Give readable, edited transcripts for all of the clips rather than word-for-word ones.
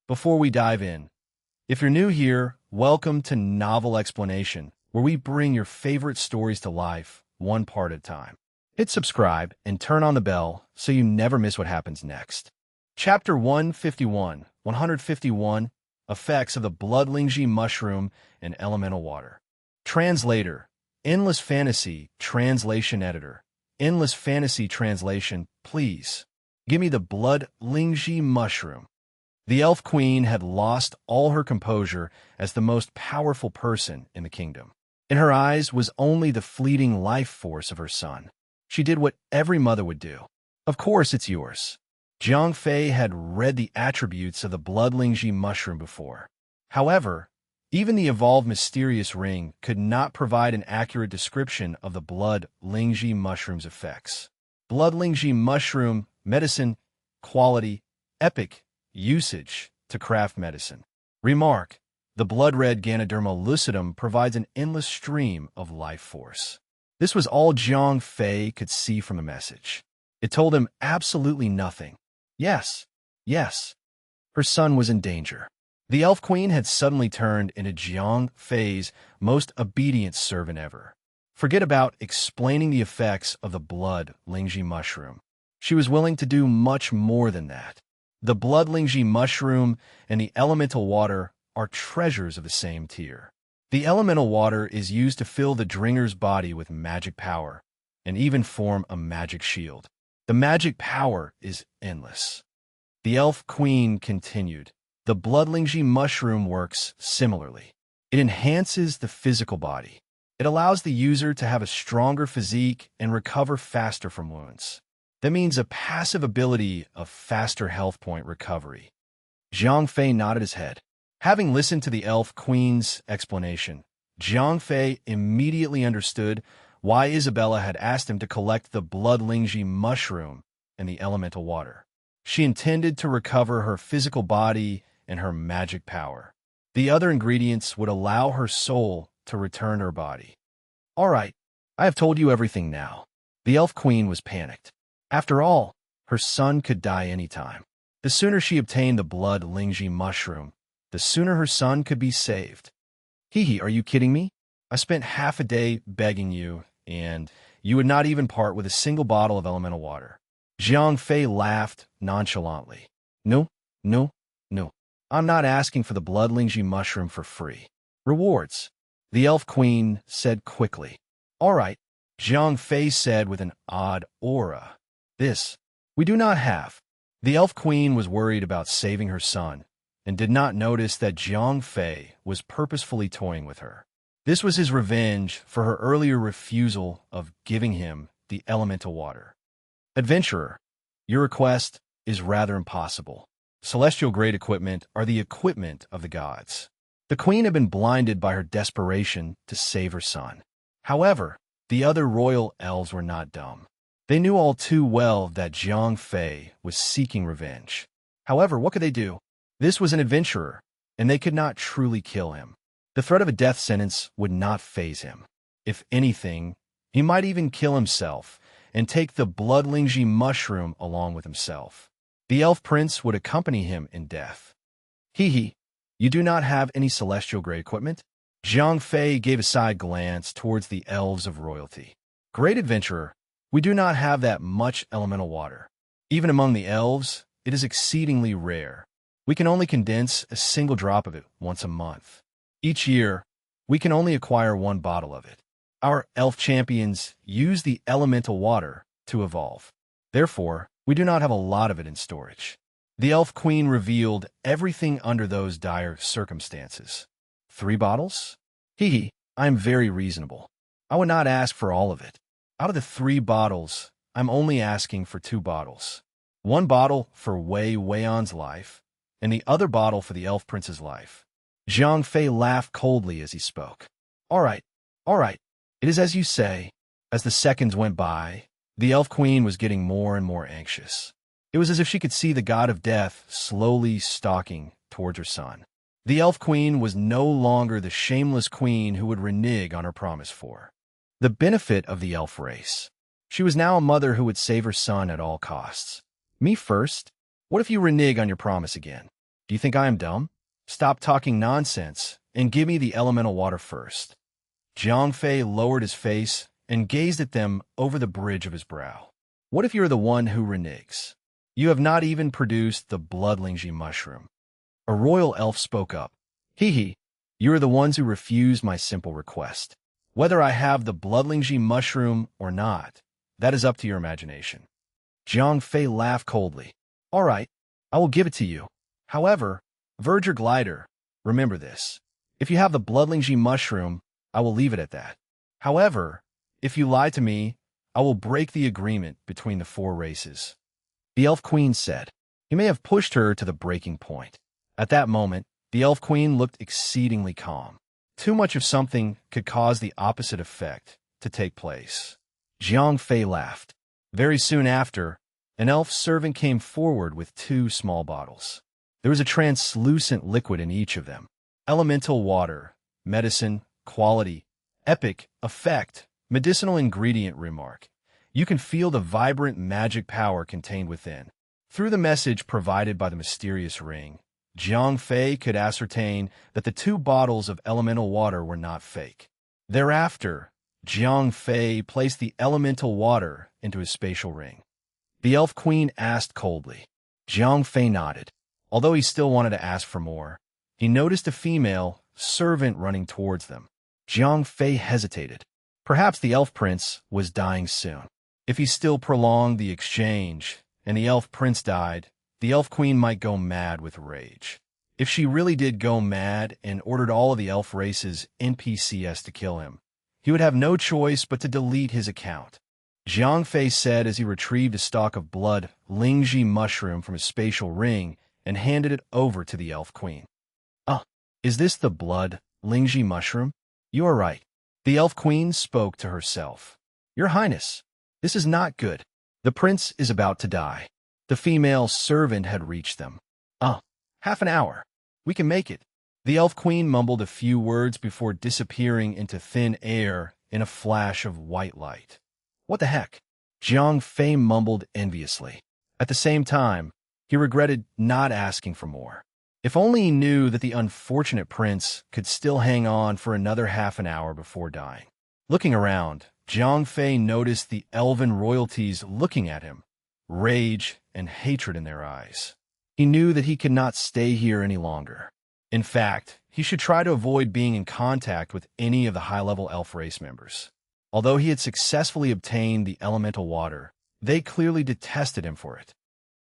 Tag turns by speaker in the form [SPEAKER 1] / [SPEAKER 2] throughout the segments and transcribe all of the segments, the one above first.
[SPEAKER 1] Before we dive in, if you're new here, welcome to Novel Explanation, where we bring your favorite stories to life, one part at a time. Hit subscribe and turn on the bell so you never miss what happens next. Chapter 151, Effects of the Blood-Lingji Mushroom and Elemental Water. Translator, Endless Fantasy, Translation Editor. Endless Fantasy Translation, please. Give me the Blood-Lingji Mushroom. The Elf Queen had lost all her composure as the most powerful person in the kingdom. In her eyes was only the fleeting life force of her son. She did what every mother would do. Of course it's yours. Jiang Fei had read the attributes of the Blood-Lingji mushroom before. However, even the evolved mysterious ring could not provide an accurate description of the Blood-Lingji mushroom's effects. Blood-Lingji mushroom, medicine, quality, epic, usage, to craft medicine. Remark, the blood-red Ganoderma lucidum provides an endless stream of life force. This was all Jiang Fei could see from the message. It told him absolutely nothing. Yes, her son was in danger. The Elf Queen had suddenly turned into Jiang Fei's most obedient servant ever. Forget about explaining the effects of the Blood-Lingji mushroom. She was willing to do much more than that. The Blood-Lingji mushroom and the elemental water are treasures of the same tier. The elemental water is used to fill the Dringer's body with magic power and even form a magic shield. The magic power is endless. The Elf Queen continued. The Blood-Lingji mushroom works similarly. It enhances the physical body. It allows the user to have a stronger physique and recover faster from wounds. That means a passive ability of faster health point recovery. Jiang Fei nodded his head. Having listened to the Elf Queen's explanation, Jiang Fei immediately understood why Isabella had asked him to collect the Blood-Lingji mushroom and the elemental water. She intended to recover her physical body and her magic power. The other ingredients would allow her soul to return to her body. All right, I have told you everything now. The Elf Queen was panicked. After all, her son could die anytime. The sooner she obtained the Blood-Lingji mushroom, the sooner her son could be saved. Hee, are you kidding me? I spent half a day begging you, and you would not even part with a single bottle of elemental water. Jiang Fei laughed nonchalantly. No. I'm not asking for the Blood-Lingji mushroom for free. Rewards, the Elf Queen said quickly. All right, Jiang Fei said with an odd aura. This, we do not have. The Elf Queen was worried about saving her son and did not notice that Jiang Fei was purposefully toying with her. This was his revenge for her earlier refusal of giving him the elemental water. Adventurer, your request is rather impossible. Celestial-grade equipment are the equipment of the gods. The queen had been blinded by her desperation to save her son. However, the other royal elves were not dumb. They knew all too well that Jiang Fei was seeking revenge. However, what could they do? This was an adventurer, and they could not truly kill him. The threat of a death sentence would not faze him. If anything, he might even kill himself and take the Blood-Lingji mushroom along with himself. The elf prince would accompany him in death. You do not have any celestial-grade equipment? Jiang Fei gave a side glance towards the elves of royalty. Great adventurer, we do not have that much elemental water. Even among the elves, it is exceedingly rare. We can only condense a single drop of it once a month. Each year, we can only acquire one bottle of it. Our elf champions use the elemental water to evolve. Therefore, we do not have a lot of it in storage. The Elf Queen revealed everything under those dire circumstances. 3 bottles? I am very reasonable. I would not ask for all of it. Out of the 3 bottles, I'm only asking for 2 bottles. 1 bottle for Wei Weian's life, and the other bottle for the Elf Prince's life. Jiang Fei laughed coldly as he spoke. All right. It is as you say. As the seconds went by, the Elf Queen was getting more and more anxious. It was as if she could see the god of death slowly stalking towards her son. The Elf Queen was no longer the shameless queen who would renege on her promise for the benefit of the elf race. She was now a mother who would save her son at all costs. Me first? What if you renege on your promise again? Do you think I am dumb? Stop talking nonsense and give me the elemental water first. Jiang Fei lowered his face and gazed at them over the bridge of his brow. What if you're the one who reneges? You have not even produced the bloodlingji mushroom. A royal elf spoke up. Hee, you are the ones who refused my simple request. Whether I have the bloodlingji mushroom or not, that is up to your imagination. Jiang Fei laughed coldly. All right, I will give it to you. However, Verger Glider, remember this. If you have the bloodlingji mushroom, I will leave it at that. However, if you lie to me, I will break the agreement between the 4 races. The Elf Queen said. He may have pushed her to the breaking point. At that moment, the Elf Queen looked exceedingly calm. Too much of something could cause the opposite effect to take place. Jiang Fei laughed. Very soon after, an elf servant came forward with 2 small bottles. There was a translucent liquid in each of them. Elemental water, medicine, quality, epic, effect, medicinal ingredient remark. You can feel the vibrant magic power contained within. Through the message provided by the mysterious ring, Jiang Fei could ascertain that the 2 bottles of elemental water were not fake. Thereafter, Jiang Fei placed the elemental water into his spatial ring. The Elf Queen asked coldly. Jiang Fei nodded. Although he still wanted to ask for more, he noticed a female servant running towards them. Jiang Fei hesitated. Perhaps the Elf Prince was dying soon. If he still prolonged the exchange, and the Elf Prince died, the Elf Queen might go mad with rage. If she really did go mad and ordered all of the elf race's NPCs to kill him, he would have no choice but to delete his account. Jiang Fei said as he retrieved a stalk of blood lingji mushroom from his spatial ring and handed it over to the Elf Queen. Is this the blood lingji mushroom? You are right. The Elf Queen spoke to herself. Your Highness, this is not good. The prince is about to die. The female servant had reached them. Half an hour. We can make it. The Elf Queen mumbled a few words before disappearing into thin air in a flash of white light. What the heck? Jiang Fei mumbled enviously. At the same time, he regretted not asking for more. If only he knew that the unfortunate prince could still hang on for another half an hour before dying. Looking around, Jiang Fei noticed the elven royalties looking at him, rage and hatred in their eyes. He knew that he could not stay here any longer. In fact, he should try to avoid being in contact with any of the high-level elf race members. Although he had successfully obtained the elemental water, they clearly detested him for it.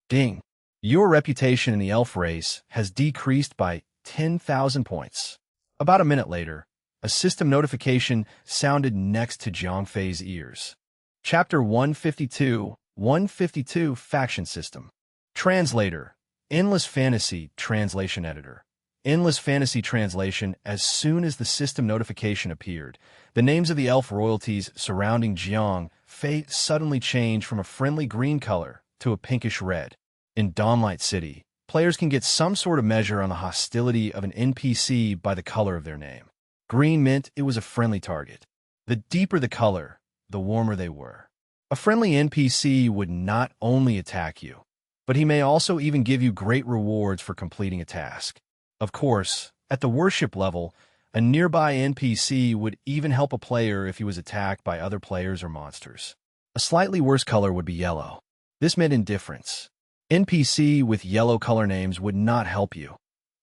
[SPEAKER 1] Ding! Your reputation in the elf race has decreased by 10,000 points. About a minute later, a system notification sounded next to Jiang Fei's ears. Chapter 152, 152 Faction System. Translator, Endless Fantasy Translation Editor. Endless Fantasy Translation. As soon as the system notification appeared, the names of the elf royalties surrounding Jiang Fei suddenly changed from a friendly green color to a pinkish red. In Dawnlight City, players can get some sort of measure on the hostility of an NPC by the color of their name. Green meant it was a friendly target. The deeper the color, the warmer they were. A friendly NPC would not only attack you, but he may also even give you great rewards for completing a task. Of course, at the worship level, a nearby NPC would even help a player if he was attacked by other players or monsters. A slightly worse color would be yellow. This meant indifference. NPC with yellow color names would not help you,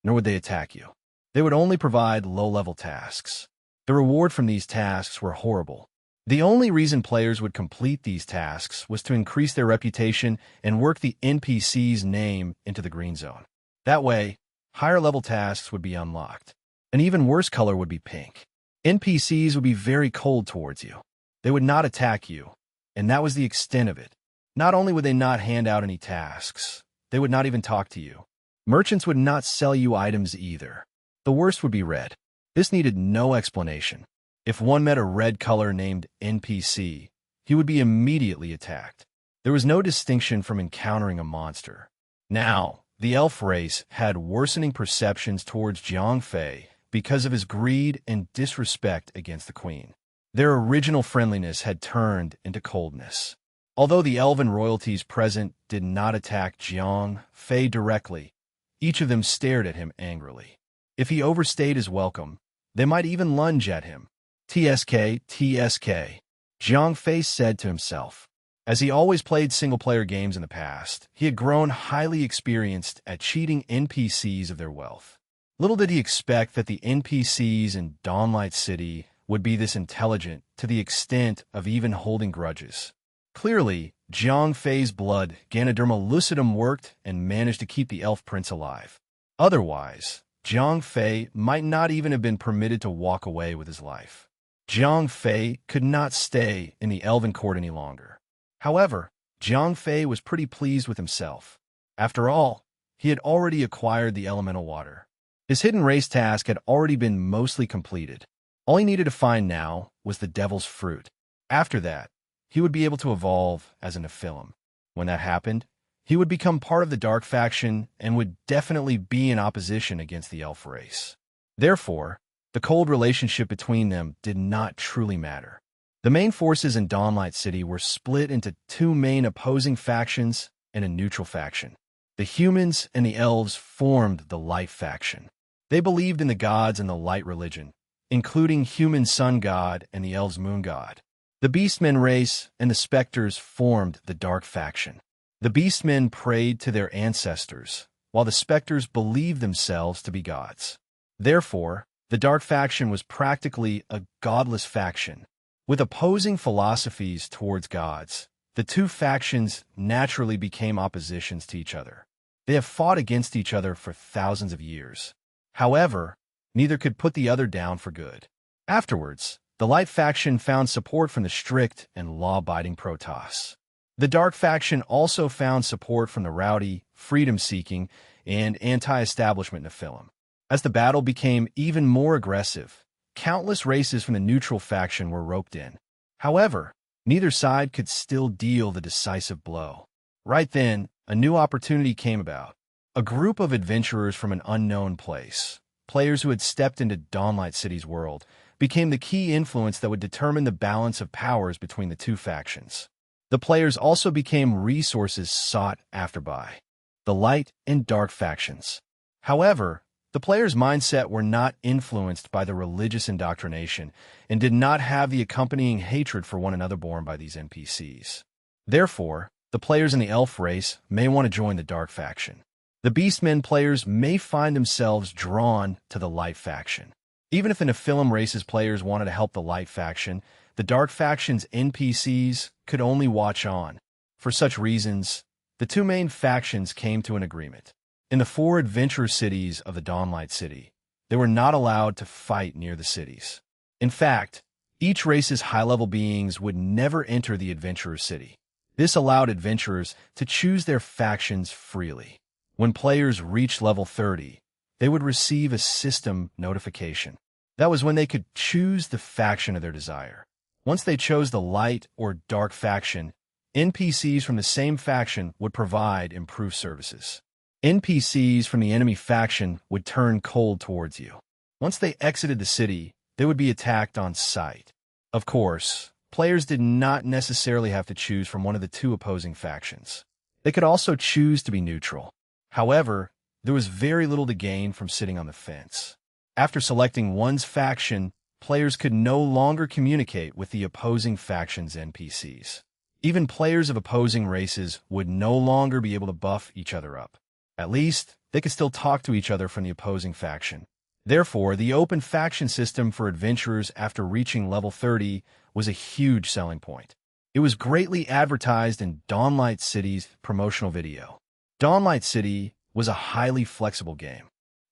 [SPEAKER 1] nor would they attack you. They would only provide low-level tasks. The reward from these tasks were horrible. The only reason players would complete these tasks was to increase their reputation and work the NPC's name into the green zone. That way, higher-level tasks would be unlocked. An even worse color would be pink. NPCs would be very cold towards you. They would not attack you, and that was the extent of it. Not only would they not hand out any tasks, they would not even talk to you. Merchants would not sell you items either. The worst would be red. This needed no explanation. If one met a red color named NPC, he would be immediately attacked. There was no distinction from encountering a monster. Now, the elf race had worsening perceptions towards Jiang Fei because of his greed and disrespect against the queen. Their original friendliness had turned into coldness. Although the elven royalties present did not attack Jiang Fei directly, Each of them stared at him angrily. If he overstayed his welcome, they might even lunge at him. TSK, TSK, Jiang Fei said to himself. As he always played single-player games in the past, he had grown highly experienced at cheating NPCs of their wealth. Little did he expect that the NPCs in Dawnlight City would be this intelligent to the extent of even holding grudges. Clearly, Jiang Fei's blood, Ganoderma lucidum, worked and managed to keep the elf prince alive. Otherwise, Jiang Fei might not even have been permitted to walk away with his life. Jiang Fei could not stay in the elven court any longer. However, Jiang Fei was pretty pleased with himself. After all, he had already acquired the elemental water. His hidden race task had already been mostly completed. All he needed to find now was the devil's fruit. After that, he would be able to evolve as a Nephilim. When that happened, he would become part of the Dark Faction and would definitely be in opposition against the elf race. Therefore, the cold relationship between them did not truly matter. The main forces in Dawnlight City were split into two main opposing factions and a neutral faction. The humans and the elves formed the Light Faction. They believed in the gods and the light religion, including human sun god and the elves' moon god. The Beastmen race and the Spectres formed the Dark Faction. The Beastmen prayed to their ancestors, while the Spectres believed themselves to be gods. Therefore, the Dark Faction was practically a godless faction. With opposing philosophies towards gods, the two factions naturally became oppositions to each other. They have fought against each other for thousands of years. However, neither could put the other down for good. Afterwards, the Light Faction found support from the strict and law-abiding Protoss. The Dark Faction also found support from the rowdy, freedom-seeking, and anti-establishment Nephilim. As the battle became even more aggressive, countless races from the neutral faction were roped in. However, neither side could still deal the decisive blow. Right then, a new opportunity came about. A group of adventurers from an unknown place, players who had stepped into Dawnlight City's world, became the key influence that would determine the balance of powers between the two factions. The players also became resources sought after by the Light and Dark factions. However, the players' mindset were not influenced by the religious indoctrination and did not have the accompanying hatred for one another born by these NPCs. Therefore, the players in the elf race may want to join the Dark faction. The Beastmen players may find themselves drawn to the Light faction. Even if the Nephilim race's players wanted to help the Light faction, the Dark faction's NPCs could only watch on. For such reasons, the two main factions came to an agreement. In the 4 adventure cities of the Dawnlight City, they were not allowed to fight near the cities. In fact, each race's high-level beings would never enter the adventurer city. This allowed adventurers to choose their factions freely. When players reached level 30, they would receive a system notification. That was when they could choose the faction of their desire. Once they chose the Light or Dark faction, NPCs from the same faction would provide improved services. NPCs from the enemy faction would turn cold towards you. Once they exited the city, they would be attacked on sight. Of course, players did not necessarily have to choose from one of the two opposing factions. They could also choose to be neutral. However, there was very little to gain from sitting on the fence. After selecting one's faction, players could no longer communicate with the opposing faction's NPCs. Even players of opposing races would no longer be able to buff each other up. At least, they could still talk to each other from the opposing faction. Therefore, the open faction system for adventurers after reaching level 30 was a huge selling point. It was greatly advertised in Dawnlight City's promotional video. Dawnlight City was a highly flexible game.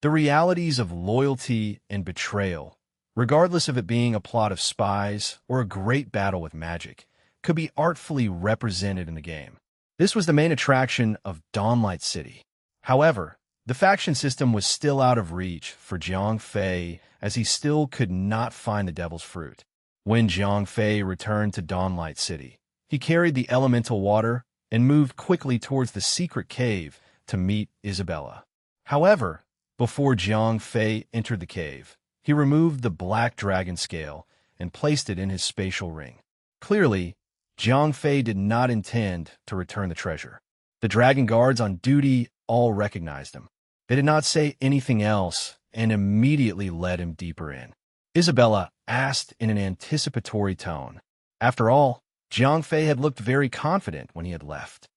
[SPEAKER 1] The realities of loyalty and betrayal, regardless of it being a plot of spies or a great battle with magic, could be artfully represented in the game. This was the main attraction of Dawnlight City. However, the faction system was still out of reach for Jiang Fei, as he still could not find the devil's fruit. When Jiang Fei returned to Dawnlight City, he carried the elemental water and moved quickly towards the secret cave to meet Isabella. However, before Jiang Fei entered the cave, he removed the black dragon scale and placed it in his spatial ring. Clearly, Jiang Fei did not intend to return the treasure. The dragon guards on duty all recognized him. They did not say anything else and immediately led him deeper in. Isabella asked in an anticipatory tone. After all, Jiang Fei had looked very confident when he had left.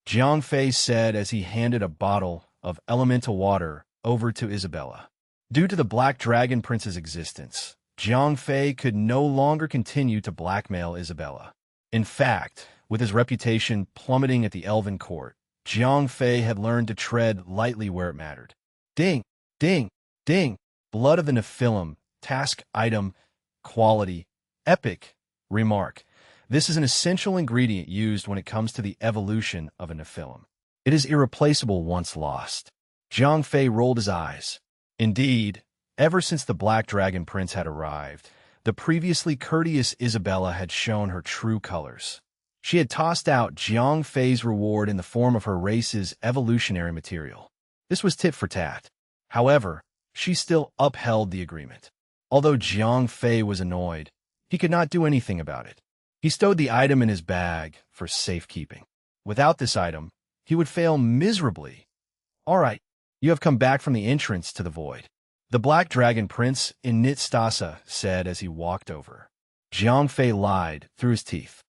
[SPEAKER 1] Jiang Fei said as he handed a bottle of elemental water over to Isabella. Due to the Black Dragon Prince's existence, Jiang Fei could no longer continue to blackmail Isabella. In fact, with his reputation plummeting at the Elven Court, Jiang Fei had learned to tread lightly where it mattered. Ding, ding, ding. Blood of the Nephilim. Task item. Quality. Epic. Remark. This is an essential ingredient used when it comes to the evolution of a Nephilim. It is irreplaceable once lost. Jiang Fei rolled his eyes. Indeed, ever since the Black Dragon Prince had arrived, the previously courteous Isabella had shown her true colors. She had tossed out Jiang Fei's reward in the form of her race's evolutionary material. This was tit for tat. However, she still upheld the agreement. Although Jiang Fei was annoyed, he could not do anything about it. He stowed the item in his bag for safekeeping. Without this item, he would fail miserably. All right, you have come back from the entrance to the void. The Black Dragon Prince Init said as he walked over. Jiang Fei lied through his teeth.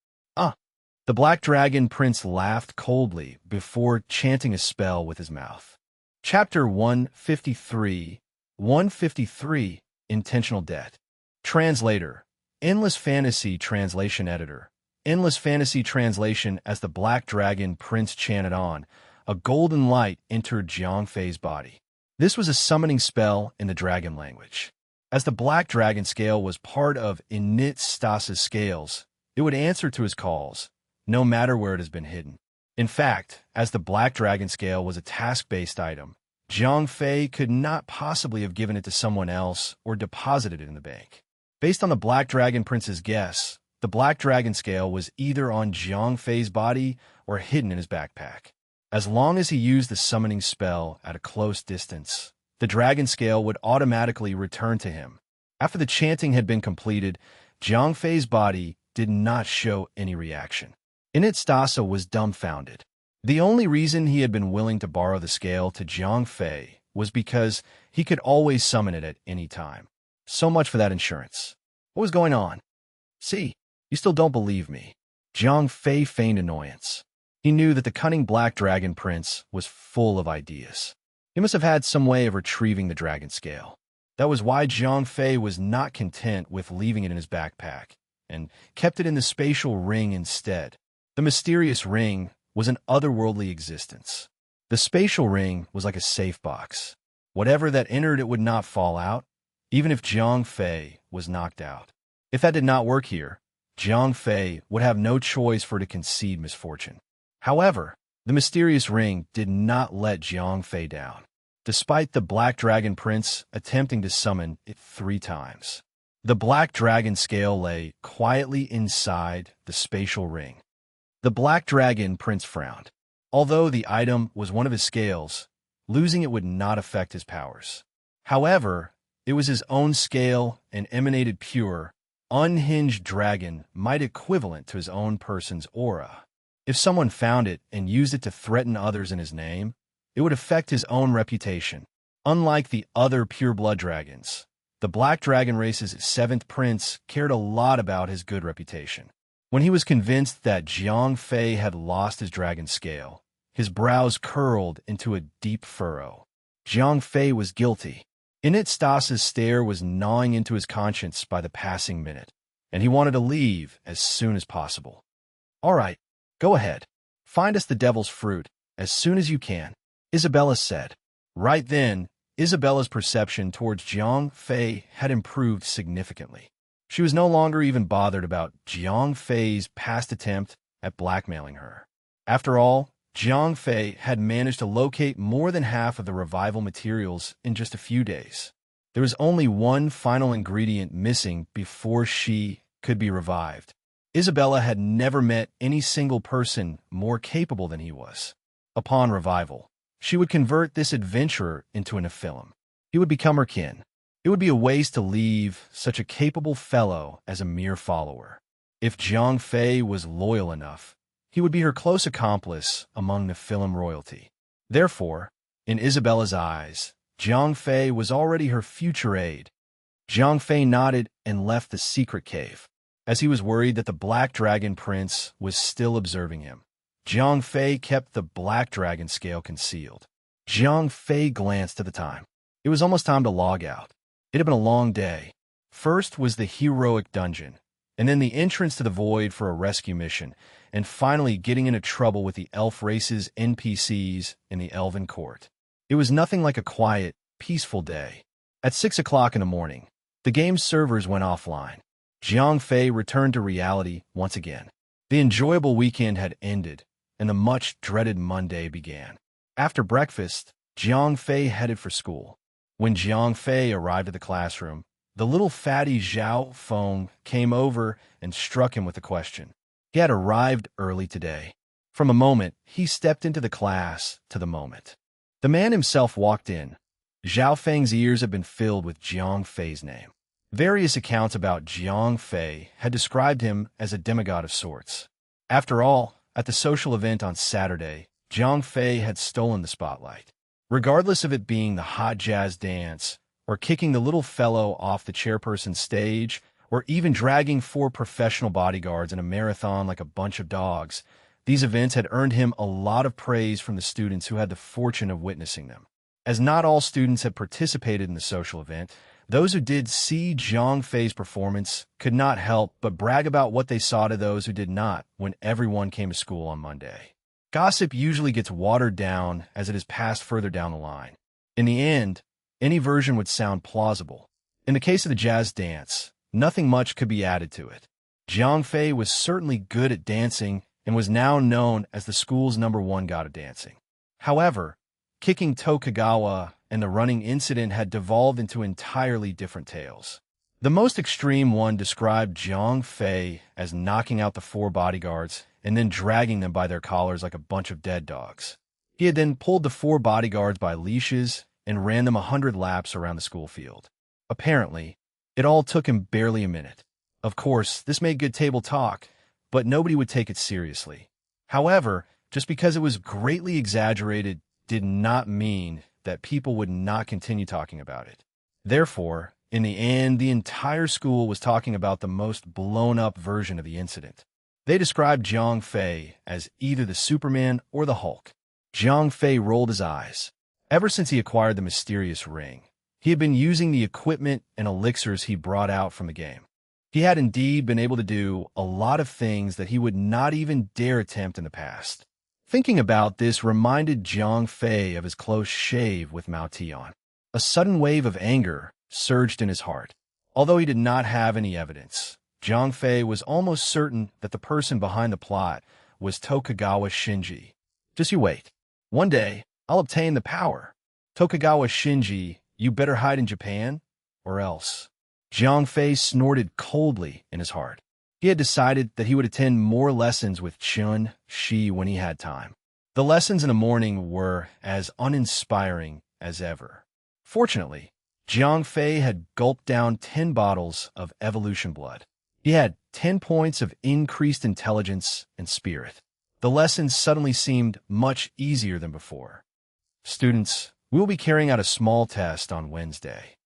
[SPEAKER 1] The Black Dragon Prince laughed coldly before chanting a spell with his mouth. Chapter 153. 153. Intentional Debt. Translator. Endless Fantasy Translation Editor. Endless Fantasy Translation. As the Black Dragon Prince chanted on, a golden light entered Jiang Fei's body. This was a summoning spell in the dragon language. As the Black Dragon Scale was part of Init scales, it would answer to his calls, no matter where it has been hidden. In fact, as the Black Dragon Scale was a task-based item, Jiang Fei could not possibly have given it to someone else or deposited it in the bank. Based on the Black Dragon Prince's guess, the Black Dragon Scale was either on Jiang Fei's body or hidden in his backpack. As long as he used the summoning spell at a close distance, the Dragon Scale would automatically return to him. After the chanting had been completed, Jiang Fei's body did not show any reaction. Init was dumbfounded. The only reason he had been willing to borrow the scale to Jiang Fei was because he could always summon it at any time. So much for that insurance. What was going on? See, you still don't believe me. Jiang Fei feigned annoyance. He knew that the cunning Black Dragon Prince was full of ideas. He must have had some way of retrieving the dragon scale. That was why Jiang Fei was not content with leaving it in his backpack and kept it in the spatial ring instead. The mysterious ring was an otherworldly existence. The spatial ring was like a safe box. Whatever that entered it would not fall out, even if Jiang Fei was knocked out. If that did not work here, Jiang Fei would have no choice but to concede misfortune. However, the mysterious ring did not let Jiang Fei down, despite the Black Dragon Prince attempting to summon it 3 times. The Black Dragon Scale lay quietly inside the spatial ring. The Black Dragon Prince frowned. Although the item was one of his scales, losing it would not affect his powers. However, it was his own scale and emanated pure, unhinged dragon might equivalent to his own person's aura. If someone found it and used it to threaten others in his name, it would affect his own reputation. Unlike the other pure-blood dragons, the Black Dragon race's 7th prince cared a lot about his good reputation. When he was convinced that Jiang Fei had lost his dragon scale, his brows curled into a deep furrow. Jiang Fei was guilty. Init stare was gnawing into his conscience by the passing minute, and he wanted to leave as soon as possible. All right, go ahead. Find us the devil's fruit as soon as you can, Isabella said. Right then, Isabella's perception towards Jiang Fei had improved significantly. She was no longer even bothered about Jiang Fei's past attempt at blackmailing her. After all, Jiang Fei had managed to locate more than half of the revival materials in just a few days. There was only one final ingredient missing before she could be revived. Isabella had never met any single person more capable than he was. Upon revival, she would convert this adventurer into an Nephilim. He would become her kin. It would be a waste to leave such a capable fellow as a mere follower. If Jiang Fei was loyal enough, he would be her close accomplice among Nephilim royalty. Therefore, In Isabella's eyes, Jiang Fei was already her future aide. Jiang Fei nodded and left the secret cave, as he was worried that the Black Dragon Prince was still observing him. Jiang Fei kept the Black Dragon scale concealed. Jiang Fei glanced at the time. It was almost time to log out. It had been a long day. First was the heroic dungeon, and then the entrance to the void for a rescue mission, and finally getting into trouble with the elf race's NPCs in the Elven Court. It was nothing like a quiet, peaceful day. At 6 o'clock in the morning, the game's servers went offline. Jiang Fei returned to reality once again. The enjoyable weekend had ended, and the much-dreaded Monday began. After breakfast, Jiang Fei headed for school. When Jiang Fei arrived at the classroom, the little fatty Zhao Feng came over and struck him with a question. He had arrived early today. From a moment, he stepped into the class to the moment. The man himself walked in. Zhao Feng's ears had been filled with Jiang Fei's name. Various accounts about Jiang Fei had described him as a demigod of sorts. After all, at the social event on Saturday, Jiang Fei had stolen the spotlight. Regardless of it being the hot jazz dance, or kicking the little fellow off the chairperson's stage, or even dragging 4 professional bodyguards in a marathon like a bunch of dogs, these events had earned him a lot of praise from the students who had the fortune of witnessing them. As not all students had participated in the social event, those who did see Jiang Fei's performance could not help but brag about what they saw to those who did not when everyone came to school on Monday. Gossip usually gets watered down as it is passed further down the line. In the end, any version would sound plausible. In the case of the jazz dance, nothing much could be added to it. Jiang Fei was certainly good at dancing and was now known as the school's #1 god of dancing. However, kicking Tokugawa and the running incident had devolved into entirely different tales. The most extreme one described Jiang Fei as knocking out the 4 bodyguards and then dragging them by their collars like a bunch of dead dogs. He had then pulled the 4 bodyguards by leashes and ran them 100 laps around the school field. Apparently, it all took him barely a minute. Of course, this made good table talk, but nobody would take it seriously. However, just because it was greatly exaggerated did not mean that people would not continue talking about it. Therefore, in the end, the entire school was talking about the most blown-up version of the incident. They described Jiang Fei as either the Superman or the Hulk. Jiang Fei rolled his eyes. Ever since he acquired the mysterious ring, he had been using the equipment and elixirs he brought out from the game. He had indeed been able to do a lot of things that he would not even dare attempt in the past. Thinking about this reminded Jiang Fei of his close shave with Mao Tian. A sudden wave of anger surged in his heart. Although he did not have any evidence, Jiang Fei was almost certain that the person behind the plot was Tokugawa Shinji. Just you wait. One day, I'll obtain the power. Tokugawa Shinji, you better hide in Japan, or else. Jiang Fei snorted coldly in his heart. He had decided that he would attend more lessons with Chun Shi when he had time. The lessons in the morning were as uninspiring as ever. Fortunately, Jiang Fei had gulped down 10 bottles of evolution blood. He had 10 points of increased intelligence and spirit. The lessons suddenly seemed much easier than before. Students, we will be carrying out a small test on Wednesday.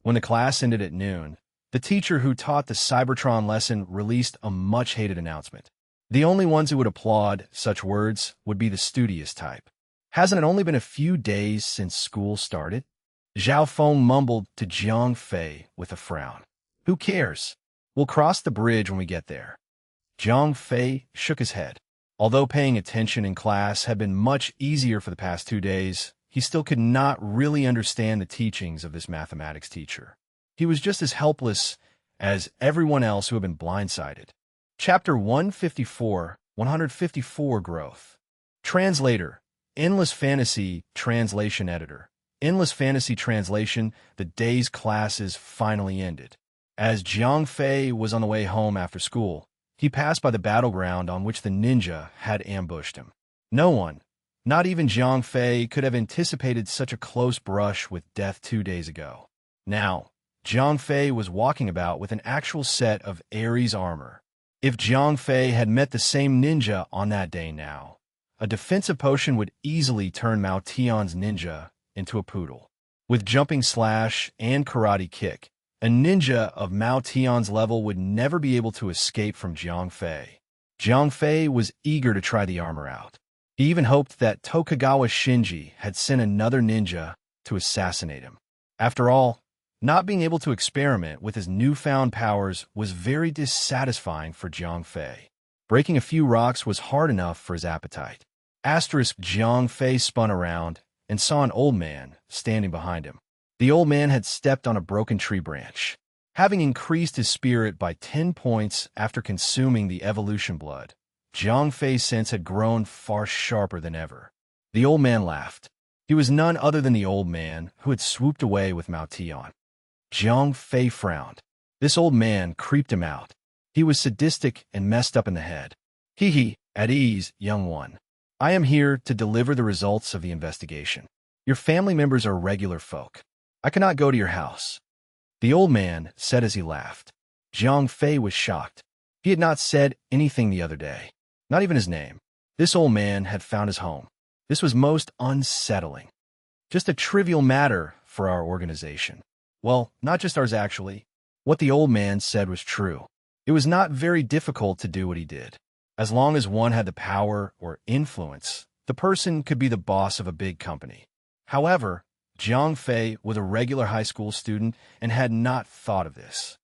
[SPEAKER 1] When the class ended at noon, the teacher who taught the Cybertron lesson released a much-hated announcement. The only ones who would applaud such words would be the studious type. Hasn't it only been a few days since school started? Zhao Feng mumbled to Jiang Fei with a frown. Who cares? We'll cross the bridge when we get there. Jiang Fei shook his head. Although paying attention in class had been much easier for the past 2 days, he still could not really understand the teachings of this mathematics teacher. He was just as helpless as everyone else who had been blindsided. Chapter 154 Growth. Translator, Endless Fantasy Translation Editor. Endless Fantasy Translation, the day's classes finally ended. As Jiang Fei was on the way home after school, he passed by the battleground on which the ninja had ambushed him. No one, not even Jiang Fei, could have anticipated such a close brush with death 2 days ago. Now, Jiang Fei was walking about with an actual set of Ares armor. If Jiang Fei had met the same ninja on that day now, A defensive potion would easily turn Mao Tian's ninja into a poodle. With jumping slash and karate kick, a ninja of Mao Tian's level would never be able to escape from Jiang Fei. Jiang Fei was eager to try the armor out. He even hoped that Tokugawa Shinji had sent another ninja to assassinate him. After all, not being able to experiment with his newfound powers was very dissatisfying for Jiang Fei. Breaking a few rocks was hard enough for his appetite. Jiang Fei spun around and saw an old man standing behind him. The old man had stepped on a broken tree branch. Having increased his spirit by 10 points after consuming the evolution blood, Jiang Fei's sense had grown far sharper than ever. The old man laughed. He was none other than the old man who had swooped away with Mao Tian. Jiang Fei frowned. This old man creeped him out. He was sadistic and messed up in the head. Hee, at ease, young one. I am here to deliver the results of the investigation. Your family members are regular folk. I cannot go to your house. The old man said as he laughed. Jiang Fei was shocked. He had not said anything the other day, not even his name. This old man had found his home. This was most unsettling. Just a trivial matter for our organization. Well, not just ours actually. What the old man said was true. It was not very difficult to do what he did. As long as one had the power or influence, the person could be the boss of a big company. However, Jiang Fei was a regular high school student and had not thought of this.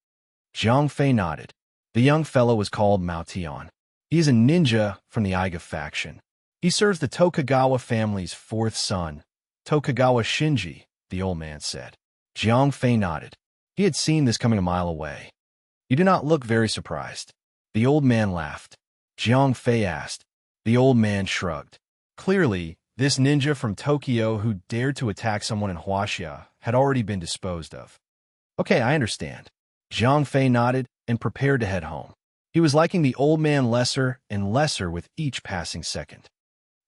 [SPEAKER 1] Jiang Fei nodded. The young fellow was called Mao Tian. He is a ninja from the Iga faction. He serves the Tokugawa family's fourth son, Tokugawa Shinji, the old man said. Jiang Fei nodded. He had seen this coming a mile away. You do not look very surprised. The old man laughed. Jiang Fei asked. The old man shrugged. Clearly, this ninja from Tokyo who dared to attack someone in Huaxia had already been disposed of. Okay, I understand. Jiang Fei nodded and prepared to head home. He was liking the old man lesser and lesser with each passing second.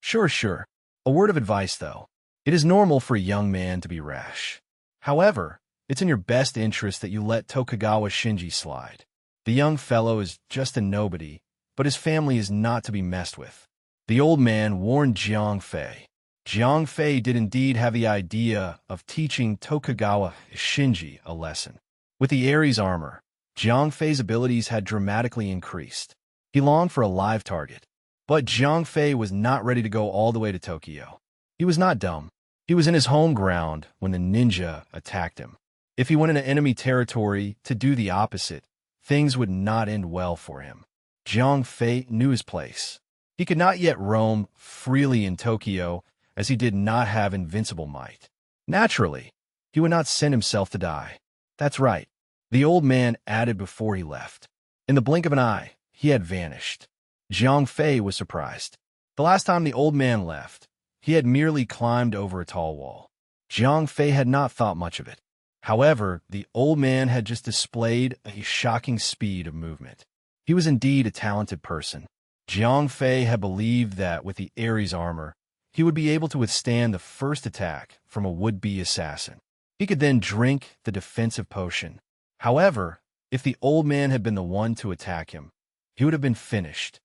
[SPEAKER 1] Sure. A word of advice, though. It is normal for a young man to be rash. However, it's in your best interest that you let Tokugawa Shinji slide. The young fellow is just a nobody, but his family is not to be messed with. The old man warned Jiang Fei. Jiang Fei did indeed have the idea of teaching Tokugawa Shinji a lesson. With the Ares armor, Jiang Fei's abilities had dramatically increased. He longed for a live target. But Jiang Fei was not ready to go all the way to Tokyo. He was not dumb. He was in his home ground when the ninja attacked him. If he went into enemy territory to do the opposite, things would not end well for him. Jiang Fei knew his place. He could not yet roam freely in Tokyo as he did not have invincible might. Naturally, he would not send himself to die. That's right, the old man added before he left. In the blink of an eye, he had vanished. Jiang Fei was surprised. The last time the old man left, he had merely climbed over a tall wall. Jiang Fei had not thought much of it. However, the old man had just displayed a shocking speed of movement. He was indeed a talented person. Jiang Fei had believed that with the Ares armor, he would be able to withstand the first attack from a would-be assassin. He could then drink the defensive potion. However, if the old man had been the one to attack him, he would have been finished.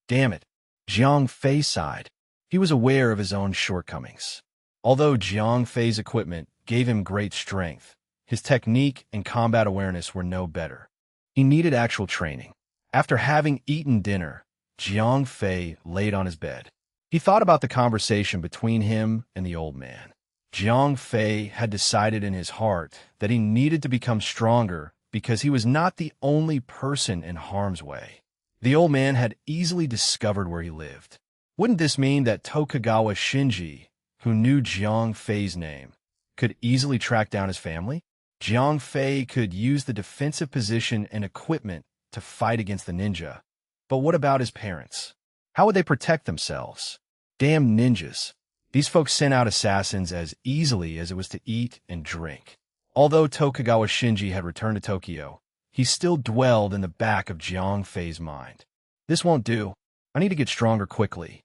[SPEAKER 1] Damn it, Jiang Fei sighed. He was aware of his own shortcomings. Although Jiang Fei's equipment gave him great strength, his technique and combat awareness were no better. He needed actual training. After having eaten dinner, Jiang Fei laid on his bed. He thought about the conversation between him and the old man. Jiang Fei had decided in his heart that he needed to become stronger because he was not the only person in harm's way. The old man had easily discovered where he lived. Wouldn't this mean that Tokugawa Shinji, who knew Jiang Fei's name, could easily track down his family? Jiang Fei could use the defensive position and equipment to fight against the ninja. But what about his parents? How would they protect themselves? Damn ninjas. These folks sent out assassins as easily as it was to eat and drink. Although Tokugawa Shinji had returned to Tokyo, he still dwelled in the back of Jiang Fei's mind. This won't do. I need to get stronger quickly.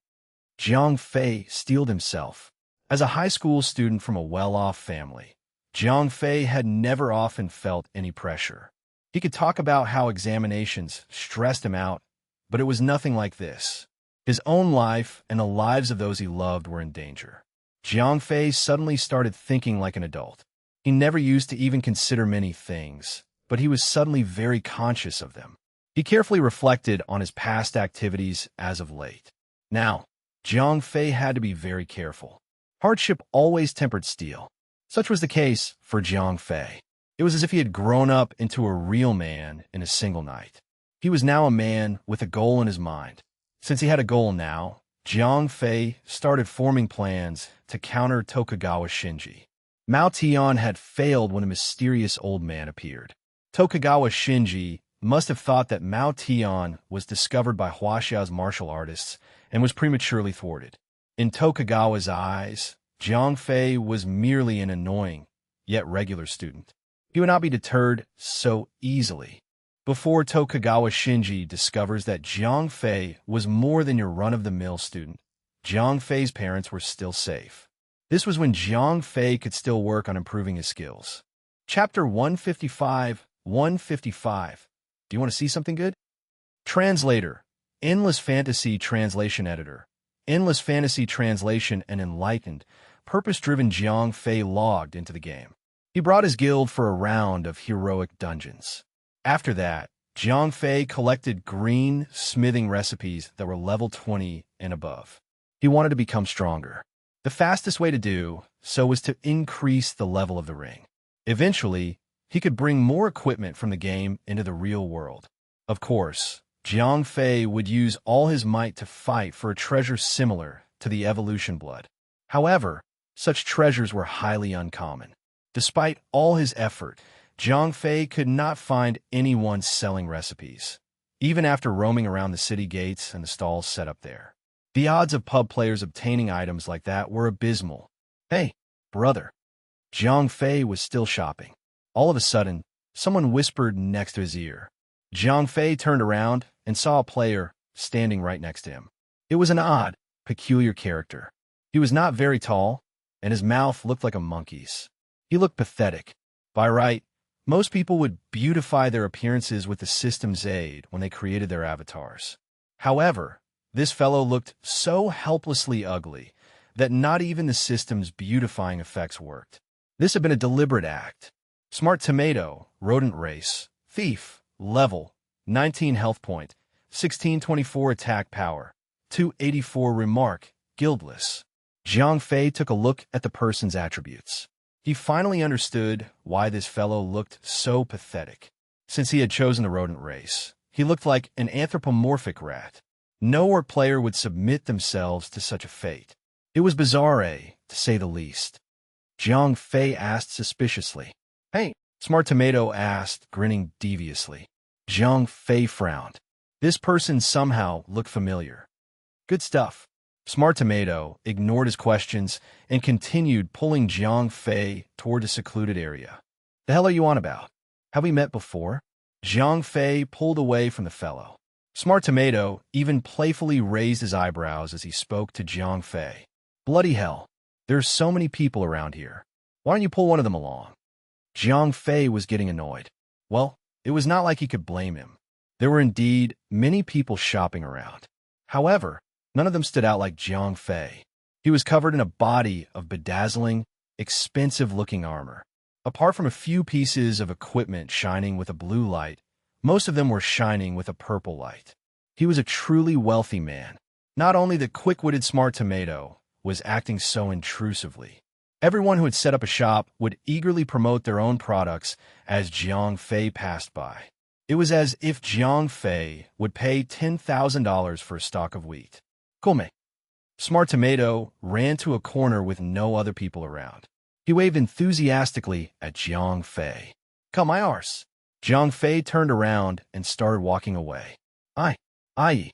[SPEAKER 1] Jiang Fei steeled himself. As a high school student from a well-off family, Jiang Fei had never often felt any pressure. He could talk about how examinations stressed him out, but it was nothing like this. His own life and the lives of those he loved were in danger. Jiang Fei suddenly started thinking like an adult. He never used to even consider many things, but he was suddenly very conscious of them. He carefully reflected on his past activities as of late. Now, Jiang Fei had to be very careful. Hardship always tempered steel. Such was the case for Jiang Fei. It was as if he had grown up into a real man in a single night. He was now a man with a goal in his mind. Since he had a goal now, Jiang Fei started forming plans to counter Tokugawa Shinji. Mao Tian had failed when a mysterious old man appeared. Tokugawa Shinji must have thought that Mao Tian was discovered by Huaxia's martial artists and was prematurely thwarted. In Tokugawa's eyes, Jiang Fei was merely an annoying, yet regular student. He would not be deterred so easily. Before Tokugawa Shinji discovers that Jiang Fei was more than your run-of-the-mill student, Jiang Fei's parents were still safe. This was when Jiang Fei could still work on improving his skills. Chapter 155, 155. Do you want to see something good? Translator, Endless Fantasy Translation Editor, Endless Fantasy Translation and Enlightened, purpose-driven Jiang Fei logged into the game. He brought his guild for a round of heroic dungeons. After that, Jiang Fei collected green smithing recipes that were level 20 and above. He wanted to become stronger. The fastest way to do so was to increase the level of the ring. Eventually, he could bring more equipment from the game into the real world. Of course, Jiang Fei would use all his might to fight for a treasure similar to the evolution blood. However, such treasures were highly uncommon. Despite all his effort, Jiang Fei could not find anyone selling recipes, even after roaming around the city gates and the stalls set up there. The odds of pub players obtaining items like that were abysmal. Hey, brother. Jiang Fei was still shopping. All of a sudden, someone whispered next to his ear. Jiang Fei turned around and saw a player standing right next to him. It was an odd, peculiar character. He was not very tall, and his mouth looked like a monkey's. He looked pathetic. By right, most people would beautify their appearances with the system's aid when they created their avatars. However, this fellow looked so helplessly ugly that not even the system's beautifying effects worked. This had been a deliberate act. Smart Tomato, Rodent Race, Thief, Level, 19 Health Point, 1624 Attack Power, 284 Remark, Guildless. Jiang Fei took a look at the person's attributes. He finally understood why this fellow looked so pathetic. Since he had chosen the rodent race, he looked like an anthropomorphic rat. No orc player would submit themselves to such a fate. It was bizarre, to say the least. Jiang Fei asked suspiciously. Hey, Smart Tomato asked, grinning deviously. Jiang Fei frowned. This person somehow looked familiar. Good stuff. Smart Tomato ignored his questions and continued pulling Jiang Fei toward a secluded area. The hell are you on about? Have we met before? Jiang Fei pulled away from the fellow. Smart Tomato even playfully raised his eyebrows as he spoke to Jiang Fei. Bloody hell. There's so many people around here. Why don't you pull one of them along? Jiang Fei was getting annoyed. Well, it was not like he could blame him. There were indeed many people shopping around. However, none of them stood out like Jiang Fei. He was covered in a body of bedazzling, expensive-looking armor. Apart from a few pieces of equipment shining with a blue light, most of them were shining with a purple light. He was a truly wealthy man. Not only the quick-witted Smart Tomato was acting so intrusively. Everyone who had set up a shop would eagerly promote their own products as Jiang Fei passed by. It was as if Jiang Fei would pay $10,000 for a stalk of wheat. Come. Smart Tomato ran to a corner with no other people around. He waved enthusiastically at Jiang Fei. Come, my arse. Jiang Fei turned around and started walking away. Aye.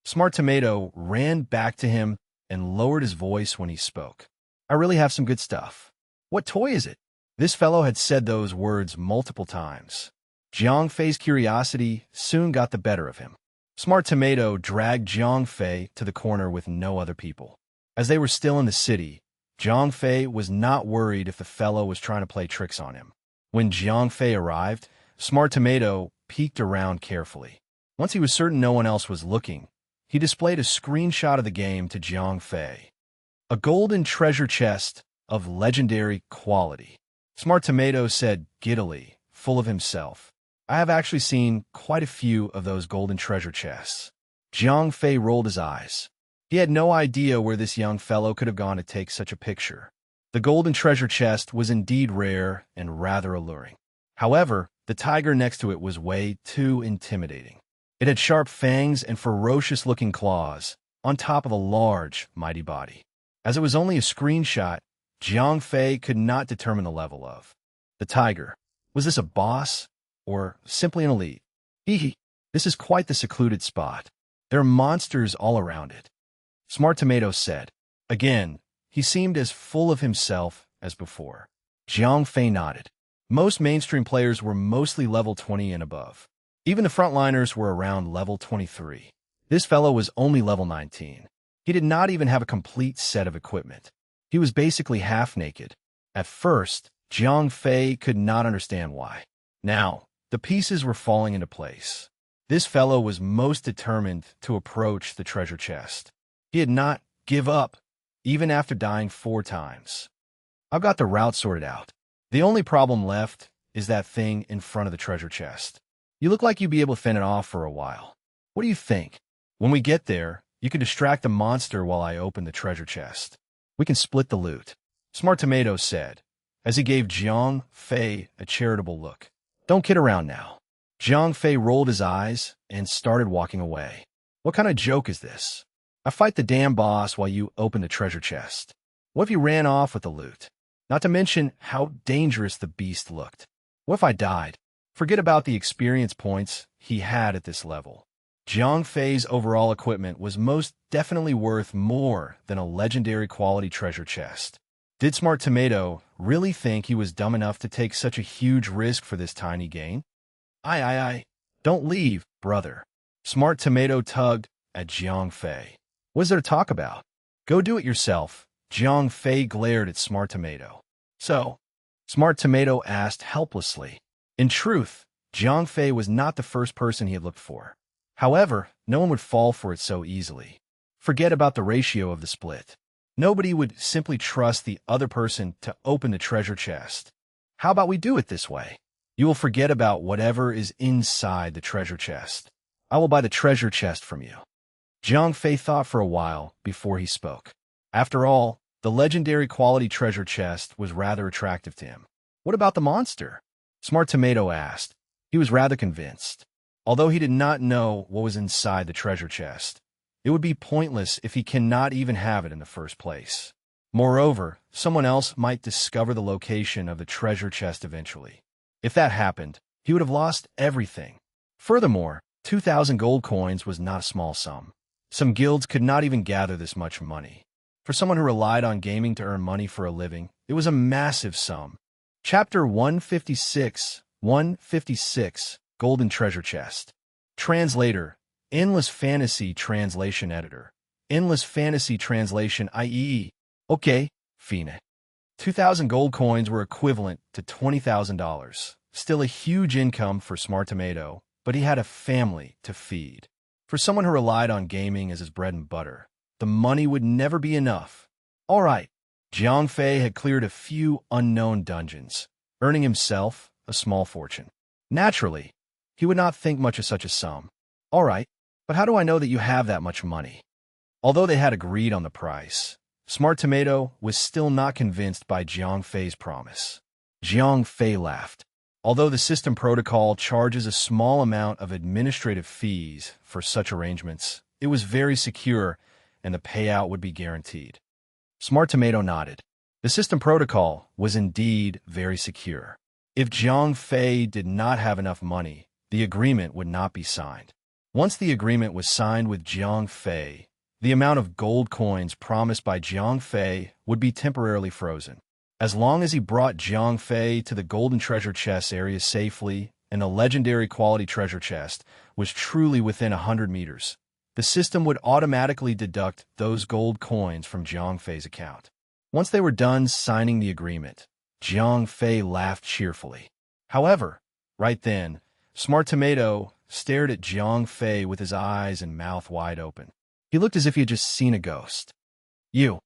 [SPEAKER 1] Smart Tomato ran back to him and lowered his voice when he spoke. I really have some good stuff. What toy is it? This fellow had said those words multiple times. Jiang Fei's curiosity soon got the better of him. Smart Tomato dragged Jiang Fei to the corner with no other people. As they were still in the city, Jiang Fei was not worried if the fellow was trying to play tricks on him. When Jiang Fei arrived, Smart Tomato peeked around carefully. Once he was certain no one else was looking, He displayed a screenshot of the game to Jiang Fei. A golden treasure chest of legendary quality. Smart Tomato said giddily, full of himself. I have actually seen quite a few of those golden treasure chests. Jiang Fei rolled his eyes. He had no idea where this young fellow could have gone to take such a picture. The golden treasure chest was indeed rare and rather alluring. However, the tiger next to it was way too intimidating. It had sharp fangs and ferocious-looking claws, on top of a large, mighty body. As it was only a screenshot, Jiang Fei could not determine the level of the tiger. Was this a boss, or simply an elite? This is quite the secluded spot. There are monsters all around it. Smart Tomato said. Again, he seemed as full of himself as before. Jiang Fei nodded. Most mainstream players were mostly level 20 and above. Even the frontliners were around level 23. This fellow was only level 19. He did not even have a complete set of equipment. He was basically half naked. At first, Jiang Fei could not understand why. Now, the pieces were falling into place. This fellow was most determined to approach the treasure chest. He had not give up, even after dying 4 times. I've got the route sorted out. The only problem left is that thing in front of the treasure chest. You look like you'd be able to fend it off for a while. What do you think? When we get there, you can distract the monster while I open the treasure chest. We can split the loot. Smart Tomato said, as he gave Jiang Fei a charitable look. Don't kid around now. Jiang Fei rolled his eyes and started walking away. What kind of joke is this? I fight the damn boss while you open the treasure chest. What if you ran off with the loot? Not to mention how dangerous the beast looked. What if I died? Forget about the experience points he had at this level. Jiang Fei's overall equipment was most definitely worth more than a legendary quality treasure chest. Did Smart Tomato really think he was dumb enough to take such a huge risk for this tiny gain? Don't leave, brother. Smart Tomato tugged at Jiang Fei. What is there to talk about? Go do it yourself. Jiang Fei glared at Smart Tomato. So? Smart Tomato asked helplessly. In truth, Jiang Fei was not the first person he had looked for. However, no one would fall for it so easily. Forget about the ratio of the split. Nobody would simply trust the other person to open the treasure chest. How about we do it this way? You will forget about whatever is inside the treasure chest. I will buy the treasure chest from you. Jiang Fei thought for a while before he spoke. After all, the legendary quality treasure chest was rather attractive to him. What about the monster? Smart Tomato asked. He was rather convinced. Although he did not know what was inside the treasure chest, it would be pointless if he cannot even have it in the first place. Moreover, someone else might discover the location of the treasure chest eventually. If that happened, he would have lost everything. Furthermore, 2,000 gold coins was not a small sum. Some guilds could not even gather this much money. For someone who relied on gaming to earn money for a living, it was a massive sum. Chapter 156, Golden Treasure Chest. Translator, Endless Fantasy Translation Editor. Endless Fantasy Translation IE. Okay, fine. 2,000 gold coins were equivalent to $20,000. Still a huge income for Smart Tomato, but he had a family to feed. For someone who relied on gaming as his bread and butter, the money would never be enough. All right, Jiang Fei had cleared a few unknown dungeons, earning himself a small fortune. Naturally, he would not think much of such a sum. All right, but how do I know that you have that much money? Although they had agreed on the price, Smart Tomato was still not convinced by Jiang Fei's promise. Jiang Fei laughed. Although the system protocol charges a small amount of administrative fees for such arrangements, it was very secure and the payout would be guaranteed. Smart Tomato nodded. The system protocol was indeed very secure. If Jiang Fei did not have enough money, the agreement would not be signed. Once the agreement was signed with Jiang Fei, the amount of gold coins promised by Jiang Fei would be temporarily frozen. As long as he brought Jiang Fei to the golden treasure chest area safely and the legendary quality treasure chest was truly within 100 meters, the system would automatically deduct those gold coins from Jiang Fei's account. Once they were done signing the agreement, Jiang Fei laughed cheerfully. However, right then, Smart Tomato stared at Jiang Fei with his eyes and mouth wide open. He looked as if he had just seen a ghost. You,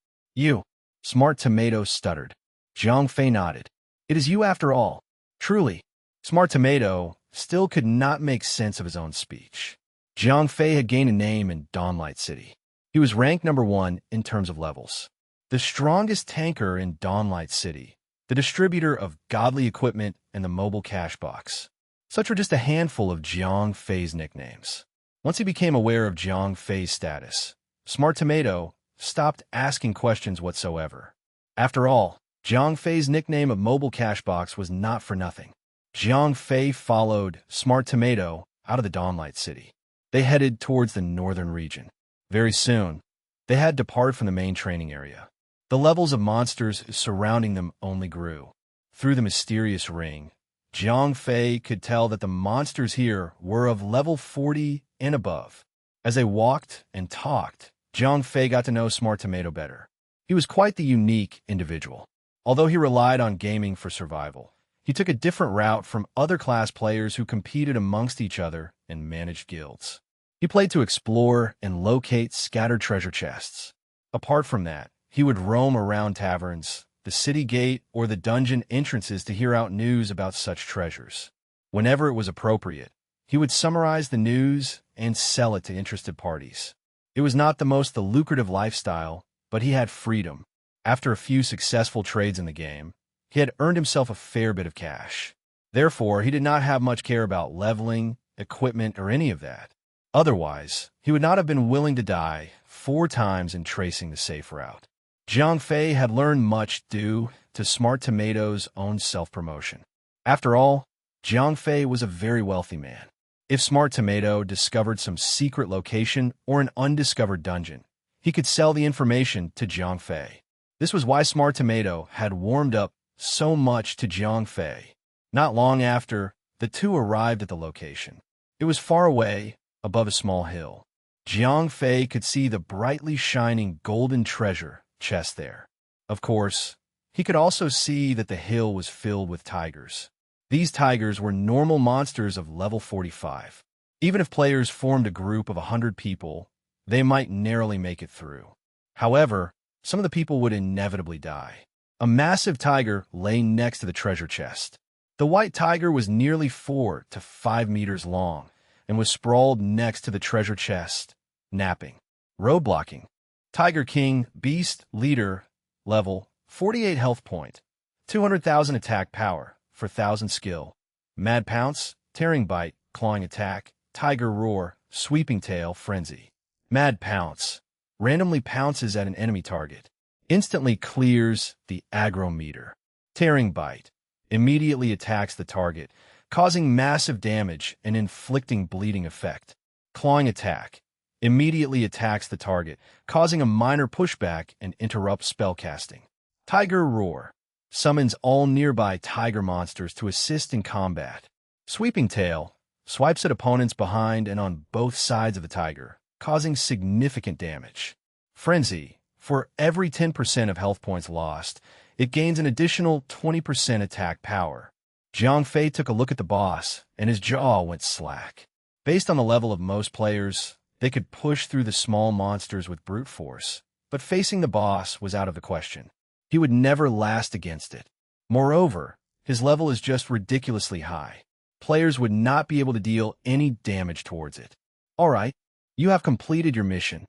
[SPEAKER 1] Smart Tomato stuttered. Jiang Fei nodded. It is you after all. Truly. Smart Tomato still could not make sense of his own speech. Jiang Fei had gained a name in Dawnlight City. He was ranked #1 in terms of levels. The strongest tanker in Dawnlight City, the distributor of godly equipment and the mobile cash box. Such were just a handful of Jiang Fei's nicknames. Once he became aware of Jiang Fei's status, Smart Tomato stopped asking questions whatsoever. After all, Jiang Fei's nickname of mobile cash box was not for nothing. Jiang Fei followed Smart Tomato out of the Dawnlight City. They headed towards the northern region. Very soon, they had departed from the main training area. The levels of monsters surrounding them only grew. Through the mysterious ring, Jiang Fei could tell that the monsters here were of level 40 and above. As they walked and talked, Jiang Fei got to know Smart Tomato better. He was quite the unique individual. Although he relied on gaming for survival, he took a different route from other class players who competed amongst each other and managed guilds. He played to explore and locate scattered treasure chests. Apart from that, he would roam around taverns, the city gate, or the dungeon entrances to hear out news about such treasures. Whenever it was appropriate, he would summarize the news and sell it to interested parties. It was not the most lucrative lifestyle, but he had freedom. After a few successful trades in the game, he had earned himself a fair bit of cash. Therefore, he did not have much care about leveling, equipment, or any of that. Otherwise, he would not have been willing to die 4 times in tracing the safe route. Jiang Fei had learned much due to Smart Tomato's own self-promotion. After all, Jiang Fei was a very wealthy man. If Smart Tomato discovered some secret location or an undiscovered dungeon, he could sell the information to Jiang Fei. This was why Smart Tomato had warmed up so much to Jiang Fei. Not long after, the two arrived at the location. It was far away, above a small hill. Jiang Fei could see the brightly shining golden treasure chest there. Of course, he could also see that the hill was filled with tigers. These tigers were normal monsters of level 45. Even if players formed a group of 100 people, they might narrowly make it through. However, some of the people would inevitably die. A massive tiger lay next to the treasure chest. The white tiger was nearly 4 to 5 meters long and was sprawled next to the treasure chest, napping. Roadblocking. Tiger King, Beast, Leader, level, 48 health point, 200,000 attack power, 4,000 skill. Mad Pounce, Tearing Bite, Clawing Attack, Tiger Roar, Sweeping Tail, Frenzy. Mad Pounce. Randomly pounces at an enemy target. Instantly clears the aggro meter. Tearing Bite. Immediately attacks the target, causing massive damage and inflicting bleeding effect. Clawing Attack. Immediately attacks the target, causing a minor pushback and interrupts spellcasting. Tiger Roar. Summons all nearby tiger monsters to assist in combat. Sweeping Tail. Swipes at opponents behind and on both sides of the tiger, causing significant damage. Frenzy. For every 10% of health points lost, it gains an additional 20% attack power. Jiang Fei took a look at the boss, and his jaw went slack. Based on the level of most players, they could push through the small monsters with brute force, but facing the boss was out of the question. He would never last against it. Moreover, his level is just ridiculously high. Players would not be able to deal any damage towards it. All right, you have completed your mission,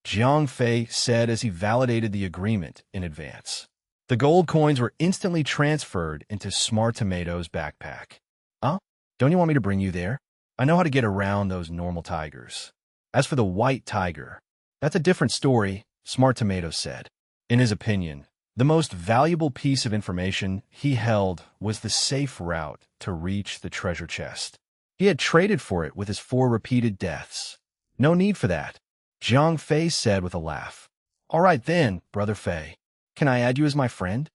[SPEAKER 1] Jiang Fei said as he validated the agreement in advance. The gold coins were instantly transferred into Smart Tomato's backpack. Huh? Don't you want me to bring you there? I know how to get around those normal tigers. As for the white tiger, that's a different story, Smart Tomato said. In his opinion, the most valuable piece of information he held was the safe route to reach the treasure chest. He had traded for it with his 4 repeated deaths. No need for that, Jiang Fei said with a laugh. All right then, Brother Fei. Can I add you as my friend?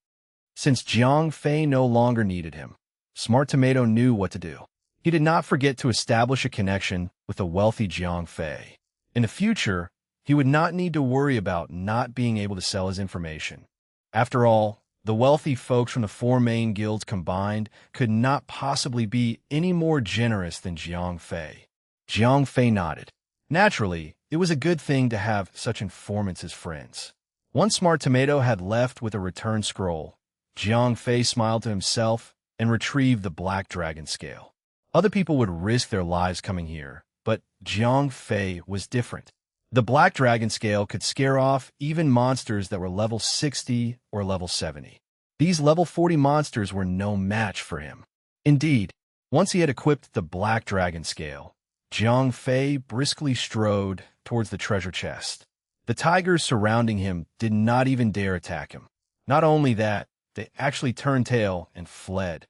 [SPEAKER 1] Since Jiang Fei no longer needed him, Smart Tomato knew what to do. He did not forget to establish a connection with the wealthy Jiang Fei. In the future, he would not need to worry about not being able to sell his information. After all, the wealthy folks from the 4 main guilds combined could not possibly be any more generous than Jiang Fei. Jiang Fei nodded. Naturally, It was a good thing to have such informants as friends. One smart tomato had left with a return scroll. Jiang Fei smiled to himself and retrieved the black dragon scale. Other people would risk their lives coming here, but Jiang Fei was different. The black dragon scale could scare off even monsters that were level 60 or level 70. These level 40 monsters were no match for him. Indeed, once he had equipped the black dragon scale, Jiang Fei briskly strode towards the treasure chest. The tigers surrounding him did not even dare attack him. Not only that, they actually turned tail and fled.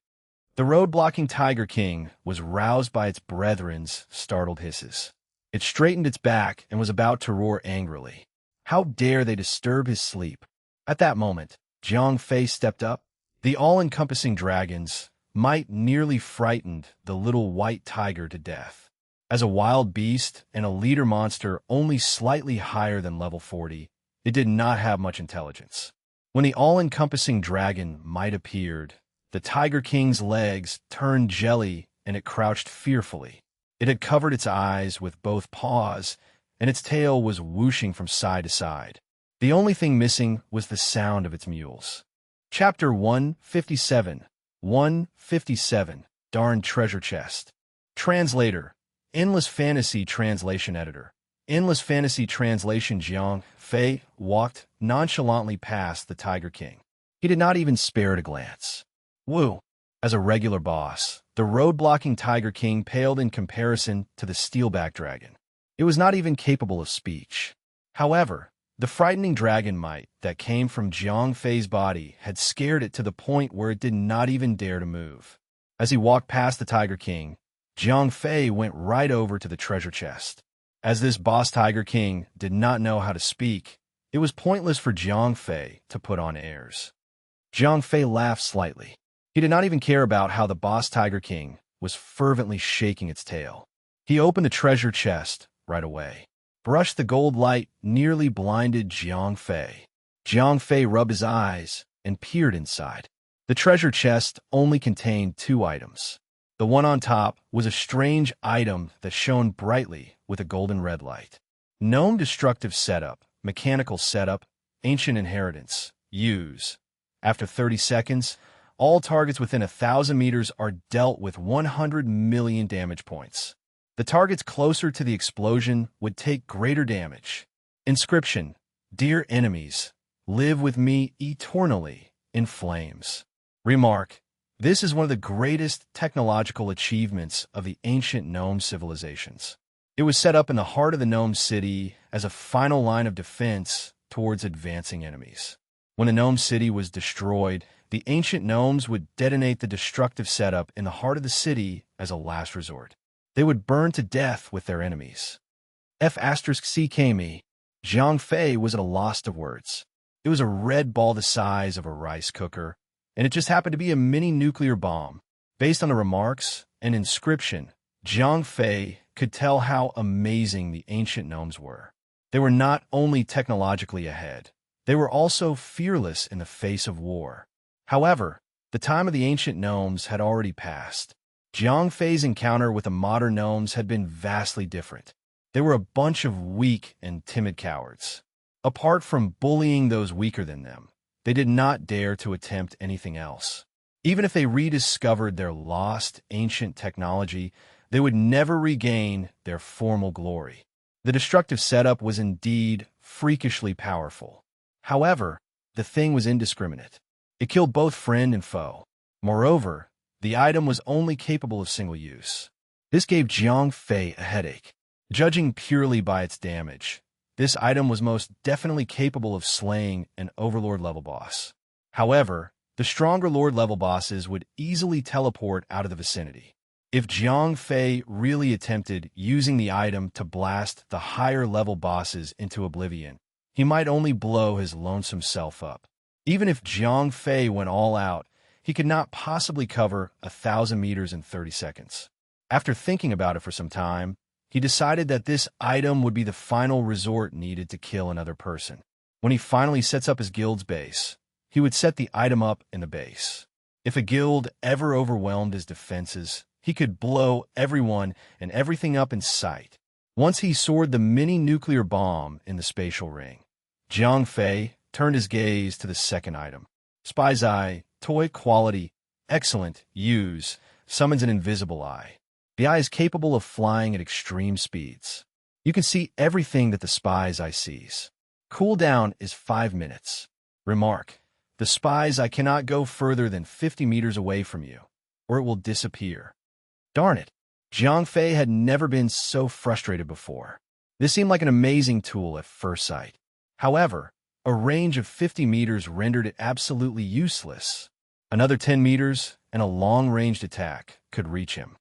[SPEAKER 1] The road-blocking Tiger King was roused by its brethren's startled hisses. It straightened its back and was about to roar angrily. How dare they disturb his sleep? At that moment, Jiang Fei stepped up. The all-encompassing dragon's might nearly frightened the little white tiger to death. As a wild beast and a leader monster only slightly higher than level 40, it did not have much intelligence. When the all-encompassing dragon might appeared, the Tiger King's legs turned jelly and it crouched fearfully. It had covered its eyes with both paws, and its tail was whooshing from side to side. The only thing missing was the sound of its mules. Chapter 157. 157. Darn Treasure Chest. Translator. Endless Fantasy Translation Editor. Endless Fantasy Translation. Jiang Fei walked nonchalantly past the Tiger King. He did not even spare it a glance. Woo! As a regular boss, the road-blocking Tiger King paled in comparison to the steelback dragon. It was not even capable of speech. However, the frightening dragon might that came from Jiang Fei's body had scared it to the point where it did not even dare to move. As he walked past the Tiger King, Jiang Fei went right over to the treasure chest. As this boss Tiger King did not know how to speak, it was pointless for Jiang Fei to put on airs. Jiang Fei laughed slightly. He did not even care about how the boss Tiger King was fervently shaking its tail. He opened the treasure chest right away. Brushed the gold light nearly blinded Jiang Fei. Jiang Fei rubbed his eyes and peered inside. The treasure chest only contained 2 items. The one on top was a strange item that shone brightly with a golden red light. Gnome Destructive Setup, Mechanical Setup, Ancient Inheritance. Use. After 30 seconds, all targets within 1,000 meters are dealt with 100 million damage points. The targets closer to the explosion would take greater damage. Inscription: Dear enemies, live with me eternally in flames. Remark: This is one of the greatest technological achievements of the ancient gnome civilizations. It was set up in the heart of the gnome city as a final line of defense towards advancing enemies. When a gnome city was destroyed, the ancient gnomes would detonate the destructive setup in the heart of the city as a last resort. They would burn to death with their enemies. F***CKME. Jiang Fei was at a loss of words. It was a red ball the size of a rice cooker, and it just happened to be a mini nuclear bomb. Based on the remarks and inscription, Jiang Fei could tell how amazing the ancient gnomes were. They were not only technologically ahead, they were also fearless in the face of war. However, the time of the ancient gnomes had already passed. Jiang Fei's encounter with the modern gnomes had been vastly different. They were a bunch of weak and timid cowards. Apart from bullying those weaker than them, they did not dare to attempt anything else. Even if they rediscovered their lost ancient technology, they would never regain their former glory. The destructive setup was indeed freakishly powerful. However, the thing was indiscriminate. It killed both friend and foe. Moreover, the item was only capable of single use. This gave Jiang Fei a headache. Judging purely by its damage, this item was most definitely capable of slaying an Overlord-level boss. However, the stronger Lord-level bosses would easily teleport out of the vicinity. If Jiang Fei really attempted using the item to blast the higher-level bosses into oblivion, he might only blow his lonesome self up. Even if Jiang Fei went all out, he could not possibly cover 1,000 meters in 30 seconds. After thinking about it for some time, he decided that this item would be the final resort needed to kill another person. When he finally sets up his guild's base, he would set the item up in the base. If a guild ever overwhelmed his defenses, he could blow everyone and everything up in sight. Once he soared the mini-nuclear bomb in the spatial ring. Jiang Fei turned his gaze to the second item. Spy's Eye, toy quality, excellent, use, summons an invisible eye. The eye is capable of flying at extreme speeds. You can see everything that the spy's eye sees. Cooldown is 5 minutes. Remark: the spy's eye cannot go further than 50 meters away from you, or it will disappear. Darn it. Jiang Fei had never been so frustrated before. This seemed like an amazing tool at first sight. However, a range of 50 meters rendered it absolutely useless. Another 10 meters, and a long-ranged attack could reach him.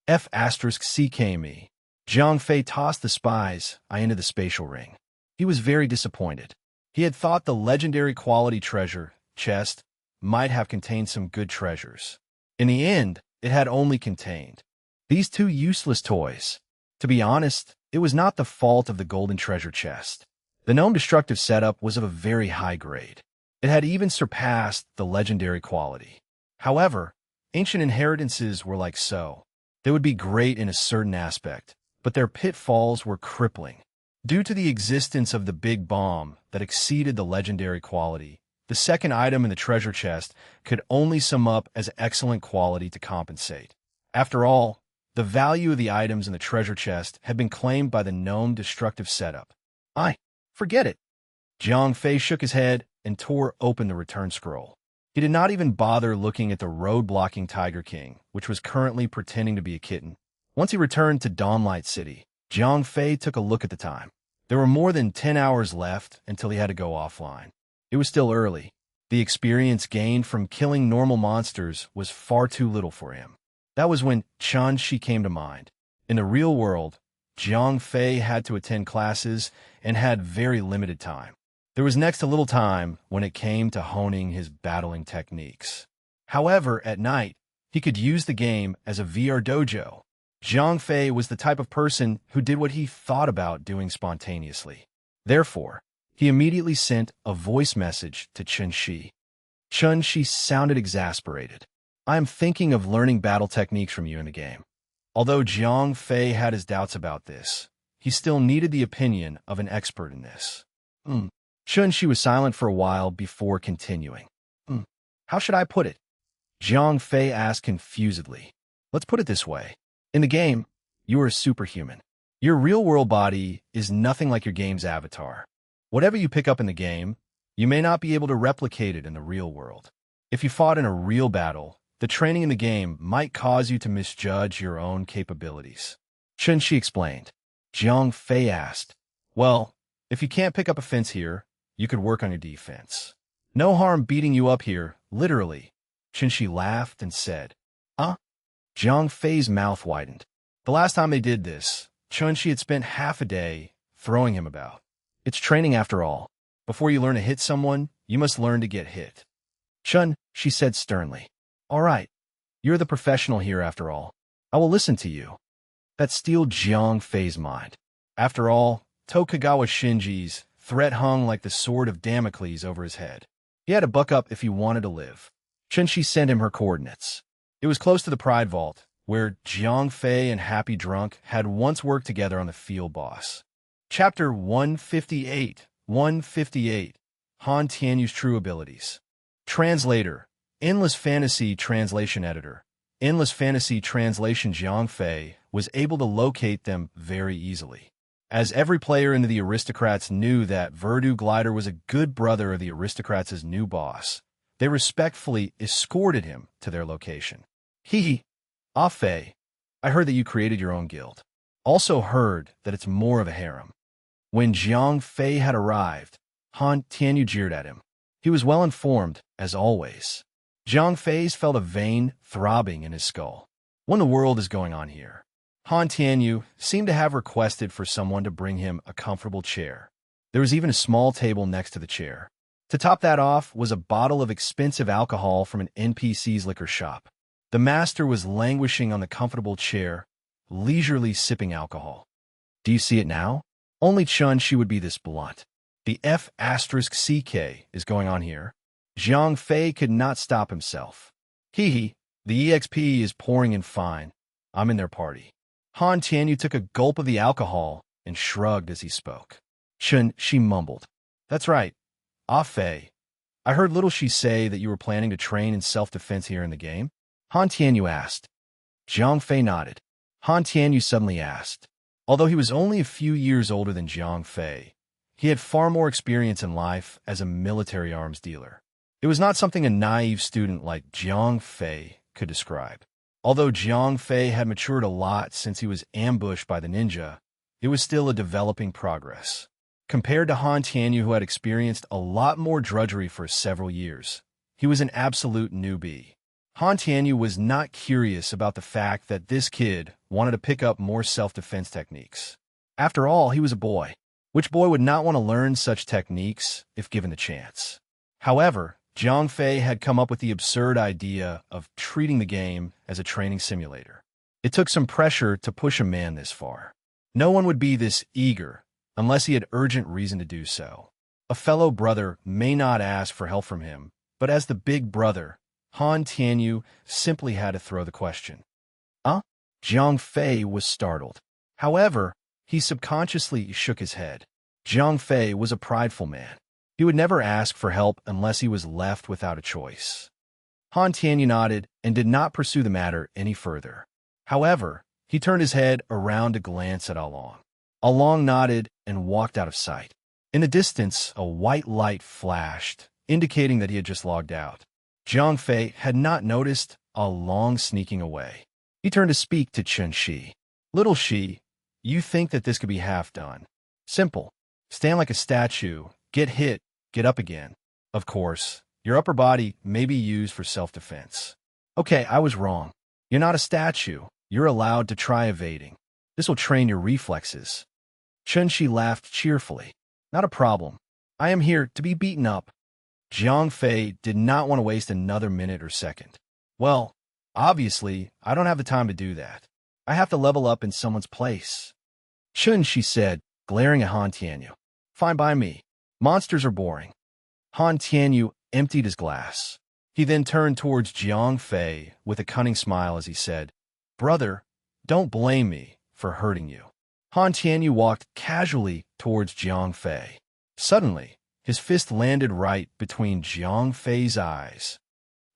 [SPEAKER 1] CKME. Jiang Fei tossed the spy's eye into the spatial ring. He was very disappointed. He had thought the legendary quality treasure chest might have contained some good treasures. In the end, it had only contained these two useless toys. To be honest, it was not the fault of the golden treasure chest. The gnome destructive setup was of a very high grade. It had even surpassed the legendary quality. However, ancient inheritances were like so. They would be great in a certain aspect, but their pitfalls were crippling. Due to the existence of the big bomb that exceeded the legendary quality, the second item in the treasure chest could only sum up as excellent quality to compensate. After all, the value of the items in the treasure chest had been claimed by the gnome destructive setup. Forget it. Jiang Fei shook his head and tore open the return scroll. He did not even bother looking at the road-blocking Tiger King, which was currently pretending to be a kitten. Once he returned to Dawnlight City, Jiang Fei took a look at the time. There were more than 10 hours left until he had to go offline. It was still early. The experience gained from killing normal monsters was far too little for him. That was when Chun-Shi came to mind. In the real world, Jiang Fei had to attend classes and had very limited time. There was next to little time when it came to honing his battling techniques. However, at night, he could use the game as a VR dojo. Jiang Fei was the type of person who did what he thought about doing spontaneously. Therefore, he immediately sent a voice message to Chun-Shi. Chun-Shi sounded exasperated. I am thinking of learning battle techniques from you in the game. Although Jiang Fei had his doubts about this, he still needed the opinion of an expert in this. Chun-Shi was silent for a while before continuing. How should I put it? Jiang Fei asked confusedly. Let's put it this way. In the game, you are a superhuman. Your real-world body is nothing like your game's avatar. Whatever you pick up in the game, you may not be able to replicate it in the real world. If you fought in a real battle, the training in the game might cause you to misjudge your own capabilities. Chun-Shi explained. Jiang Fei asked, well, if you can't pick up a fence here, you could work on your defense. No harm beating you up here, literally. Chun-Shi laughed and said, Jiang Fei's mouth widened. The last time they did this, Chun-Shi had spent half a day throwing him about. It's training after all. Before you learn to hit someone, you must learn to get hit. Chun-Shi said sternly. All right, you're the professional here after all. I will listen to you. That steeled Jiang Fei's mind. After all, Tokugawa Shinji's threat hung like the sword of Damocles over his head. He had to buck up if he wanted to live. Chun-Shi sent him her coordinates. It was close to the Pride Vault, where Jiang Fei and Happy Drunk had once worked together on the field boss. Chapter 158. 158. Han Tianyu's True Abilities. Translator. Endless Fantasy Translation Editor. Endless Fantasy Translation. Jiang Fei was able to locate them very easily. As every player in the Aristocrats knew that Verdu Glider was a good brother of the Aristocrats' new boss, they respectfully escorted him to their location. Fei, I heard that you created your own guild. Also heard that it's more of a harem. When Jiang Fei had arrived, Han Tianyu jeered at him. He was well informed, as always. Jiang Fei felt a vein throbbing in his skull. What in the world is going on here? Han Tianyu seemed to have requested for someone to bring him a comfortable chair. There was even a small table next to the chair. To top that off was a bottle of expensive alcohol from an NPC's liquor shop. The master was languishing on the comfortable chair, leisurely sipping alcohol. Do you see it now? Only Chun-Shi would be this blunt. The F***CK is going on here. Jiang Fei could not stop himself. The EXP is pouring in fine. I'm in their party. Han Tianyu took a gulp of the alcohol and shrugged as he spoke. Chun, she mumbled. That's right. Ah Fei. I heard little she say that you were planning to train in self-defense here in the game? Han Tianyu asked. Jiang Fei nodded. Han Tianyu suddenly asked. Although he was only a few years older than Jiang Fei, he had far more experience in life as a military arms dealer. It was not something a naive student like Jiang Fei could describe. Although Jiang Fei had matured a lot since he was ambushed by the ninja, it was still a developing progress. Compared to Han Tianyu, who had experienced a lot more drudgery for several years, he was an absolute newbie. Han Tianyu was not curious about the fact that this kid wanted to pick up more self-defense techniques. After all, he was a boy. Which boy would not want to learn such techniques if given the chance? However, Jiang Fei had come up with the absurd idea of treating the game as a training simulator. It took some pressure to push a man this far. No one would be this eager unless he had urgent reason to do so. A fellow brother may not ask for help from him, but as the big brother, Han Tianyu simply had to throw the question. Jiang Fei was startled. However, he subconsciously shook his head. Jiang Fei was a prideful man. He would never ask for help unless he was left without a choice. Han Tianyu nodded and did not pursue the matter any further. However, he turned his head around to glance at Along. Along nodded and walked out of sight. In the distance, a white light flashed, indicating that he had just logged out. Jiang Fei had not noticed Along sneaking away. He turned to speak to Chun Shi. Little Shi, you think that this could be half done. Simple. Stand like a statue, get hit, get up again. Of course, your upper body may be used for self-defense. Okay, I was wrong. You're not a statue. You're allowed to try evading. This will train your reflexes. Chun Shi laughed cheerfully. Not a problem. I am here to be beaten up. Jiang Fei did not want to waste another minute or second. Well, obviously, I don't have the time to do that. I have to level up in someone's place. Chun Shi said, glaring at Han Tianyu. Fine by me. Monsters are boring. Han Tianyu emptied his glass. He then turned towards Jiang Fei with a cunning smile as he said, Brother, don't blame me for hurting you. Han Tianyu walked casually towards Jiang Fei. Suddenly, his fist landed right between Jiang Fei's eyes.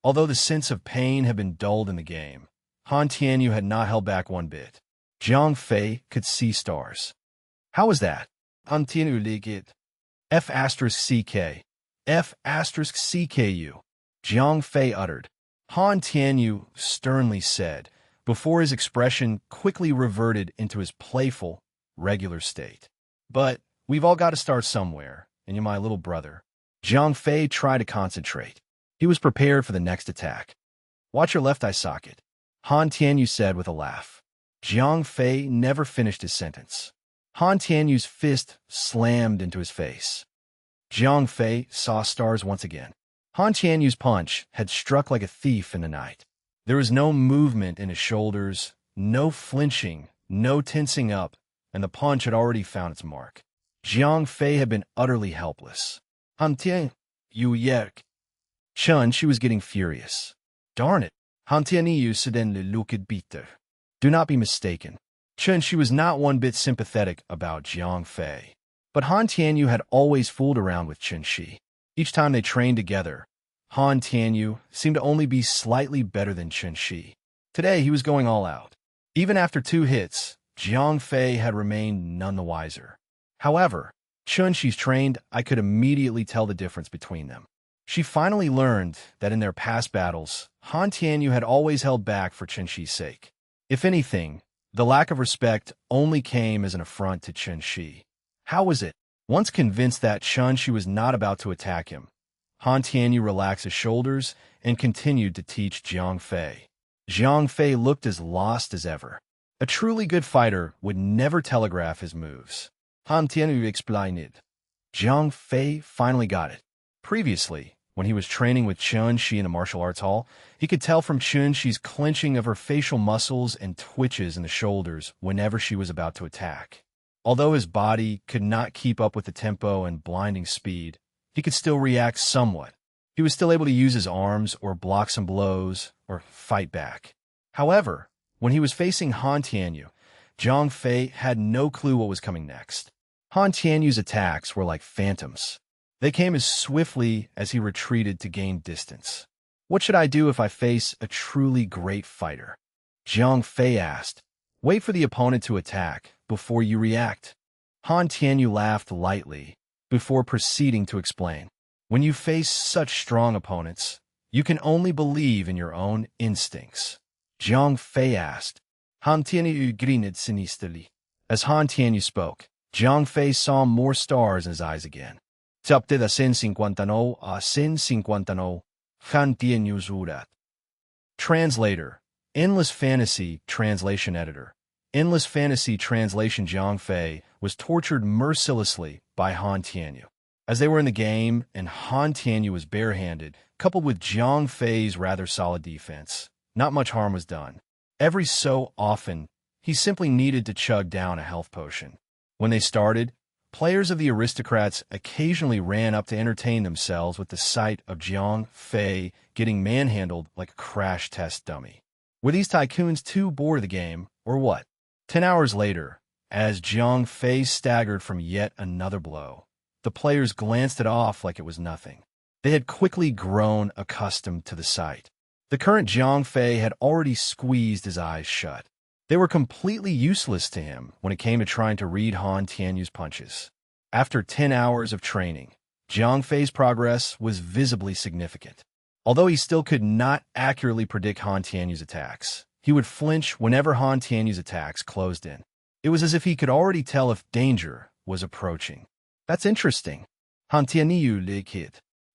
[SPEAKER 1] Although the sense of pain had been dulled in the game, Han Tianyu had not held back one bit. Jiang Fei could see stars. How was that? Han Tianyu liked F*CK. F*CKU. Jiang Fei uttered. Han Tianyu sternly said, before his expression quickly reverted into his playful, regular state. But we've all got to start somewhere, and you're my little brother. Jiang Fei tried to concentrate. He was prepared for the next attack. Watch your left eye socket, Han Tianyu said with a laugh. Jiang Fei never finished his sentence. Han Tianyu's fist slammed into his face. Jiang Fei saw stars once again. Han Tianyu's punch had struck like a thief in the night. There was no movement in his shoulders, no flinching, no tensing up, and the punch had already found its mark. Jiang Fei had been utterly helpless. Han Tianyu, you yerk. Chun, she was getting furious. Darn it. Han Tianyu suddenly looked bitter. Do not be mistaken. Chun, she was not one bit sympathetic about Jiang Fei. But Han Tianyu had always fooled around with Chun Shi. Each time they trained together, Han Tianyu seemed to only be slightly better than Chun Shi. Today, he was going all out. Even after 2 hits, Jiang Fei had remained none the wiser. However, Chun Shi's trained, I could immediately tell the difference between them. She finally learned that in their past battles, Han Tianyu had always held back for Chun Shi's sake. If anything, the lack of respect only came as an affront to Chun Shi. How was it? Once convinced that Chun Shi was not about to attack him, Han Tianyu relaxed his shoulders and continued to teach Jiang Fei. Jiang Fei looked as lost as ever. A truly good fighter would never telegraph his moves. Han Tianyu explained it. Jiang Fei finally got it. Previously, when he was training with Chun Shi in the martial arts hall, he could tell from Chun Shi's clenching of her facial muscles and twitches in the shoulders whenever she was about to attack. Although his body could not keep up with the tempo and blinding speed, he could still react somewhat. He was still able to use his arms or block some blows or fight back. However, when he was facing Han Tianyu, Zhang Fei had no clue what was coming next. Han Tianyu's attacks were like phantoms. They came as swiftly as he retreated to gain distance. What should I do if I face a truly great fighter? Zhang Fei asked. Wait for the opponent to attack before you react. Han Tianyu laughed lightly before proceeding to explain. When you face such strong opponents, you can only believe in your own instincts. Zhang Fei asked. Han Tianyu grinned sinisterly. As Han Tianyu spoke, Zhang Fei saw more stars in his eyes again. Tapte da 159 a 159, Han Tianyu zurat. Translator. Endless Fantasy Translation Editor. Endless Fantasy Translation. Zhang Fei was tortured mercilessly by Han Tianyu. As they were in the game and Han Tianyu was barehanded, coupled with Zhang Fei's rather solid defense, not much harm was done. Every so often, he simply needed to chug down a health potion. When they started, players of the aristocrats occasionally ran up to entertain themselves with the sight of Zhang Fei getting manhandled like a crash test dummy. Were these tycoons too bored of the game, or what? 10 hours later, as Zhang Fei staggered from yet another blow, the players glanced it off like it was nothing. They had quickly grown accustomed to the sight. The current Zhang Fei had already squeezed his eyes shut. They were completely useless to him when it came to trying to read Han Tianyu's punches. After 10 hours of training, Zhang Fei's progress was visibly significant. Although he still could not accurately predict Han Tianyu's attacks, he would flinch whenever Han Tianyu's attacks closed in. It was as if he could already tell if danger was approaching. That's interesting. Han Tianyu likid.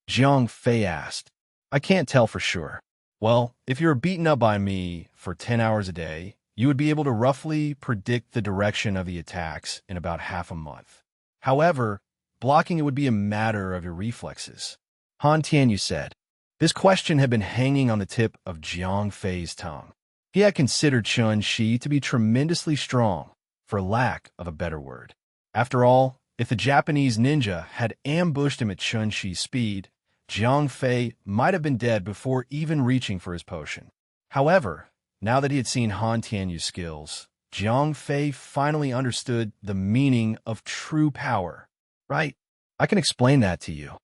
[SPEAKER 1] Zhang Fei asked. I can't tell for sure. Well, if you're beaten up by me for 10 hours a day, you would be able to roughly predict the direction of the attacks in about half a month. However, blocking it would be a matter of your reflexes. Han Tianyu said. This question had been hanging on the tip of Zhang Fei's tongue. He had considered Chun Shi to be tremendously strong, for lack of a better word. After all, if the Japanese ninja had ambushed him at Chun Shi's speed, Zhang Fei might have been dead before even reaching for his potion. However, now that he had seen Han Tianyu's skills, Zhang Fei finally understood the meaning of true power. Right? I can explain that to you.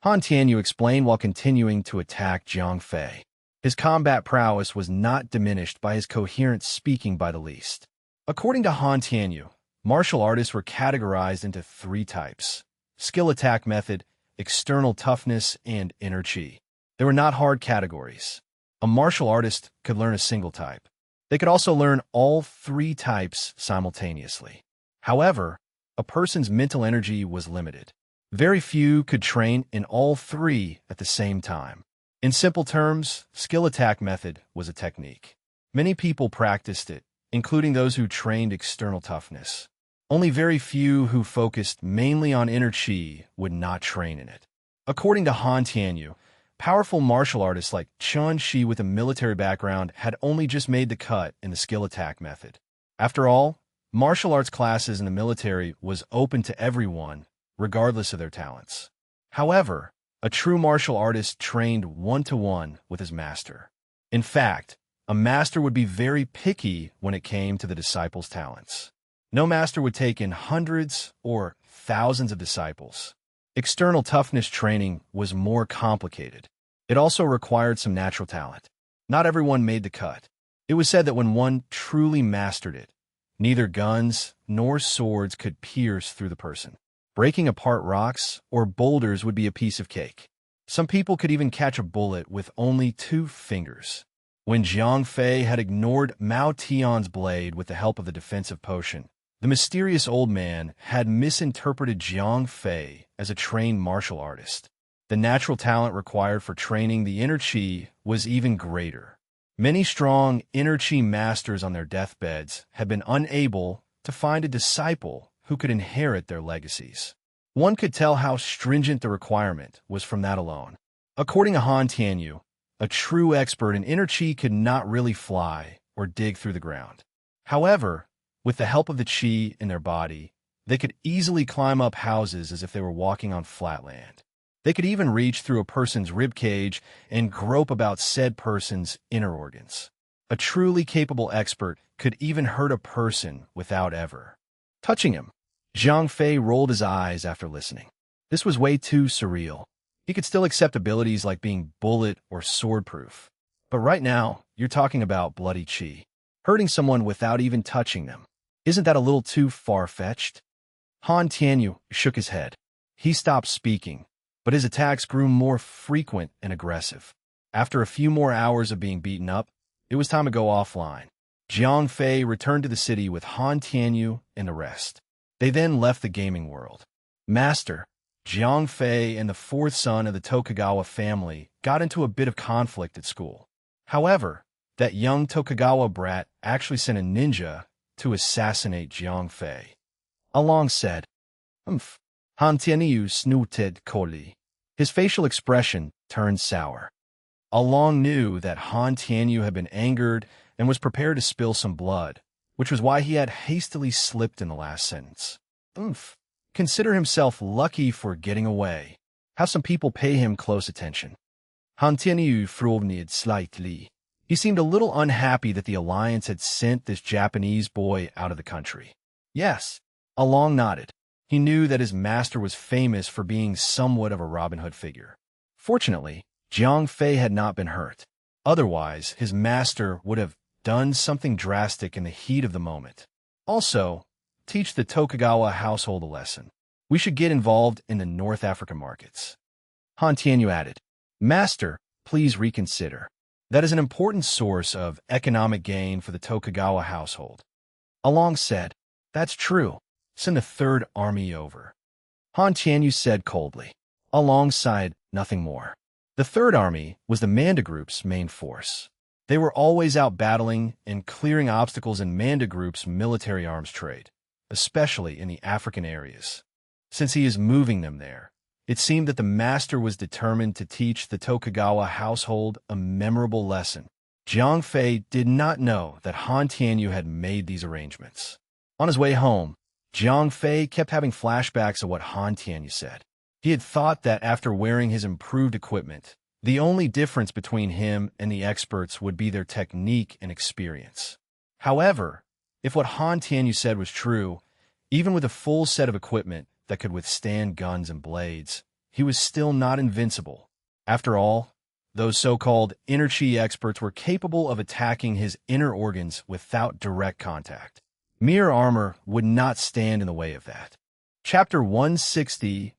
[SPEAKER 1] Han Tianyu explained while continuing to attack Zhang Fei. His combat prowess was not diminished by his coherent speaking by the least. According to Han Tianyu, martial artists were categorized into 3 types: skill attack method, external toughness, and inner chi. They were not hard categories. A martial artist could learn a single type. They could also learn all 3 types simultaneously. However, a person's mental energy was limited. Very few could train in all 3 at the same time. In simple terms, skill attack method was a technique. Many people practiced it, including those who trained external toughness. Only very few who focused mainly on inner chi would not train in it. According to Han Tianyu, powerful martial artists like Chun Shi with a military background had only just made the cut in the skill attack method. After all, martial arts classes in the military was open to everyone, regardless of their talents. However, a true martial artist trained one-to-one with his master. In fact, a master would be very picky when it came to the disciples' talents. No master would take in hundreds or thousands of disciples. External toughness training was more complicated. It also required some natural talent. Not everyone made the cut. It was said that when one truly mastered it, neither guns nor swords could pierce through the person. Breaking apart rocks or boulders would be a piece of cake. Some people could even catch a bullet with only 2 fingers. When Zhang Fei had ignored Mao Tian's blade with the help of the defensive potion, the mysterious old man had misinterpreted Zhang Fei as a trained martial artist. The natural talent required for training the inner chi was even greater. Many strong inner chi masters on their deathbeds had been unable to find a disciple who could inherit their legacies. One could tell how stringent the requirement was from that alone. According to Han Tianyu, a true expert in inner chi could not really fly or dig through the ground. However, with the help of the chi in their body, they could easily climb up houses as if they were walking on flat land. They could even reach through a person's rib cage and grope about said person's inner organs. A truly capable expert could even hurt a person without ever touching him. Zhang Fei rolled his eyes after listening. This was way too surreal. He could still accept abilities like being bullet or sword-proof. But right now, you're talking about bloody chi. Hurting someone without even touching them. Isn't that a little too far-fetched? Han Tianyu shook his head. He stopped speaking, but his attacks grew more frequent and aggressive. After a few more hours of being beaten up, it was time to go offline. Zhang Fei returned to the city with Han Tianyu and the rest. They then left the gaming world. Master, Zhang Fei and the fourth son of the Tokugawa family got into a bit of conflict at school. However, that young Tokugawa brat actually sent a ninja to assassinate Zhang Fei. Along said, Han Tianyu snooted coldly. His facial expression turned sour. Along knew that Han Tianyu had been angered and was prepared to spill some blood, which was why he had hastily slipped in the last sentence. Consider himself lucky for getting away. How some people pay him close attention. Han Tianyu frowned slightly. He seemed a little unhappy that the Alliance had sent this Japanese boy out of the country. Yes, Along nodded. He knew that his master was famous for being somewhat of a Robin Hood figure. Fortunately, Zhang Fei had not been hurt. Otherwise, his master would have done something drastic in the heat of the moment. Also, teach the Tokugawa household a lesson. We should get involved in the North African markets. Han Tianyu added, Master, please reconsider. That is an important source of economic gain for the Tokugawa household. Along said, That's true. Send the Third Army over. Han Tianyu said coldly. Alongside nothing more. The Third Army was the Manda Group's main force. They were always out battling and clearing obstacles in Manda Group's military arms trade, especially in the African areas. Since he is moving them there, it seemed that the master was determined to teach the Tokugawa household a memorable lesson. Zhang Fei did not know that Han Tianyu had made these arrangements. On his way home, Zhang Fei kept having flashbacks of what Han Tianyu said. He had thought that after wearing his improved equipment, the only difference between him and the experts would be their technique and experience. However, if what Han Tianyu said was true, even with a full set of equipment that could withstand guns and blades, he was still not invincible. After all, those so-called inner chi experts were capable of attacking his inner organs without direct contact. Mere armor would not stand in the way of that. Chapter 160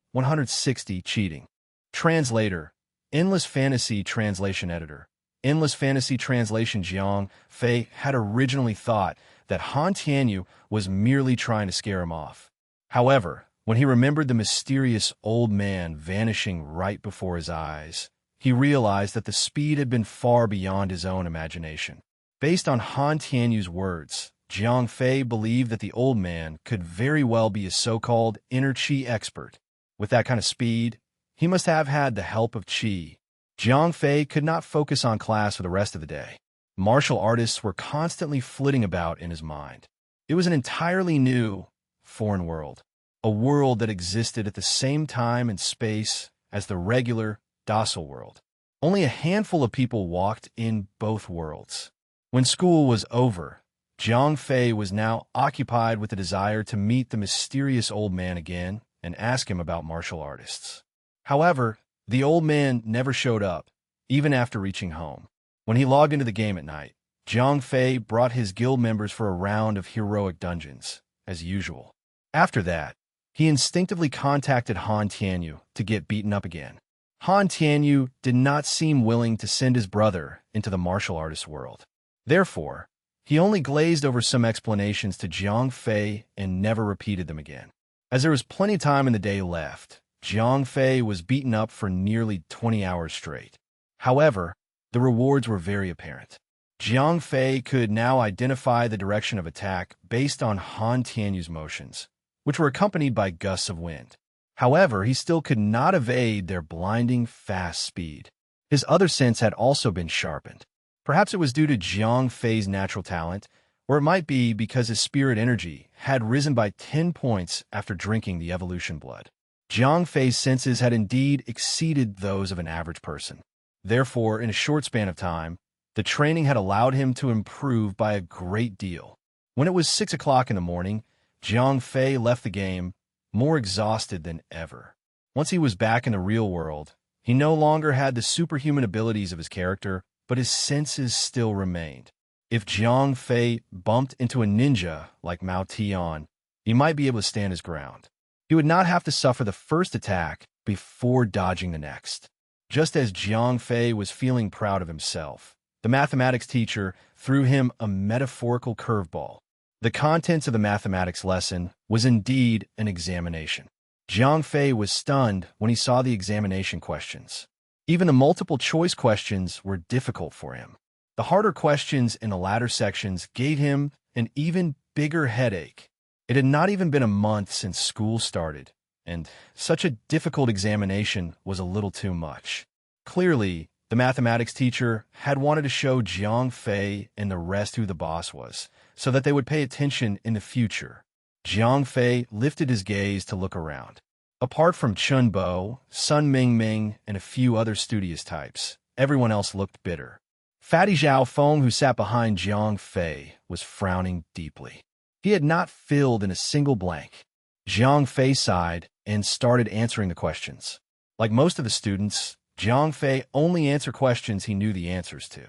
[SPEAKER 1] Cheating. Translator, Endless Fantasy Translation Editor. Endless Fantasy Translation. Zhang Fei had originally thought that Han Tianyu was merely trying to scare him off. However, when he remembered the mysterious old man vanishing right before his eyes, he realized that the speed had been far beyond his own imagination. Based on Han Tianyu's words, Zhang Fei believed that the old man could very well be a so-called inner chi expert. With that kind of speed, he must have had the help of chi. Zhang Fei could not focus on class for the rest of the day. Martial artists were constantly flitting about in his mind. It was an entirely new, foreign world, a world that existed at the same time and space as the regular, docile world. Only a handful of people walked in both worlds. When school was over, Zhang Fei was now occupied with the desire to meet the mysterious old man again and ask him about martial artists. However, the old man never showed up, even after reaching home. When he logged into the game at night, Zhang Fei brought his guild members for a round of heroic dungeons, as usual. After that, he instinctively contacted Han Tianyu to get beaten up again. Han Tianyu did not seem willing to send his brother into the martial artist world. Therefore, he only glazed over some explanations to Zhang Fei and never repeated them again. As there was plenty of time in the day left, Zhang Fei was beaten up for nearly 20 hours straight. However, the rewards were very apparent. Zhang Fei could now identify the direction of attack based on Han Tianyu's motions, which were accompanied by gusts of wind. However, he still could not evade their blinding fast speed. His other sense had also been sharpened. Perhaps it was due to Zhang Fei's natural talent, or it might be because his spirit energy had risen by 10 points after drinking the evolution blood. Zhang Fei's senses had indeed exceeded those of an average person. Therefore, in a short span of time, The training had allowed him to improve by a great deal. When it was 6 o'clock in the morning, Jiang Fei left the game more exhausted than ever. Once he was back in the real world, he no longer had the superhuman abilities of his character, but his senses still remained. If Jiang Fei bumped into a ninja like Mao Tian, he might be able to stand his ground. He would not have to suffer the first attack before dodging the next. Just as Jiang Fei was feeling proud of himself, the mathematics teacher threw him a metaphorical curveball. The contents of the mathematics lesson was indeed an examination. Jiang Fei was stunned when he saw the examination questions. Even the multiple-choice questions were difficult for him. The harder questions in the latter sections gave him an even bigger headache. It had not even been a month since school started, and such a difficult examination was a little too much. Clearly, the mathematics teacher had wanted to show Jiang Fei and the rest who the boss was, so that they would pay attention in the future. Jiang Fei lifted his gaze to look around. Apart from Chun Bo, Sun Mingming, and a few other studious types, everyone else looked bitter. Fatty Zhao Feng, who sat behind Jiang Fei, was frowning deeply. He had not filled in a single blank. Jiang Fei sighed and started answering the questions. Like most of the students, Jiang Fei only answered questions he knew the answers to.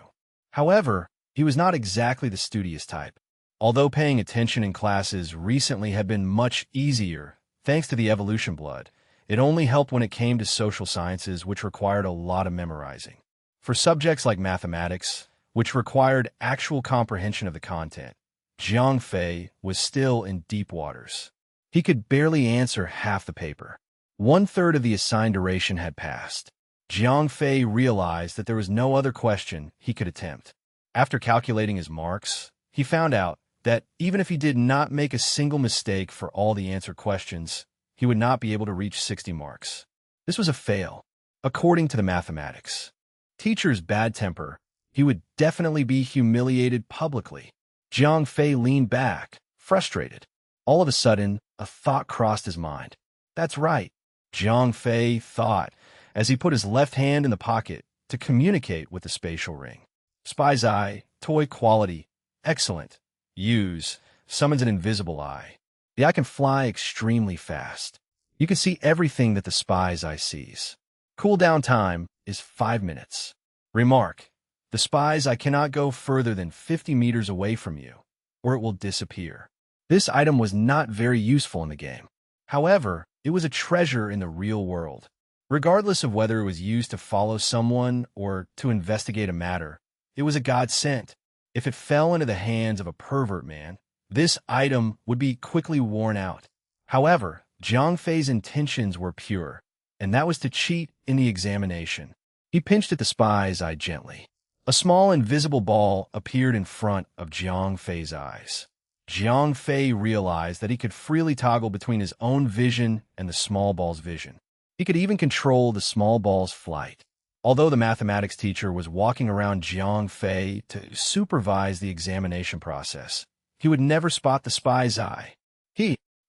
[SPEAKER 1] However, he was not exactly the studious type. Although paying attention in classes recently had been much easier, thanks to the evolution blood, it only helped when it came to social sciences, which required a lot of memorizing. For subjects like mathematics, which required actual comprehension of the content, Jiang Fei was still in deep waters. He could barely answer half the paper. 1/3 of the assigned duration had passed. Jiang Fei realized that there was no other question he could attempt. After calculating his marks, he found out that even if he did not make a single mistake for all the answered questions, he would not be able to reach 60 marks. This was a fail, according to the mathematics teacher's bad temper. He would definitely be humiliated publicly. Jiang Fei leaned back, frustrated. All of a sudden, a thought crossed his mind. That's right, Jiang Fei thought, as he put his left hand in the pocket to communicate with the spatial ring. Spy's eye, toy quality, excellent. Use, summons an invisible eye. The eye can fly extremely fast. You can see everything that the spy's eye sees. Cooldown time is 5 minutes. Remark, the spy's eye cannot go further than 50 meters away from you, or it will disappear. This item was not very useful in the game. However, it was a treasure in the real world. Regardless of whether it was used to follow someone or to investigate a matter, it was a godsend. If it fell into the hands of a pervert man, this item would be quickly worn out. However, Jiang Fei's intentions were pure, and that was to cheat in the examination. He pinched at the spy's eye gently. A small invisible ball appeared in front of Jiang Fei's eyes. Jiang Fei realized that he could freely toggle between his own vision and the small ball's vision. He could even control the small ball's flight. Although the mathematics teacher was walking around Jiang Fei to supervise the examination process, he would never spot the spy's eye.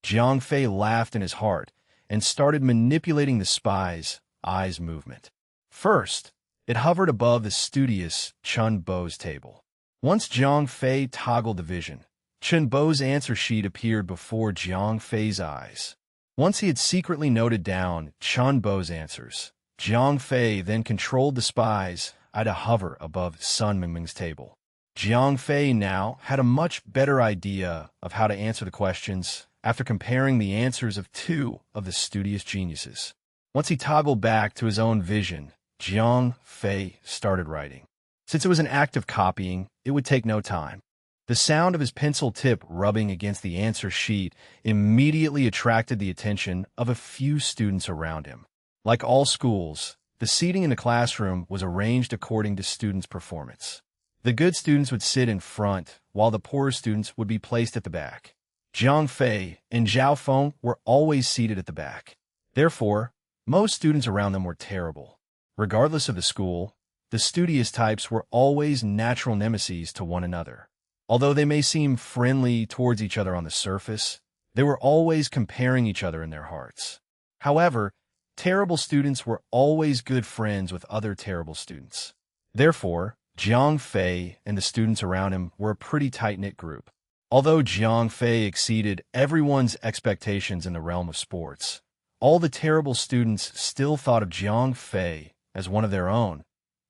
[SPEAKER 1] Jiang Fei laughed in his heart and started manipulating the spy's eye's movement. First, it hovered above the studious Chun Bo's table. Once Jiang Fei toggled the vision, Chun Bo's answer sheet appeared before Jiang Fei's eyes. Once he had secretly noted down Chun Bo's answers, Jiang Fei then controlled the spy's eye to hover above Sun Mingming's table. Jiang Fei now had a much better idea of how to answer the questions after comparing the answers of 2 of the studious geniuses. Once he toggled back to his own vision, Jiang Fei started writing. Since it was an act of copying, it would take no time. The sound of his pencil tip rubbing against the answer sheet immediately attracted the attention of a few students around him. Like all schools, the seating in the classroom was arranged according to students' performance. The good students would sit in front, while the poorer students would be placed at the back. Jiang Fei and Zhao Feng were always seated at the back. Therefore, most students around them were terrible. Regardless of the school, the studious types were always natural nemesis to one another. Although they may seem friendly towards each other on the surface, they were always comparing each other in their hearts. However, terrible students were always good friends with other terrible students. Therefore, Jiang Fei and the students around him were a pretty tight-knit group. Although Jiang Fei exceeded everyone's expectations in the realm of sports, all the terrible students still thought of Jiang Fei as one of their own,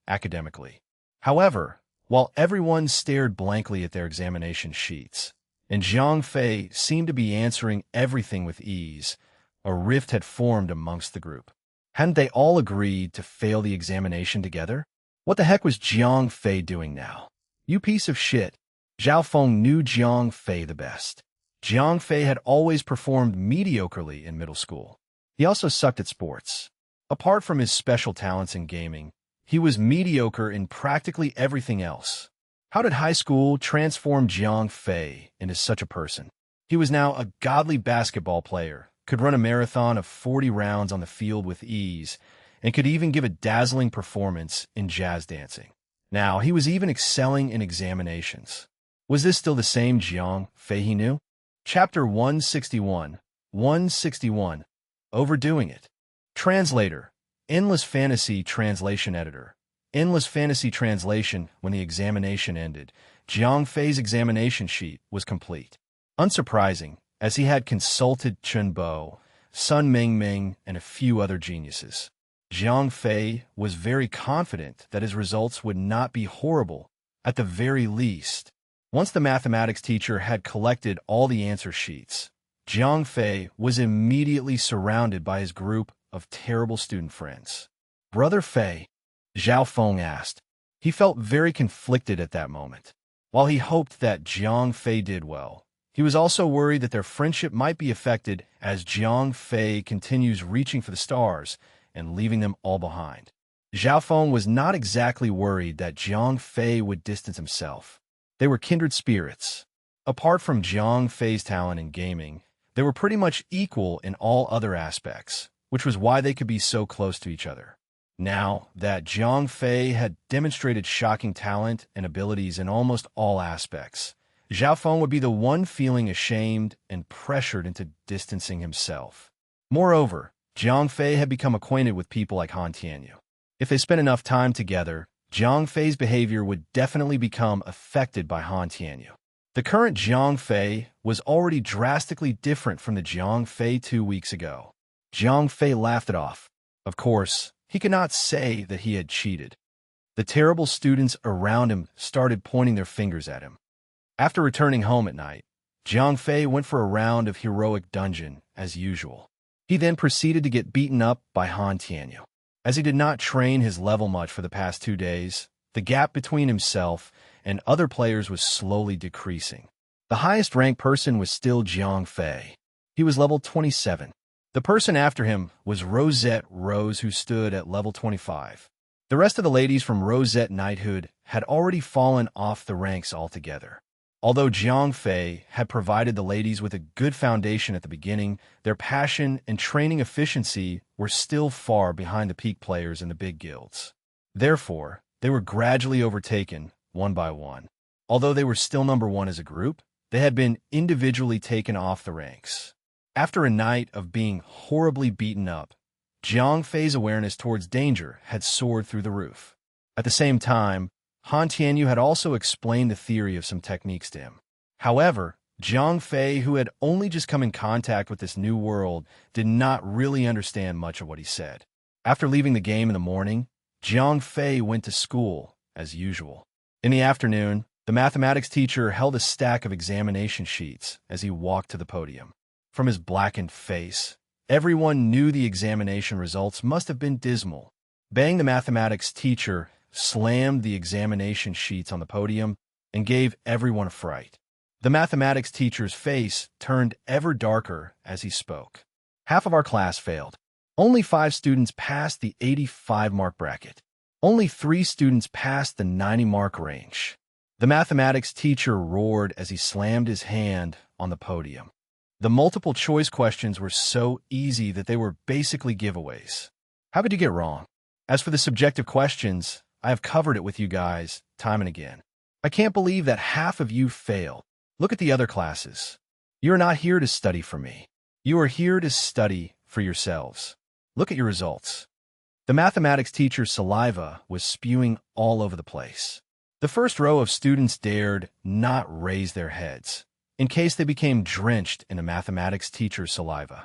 [SPEAKER 1] academically. However, while everyone stared blankly at their examination sheets, and Jiang Fei seemed to be answering everything with ease, a rift had formed amongst the group. Hadn't they all agreed to fail the examination together? What the heck was Jiang Fei doing now? You piece of shit. Zhao Feng knew Jiang Fei the best. Jiang Fei had always performed mediocrely in middle school. He also sucked at sports. Apart from his special talents in gaming, he was mediocre in practically everything else. How did high school transform Jiang Fei into such a person? He was now a godly basketball player, could run a marathon of 40 rounds on the field with ease, and could even give a dazzling performance in jazz dancing. Now, he was even excelling in examinations. Was this still the same Jiang Fei he knew? Chapter 161. 161. Overdoing it. Translator. Endless Fantasy Translation Editor. Endless Fantasy Translation. When the examination ended, Jiang Fei's examination sheet was complete. Unsurprising, as he had consulted Chen Bo, Sun Mingming, and a few other geniuses. Jiang Fei was very confident that his results would not be horrible, at the very least. Once the mathematics teacher had collected all the answer sheets, Jiang Fei was immediately surrounded by his group of terrible student friends. "Brother Fei," Zhao Feng asked. He felt very conflicted at that moment. While he hoped that Jiang Fei did well, he was also worried that their friendship might be affected as Jiang Fei continues reaching for the stars and leaving them all behind. Zhao Feng was not exactly worried that Jiang Fei would distance himself. They were kindred spirits. Apart from Jiang Fei's talent in gaming, they were pretty much equal in all other aspects, which was why they could be so close to each other. Now that Jiang Fei had demonstrated shocking talent and abilities in almost all aspects, Zhao Feng would be the one feeling ashamed and pressured into distancing himself. Moreover, Jiang Fei had become acquainted with people like Han Tianyu. If they spent enough time together, Jiang Fei's behavior would definitely become affected by Han Tianyu. The current Jiang Fei was already drastically different from the Jiang Fei 2 weeks ago. Jiang Fei laughed it off. Of course, he could not say that he had cheated. The terrible students around him started pointing their fingers at him. After returning home at night, Jiang Fei went for a round of heroic dungeon, as usual. He then proceeded to get beaten up by Han Tianyu. As he did not train his level much for the past 2 days, the gap between himself and other players was slowly decreasing. The highest-ranked person was still Jiang Fei. He was level 27. The person after him was Rosette Rose, who stood at level 25. The rest of the ladies from Rosette Knighthood had already fallen off the ranks altogether. Although Jiang Fei had provided the ladies with a good foundation at the beginning, their passion and training efficiency were still far behind the peak players in the big guilds. Therefore, they were gradually overtaken, one by one. Although they were still number one as a group, they had been individually taken off the ranks. After a night of being horribly beaten up, Jiang Fei's awareness towards danger had soared through the roof. At the same time, Han Tianyu had also explained the theory of some techniques to him. However, Jiang Fei, who had only just come in contact with this new world, did not really understand much of what he said. After leaving the game in the morning, Jiang Fei went to school, as usual. In the afternoon, the mathematics teacher held a stack of examination sheets as he walked to the podium. From his blackened face, everyone knew the examination results must have been dismal. Bang, the mathematics teacher slammed the examination sheets on the podium and gave everyone a fright. The mathematics teacher's face turned ever darker as he spoke. Half of our class failed. Only 5 students passed the 85-mark bracket. Only 3 students passed the 90-mark range. The mathematics teacher roared as he slammed his hand on the podium. The multiple-choice questions were so easy that they were basically giveaways. How could you get wrong? As for the subjective questions, I have covered it with you guys time and again. I can't believe that half of you failed. Look at the other classes. You are not here to study for me. You are here to study for yourselves. Look at your results. The mathematics teacher's saliva was spewing all over the place. The first row of students dared not raise their heads, in case they became drenched in the mathematics teacher's saliva.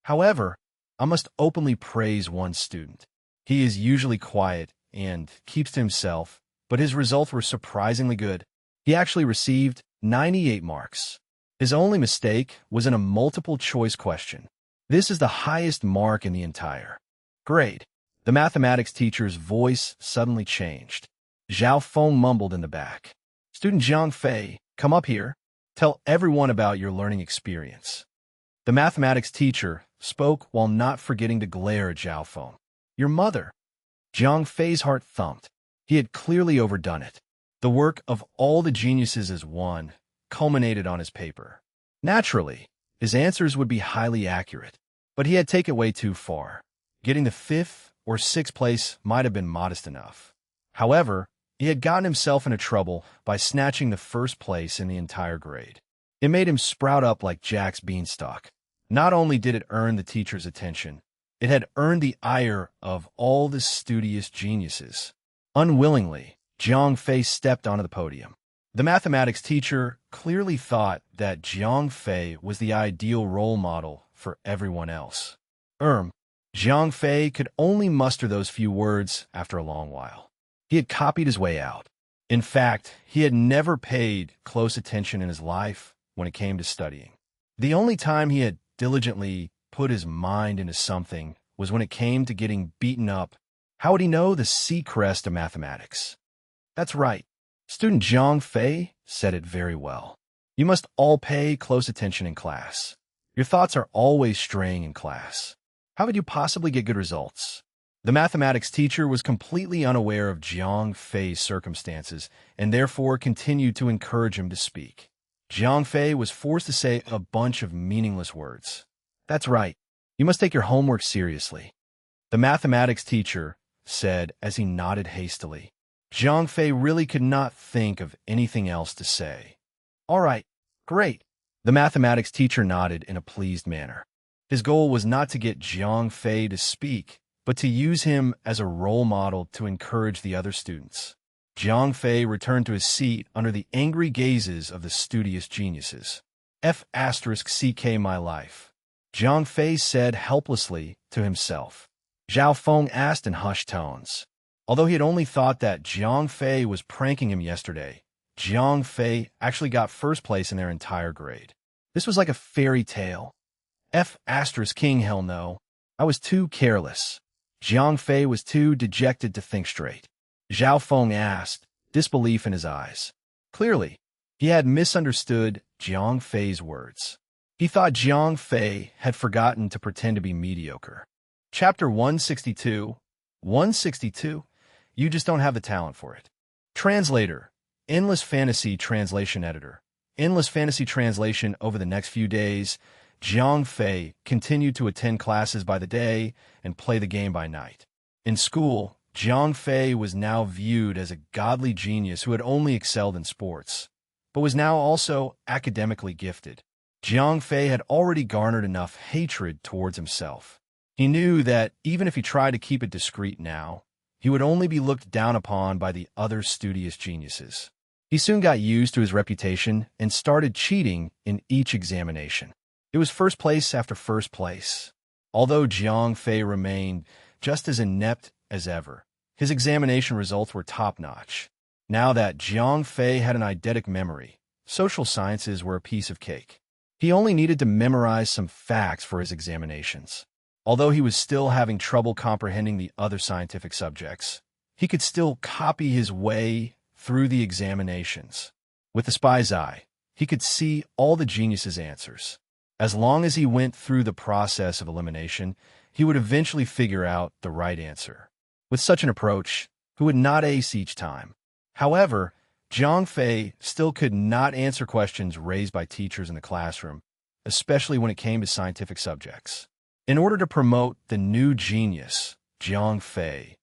[SPEAKER 1] However, I must openly praise one student. He is usually quiet and keeps to himself, but his results were surprisingly good. He actually received 98 marks. His only mistake was in a multiple-choice question. This is the highest mark in the entire grade. The mathematics teacher's voice suddenly changed. Zhao Feng mumbled in the back. "Student Zhang Fei, come up here. Tell everyone about your learning experience." The mathematics teacher spoke while not forgetting to glare at Zhao Feng. "Your mother." Zhang Fei's heart thumped. He had clearly overdone it. The work of all the geniuses as one culminated on his paper. Naturally, his answers would be highly accurate, but he had taken it way too far. Getting the 5th or 6th place might have been modest enough. However, he had gotten himself into trouble by snatching the 1st place in the entire grade. It made him sprout up like Jack's beanstalk. Not only did it earn the teacher's attention, it had earned the ire of all the studious geniuses. Unwillingly, Zhang Fei stepped onto the podium. The mathematics teacher clearly thought that Zhang Fei was the ideal role model for everyone else. Zhang Fei could only muster those few words after a long while. He had copied his way out. In fact, he had never paid close attention in his life when it came to studying. The only time he had diligently put his mind into something was when it came to getting beaten up. How would he know the sea crest of mathematics? That's right. Student Zhang Fei said it very well. You must all pay close attention in class. Your thoughts are always straying in class. How could you possibly get good results? The mathematics teacher was completely unaware of Zhang Fei's circumstances and therefore continued to encourage him to speak. Zhang Fei was forced to say a bunch of meaningless words. That's right. You must take your homework seriously. The mathematics teacher said as he nodded hastily. Zhang Fei really could not think of anything else to say. All right, great. The mathematics teacher nodded in a pleased manner. His goal was not to get Zhang Fei to speak, but to use him as a role model to encourage the other students. Zhang Fei returned to his seat under the angry gazes of the studious geniuses. F***ck my life. Zhang Fei said helplessly to himself. Zhao Feng asked in hushed tones. Although he had only thought that Zhang Fei was pranking him yesterday, Zhang Fei actually got 1st place in their entire grade. This was like a fairy tale. F***king hell no. I was too careless. Zhang Fei was too dejected to think straight. Zhao Feng asked, disbelief in his eyes. Clearly, he had misunderstood Zhang Fei's words. He thought Zhang Fei had forgotten to pretend to be mediocre. Chapter 162. 162? You just don't have the talent for it. Translator. Endless Fantasy Translation Editor. Endless Fantasy Translation. Over the next few days, Zhang Fei continued to attend classes by the day and play the game by night. In school, Zhang Fei was now viewed as a godly genius who had only excelled in sports, but was now also academically gifted. Zhang Fei had already garnered enough hatred towards himself. He knew that even if he tried to keep it discreet now, he would only be looked down upon by the other studious geniuses. He soon got used to his reputation and started cheating in each examination. It was 1st place after 1st place. Although Zhang Fei remained just as inept as ever, his examination results were top-notch. Now that Zhang Fei had an eidetic memory, social sciences were a piece of cake. He only needed to memorize some facts for his examinations. Although he was still having trouble comprehending the other scientific subjects, he could still copy his way through the examinations. With the spy's eye, he could see all the geniuses' answers. As long as he went through the process of elimination, he would eventually figure out the right answer. With such an approach, he would not ace each time. However, Zhang Fei still could not answer questions raised by teachers in the classroom, especially when it came to scientific subjects. In order to promote the new genius, Zhang Fei,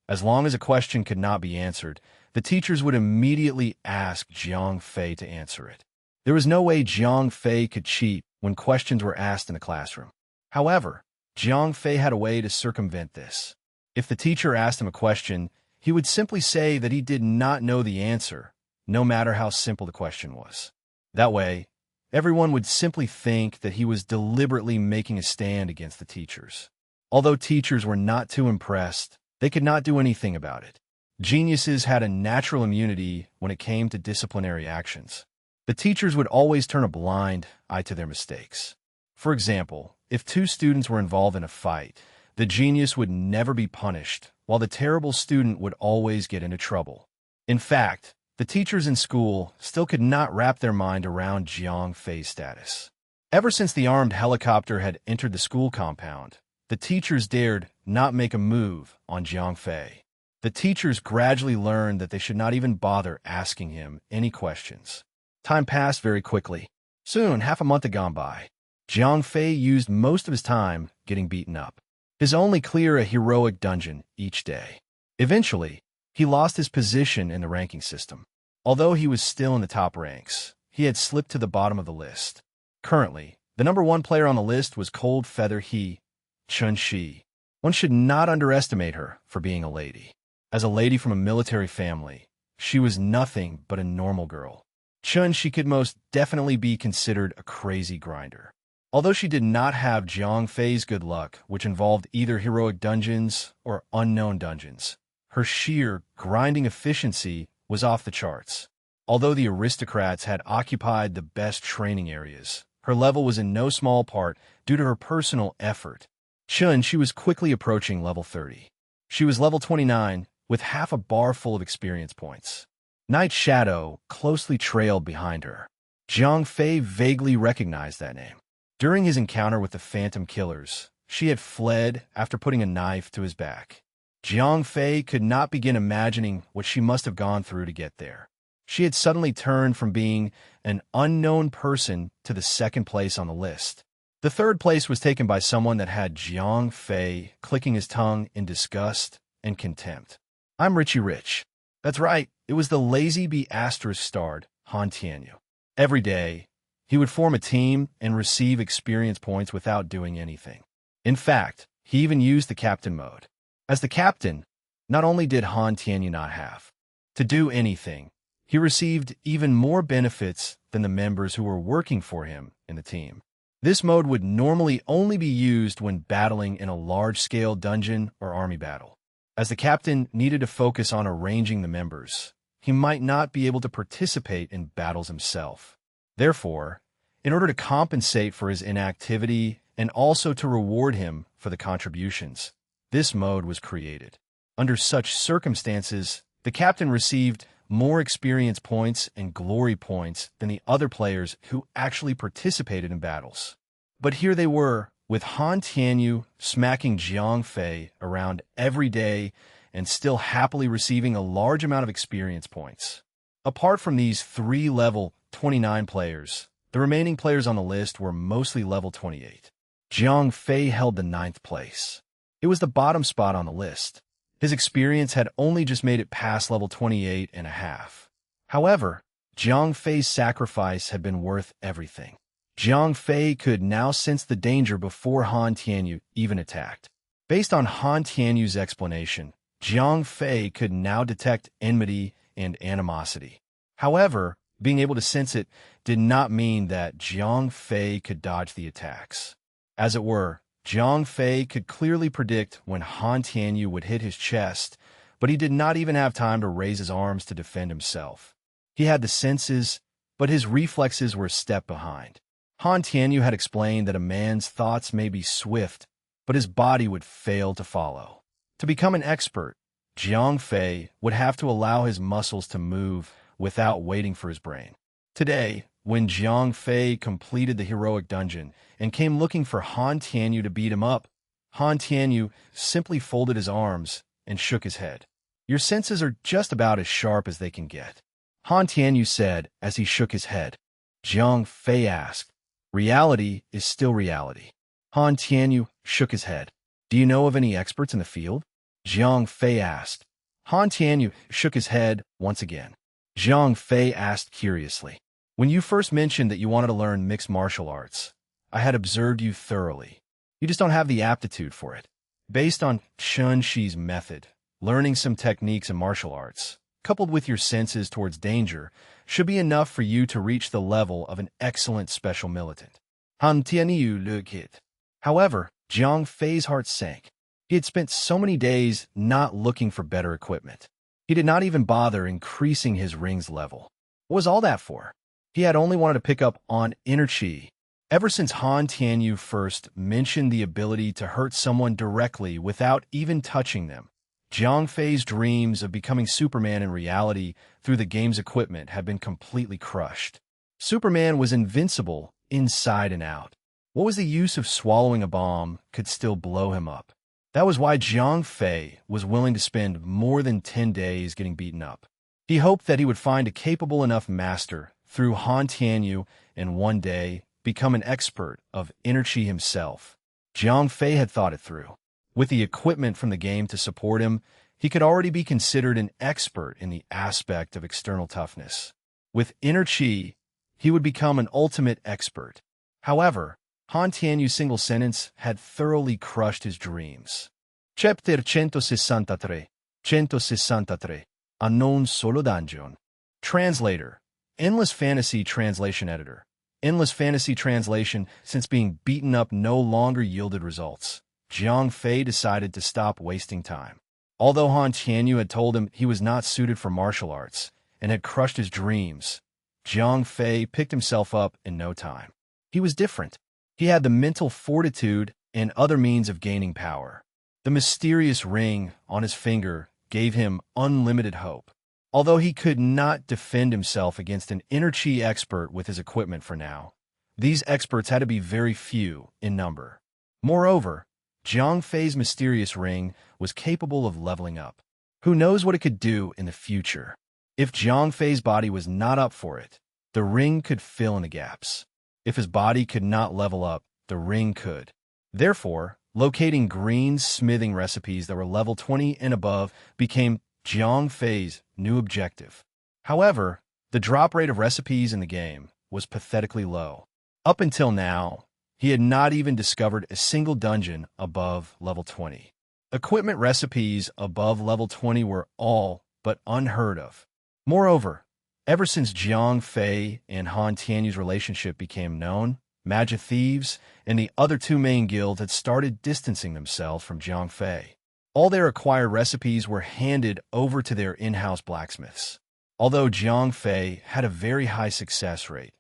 [SPEAKER 1] as long as a question could not be answered, the teachers would immediately ask Zhang Fei to answer it. There was no way Zhang Fei could cheat when questions were asked in the classroom. However, Zhang Fei had a way to circumvent this. If the teacher asked him a question, He would simply say that he did not know the answer, no matter how simple the question was. That way, everyone would simply think that he was deliberately making a stand against the teachers. Although teachers were not too impressed, they could not do anything about it. Geniuses had a natural immunity when it came to disciplinary actions. The teachers would always turn a blind eye to their mistakes. For example, if two students were involved in a fight, the genius would never be punished, while the terrible student would always get into trouble. In fact, the teachers in school still could not wrap their mind around Jiang Fei's status. Ever since the armed helicopter had entered the school compound, the teachers dared not make a move on Jiang Fei. The teachers gradually learned that they should not even bother asking him any questions. Time passed very quickly. Soon, half a month had gone by. Jiang Fei used most of his time getting beaten up. His only clear a heroic dungeon each day. Eventually, he lost his position in the ranking system. Although he was still in the top ranks, he had slipped to the bottom of the list. Currently, the number one player on the list was Cold Feather He, Chun Shi. One should not underestimate her for being a lady. As a lady from a military family, she was nothing but a normal girl. Chun Shi could most definitely be considered a crazy grinder. Although she did not have Jiang Fei's good luck, which involved either heroic dungeons or unknown dungeons, her sheer grinding efficiency was off the charts. Although the aristocrats had occupied the best training areas, her level was in no small part due to her personal effort. Chun Shi was quickly approaching level 30. She was level 29, with half a bar full of experience points. Night Shadow closely trailed behind her. Jiang Fei vaguely recognized that name. During his encounter with the Phantom Killers, she had fled after putting a knife to his back. Jiang Fei could not begin imagining what she must have gone through to get there. She had suddenly turned from being an unknown person to the second place on the list. The third place was taken by someone that had Jiang Fei clicking his tongue in disgust and contempt. I'm Richie Rich. That's right, it was the lazy B** starred Han Tianyu. Every day, he would form a team and receive experience points without doing anything. In fact, he even used the captain mode. As the captain, not only did Han Tianyu not have to do anything, he received even more benefits than the members who were working for him in the team. This mode would normally only be used when battling in a large-scale dungeon or army battle. As the captain needed to focus on arranging the members, he might not be able to participate in battles himself. Therefore, in order to compensate for his inactivity and also to reward him for the contributions, this mode was created. Under such circumstances, the captain received more experience points and glory points than the other players who actually participated in battles. But here they were, with Han Tianyu smacking Jiang Fei around every day and still happily receiving a large amount of experience points. Apart from these 3 level 29 players, the remaining players on the list were mostly level 28. Jiang Fei held the 9th place. It was the bottom spot on the list. His experience had only just made it past level 28 and a half. However, Jiang Fei's sacrifice had been worth everything. Jiang Fei could now sense the danger before Han Tianyu even attacked. Based on Han Tianyu's explanation, Jiang Fei could now detect enmity and animosity. However, being able to sense it did not mean that Jiang Fei could dodge the attacks. As it were, Jiang Fei could clearly predict when Han Tianyu would hit his chest, but he did not even have time to raise his arms to defend himself. He had the senses, but his reflexes were a step behind. Han Tianyu had explained that a man's thoughts may be swift, but his body would fail to follow. To become an expert, Jiang Fei would have to allow his muscles to move without waiting for his brain. Today, when Jiang Fei completed the heroic dungeon and came looking for Han Tianyu to beat him up, Han Tianyu simply folded his arms and shook his head. Your senses are just about as sharp as they can get, Han Tianyu said as he shook his head. Jiang Fei asked, reality is still reality. Han Tianyu shook his head. Do you know of any experts in the field? Jiang Fei asked. Han Tianyu shook his head once again. Jiang Fei asked curiously. When you first mentioned that you wanted to learn mixed martial arts, I had observed you thoroughly. You just don't have the aptitude for it. Based on Chun Shi's method, learning some techniques in martial arts, coupled with your senses towards danger, should be enough for you to reach the level of an excellent special militant. Han Tianyu Lukit. However, Jiang Fei's heart sank. He had spent so many days not looking for better equipment. He did not even bother increasing his ring's level. What was all that for? He had only wanted to pick up on inner chi. Ever since Han Tianyu first mentioned the ability to hurt someone directly without even touching them, Jiang Fei's dreams of becoming Superman in reality through the game's equipment had been completely crushed. Superman was invincible inside and out. What was the use of swallowing a bomb could still blow him up? That was why Jiang Fei was willing to spend more than 10 days getting beaten up. He hoped that he would find a capable enough master through Han Tianyu and one day become an expert of inner chi himself. Jiang Fei had thought it through. With the equipment from the game to support him, he could already be considered an expert in the aspect of external toughness. With inner chi, he would become an ultimate expert. However, Han Tianyu's single sentence had thoroughly crushed his dreams. Chapter 163. 163. Unknown Solo Dungeon. Translator. Endless Fantasy Translation Editor. Endless Fantasy Translation, since being beaten up no longer yielded results, Jiang Fei decided to stop wasting time. Although Han Tianyu had told him he was not suited for martial arts and had crushed his dreams, Jiang Fei picked himself up in no time. He was different. He had the mental fortitude and other means of gaining power. The mysterious ring on his finger gave him unlimited hope. Although he could not defend himself against an inner chi expert with his equipment for now, these experts had to be very few in number. Moreover, Jiang Fei's mysterious ring was capable of leveling up. Who knows what it could do in the future? If Jiang Fei's body was not up for it, the ring could fill in the gaps. If his body could not level up, the ring could. Therefore, locating green smithing recipes that were level 20 and above became Jiang Fei's new objective. However, the drop rate of recipes in the game was pathetically low. Up until now, he had not even discovered a single dungeon above level 20. Equipment recipes above level 20 were all but unheard of. Moreover, ever since Jiang Fei and Han Tianyu's relationship became known, Magic Thieves and the other two main guilds had started distancing themselves from Jiang Fei. All their acquired recipes were handed over to their in-house blacksmiths. Although Jiang Fei had a very high success rate,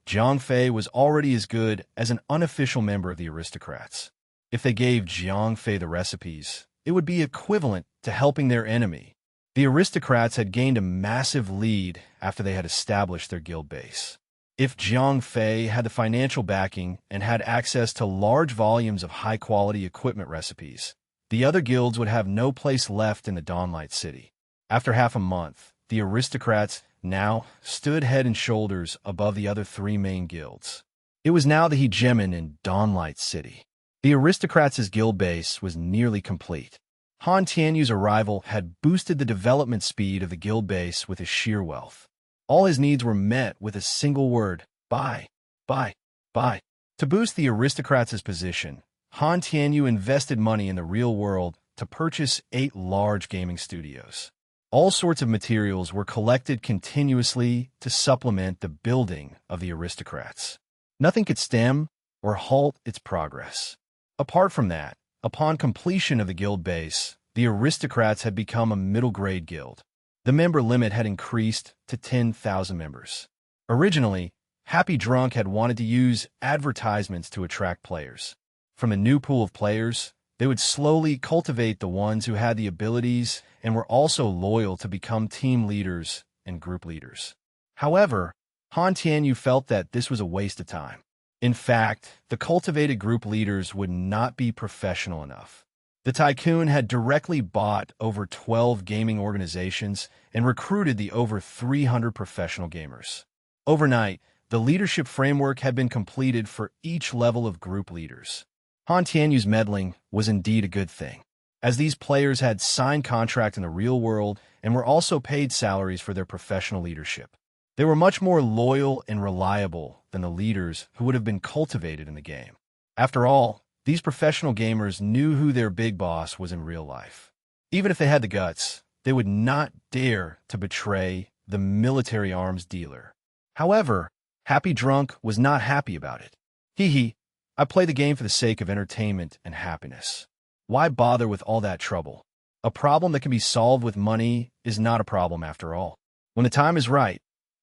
[SPEAKER 1] Jiang Fei was already as good as an unofficial member of the aristocrats. If they gave Jiang Fei the recipes, it would be equivalent to helping their enemy. The aristocrats had gained a massive lead after they had established their guild base. If Jiang Fei had the financial backing and had access to large volumes of high-quality equipment recipes, the other guilds would have no place left in the Dawnlight City. After half a month, the aristocrats now stood head and shoulders above the other three main guilds. It was now the hegemon in Dawnlight City. The aristocrats' guild base was nearly complete. Han Tianyu's arrival had boosted the development speed of the guild base with his sheer wealth. All his needs were met with a single word: buy, buy, buy. To boost the aristocrats' position, Han Tianyu invested money in the real world to purchase 8 large gaming studios. All sorts of materials were collected continuously to supplement the building of the aristocrats. Nothing could stem or halt its progress. Apart from that, upon completion of the guild base, the aristocrats had become a middle-grade guild. The member limit had increased to 10,000 members. Originally, Happy Drunk had wanted to use advertisements to attract players. From a new pool of players, they would slowly cultivate the ones who had the abilities and were also loyal to become team leaders and group leaders. However, Han Tianyu felt that this was a waste of time. In fact, the cultivated group leaders would not be professional enough. The tycoon had directly bought over 12 gaming organizations and recruited the over 300 professional gamers. Overnight, the leadership framework had been completed for each level of group leaders. Han Tianyu's meddling was indeed a good thing, as these players had signed contracts in the real world and were also paid salaries for their professional leadership. They were much more loyal and reliable than the leaders who would have been cultivated in the game. After all, these professional gamers knew who their big boss was in real life. Even if they had the guts, they would not dare to betray the military arms dealer. However, Happy Drunk was not happy about it. Hee, I play the game for the sake of entertainment and happiness. Why bother with all that trouble? A problem that can be solved with money is not a problem after all. When the time is right,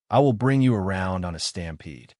[SPEAKER 1] I will bring you around on a stampede.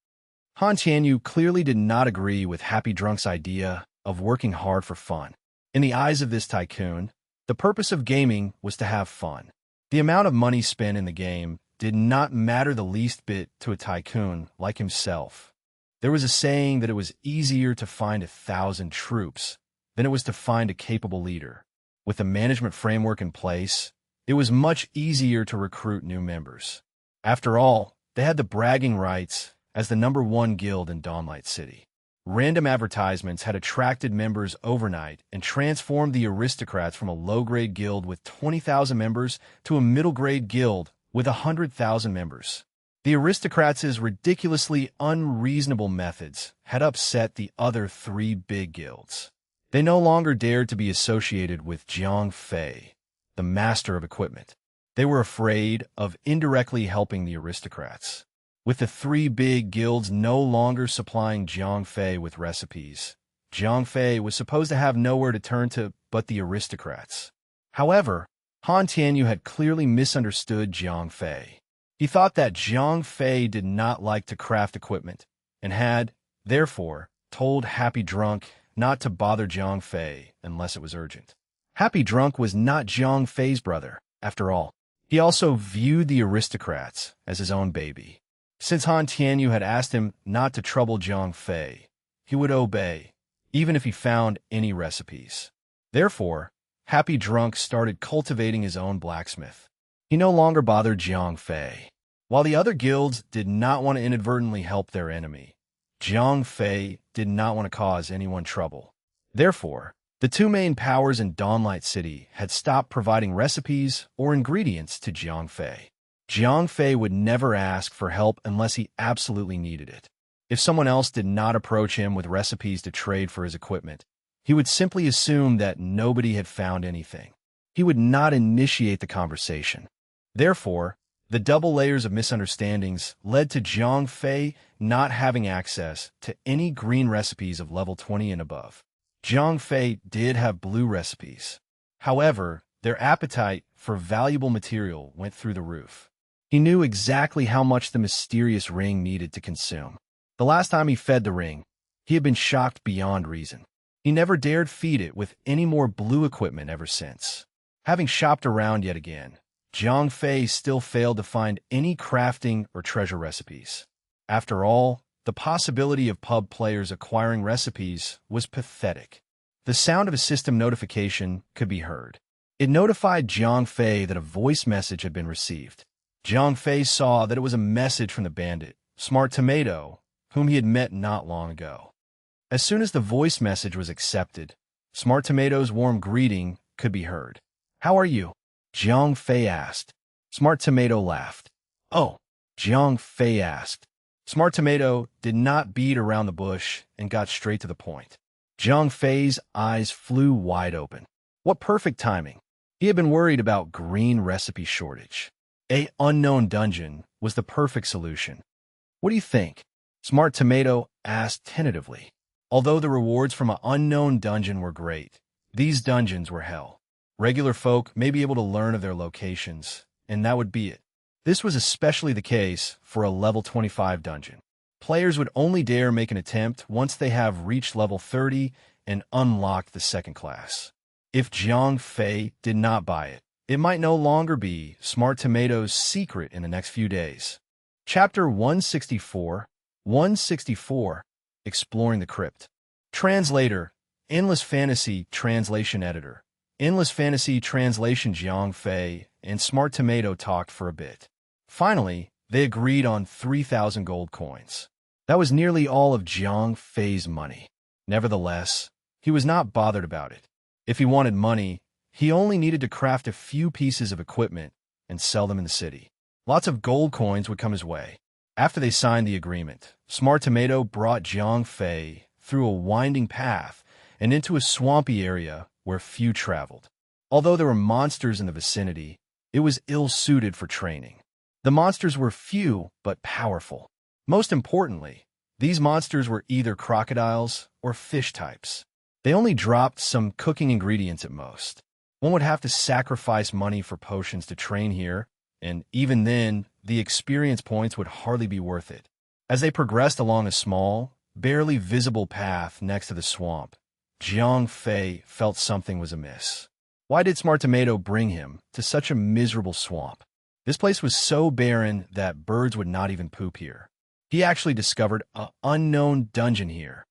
[SPEAKER 1] Han Tianyu clearly did not agree with Happy Drunk's idea of working hard for fun. In the eyes of this tycoon, the purpose of gaming was to have fun. The amount of money spent in the game did not matter the least bit to a tycoon like himself. There was a saying that it was easier to find 1,000 troops than it was to find a capable leader. With the management framework in place, it was much easier to recruit new members. After all, they had the bragging rights as the #1 guild in Dawnlight City. Random advertisements had attracted members overnight and transformed the aristocrats from a low-grade guild with 20,000 members to a middle-grade guild with 100,000 members. The aristocrats' ridiculously unreasonable methods had upset the other 3 big guilds. They no longer dared to be associated with Jiang Fei, the master of equipment. They were afraid of indirectly helping the aristocrats. With the 3 big guilds no longer supplying Jiang Fei with recipes, Jiang Fei was supposed to have nowhere to turn to but the aristocrats. However, Han Tianyu had clearly misunderstood Jiang Fei. He thought that Jiang Fei did not like to craft equipment and had, therefore, told Happy Drunk not to bother Jiang Fei unless it was urgent. Happy Drunk was not Jiang Fei's brother, after all. He also viewed the aristocrats as his own baby. Since Han Tianyu had asked him not to trouble Jiang Fei, he would obey, even if he found any recipes. Therefore, Happy Drunk started cultivating his own blacksmith. He no longer bothered Jiang Fei. While the other guilds did not want to inadvertently help their enemy, Jiang Fei did not want to cause anyone trouble. Therefore, the 2 main powers in Dawnlight City had stopped providing recipes or ingredients to Jiang Fei. Jiang Fei would never ask for help unless he absolutely needed it. If someone else did not approach him with recipes to trade for his equipment, he would simply assume that nobody had found anything. He would not initiate the conversation. Therefore, the double layers of misunderstandings led to Jiang Fei not having access to any green recipes of level 20 and above. Jiang Fei did have blue recipes. However, their appetite for valuable material went through the roof. He knew exactly how much the mysterious ring needed to consume. The last time he fed the ring, he had been shocked beyond reason. He never dared feed it with any more blue equipment ever since. Having shopped around yet again, Jiang Fei still failed to find any crafting or treasure recipes. After all, the possibility of pub players acquiring recipes was pathetic. The sound of a system notification could be heard. It notified Jiang Fei that a voice message had been received. Jiang Fei saw that it was a message from the bandit, Smart Tomato, whom he had met not long ago. As soon as the voice message was accepted, Smart Tomato's warm greeting could be heard. "How are you?" Jiang Fei asked. Smart Tomato laughed. "Oh," Jiang Fei asked. Smart Tomato did not beat around the bush and got straight to the point. Jiang Fei's eyes flew wide open. What perfect timing. He had been worried about green recipe shortage. An unknown dungeon was the perfect solution. "What do you think?" Smart Tomato asked tentatively. Although the rewards from an unknown dungeon were great, these dungeons were hell. Regular folk may be able to learn of their locations, and that would be it. This was especially the case for a level 25 dungeon. Players would only dare make an attempt once they have reached level 30 and unlocked the second class. If Jiang Fei did not buy it, it might no longer be Smart Tomato's secret in the next few days. Chapter 164, Exploring the Crypt. Translator, Endless Fantasy Translation Editor. Endless Fantasy Translation. Jiang Fei and Smart Tomato talked for a bit. Finally, they agreed on 3,000 gold coins. That was nearly all of Jiang Fei's money. Nevertheless, he was not bothered about it. If he wanted money, he only needed to craft a few pieces of equipment and sell them in the city. Lots of gold coins would come his way. After they signed the agreement, Smart Tomato brought Jiang Fei through a winding path and into a swampy area where few traveled. Although there were monsters in the vicinity, it was ill-suited for training. The monsters were few but powerful. Most importantly, these monsters were either crocodiles or fish types. They only dropped some cooking ingredients at most. One would have to sacrifice money for potions to train here, and even then, the experience points would hardly be worth it. As they progressed along a small, barely visible path next to the swamp, Jiang Fei felt something was amiss. Why did Smart Tomato bring him to such a miserable swamp? This place was so barren that birds would not even poop here. He actually discovered an unknown dungeon here.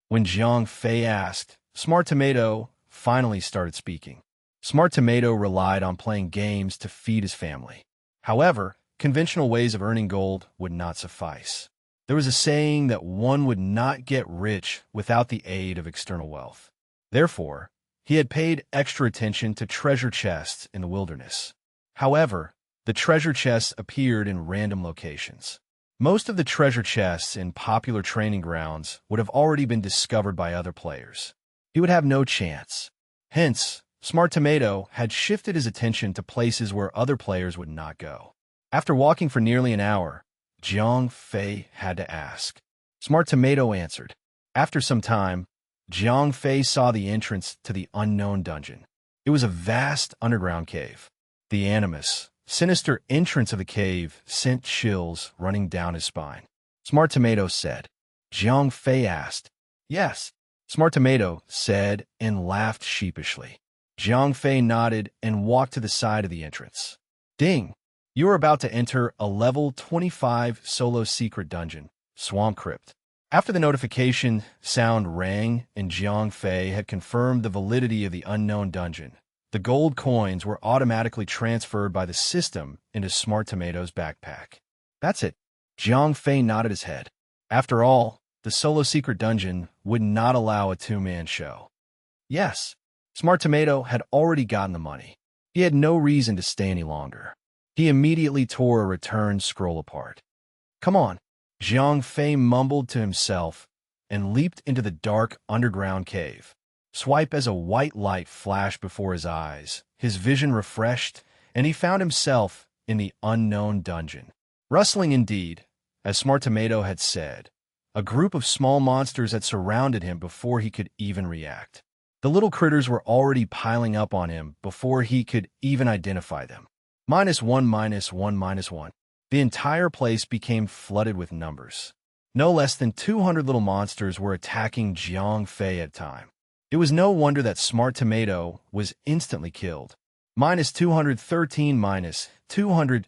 [SPEAKER 1] When Jiang Fei asked, Smart Tomato finally started speaking. Smart Tomato relied on playing games to feed his family. However, conventional ways of earning gold would not suffice. There was a saying that one would not get rich without the aid of external wealth. Therefore, he had paid extra attention to treasure chests in the wilderness. However, the treasure chests appeared in random locations. Most of the treasure chests in popular training grounds would have already been discovered by other players. He would have no chance. Hence, Smart Tomato had shifted his attention to places where other players would not go. After walking for nearly an hour, Jiang Fei had to ask. Smart Tomato answered. After some time, Jiang Fei saw the entrance to the unknown dungeon. It was a vast underground cave. The animus, sinister entrance of the cave sent chills running down his spine. Smart Tomato said. Jiang Fei asked. Yes, Smart Tomato said and laughed sheepishly. Jiang Fei nodded and walked to the side of the entrance. Ding! You are about to enter a level 25 solo secret dungeon, Swamp Crypt. After the notification sound rang and Jiang Fei had confirmed the validity of the unknown dungeon, the gold coins were automatically transferred by the system into Smart Tomato's backpack. That's it. Jiang Fei nodded his head. After all, the solo secret dungeon would not allow a two-man show. Yes, Smart Tomato had already gotten the money. He had no reason to stay any longer. He immediately tore a return scroll apart. Come on, Jiang Fei mumbled to himself and leaped into the dark underground cave. Swipe as a white light flashed before his eyes. His vision refreshed, and he found himself in the unknown dungeon. Rustling indeed, as Smart Tomato had said. A group of small monsters had surrounded him before he could even react. The little critters were already piling up on him before he could even identify them. -1, -1, -1. The entire place became flooded with numbers. No less than 200 little monsters were attacking Jiang Fei at a time. It was no wonder that Smart Tomato was instantly killed. -213, -213,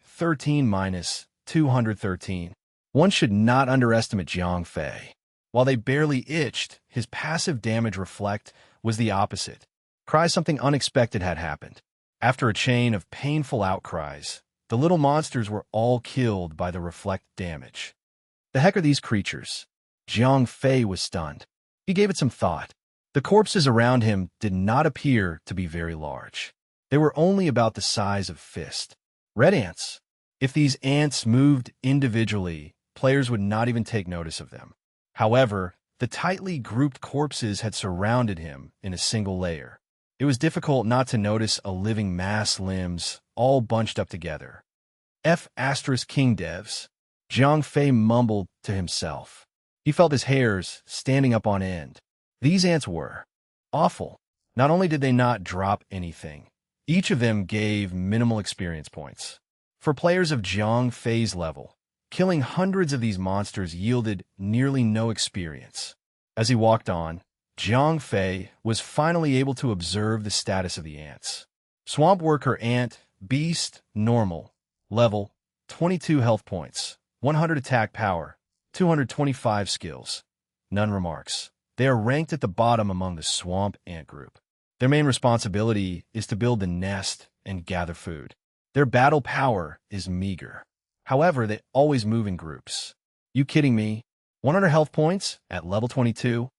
[SPEAKER 1] -213. One should not underestimate Jiang Fei. While they barely itched, his passive damage reflect was the opposite. Something unexpected had happened. After a chain of painful outcries, the little monsters were all killed by the reflect damage. The heck are these creatures? Jiang Fei was stunned. He gave it some thought. The corpses around him did not appear to be very large. They were only about the size of fist. Red ants. If these ants moved individually, players would not even take notice of them. However, the tightly grouped corpses had surrounded him in a single layer. It was difficult not to notice a living mass limbs all bunched up together. King devs. Jiang Fei mumbled to himself. He felt his hairs standing up on end. These ants were awful. Not only did they not drop anything, each of them gave minimal experience points. For players of Jiang Fei's level, killing hundreds of these monsters yielded nearly no experience. As he walked on, Jiang Fei was finally able to observe the status of the ants. Swamp Worker Ant, Beast, Normal, Level, 22 health points, 100 attack power, 225 skills. None remarks. They are ranked at the bottom among the swamp ant group. Their main responsibility is to build the nest and gather food. Their battle power is meager. However, they always move in groups. You kidding me? 100 health points at level 22?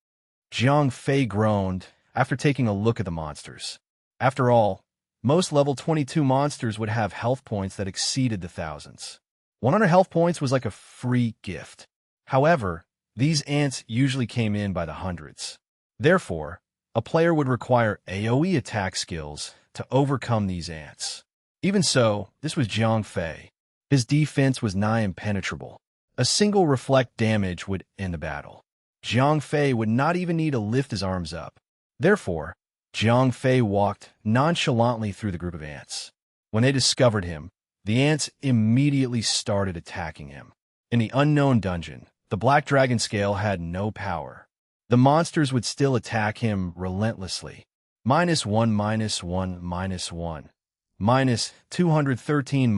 [SPEAKER 1] Jiang Fei groaned after taking a look at the monsters. After all, most level 22 monsters would have health points that exceeded the thousands. 100 health points was like a free gift. However, these ants usually came in by the hundreds. Therefore, A player would require AoE attack skills to overcome these ants. Even so, this was Jiang Fei. His defense was nigh impenetrable. A single reflect damage would end the battle. Jiang Fei would not even need to lift his arms up. Therefore, Jiang Fei walked nonchalantly through the group of ants. When they discovered him, the ants immediately started attacking him. In the unknown dungeon, the Black Dragon Scale had no power. The monsters would still attack him relentlessly. -1, -1, -1. -213,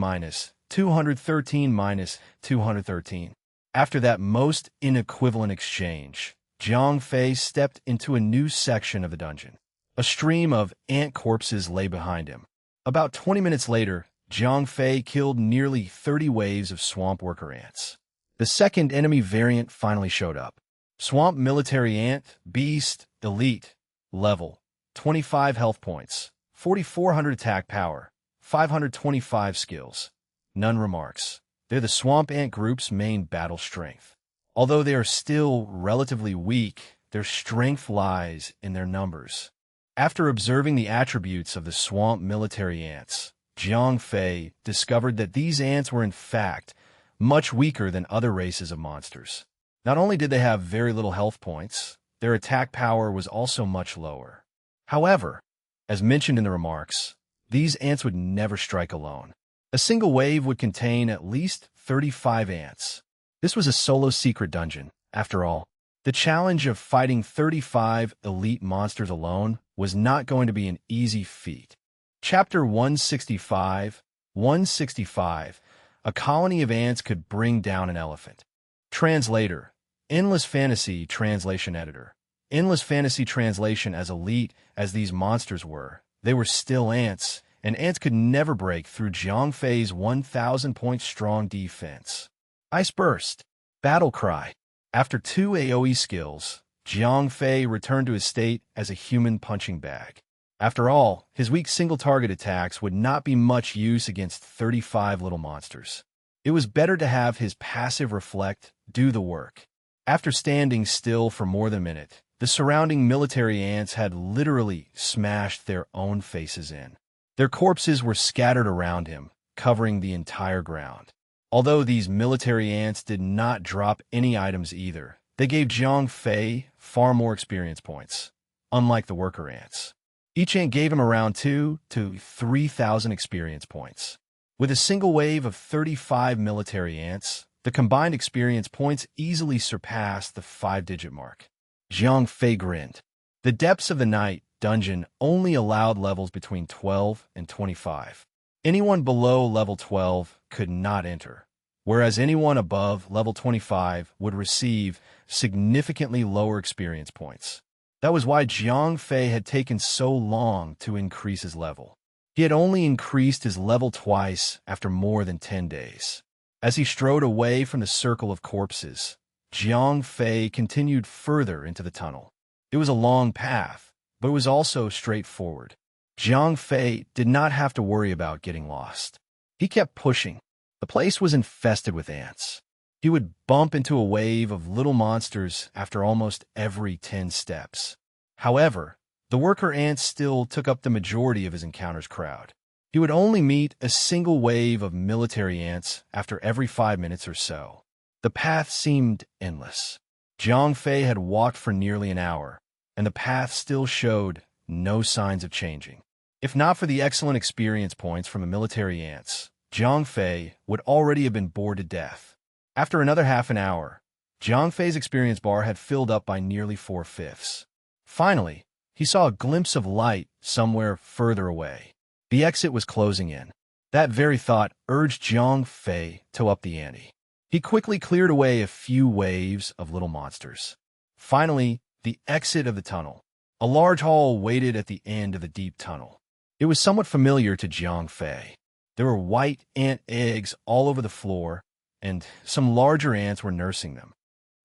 [SPEAKER 1] -213, -213. After that most inequivalent exchange, Jiang Fei stepped into a new section of the dungeon. A stream of ant corpses lay behind him. About 20 minutes later, Jiang Fei killed nearly 30 waves of swamp worker ants. The second enemy variant finally showed up. Swamp Military Ant, Beast, Elite, level, 25 health points, 4,400 attack power, 525 skills. None remarks. They're the Swamp Ant group's main battle strength. Although they are still relatively weak, their strength lies in their numbers. After observing the attributes of the Swamp Military Ants, Jiang Fei discovered that these ants were in fact much weaker than other races of monsters. Not only did they have very little health points, their attack power was also much lower. However, as mentioned in the remarks, these ants would never strike alone. A single wave would contain at least 35 ants. This was a solo secret dungeon, after all. The challenge of fighting 35 elite monsters alone was not going to be an easy feat. Chapter 165, 165, A colony of ants could bring down an elephant. Translator, Endless Fantasy Translation Editor. Endless Fantasy Translation. As elite as these monsters were, they were still ants, and ants could never break through Jiang Fei's 1,000-point strong defense. Ice Burst. Battle Cry. After 2 AoE skills, Jiang Fei returned to his state as a human punching bag. After all, his weak single-target attacks would not be much use against 35 little monsters. It was better to have his passive reflect do the work. After standing still for more than a minute, the surrounding military ants had literally smashed their own faces in. Their corpses were scattered around him, covering the entire ground. Although these military ants did not drop any items either, they gave Jiang Fei far more experience points, unlike the worker ants. Each ant gave him around 2,000 to 3,000 experience points. With a single wave of 35 military ants, the combined experience points easily surpassed the 5-digit mark. Jiang Fei grinned. The Depths of the Night dungeon only allowed levels between 12 and 25. Anyone below level 12 could not enter, whereas anyone above level 25 would receive significantly lower experience points. That was why Jiang Fei had taken so long to increase his level. He had only increased his level twice after more than 10 days. As he strode away from the circle of corpses, Jiang Fei continued further into the tunnel. It was a long path, but it was also straightforward. Jiang Fei did not have to worry about getting lost. He kept pushing. The place was infested with ants. He would bump into a wave of little monsters after almost every 10 steps. However, the worker ants still took up the majority of his encounter's crowd. He would only meet a single wave of military ants after every 5 minutes or so. The path seemed endless. Jiang Fei had walked for nearly an hour, and the path still showed no signs of changing. If not for the excellent experience points from the military ants, Jiang Fei would already have been bored to death. After another half an hour, Jiang Fei's experience bar had filled up by nearly 4/5. Finally, he saw a glimpse of light somewhere further away. The exit was closing in. That very thought urged Jiang Fei to up the ante. He quickly cleared away a few waves of little monsters. Finally, the exit of the tunnel. A large hall waited at the end of the deep tunnel. It was somewhat familiar to Jiang Fei. There were white ant eggs all over the floor, and some larger ants were nursing them.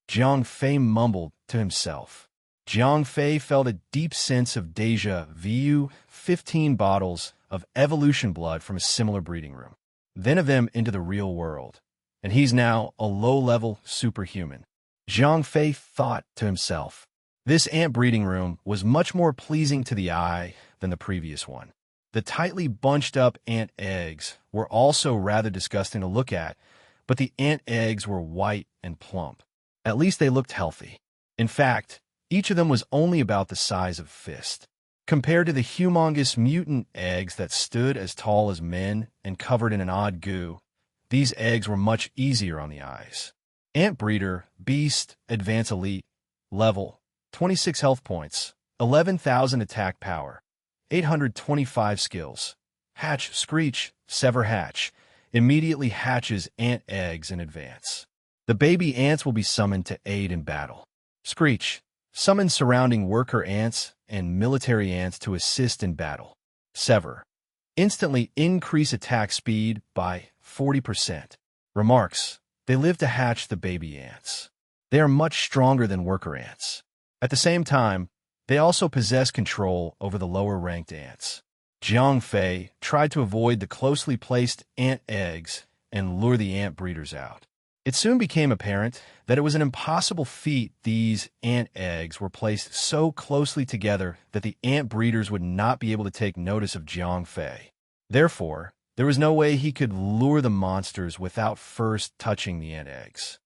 [SPEAKER 1] Jiang Fei mumbled to himself. Jiang Fei felt a deep sense of déjà vu, 15 bottles of evolution blood from a similar breeding room. Then of them into the real world. And he's now a low-level superhuman. Jiang Fei thought to himself. This ant breeding room was much more pleasing to the eye than the previous one. The tightly bunched up ant eggs were also rather disgusting to look at, but the ant eggs were white and plump. At least they looked healthy. In fact, each of them was only about the size of a fist. Compared to the humongous mutant eggs that stood as tall as men and covered in an odd goo, these eggs were much easier on the eyes. Ant Breeder, Beast, Advanced Elite, Level, 26 health points, 11,000 attack power, 825 skills. Hatch, Screech, Sever Hatch, immediately hatches ant eggs in advance. The baby ants will be summoned to aid in battle. Screech, summon surrounding worker ants and military ants to assist in battle. Sever, instantly increase attack speed by 40%. Remarks, they live to hatch the baby ants. They are much stronger than worker ants. At the same time, they also possess control over the lower-ranked ants. Jiang Fei tried to avoid the closely placed ant eggs and lure the ant breeders out. It soon became apparent that it was an impossible feat. These ant eggs were placed so closely together that the ant breeders would not be able to take notice of Jiang Fei. Therefore, there was no way he could lure the monsters without first touching the ant eggs.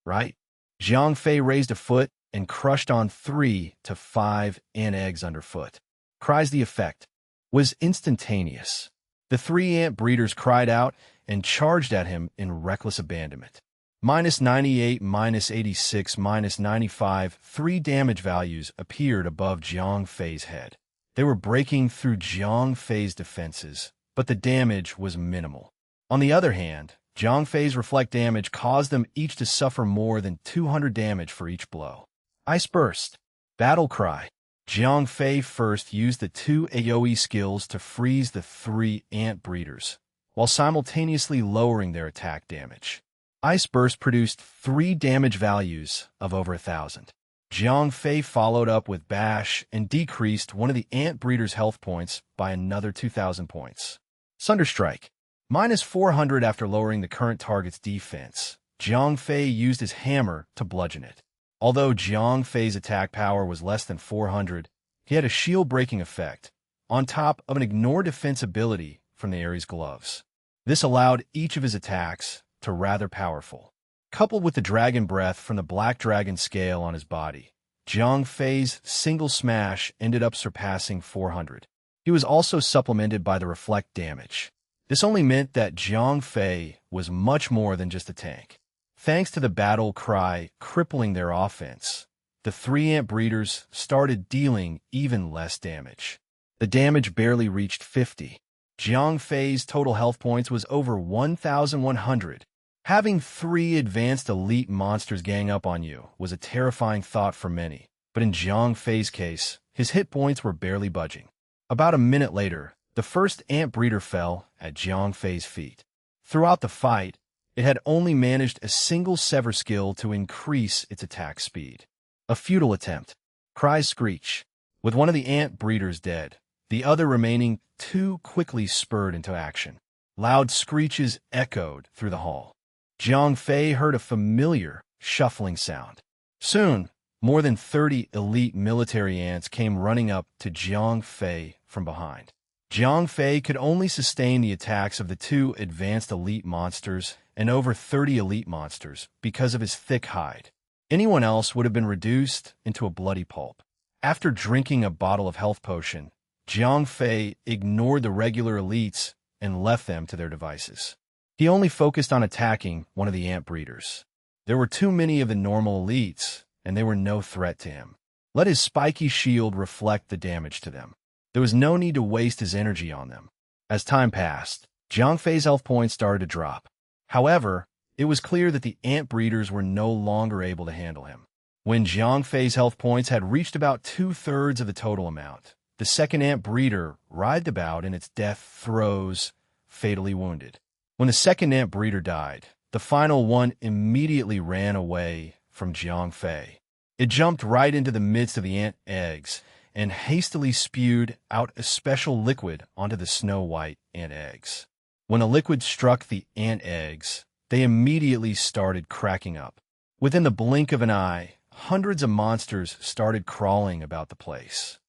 [SPEAKER 1] Right? Jiang Fei raised a foot and crushed on 3 to 5 ant eggs underfoot. Cries the effect was instantaneous. The 3 ant breeders cried out and charged at him in reckless abandonment. -98, -86, -95, 3 damage values appeared above Jiang Fei's head. They were breaking through Jiang Fei's defenses, but the damage was minimal. On the other hand, Jiang Fei's reflect damage caused them each to suffer more than 200 damage for each blow. Ice Burst. Battle Cry. Jiang Fei first used the 2 AoE skills to freeze the 3 ant breeders, while simultaneously lowering their attack damage. Ice Burst produced 3 damage values of over 1,000. Jiang Fei followed up with Bash and decreased one of the ant breeders' health points by another 2,000 points. Sunderstrike. -400 after lowering the current target's defense. Jiang Fei used his hammer to bludgeon it. Although Jiang Fei's attack power was less than 400, he had a shield-breaking effect, on top of an ignore defense ability from the Ares gloves. This allowed each of his attacks to rather powerful. Coupled with the dragon breath from the black dragon scale on his body, Jiang Fei's single smash ended up surpassing 400. He was also supplemented by the reflect damage. This only meant that Jiang Fei was much more than just a tank. Thanks to the battle cry crippling their offense, the 3 ant breeders started dealing even less damage. The damage barely reached 50. Jiang Fei's total health points was over 1,100. Having 3 advanced elite monsters gang up on you was a terrifying thought for many, but in Jiang Fei's case, his hit points were barely budging. About a minute later, the first ant breeder fell at Jiang Fei's feet. Throughout the fight, it had only managed a single sever skill to increase its attack speed. A futile attempt. Cries Screech. With one of the ant breeders dead, the other remaining 2 quickly spurred into action. Loud screeches echoed through the hall. Jiang Fei heard a familiar, shuffling sound. Soon, more than 30 elite military ants came running up to Jiang Fei from behind. Jiang Fei could only sustain the attacks of the 2 advanced elite monsters and over 30 elite monsters because of his thick hide. Anyone else would have been reduced into a bloody pulp. After drinking a bottle of health potion, Jiang Fei ignored the regular elites and left them to their devices. He only focused on attacking one of the ant breeders. There were too many of the normal elites, and they were no threat to him. Let his spiky shield reflect the damage to them. There was no need to waste his energy on them. As time passed, Jiang Fei's health points started to drop. However, it was clear that the ant breeders were no longer able to handle him. When Jiang Fei's health points had reached about 2/3 of the total amount, the second ant breeder writhed about in its death throes, fatally wounded. When the second ant breeder died, the final one immediately ran away from Jiang Fei. It jumped right into the midst of the ant eggs and hastily spewed out a special liquid onto the snow-white ant eggs. When the liquid struck the ant eggs, they immediately started cracking up. Within the blink of an eye, hundreds of monsters started crawling about the place.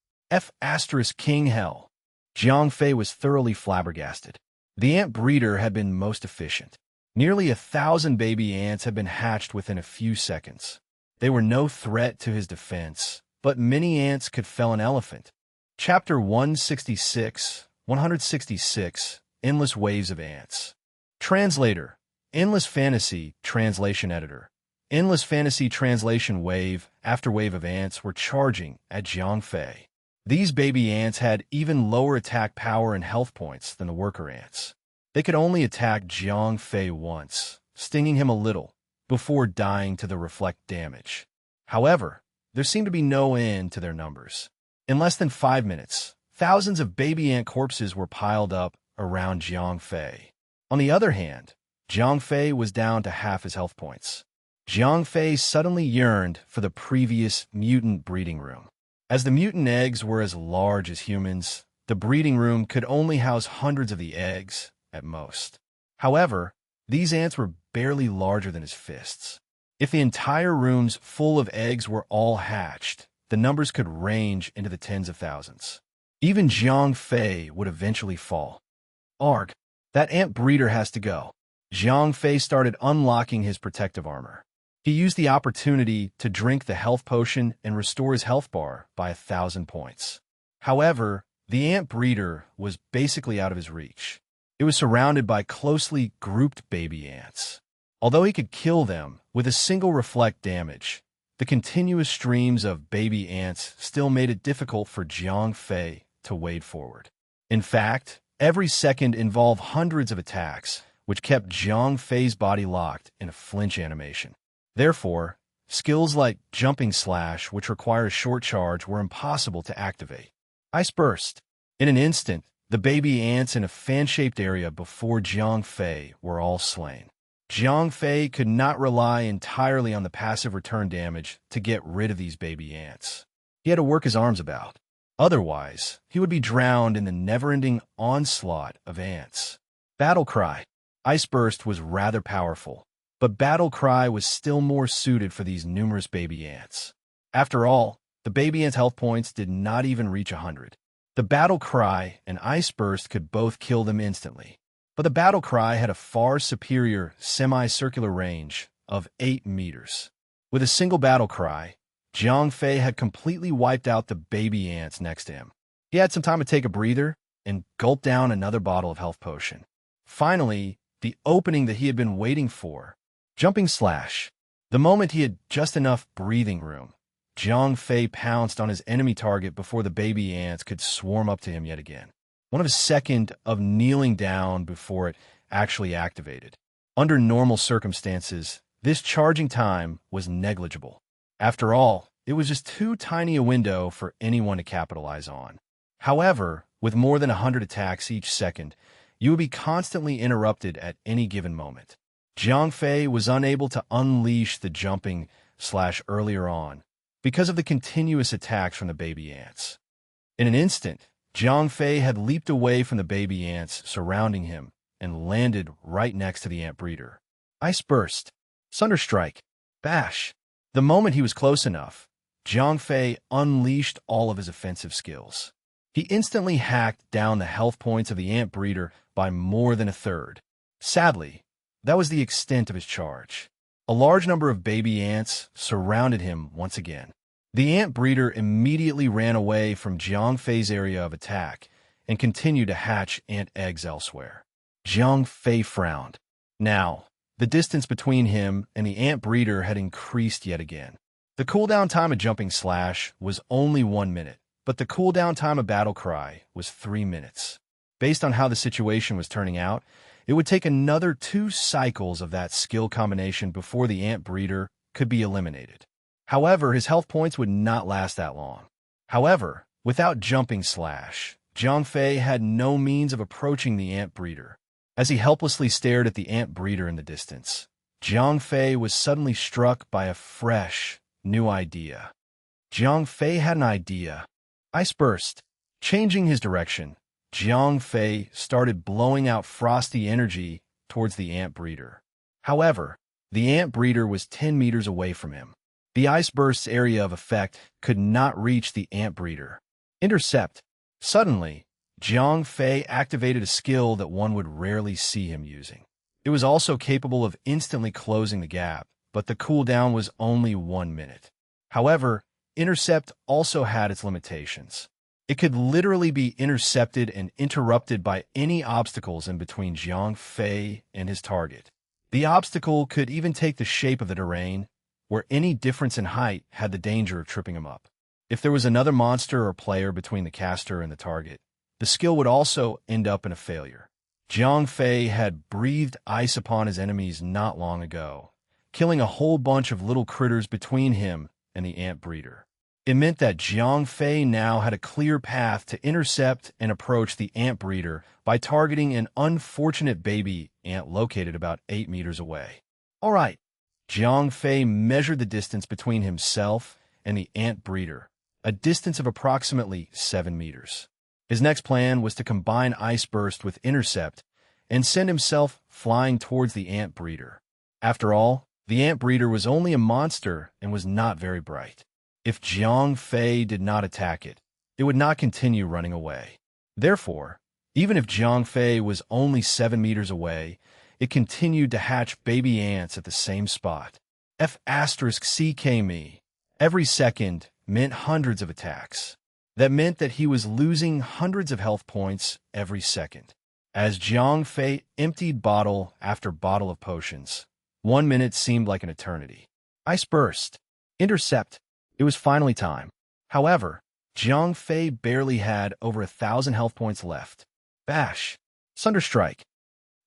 [SPEAKER 1] King Hell. Jiang Fei was thoroughly flabbergasted. The ant breeder had been most efficient. Nearly 1,000 baby ants had been hatched within a few seconds. They were no threat to his defense, but many ants could fell an elephant. Chapter 166, Endless Waves of Ants. Translator, Endless Fantasy, Translation Editor. Endless Fantasy Translation Wave after wave of ants were charging at Jiang Fei. These baby ants had even lower attack power and health points than the worker ants. They could only attack Jiang Fei once, stinging him a little, before dying to the reflect damage. However, there seemed to be no end to their numbers. In less than 5 minutes, thousands of baby ant corpses were piled up around Jiang Fei. On the other hand, Jiang Fei was down to half his health points. Jiang Fei suddenly yearned for the previous mutant breeding room. As the mutant eggs were as large as humans, the breeding room could only house hundreds of the eggs at most. However, these ants were barely larger than his fists. If the entire rooms full of eggs were all hatched, the numbers could range into the tens of thousands. Even Jiang Fei would eventually fall. Arg, that ant breeder has to go. Jiang Fei started unlocking his protective armor. He used the opportunity to drink the health potion and restore his health bar by 1,000 points. However, the ant breeder was basically out of his reach. It was surrounded by closely grouped baby ants. Although he could kill them with a single reflect damage, the continuous streams of baby ants still made it difficult for Jiang Fei to wade forward. In fact, every second involved hundreds of attacks, which kept Jiang Fei's body locked in a flinch animation. Therefore, skills like jumping slash, which require a short charge, were impossible to activate. Ice burst. In an instant, the baby ants in a fan-shaped area before Jiang Fei were all slain. Jiang Fei could not rely entirely on the passive return damage to get rid of these baby ants. He had to work his arms about. Otherwise, he would be drowned in the never-ending onslaught of ants. Battle Cry. Ice Burst was rather powerful, but Battle Cry was still more suited for these numerous baby ants. After all, the baby ants' health points did not even reach 100. The Battle Cry and Ice Burst could both kill them instantly, but the Battle Cry had a far superior semicircular range of 8 meters. With a single Battle Cry, Jiang Fei had completely wiped out the baby ants next to him. He had some time to take a breather and gulp down another bottle of health potion. Finally, the opening that he had been waiting for. Jumping slash. The moment he had just enough breathing room, Jiang Fei pounced on his enemy target before the baby ants could swarm up to him yet again. One of a second of kneeling down before it actually activated. Under normal circumstances, this charging time was negligible. After all, it was just too tiny a window for anyone to capitalize on. However, with more than 100 attacks each second, you would be constantly interrupted at any given moment. Jiang Fei was unable to unleash the jumping slash earlier on because of the continuous attacks from the baby ants. In an instant, Jiang Fei had leaped away from the baby ants surrounding him and landed right next to the ant breeder. Ice Burst, Sunderstrike, Bash. The moment he was close enough, Jiang Fei unleashed all of his offensive skills. He instantly hacked down the health points of the ant breeder by more than a third. Sadly, that was the extent of his charge. A large number of baby ants surrounded him once again. The ant breeder immediately ran away from Jiang Fei's area of attack and continued to hatch ant eggs elsewhere. Jiang Fei frowned. Now, the distance between him and the ant breeder had increased yet again. The cooldown time of Jumping Slash was only 1 minute, but the cooldown time of Battle Cry was 3 minutes. Based on how the situation was turning out, it would take another 2 cycles of that skill combination before the ant breeder could be eliminated. However, his health points would not last that long. However, without Jumping Slash, Jiang Fei had no means of approaching the ant breeder. As he helplessly stared at the ant breeder in the distance, Jiang Fei was suddenly struck by a fresh, new idea. Jiang Fei had an idea. Ice Burst. Changing his direction, Jiang Fei started blowing out frosty energy towards the ant breeder. However, the ant breeder was 10 meters away from him. The ice burst's area of effect could not reach the ant breeder. Intercept. Suddenly, Jiang Fei activated a skill that one would rarely see him using. It was also capable of instantly closing the gap, but the cooldown was only 1 minute. However, Intercept also had its limitations. It could literally be intercepted and interrupted by any obstacles in between Jiang Fei and his target. The obstacle could even take the shape of the terrain, where any difference in height had the danger of tripping him up. If there was another monster or player between the caster and the target, the skill would also end up in a failure. Jiang Fei had breathed ice upon his enemies not long ago, killing a whole bunch of little critters between him and the ant breeder. It meant that Jiang Fei now had a clear path to intercept and approach the ant breeder by targeting an unfortunate baby ant located about 8 meters away. All right, Jiang Fei measured the distance between himself and the ant breeder, a distance of approximately 7 meters. His next plan was to combine Ice Burst with Intercept and send himself flying towards the ant breeder. After all, the ant breeder was only a monster and was not very bright. If Jiang Fei did not attack it, it would not continue running away. Therefore, even if Jiang Fei was only 7 meters away, it continued to hatch baby ants at the same spot. F***CK every second meant hundreds of attacks. That meant that he was losing hundreds of health points every second. As Jiang Fei emptied bottle after bottle of potions, 1 minute seemed like an eternity. Ice Burst. Intercept. It was finally time. However, Jiang Fei barely had over 1,000 health points left. Bash. Sunderstrike.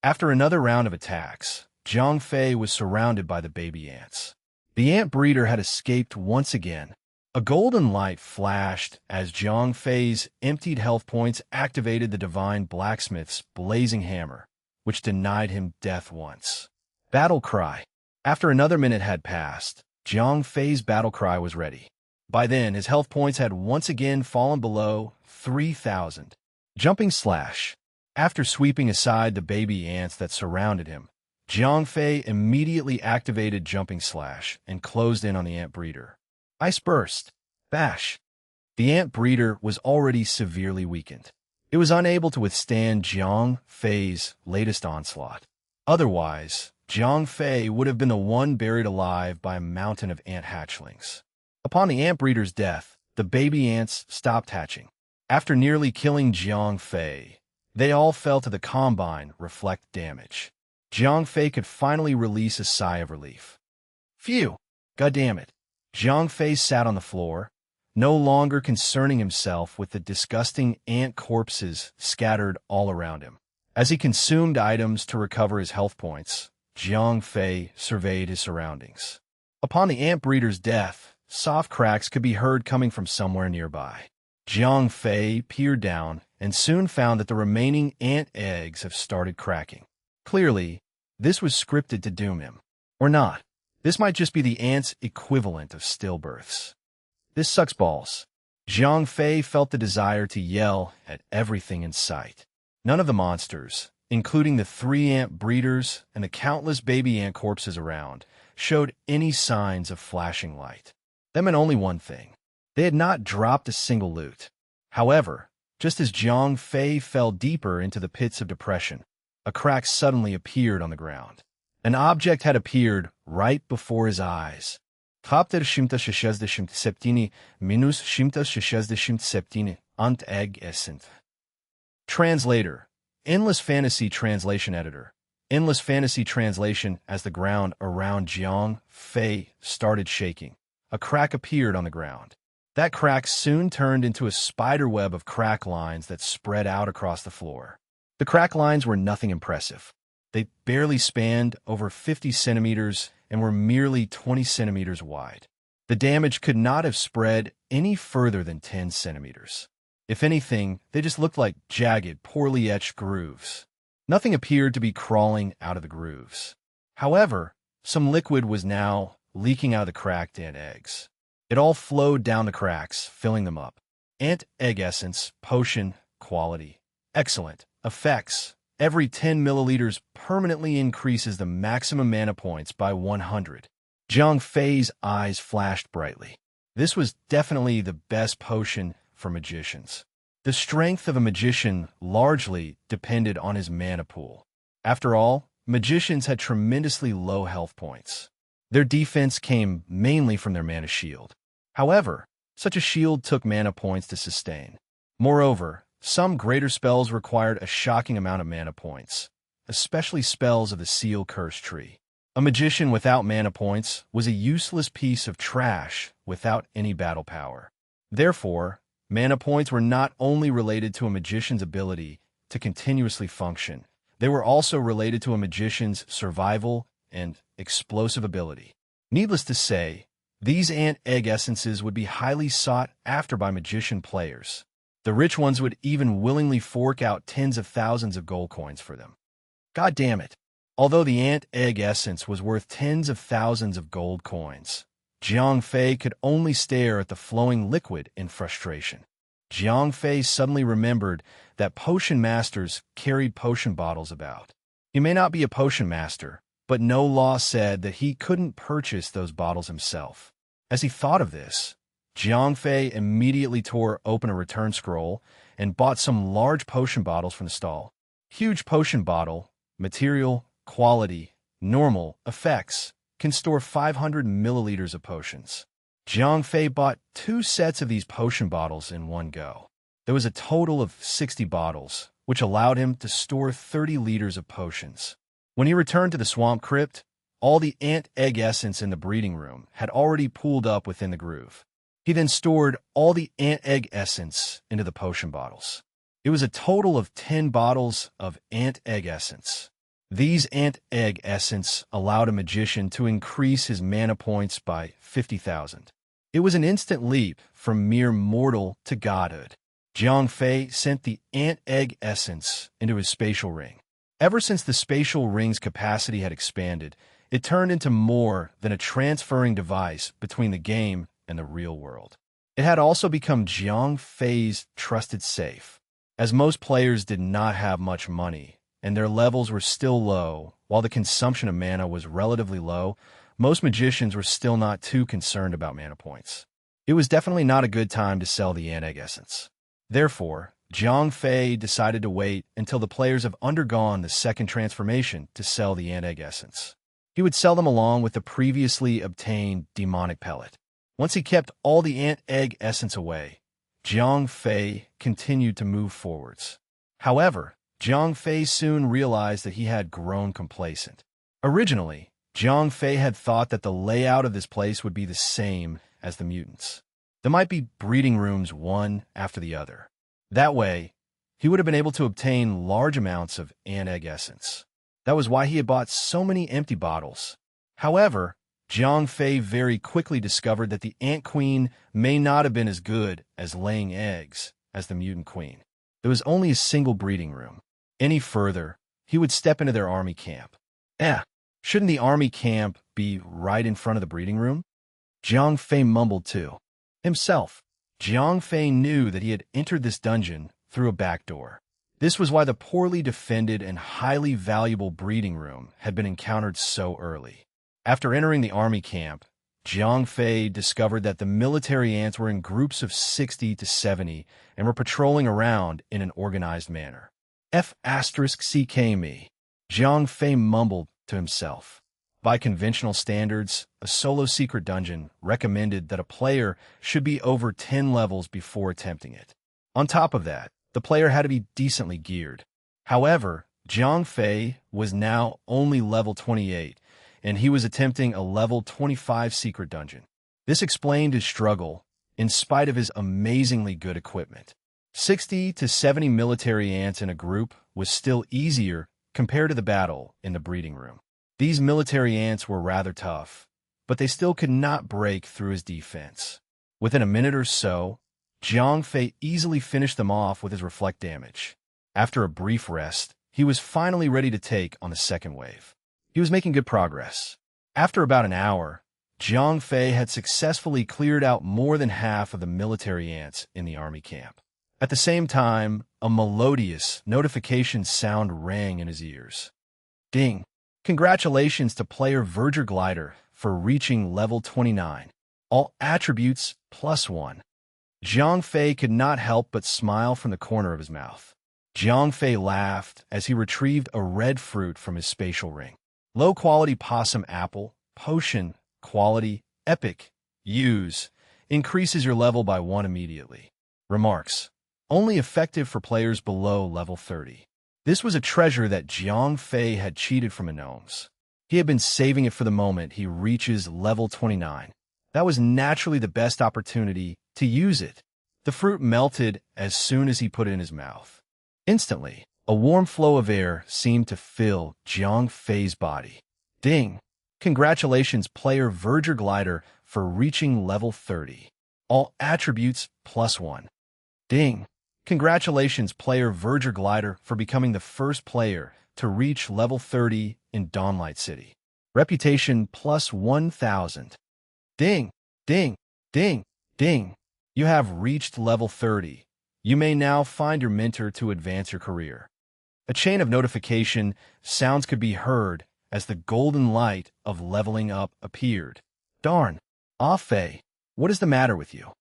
[SPEAKER 1] After another round of attacks, Jiang Fei was surrounded by the baby ants. The ant breeder had escaped once again. A golden light flashed as Jiang Fei's emptied health points activated the divine blacksmith's blazing hammer, which denied him death once. Battle cry. After another minute had passed, Jiang Fei's battle cry was ready. By then, his health points had once again fallen below 3,000. Jumping slash. After sweeping aside the baby ants that surrounded him, Jiang Fei immediately activated jumping slash and closed in on the ant breeder. Ice Burst. Bash. The ant breeder was already severely weakened. It was unable to withstand Jiang Fei's latest onslaught. Otherwise, Jiang Fei would have been the one buried alive by a mountain of ant hatchlings. Upon the ant breeder's death, the baby ants stopped hatching. After nearly killing Jiang Fei, they all fell to the combine reflect damage. Jiang Fei could finally release a sigh of relief. Phew! Goddammit. Jiang Fei sat on the floor, no longer concerning himself with the disgusting ant corpses scattered all around him. As he consumed items to recover his health points, Jiang Fei surveyed his surroundings. Upon the ant breeder's death, soft cracks could be heard coming from somewhere nearby. Jiang Fei peered down and soon found that the remaining ant eggs have started cracking. Clearly, this was scripted to doom him. Or not. This might just be the ants' equivalent of stillbirths. This sucks balls. Jiang Fei felt the desire to yell at everything in sight. None of the monsters, including the 3 ant breeders and the countless baby ant corpses around, showed any signs of flashing light. That meant only one thing. They had not dropped a single loot. However, just as Jiang Fei fell deeper into the pits of depression, a crack suddenly appeared on the ground. An object had appeared right before his eyes. Chapter 167 minus 167 ant egg essent. Translator. Endless Fantasy Translation Editor. Endless Fantasy Translation. As the ground around Jiang Fei started shaking, a crack appeared on the ground. That crack soon turned into a spider web of crack lines that spread out across the floor. The crack lines were nothing impressive. They barely spanned over 50 centimeters and were merely 20 centimeters wide. The damage could not have spread any further than 10 centimeters. If anything, they just looked like jagged, poorly etched grooves. Nothing appeared to be crawling out of the grooves. However, some liquid was now leaking out of the cracked ant eggs. It all flowed down the cracks, filling them up. Ant egg essence, potion, quality. Excellent. Effects. Every 10 milliliters permanently increases the maximum mana points by 100. Jiang Fei's eyes flashed brightly. This was definitely the best potion for magicians. The strength of a magician largely depended on his mana pool. After all, magicians had tremendously low health points. Their defense came mainly from their mana shield. However, such a shield took mana points to sustain. Moreover, some greater spells required a shocking amount of mana points, especially spells of the Seal Curse tree. A magician without mana points was a useless piece of trash without any battle power. Therefore, mana points were not only related to a magician's ability to continuously function, they were also related to a magician's survival and explosive ability. Needless to say, these ant egg essences would be highly sought after by magician players. The rich ones would even willingly fork out tens of thousands of gold coins for them. God damn it. Although the ant egg essence was worth tens of thousands of gold coins, Jiang Fei could only stare at the flowing liquid in frustration. Jiang Fei suddenly remembered that potion masters carried potion bottles about. He may not be a potion master, but no law said that he couldn't purchase those bottles himself. As he thought of this, Jiang Fei immediately tore open a return scroll and bought some large potion bottles from the stall. Huge potion bottle, material, quality, normal, effects, can store 500 milliliters of potions. Jiang Fei bought 2 sets of these potion bottles in one go. There was a total of 60 bottles, which allowed him to store 30 liters of potions. When he returned to the swamp crypt, all the ant egg essence in the breeding room had already pooled up within the groove. He then stored all the ant egg essence into the potion bottles. It was a total of 10 bottles of ant egg essence. These ant egg essence allowed a magician to increase his mana points by 50,000. It was an instant leap from mere mortal to godhood. Jiang Fei sent the ant egg essence into his spatial ring. Ever since the spatial ring's capacity had expanded, it turned into more than a transferring device between the game and the real world. It had also become Jiang Fei's trusted safe. As most players did not have much money, and their levels were still low, while the consumption of mana was relatively low, most magicians were still not too concerned about mana points. It was definitely not a good time to sell the ant egg essence. Therefore, Jiang Fei decided to wait until the players have undergone the second transformation to sell the ant egg essence. He would sell them along with the previously obtained demonic pellet. Once he kept all the ant egg essence away, Jiang Fei continued to move forwards. However, Jiang Fei soon realized that he had grown complacent. Originally, Jiang Fei had thought that the layout of this place would be the same as the mutants. There might be breeding rooms one after the other. That way, he would have been able to obtain large amounts of ant egg essence. That was why he had bought so many empty bottles. However, Jiang Fei very quickly discovered that the ant queen may not have been as good as laying eggs as the mutant queen. There was only a single breeding room. Any further, he would step into their army camp. Shouldn't the army camp be right in front of the breeding room? Jiang Fei mumbled to himself. Jiang Fei knew that he had entered this dungeon through a back door. This was why the poorly defended and highly valuable breeding room had been encountered so early. After entering the army camp, Jiang Fei discovered that the military ants were in groups of 60 to 70 and were patrolling around in an organized manner. F***ck me. Jiang Fei mumbled to himself. By conventional standards, a solo secret dungeon recommended that a player should be over 10 levels before attempting it. On top of that, the player had to be decently geared. However, Jiang Fei was now only level 28, and he was attempting a level 25 secret dungeon. This explained his struggle, in spite of his amazingly good equipment. 60 to 70 military ants in a group was still easier compared to the battle in the breeding room. These military ants were rather tough, but they still could not break through his defense. Within a minute or so, Jiang Fei easily finished them off with his reflect damage. After a brief rest, he was finally ready to take on the second wave. He was making good progress. After about an hour, Jiang Fei had successfully cleared out more than half of the military ants in the army camp. At the same time, a melodious notification sound rang in his ears. Ding! Congratulations to player Verger Glider for reaching level 29. All attributes +1. Jiang Fei could not help but smile from the corner of his mouth. Jiang Fei laughed as he retrieved a red fruit from his spatial ring. Low-quality possum apple, potion, quality, epic, use, increases your level by 1 immediately. Remarks: only effective for players below level 30. This was a treasure that Jiang Fei had cheated from the gnomes. He had been saving it for the moment he reaches level 29. That was naturally the best opportunity to use it. The fruit melted as soon as he put it in his mouth. Instantly, a warm flow of air seemed to fill Jiang Fei's body. Ding! Congratulations, player Verger Glider, for reaching level 30. All attributes +1. Ding! Congratulations, player Verger Glider, for becoming the first player to reach level 30 in Dawnlight City. Reputation +1000. Ding! Ding! Ding! Ding! You have reached level 30. You may now find your mentor to advance your career. A chain of notification sounds could be heard as the golden light of leveling up appeared. Darn! Ah Fei, what is the matter with you?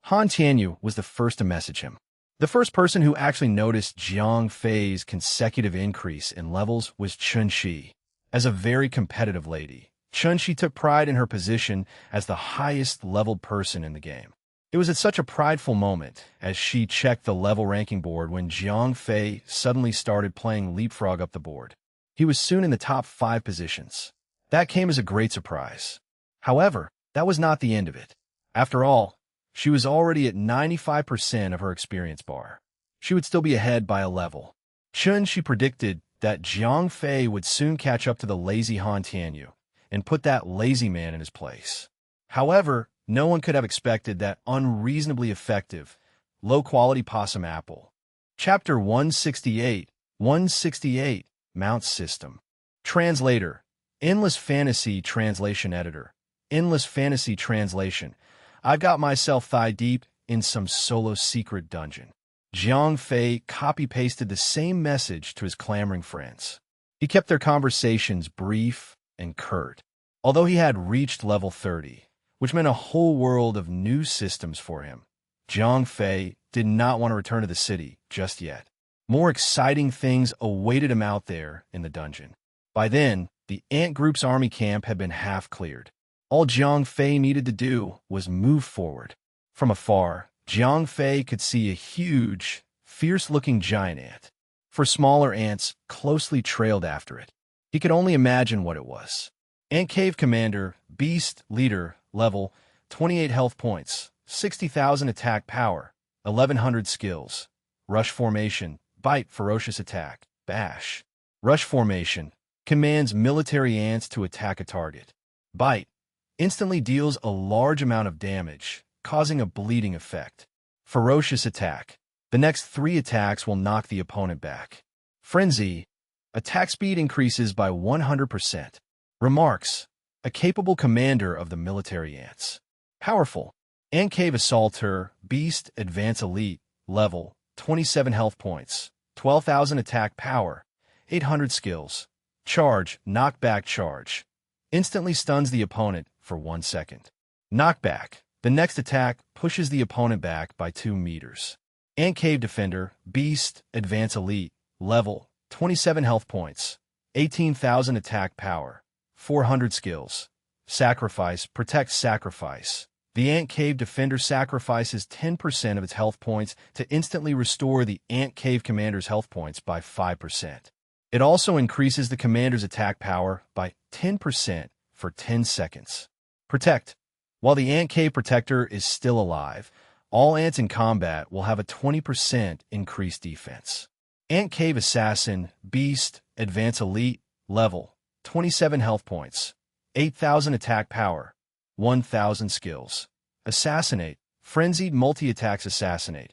[SPEAKER 1] Han Tianyu was the first to message him. The first person who actually noticed Jiang Fei's consecutive increase in levels was Chun Shi. As a very competitive lady, Chun Shi took pride in her position as the highest-leveled person in the game. It was at such a prideful moment as she checked the level ranking board when Jiang Fei suddenly started playing leapfrog up the board. He was soon in the top 5 positions. That came as a great surprise. However, that was not the end of it. After all, she was already at 95% of her experience bar. She would still be ahead by a level. Chun Shi predicted that Jiang Fei would soon catch up to the lazy Han Tianyu and put that lazy man in his place. However, no one could have expected that unreasonably effective, low-quality possum apple. Chapter 168, 168, Mount System. Translator, Endless Fantasy Translation Editor. Endless Fantasy Translation. I got myself thigh-deep in some solo secret dungeon. Jiang Fei copy-pasted the same message to his clamoring friends. He kept their conversations brief and curt. Although he had reached level 30, which meant a whole world of new systems for him, Jiang Fei did not want to return to the city just yet. More exciting things awaited him out there in the dungeon. By then, the ant group's army camp had been half cleared. All Jiang Fei needed to do was move forward. From afar, Jiang Fei could see a huge, fierce-looking giant ant. For smaller ants closely trailed after it. He could only imagine what it was. Ant Cave Commander, Beast Leader, level, 28 health points, 60,000 attack power, 1100 skills. Rush Formation, Bite, Ferocious Attack, Bash. Rush Formation, commands military ants to attack a target. Bite, instantly deals a large amount of damage, causing a bleeding effect. Ferocious Attack, the next 3 attacks will knock the opponent back. Frenzy, attack speed increases by 100%. Remarks, a capable commander of the military ants. Powerful. Ant Cave Assaulter, Beast, Advance Elite, level, 27 health points, 12,000 attack power, 800 skills. Charge, Knockback Charge. Instantly stuns the opponent for 1 second. Knockback, the next attack pushes the opponent back by 2 meters. Ant Cave Defender, Beast, Advance Elite, level, 27 health points, 18,000 attack power, 400 skills. Sacrifice, Protect Sacrifice. The Ant Cave Defender sacrifices 10% of its health points to instantly restore the Ant Cave Commander's health points by 5%. It also increases the commander's attack power by 10% for 10 seconds. Protect. While the Ant Cave Protector is still alive, all ants in combat will have a 20% increased defense. Ant Cave Assassin, Beast, Advance Elite, level, 27 health points, 8,000 attack power, 1,000 skills. Assassinate, Frenzied Multi-Attacks Assassinate,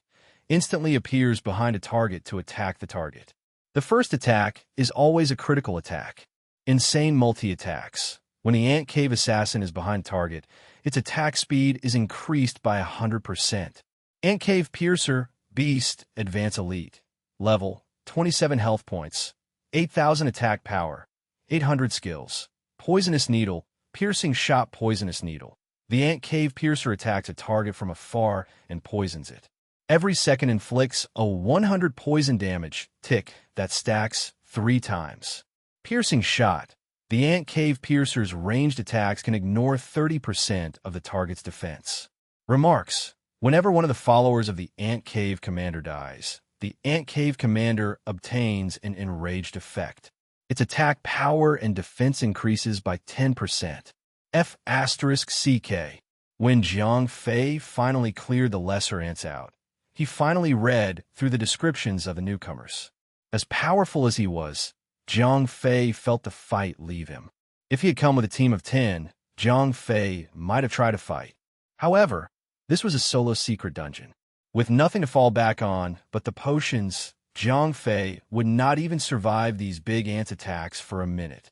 [SPEAKER 1] instantly appears behind a target to attack the target. The first attack is always a critical attack. Insane Multi-Attacks. When the Ant Cave Assassin is behind target, its attack speed is increased by 100%. Ant Cave Piercer, Beast, Advance Elite, level, 27 health points, 8,000 attack power, 800 skills. Poisonous Needle, Piercing shot poisonous needle. The ant cave piercer attacks a target from afar and poisons it. Every second inflicts a 100 poison damage tick that stacks 3 times. Piercing shot. The ant cave piercer's ranged attacks can ignore 30% of the target's defense. Remarks. Whenever one of the followers of the ant cave commander dies, the ant cave commander obtains an enraged effect. Its attack power and defense increases by 10%. F***CK. When Jiang Fei finally cleared the lesser ants out, he finally read through the descriptions of the newcomers. As powerful as he was, Jiang Fei felt the fight leave him. If he had come with a team of 10, Jiang Fei might have tried to fight. However, this was a solo secret dungeon. With nothing to fall back on but the potions, Jiang Fei would not even survive these big ant attacks for a minute.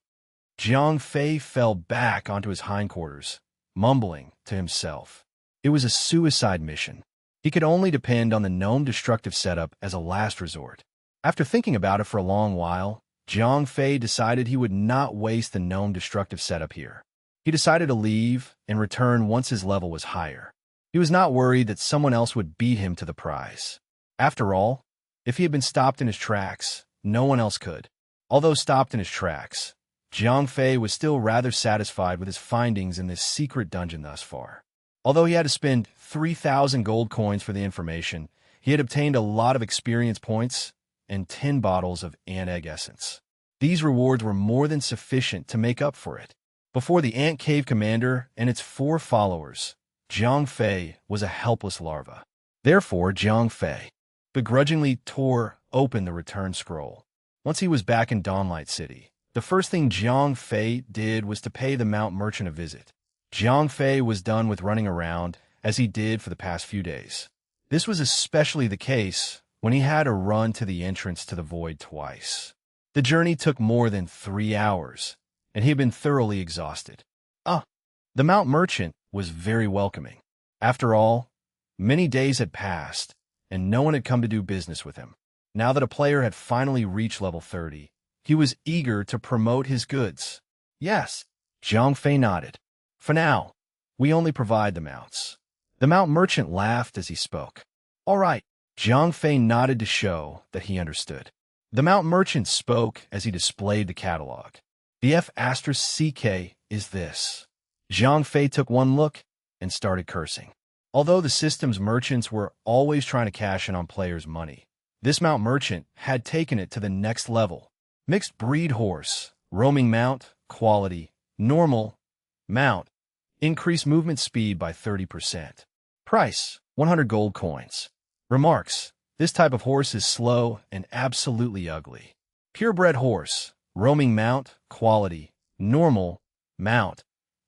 [SPEAKER 1] Jiang Fei fell back onto his hindquarters, mumbling to himself. It was a suicide mission. He could only depend on the gnome destructive setup as a last resort. After thinking about it for a long while, Jiang Fei decided he would not waste the gnome destructive setup here. He decided to leave and return once his level was higher. He was not worried that someone else would beat him to the prize. After all, if he had been stopped in his tracks, no one else could. Although stopped in his tracks, Jiang Fei was still rather satisfied with his findings in this secret dungeon thus far. Although he had to spend 3,000 gold coins for the information, he had obtained a lot of experience points and 10 bottles of ant egg essence. These rewards were more than sufficient to make up for it. Before the ant cave commander and its 4 followers, Jiang Fei was a helpless larva. Therefore, Jiang Fei begrudgingly tore open the return scroll. Once he was back in Dawnlight City, the first thing Jiang Fei did was to pay the Mount Merchant a visit. Jiang Fei was done with running around, as he did for the past few days. This was especially the case when he had to run to the entrance to the void twice. The journey took more than 3 hours, and he had been thoroughly exhausted. The Mount Merchant was very welcoming. After all, many days had passed, and no one had come to do business with him. Now that a player had finally reached level 30, he was eager to promote his goods. Yes, Jiang Fei nodded. For now, we only provide the mounts. The Mount Merchant laughed as he spoke. All right, Jiang Fei nodded to show that he understood. The Mount Merchant spoke as he displayed the catalog. The F***CK is this. Jiang Fei took one look and started cursing. Although the system's merchants were always trying to cash in on players' money, this Mount Merchant had taken it to the next level. Mixed breed horse, roaming mount, quality, normal, mount, increase movement speed by 30%. Price, 100 gold coins. Remarks, this type of horse is slow and absolutely ugly. Purebred horse, roaming mount, quality, normal, mount,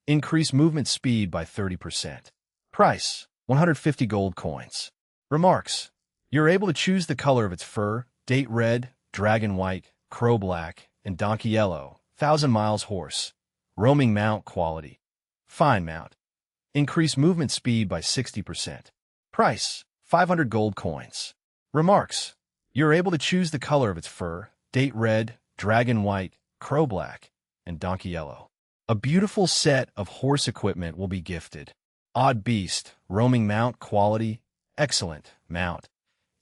[SPEAKER 1] increase movement speed by 30%. Price, 150 gold coins. Remarks, you're able to choose the color of its fur, date red, dragon white, crow black, and donkey yellow, 1,000 miles horse, roaming mount quality, fine mount, increase movement speed by 60%. Price, 500 gold coins. Remarks, you're able to choose the color of its fur, date red, dragon white, crow black, and donkey yellow. A beautiful set of horse equipment will be gifted. Odd beast, roaming mount quality, excellent mount.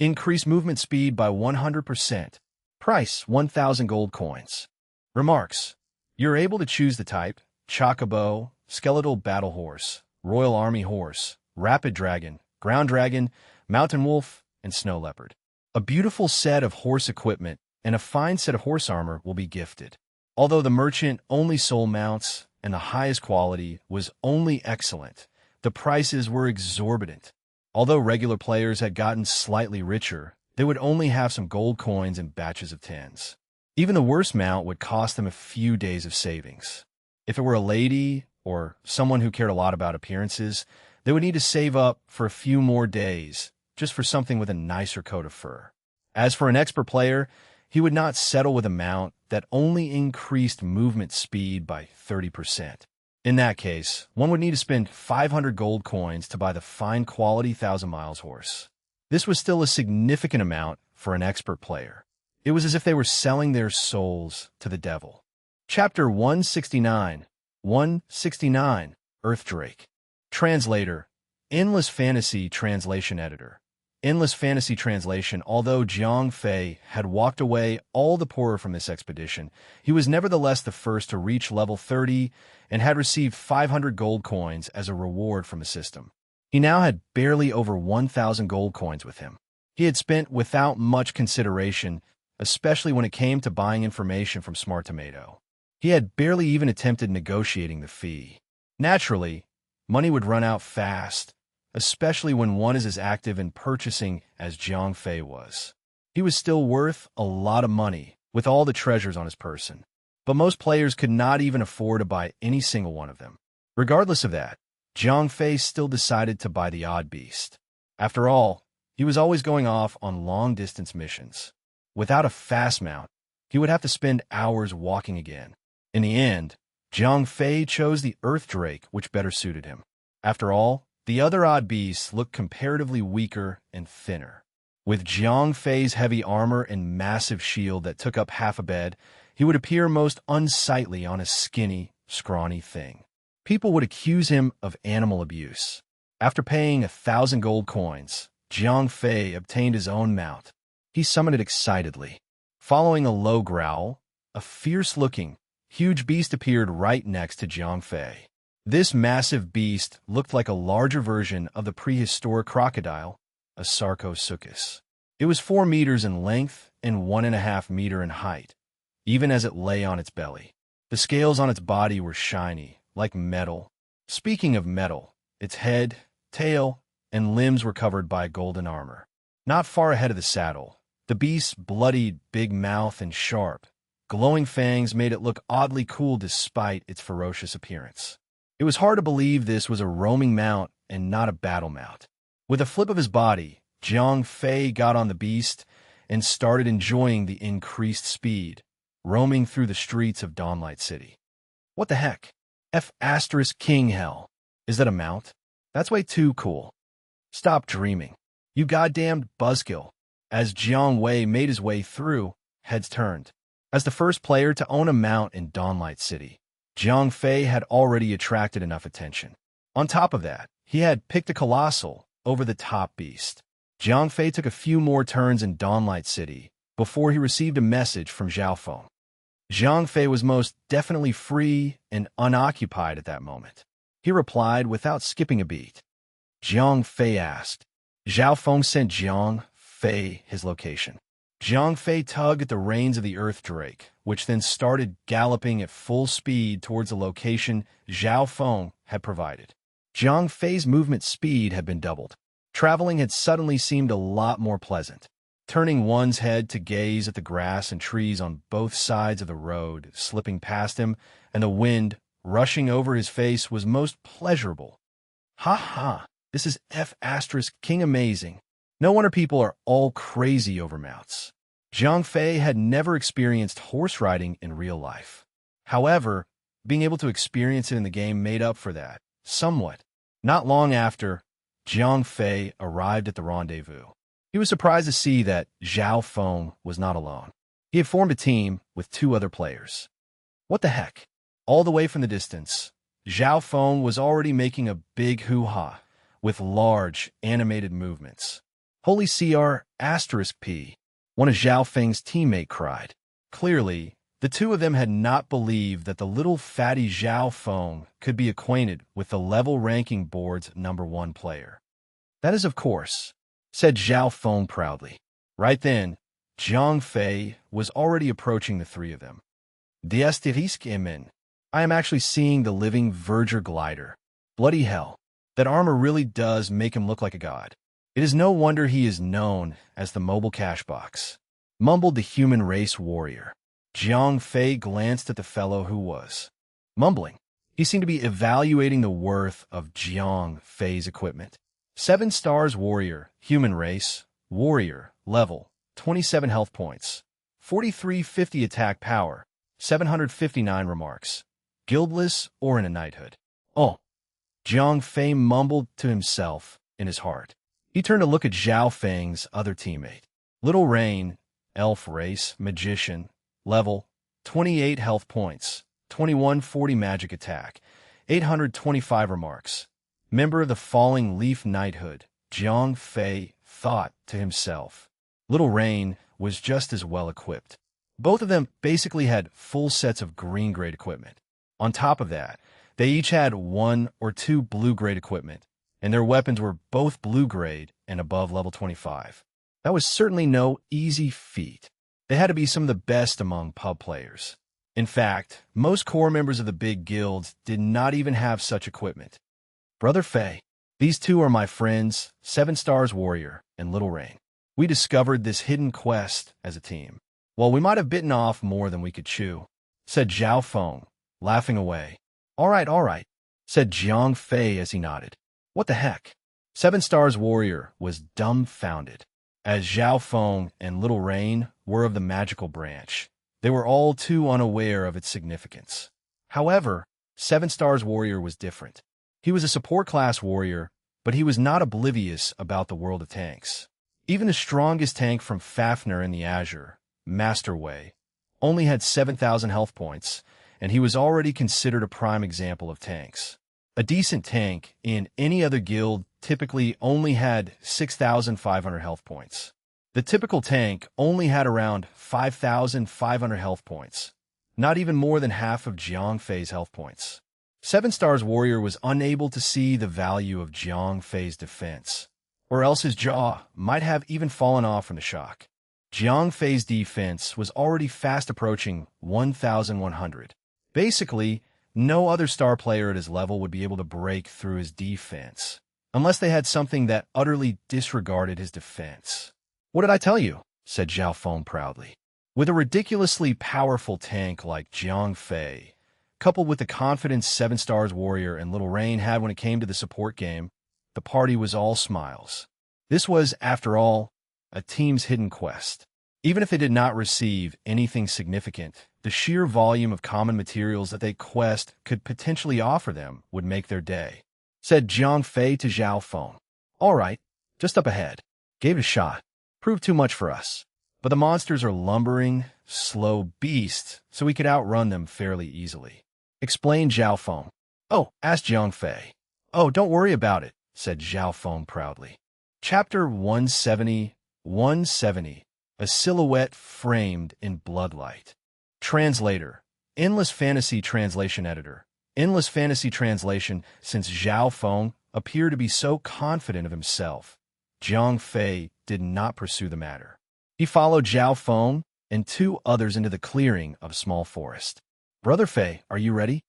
[SPEAKER 1] Increase movement speed by 100%. Price, 1,000 gold coins. Remarks, you're able to choose the type, chocobo, skeletal battle horse, royal army horse, rapid dragon, ground dragon, mountain wolf, and snow leopard. A beautiful set of horse equipment and a fine set of horse armor will be gifted. Although the merchant only sold mounts and the highest quality was only excellent, the prices were exorbitant. Although regular players had gotten slightly richer, they would only have some gold coins in batches of 10s. Even the worst mount would cost them a few days of savings. If it were a lady or someone who cared a lot about appearances, they would need to save up for a few more days just for something with a nicer coat of fur. As for an expert player, he would not settle with a mount that only increased movement speed by 30%. In that case, one would need to spend 500 gold coins to buy the fine quality 1,000 miles horse. This was still a significant amount for an expert player. It was as if they were selling their souls to the devil. Chapter 169. 169. Earth Drake. Translator. Endless Fantasy Translation Editor. Endless Fantasy Translation. Although Jiang Fei had walked away all the poorer from this expedition, he was nevertheless the first to reach level 30 and had received 500 gold coins as a reward from the system. He now had barely over 1,000 gold coins with him. He had spent without much consideration, especially when it came to buying information from Smart Tomato. He had barely even attempted negotiating the fee. Naturally, money would run out fast, especially when one is as active in purchasing as Jiang Fei was. He was still worth a lot of money with all the treasures on his person, but most players could not even afford to buy any single one of them. Regardless of that, Jiang Fei still decided to buy the odd beast. After all, he was always going off on long-distance missions. Without a fast mount, he would have to spend hours walking again. In the end, Jiang Fei chose the Earth Drake, which better suited him. After all, the other odd beasts looked comparatively weaker and thinner. With Jiang Fei's heavy armor and massive shield that took up half a bed, he would appear most unsightly on a skinny, scrawny thing. People would accuse him of animal abuse. After paying 1,000 gold coins, Jiang Fei obtained his own mount. He summoned it excitedly. Following a low growl, a fierce-looking, huge beast appeared right next to Jiang Fei. This massive beast looked like a larger version of the prehistoric crocodile, a Sarcosuchus. It was 4 meters in length and 1.5 meters in height, even as it lay on its belly. The scales on its body were shiny, like metal. Speaking of metal, its head, tail, and limbs were covered by golden armor. Not far ahead of the saddle, the beast's bloodied big mouth and sharp, glowing fangs made it look oddly cool despite its ferocious appearance. It was hard to believe this was a roaming mount and not a battle mount. With a flip of his body, Jiang Fei got on the beast and started enjoying the increased speed, roaming through the streets of Dawnlight City. What the heck? King hell. Is that a mount? That's way too cool. Stop dreaming. You goddamned buzzkill. As Jiang Wei made his way through, heads turned. As the first player to own a mount in Dawnlight City, Jiang Fei had already attracted enough attention. On top of that, he had picked a colossal, over-the-top beast. Jiang Fei took a few more turns in Dawnlight City before he received a message from Zhao Feng. Jiang Fei was most definitely free and unoccupied at that moment. He replied without skipping a beat. Jiang Fei asked. Zhao Feng sent Jiang Fei his location. Jiang Fei tugged at the reins of the Earth Drake, which then started galloping at full speed towards the location Zhao Feng had provided. Jiang Fei's movement speed had been doubled. Traveling had suddenly seemed a lot more pleasant. Turning one's head to gaze at the grass and trees on both sides of the road slipping past him and the wind rushing over his face was most pleasurable. Ha ha, this is King amazing. No wonder people are all crazy over mounts. Jiang Fei had never experienced horse riding in real life. However, being able to experience it in the game made up for that, somewhat. Not long after, Jiang Fei arrived at the rendezvous. He was surprised to see that Zhao Feng was not alone. He had formed a team with 2 other players. What the heck? All the way from the distance, Zhao Feng was already making a big hoo-ha with large, animated movements. Holy CR*P, one of Zhao Feng's teammate cried. Clearly, the 2 of them had not believed that the little fatty Zhao Feng could be acquainted with the level ranking board's #1 player. That is, of course, said Zhao Feng proudly. Right then, Jiang Fei was already approaching the 3 of them. I am actually seeing the living Verger glider. Bloody hell, that armor really does make him look like a god. It is no wonder he is known as the mobile cash box, mumbled the human race warrior. Jiang Fei glanced at the fellow who was mumbling. He seemed to be evaluating the worth of Jiang Fei's equipment. 7 stars warrior, human race, warrior, level, 27 health points, 4350 attack power, 759 remarks, guildless or in a knighthood. Oh, Jiang Fei mumbled to himself in his heart. He turned to look at Zhao Feng's other teammate. Little Rain, elf race, magician, level, 28 health points, 2140 magic attack, 825 remarks. Member of the Falling Leaf Knighthood, Jiang Fei thought to himself. Little Rain was just as well equipped. Both of them basically had full sets of green-grade equipment. On top of that, they each had 1 or 2 blue-grade equipment, and their weapons were both blue-grade and above level 25. That was certainly no easy feat. They had to be some of the best among pub players. In fact, most core members of the big guilds did not even have such equipment. Brother Fei, these two are my friends, 7 Stars Warrior and Little Rain. We discovered this hidden quest as a team. Well, we might have bitten off more than we could chew, said Zhao Feng, laughing away. All right, said Jiang Fei as he nodded. What the heck? 7 Stars Warrior was dumbfounded, as Zhao Feng and Little Rain were of the magical branch. They were all too unaware of its significance. However, 7 Stars Warrior was different. He was a support class warrior, but he was not oblivious about the world of tanks. Even the strongest tank from Fafnir in the Azure, Master Wei, only had 7,000 health points, and he was already considered a prime example of tanks. A decent tank in any other guild typically only had 6,500 health points. The typical tank only had around 5,500 health points, not even more than half of Jiang Fei's health points. 7 Stars Warrior was unable to see the value of Jiang Fei's defense, or else his jaw might have even fallen off from the shock. Jiang Fei's defense was already fast approaching 1,100. Basically, no other star player at his level would be able to break through his defense, unless they had something that utterly disregarded his defense. What did I tell you? Said Zhao Feng proudly. With a ridiculously powerful tank like Jiang Fei, coupled with the confidence 7 Stars Warrior and Little Rain had when it came to the support game, the party was all smiles. This was, after all, a team's hidden quest. Even if they did not receive anything significant, the sheer volume of common materials that they quest could potentially offer them would make their day. Said Jiang Fei to Zhao Feng. All right, just up ahead. Gave it a shot. Proved too much for us. But the monsters are lumbering, slow beasts, so we could outrun them fairly easily. Explained Zhao Feng. Oh, asked Jiang Fei. Oh, don't worry about it, said Zhao Feng proudly. Chapter 170, 170. A Silhouette Framed in Bloodlight. Translator. Endless Fantasy Translation Editor. Endless Fantasy Translation. Since Zhao Feng appeared to be so confident of himself, Jiang Fei did not pursue the matter. He followed Zhao Feng and 2 others into the clearing of a small forest. Brother Fei, are you ready?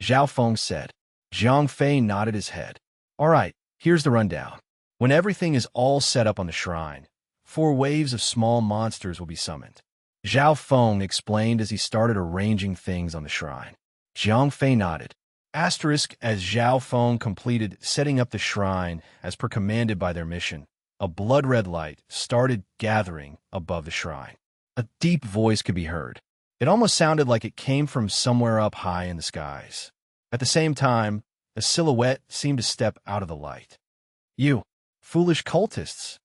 [SPEAKER 1] Zhao Feng said. Jiang Fei nodded his head. All right, here's the rundown. When everything is all set up on the shrine, 4 waves of small monsters will be summoned. Zhao Feng explained as he started arranging things on the shrine. Jiang Fei nodded. Asterisk as Zhao Feng completed setting up the shrine as per commanded by their mission, a blood-red light started gathering above the shrine. A deep voice could be heard. It almost sounded like it came from somewhere up high in the skies. At the same time, a silhouette seemed to step out of the light. You, foolish cultists.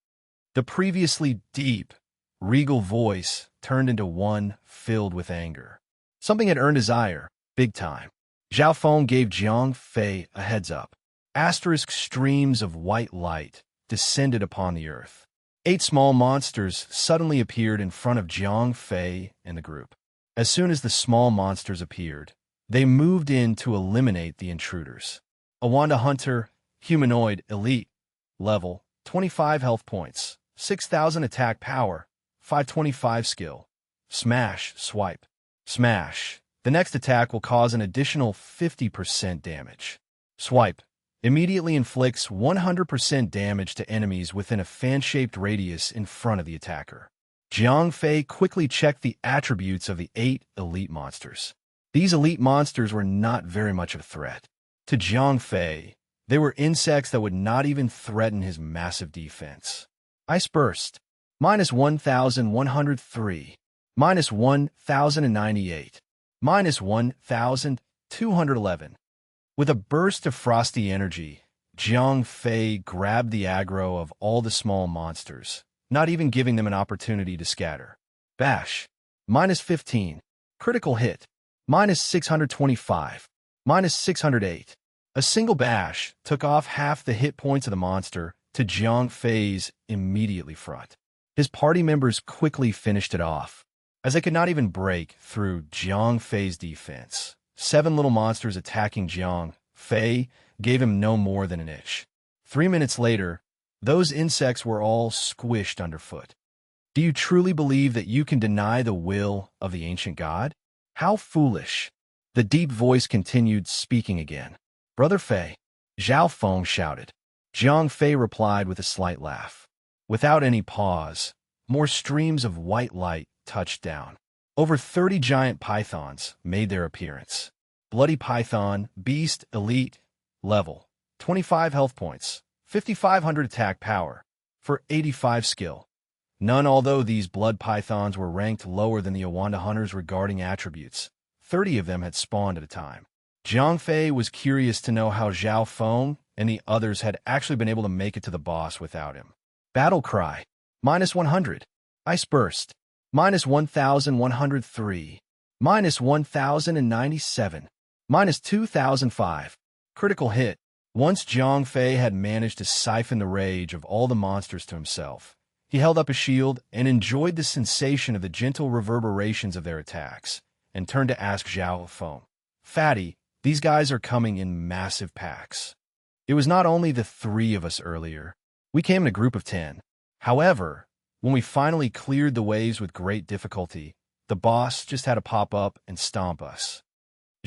[SPEAKER 1] The previously deep, regal voice turned into one filled with anger. Something had earned his ire, big time. Zhao Feng gave Jiang Fei a heads up. Asterisk streams of white light descended upon the earth. 8 small monsters suddenly appeared in front of Jiang Fei and the group. As soon as the small monsters appeared, they moved in to eliminate the intruders. Awanda Hunter, humanoid, elite, level, 25 health points, 6,000 attack power, 525 skill. Smash, swipe. Smash. The next attack will cause an additional 50% damage. Swipe. Immediately inflicts 100% damage to enemies within a fan-shaped radius in front of the attacker. Jiang Fei quickly checked the attributes of the 8 elite monsters. These elite monsters were not very much of a threat. To Jiang Fei, they were insects that would not even threaten his massive defense. Ice Burst. Minus 1,103. Minus 1,098. Minus 1,211. With a burst of frosty energy, Jiang Fei grabbed the aggro of all the small monsters, not even giving them an opportunity to scatter. Bash. Minus 15. Critical hit. minus 625, minus 608. A single bash took off half the hit points of the monster to Jiang Fei's immediately front. His party members quickly finished it off, as they could not even break through Jiang Fei's defense. 7 little monsters attacking Jiang Fei gave him no more than an inch. 3 minutes later, those insects were all squished underfoot. Do you truly believe that you can deny the will of the ancient god? How foolish! The deep voice continued speaking again. Brother Fei, Zhao Feng shouted. Jiang Fei replied with a slight laugh. Without any pause, more streams of white light touched down. Over 30 giant pythons made their appearance. Bloody Python, Beast, Elite, Level, 25 health points, 5,500 attack power, for 85 skill. None, although these blood pythons were ranked lower than the Awanda hunters regarding attributes. 30 of them had spawned at a time. Jiang Fei was curious to know how Zhao Feng and the others had actually been able to make it to the boss without him. Battle Cry, minus 100. Ice Burst, minus 1,103. Minus 1,097. Minus 2,005. Critical hit. Once Jiang Fei had managed to siphon the rage of all the monsters to himself, he held up his shield and enjoyed the sensation of the gentle reverberations of their attacks, and turned to ask Zhao Feng, Fatty, these guys are coming in massive packs. It was not only the 3 of us earlier. We came in a group of 10. However, when we finally cleared the waves with great difficulty, the boss just had to pop up and stomp us.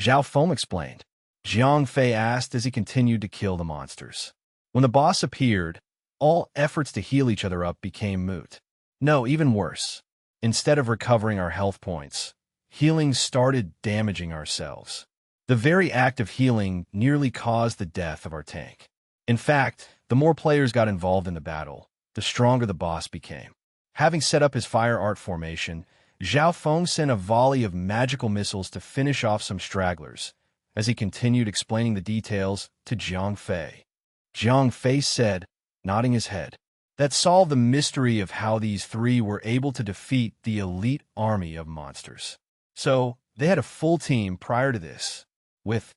[SPEAKER 1] Zhao Feng explained. Jiang Fei asked as he continued to kill the monsters. When the boss appeared, all efforts to heal each other up became moot. No, even worse. Instead of recovering our health points, healing started damaging ourselves. The very act of healing nearly caused the death of our tank. In fact, the more players got involved in the battle, the stronger the boss became. Having set up his fire art formation, Zhao Feng sent a volley of magical missiles to finish off some stragglers, as he continued explaining the details to Jiang Fei. Jiang Fei said, nodding his head, that solved the mystery of how these 3 were able to defeat the elite army of monsters. So, they had a full team prior to this. With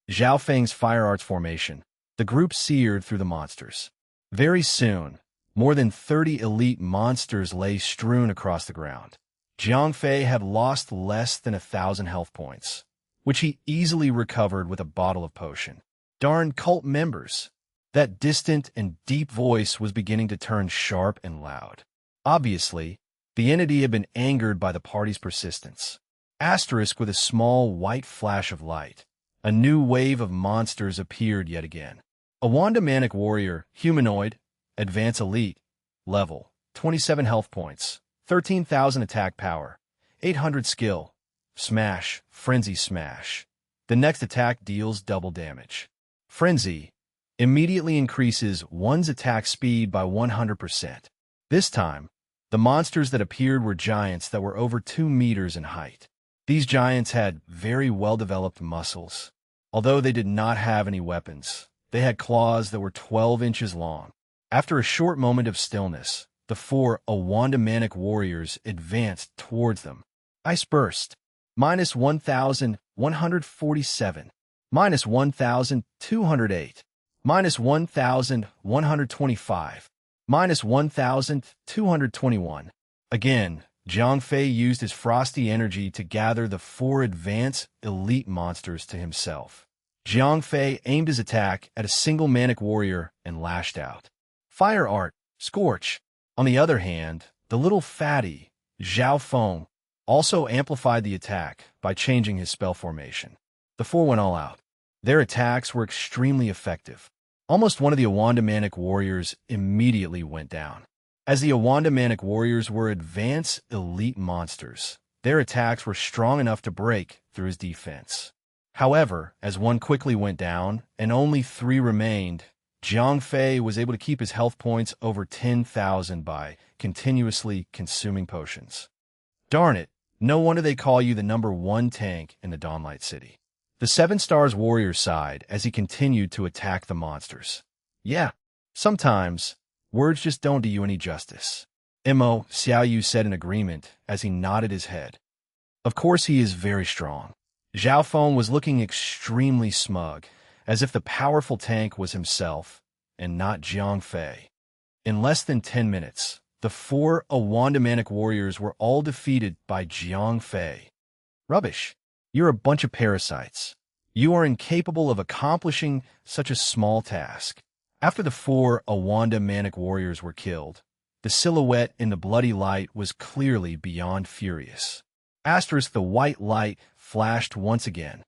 [SPEAKER 1] Zhao Feng's fire arts formation, the group seared through the monsters. Very soon, more than 30 elite monsters lay strewn across the ground. Jiang Fei had lost less than 1,000 health points, which he easily recovered with a bottle of potion. Darn cult members! That distant and deep voice was beginning to turn sharp and loud. Obviously, the entity had been angered by the party's persistence. Asterisk with a small white flash of light. A new wave of monsters appeared yet again. A Wanda Manic Warrior, Humanoid, Advance Elite, Level, 27 health points, 13,000 attack power, 800 skill, Smash, Frenzy Smash. The next attack deals double damage. Frenzy immediately increases one's attack speed by 100%. This time, the monsters that appeared were giants that were over 2 meters in height. These giants had very well-developed muscles. Although they did not have any weapons, they had claws that were 12 inches long. After a short moment of stillness, the 4 Awanda Manic Warriors advanced towards them. Ice Burst, minus 1,147, minus 1,208, minus 1,125, minus 1,221. Again, Jiang Fei used his frosty energy to gather the 4 advanced elite monsters to himself. Jiang Fei aimed his attack at a single manic warrior and lashed out. Fire Art, Scorch. On the other hand, the little fatty, Zhao Feng, also amplified the attack by changing his spell formation. The 4 went all out. Their attacks were extremely effective. Almost one of the Awanda Manic Warriors immediately went down. As the Awanda Manic Warriors were advanced elite monsters, their attacks were strong enough to break through his defense. However, as one quickly went down and only 3 remained, Jiang Fei was able to keep his health points over 10,000 by continuously consuming potions. Darn it, no wonder they call you the #1 tank in the Dawnlight City. The 7 Stars Warrior sighed as he continued to attack the monsters. Yeah, sometimes words just don't do you any justice. Mo Xiaoyu said in agreement as he nodded his head. Of course he is very strong. Zhao Feng was looking extremely smug, as if the powerful tank was himself and not Jiang Fei. In less than 10 minutes, the 4 Awandamanic warriors were all defeated by Jiang Fei. Rubbish. You're a bunch of parasites. You are incapable of accomplishing such a small task. After the 4 Awandamanic warriors were killed, the silhouette in the bloody light was clearly beyond furious. Asterisk, the white light flashed once again.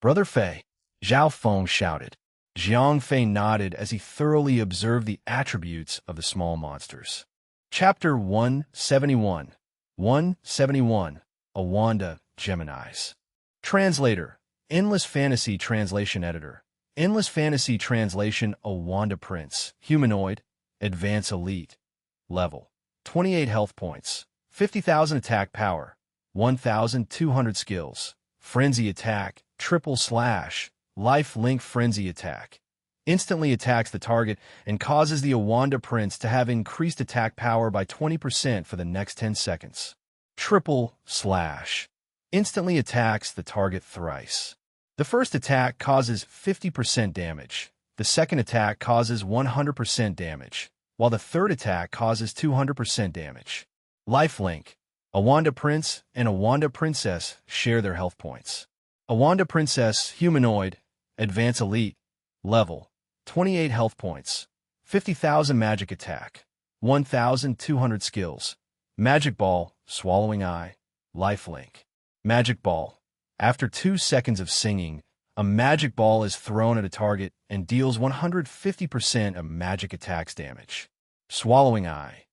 [SPEAKER 1] Brother Fei, Zhao Feng shouted. Jiang Fei nodded as he thoroughly observed the attributes of the small monsters. Chapter 171. 171. Awanda Geminis. Translator. Endless Fantasy Translation Editor. Endless Fantasy Translation Awanda Prince. Humanoid. Advanced Elite. Level. 28 health points. 50,000 attack power. 1,200 skills. Frenzy attack. Triple slash. Life link frenzy attack. Instantly attacks the target and causes the Awanda Prince to have increased attack power by 20% for the next 10 seconds. Triple slash. Instantly attacks the target thrice. The first attack causes 50% damage. The second attack causes 100% damage, while the third attack causes 200% damage. Lifelink. Awanda Prince and Awanda Princess share their health points. Awanda Princess, Humanoid, Advanced Elite, Level, 28 health points, 50,000 magic attack, 1,200 skills. Magic Ball, Swallowing Eye, Lifelink. Magic Ball. After 2 seconds of singing, a magic ball is thrown at a target and deals 150% of magic attacks damage. Swallowing Eye.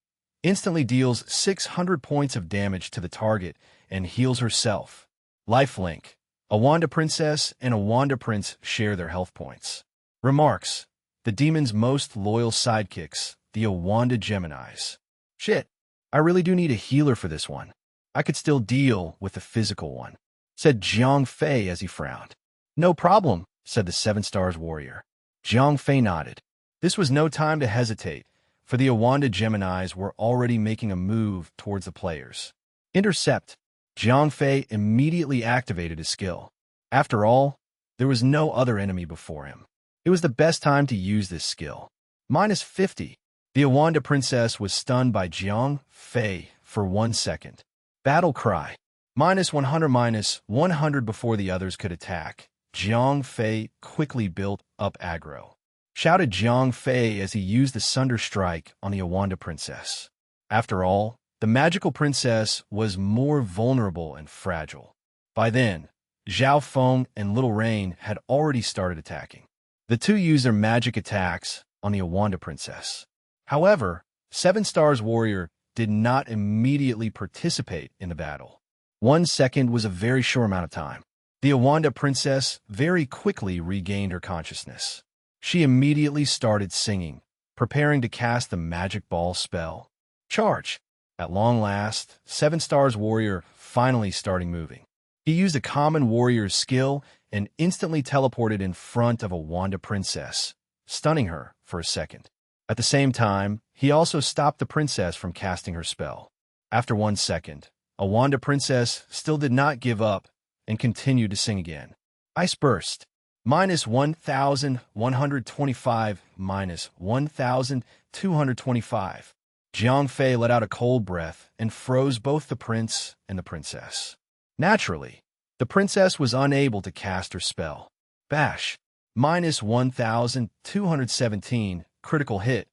[SPEAKER 1] Instantly deals 600 points of damage to the target and heals herself. Lifelink. Awanda Princess and Awanda Prince share their health points. Remarks. The demon's most loyal sidekicks, the Awanda Geminis. Shit, I really do need a healer for this one. I could still deal with the physical one, said Jiang Fei as he frowned. No problem, said the 7 Stars warrior. Jiang Fei nodded. This was no time to hesitate, for the Awanda Geminis were already making a move towards the players. Intercept. Jiang Fei immediately activated his skill. After all, there was no other enemy before him. It was the best time to use this skill. -50. The Awanda Princess was stunned by Jiang Fei for 1 second. Battle Cry. -100 -100 before the others could attack. Jiang Fei quickly built up aggro. Shouted Jiang Fei as he used the Sunder Strike on the Awanda Princess. After all, the magical princess was more vulnerable and fragile. By then, Zhao Feng and Little Rain had already started attacking. The two used their magic attacks on the Awanda Princess. However, 7 Stars Warrior did not immediately participate in the battle. 1 second was a very short amount of time. The Awanda Princess very quickly regained her consciousness. She immediately started singing, preparing to cast the Magic Ball spell. Charge! At long last, 7 Stars Warrior finally started moving. He used a common warrior's skill and instantly teleported in front of Awanda Princess, stunning her for a second. At the same time, he also stopped the princess from casting her spell. After 1 second, Awanda Princess still did not give up and continued to sing again. Ice Burst. -1,125 -1,225. Jiang Fei let out a cold breath and froze both the prince and the princess. Naturally, the princess was unable to cast her spell. Bash. -1,217. Critical hit.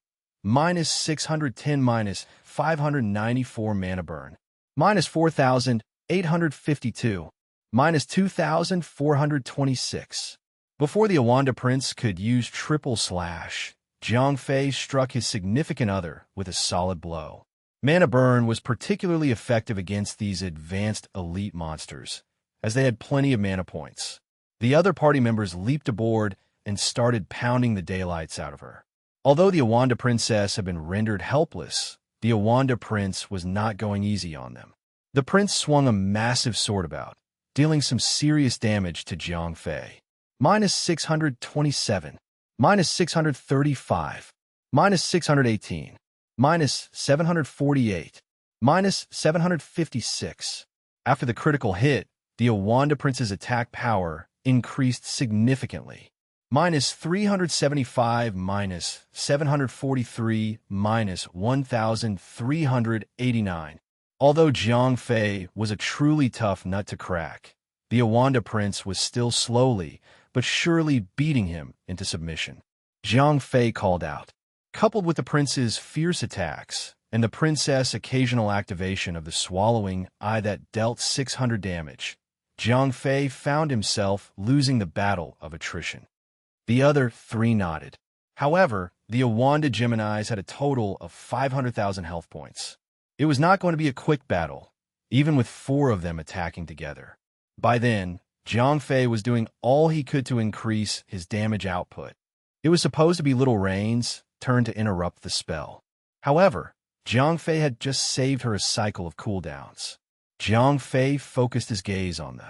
[SPEAKER 1] -610 -594 mana burn. -4,852. -2,426. Before the Awanda Prince could use triple slash, Jiang Fei struck his significant other with a solid blow. Mana burn was particularly effective against these advanced elite monsters, as they had plenty of mana points. The other party members leaped aboard and started pounding the daylights out of her. Although the Awanda Princess had been rendered helpless, the Awanda Prince was not going easy on them. The prince swung a massive sword about, dealing some serious damage to Jiang Fei. -627. -635. -618. -748. -756. After the critical hit, the Awanda Prince's attack power increased significantly. Minus 375, minus 743, minus 1,389. Although Jiang Fei was a truly tough nut to crack, the Awanda Prince was still slowly but surely beating him into submission. Jiang Fei called out. Coupled with the prince's fierce attacks and the princess' occasional activation of the swallowing eye that dealt 600 damage, Jiang Fei found himself losing the battle of attrition. The other three nodded. However, the Awanda Geminis had a total of 500,000 health points. It was not going to be a quick battle, even with 4 of them attacking together. By then, Jiang Fei was doing all he could to increase his damage output. It was supposed to be Little Rain's turn to interrupt the spell. However, Jiang Fei had just saved her a cycle of cooldowns. Jiang Fei focused his gaze on the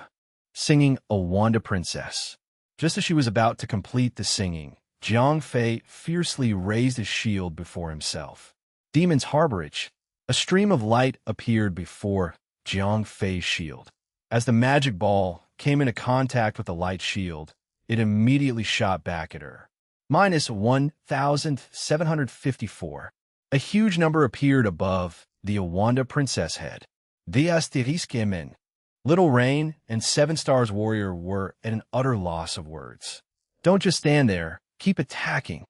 [SPEAKER 1] singing Awanda Princess. Just as she was about to complete the singing, Jiang Fei fiercely raised his shield before himself. Demon's Harborage. A stream of light appeared before Jiang Fei's shield. As the magic ball came into contact with the light shield, it immediately shot back at her. Minus 1,754. A huge number appeared above the Awanda Princess head. The Asteriskemen. Little Rain and 7 Stars Warrior were at an utter loss of words. Don't just stand there, keep attacking.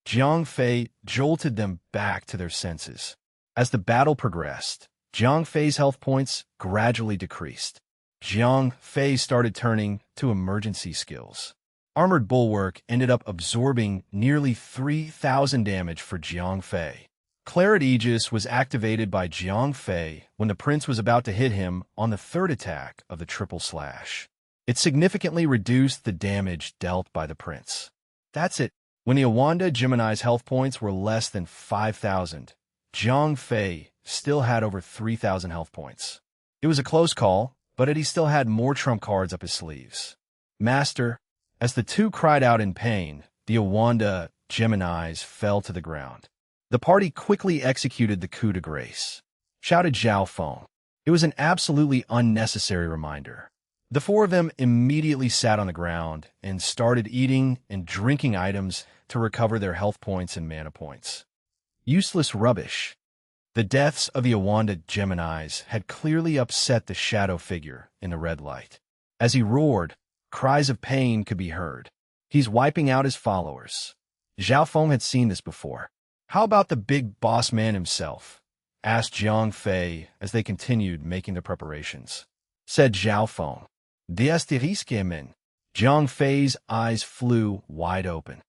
[SPEAKER 1] Jiang Fei jolted them back to their senses. As the battle progressed, Jiang Fei's health points gradually decreased. Jiang Fei started turning to emergency skills. Armored Bulwark ended up absorbing nearly 3,000 damage for Jiang Fei. Claret Aegis was activated by Jiang Fei when the prince was about to hit him on the 3rd attack of the triple slash. It significantly reduced the damage dealt by the prince. That's it. When the Awanda Gemini's health points were less than 5,000, Jiang Fei still had over 3,000 health points. It was a close call, but he still had more trump cards up his sleeves. Master. As the two cried out in pain, the Awanda Geminis fell to the ground. The party quickly executed the coup de grace, shouted Zhao Feng. It was an absolutely unnecessary reminder. The 4 of them immediately sat on the ground and started eating and drinking items to recover their health points and mana points. Useless rubbish. The deaths of the Awanda Geminis had clearly upset the shadow figure in the red light. As he roared, cries of pain could be heard. He's wiping out his followers. Zhao Feng had seen this before. How about the big boss man himself? Asked Jiang Fei as they continued making their preparations. Said Zhao Feng. The Asteriskemen. Jiang Fei's eyes flew wide open.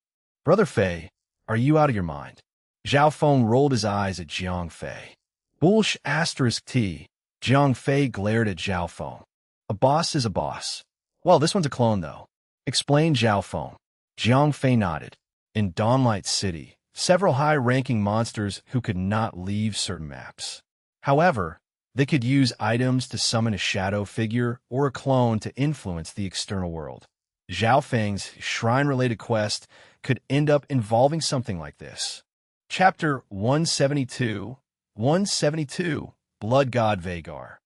[SPEAKER 1] Brother Fei, are you out of your mind? Zhao Feng rolled his eyes at Jiang Fei. Bullsh asterisk T. Jiang Fei glared at Zhao Feng. A boss is a boss. Well, this one's a clone, though. Explained Zhao Feng. Jiang Fei nodded. In Dawnlight City, several high-ranking monsters who could not leave certain maps. However, they could use items to summon a shadow figure or a clone to influence the external world. Zhao Feng's shrine-related quest could end up involving something like this. Chapter 172, 172, Blood God Vagar.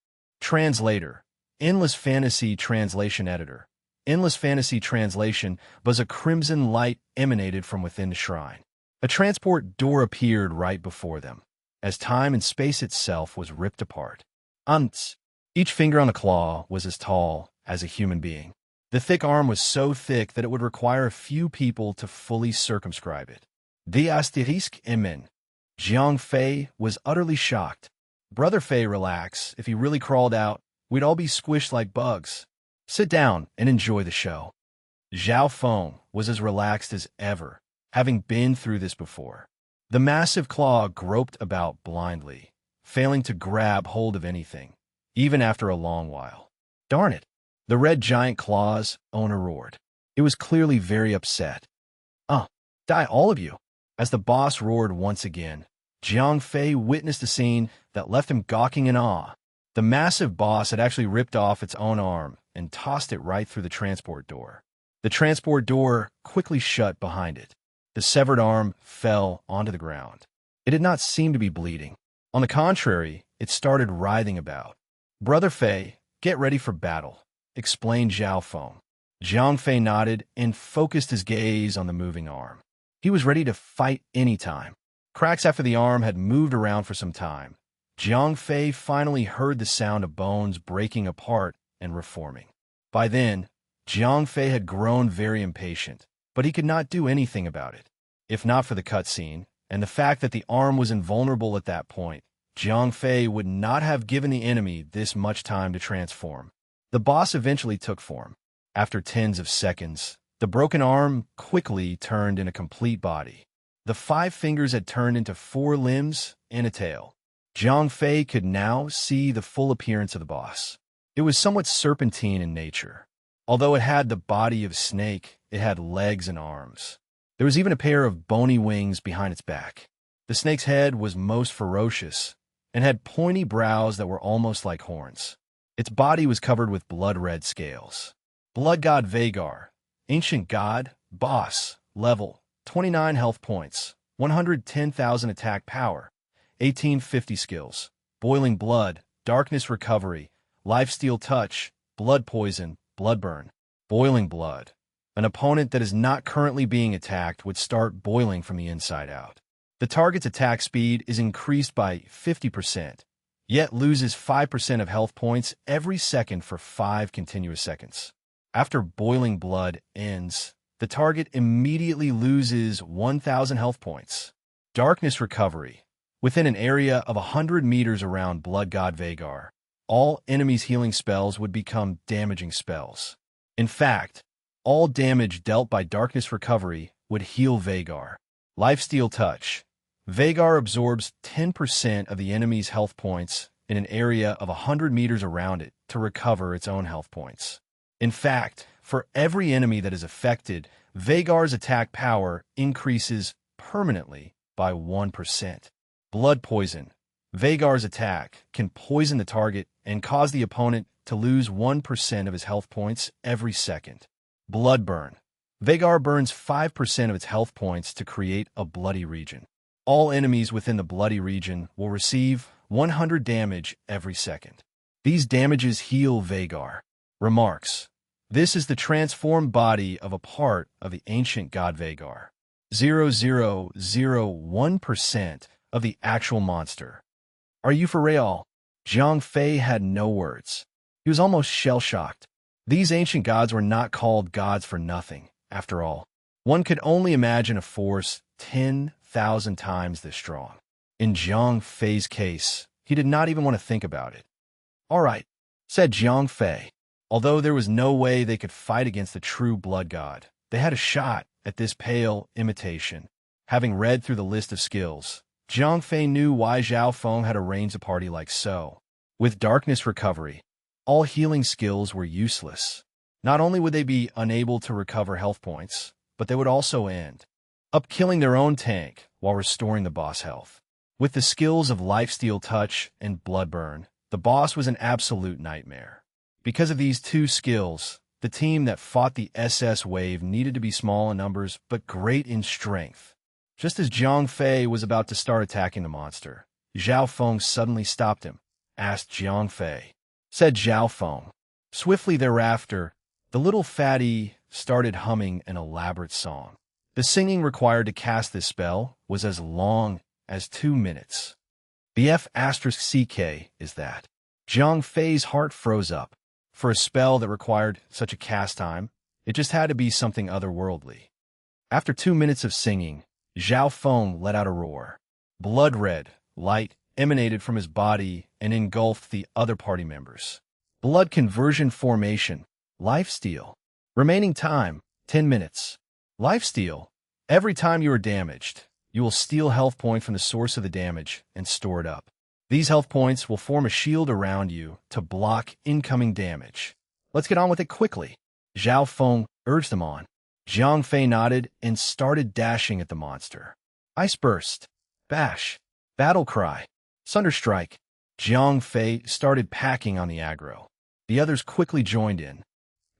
[SPEAKER 1] Translator, Endless Fantasy Translation Editor. Endless Fantasy Translation was a crimson light emanated from within the shrine. A transport door appeared right before them, as time and space itself was ripped apart. Each finger on the claw was as tall as a human being. The thick arm was so thick that it would require a few people to fully circumscribe it. The asterisk emen. Jiang Fei was utterly shocked. Brother Fei, relax. If he really crawled out, we'd all be squished like bugs. Sit down and enjoy the show. Zhao Feng was as relaxed as ever, having been through this before. The massive claw groped about blindly, failing to grab hold of anything, even after a long while. Darn it! The red giant claw's owner roared. It was clearly very upset. Die all of you! As the boss roared once again, Jiang Fei witnessed a scene that left him gawking in awe. The massive boss had actually ripped off its own arm and tossed it right through the transport door. The transport door quickly shut behind it. The severed arm fell onto the ground. It did not seem to be bleeding. On the contrary, it started writhing about. Brother Fei, get ready for battle. explained Zhao Feng. Zhang Fei nodded and focused his gaze on the moving arm. He was ready to fight anytime. Cracks after the arm had moved around for some time. Zhang Fei finally heard the sound of bones breaking apart and reforming. By then, Zhang Fei had grown very impatient, but he could not do anything about it. If not for the cutscene, and the fact that the arm was invulnerable at that point, Zhang Fei would not have given the enemy this much time to transform. The boss eventually took form. After tens of seconds, the broken arm quickly turned in a complete body. The 5 fingers had turned into 4 limbs and a tail. Zhang Fei could now see the full appearance of the boss. It was somewhat serpentine in nature. Although it had the body of a snake, it had legs and arms. There was even a pair of bony wings behind its back. The snake's head was most ferocious and had pointy brows that were almost like horns. Its body was covered with blood-red scales. Blood God Vagar, Ancient God, Boss, Level, 29 health points, 110,000 attack power, 1850 skills, Boiling Blood, Darkness Recovery, Lifesteal Touch, Blood Poison, Blood Burn, Boiling Blood. An opponent that is not currently being attacked would start boiling from the inside out. The target's attack speed is increased by 50%, yet loses 5% of health points every second for 5 continuous seconds. After Boiling Blood ends, the target immediately loses 1,000 health points. Darkness Recovery. Within an area of 100 meters around Blood God Vagar, all enemies' healing spells would become damaging spells. In fact, all damage dealt by Darkness Recovery would heal Vagar. Lifesteal Touch. Vagar absorbs 10% of the enemy's health points in an area of 100 meters around it to recover its own health points. In fact, for every enemy that is affected, Vagar's attack power increases permanently by 1%. Blood Poison. Vagar's attack can poison the target and cause the opponent to lose 1% of his health points every second. Blood Burn. Vagar burns 5% of its health points to create a bloody region. All enemies within the bloody region will receive 100 damage every second. These damages heal Vagar. Remarks. This is the transformed body of a part of the ancient god Vagar. 0.001% of the actual monster. Are you for real? Zhang Fei had no words. He was almost shell-shocked. These ancient gods were not called gods for nothing, after all. One could only imagine a force 10,000 times this strong. In Zhang Fei's case, he did not even want to think about it. All right, said Zhang Fei. Although there was no way they could fight against the true blood god, they had a shot at this pale imitation. Having read through the list of skills, Zhang Fei knew why Zhao Feng had arranged a party like so. With Darkness Recovery, all healing skills were useless. Not only would they be unable to recover health points, but they would also end up killing their own tank while restoring the boss health. With the skills of Lifesteal Touch and Blood Burn, the boss was an absolute nightmare. Because of these two skills, the team that fought the SS wave needed to be small in numbers but great in strength. Just as Zhang Fei was about to start attacking the monster, Zhao Feng suddenly stopped him, asked Zhang Fei. Said Zhao Feng. Swiftly thereafter, the little fatty started humming an elaborate song. The singing required to cast this spell was as long as 2 minutes. The F*CK is that. Zhang Fei's heart froze up. For a spell that required such a cast time, it just had to be something otherworldly. After 2 minutes of singing, Zhao Feng let out a roar. Blood-red light emanated from his body and engulfed the other party members. Blood conversion formation. Lifesteal. Remaining time, 10 minutes. Lifesteal. Every time you are damaged, you will steal health point from the source of the damage and store it up. These health points will form a shield around you to block incoming damage. Let's get on with it quickly. Zhao Feng urged them on. Zhang Fei nodded and started dashing at the monster. Ice Burst. Bash. Battle Cry. Sunderstrike. Zhang Fei started packing on the aggro. The others quickly joined in.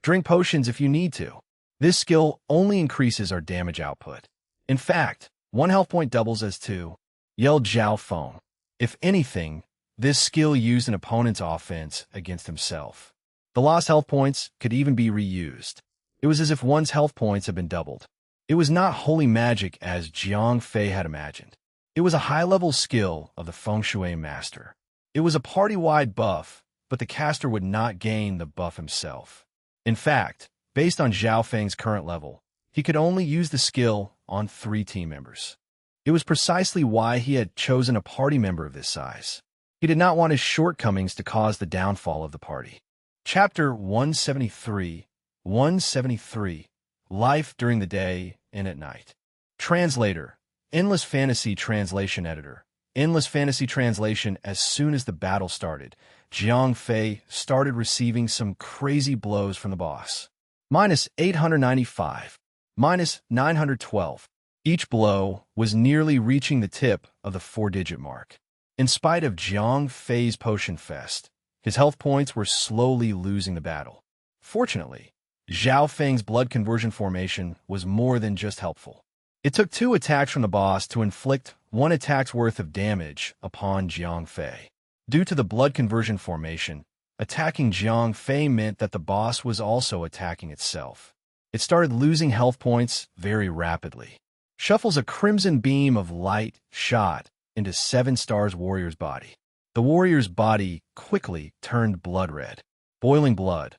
[SPEAKER 1] Drink potions if you need to. This skill only increases our damage output. In fact, 1 health point doubles as 2, yelled Zhao Feng. If anything, this skill used an opponent's offense against himself. The lost health points could even be reused. It was as if one's health points had been doubled. It was not holy magic as Jiang Fei had imagined. It was a high-level skill of the Feng Shui master. It was a party-wide buff, but the caster would not gain the buff himself. In fact, based on Zhao Feng's current level, he could only use the skill on 3 team members. It was precisely why he had chosen a party member of this size. He did not want his shortcomings to cause the downfall of the party. Chapter 173, 173, Life During the Day and at Night. Translator, Endless Fantasy Translation Editor. Endless Fantasy Translation. As soon as the battle started, Jiang Fei started receiving some crazy blows from the boss. Minus 895. Minus 912. Each blow was nearly reaching the tip of the 4-digit mark. In spite of Jiang Fei's potion fest, his health points were slowly losing the battle. Fortunately, Zhao Feng's blood conversion formation was more than just helpful. It took 2 attacks from the boss to inflict 1 attack's worth of damage upon Jiang Fei. Due to the blood conversion formation, attacking Jiang Fei meant that the boss was also attacking itself. It started losing health points very rapidly. Shuffles a crimson beam of light shot into 7 Stars Warrior's body. The warrior's body quickly turned blood red. Boiling blood.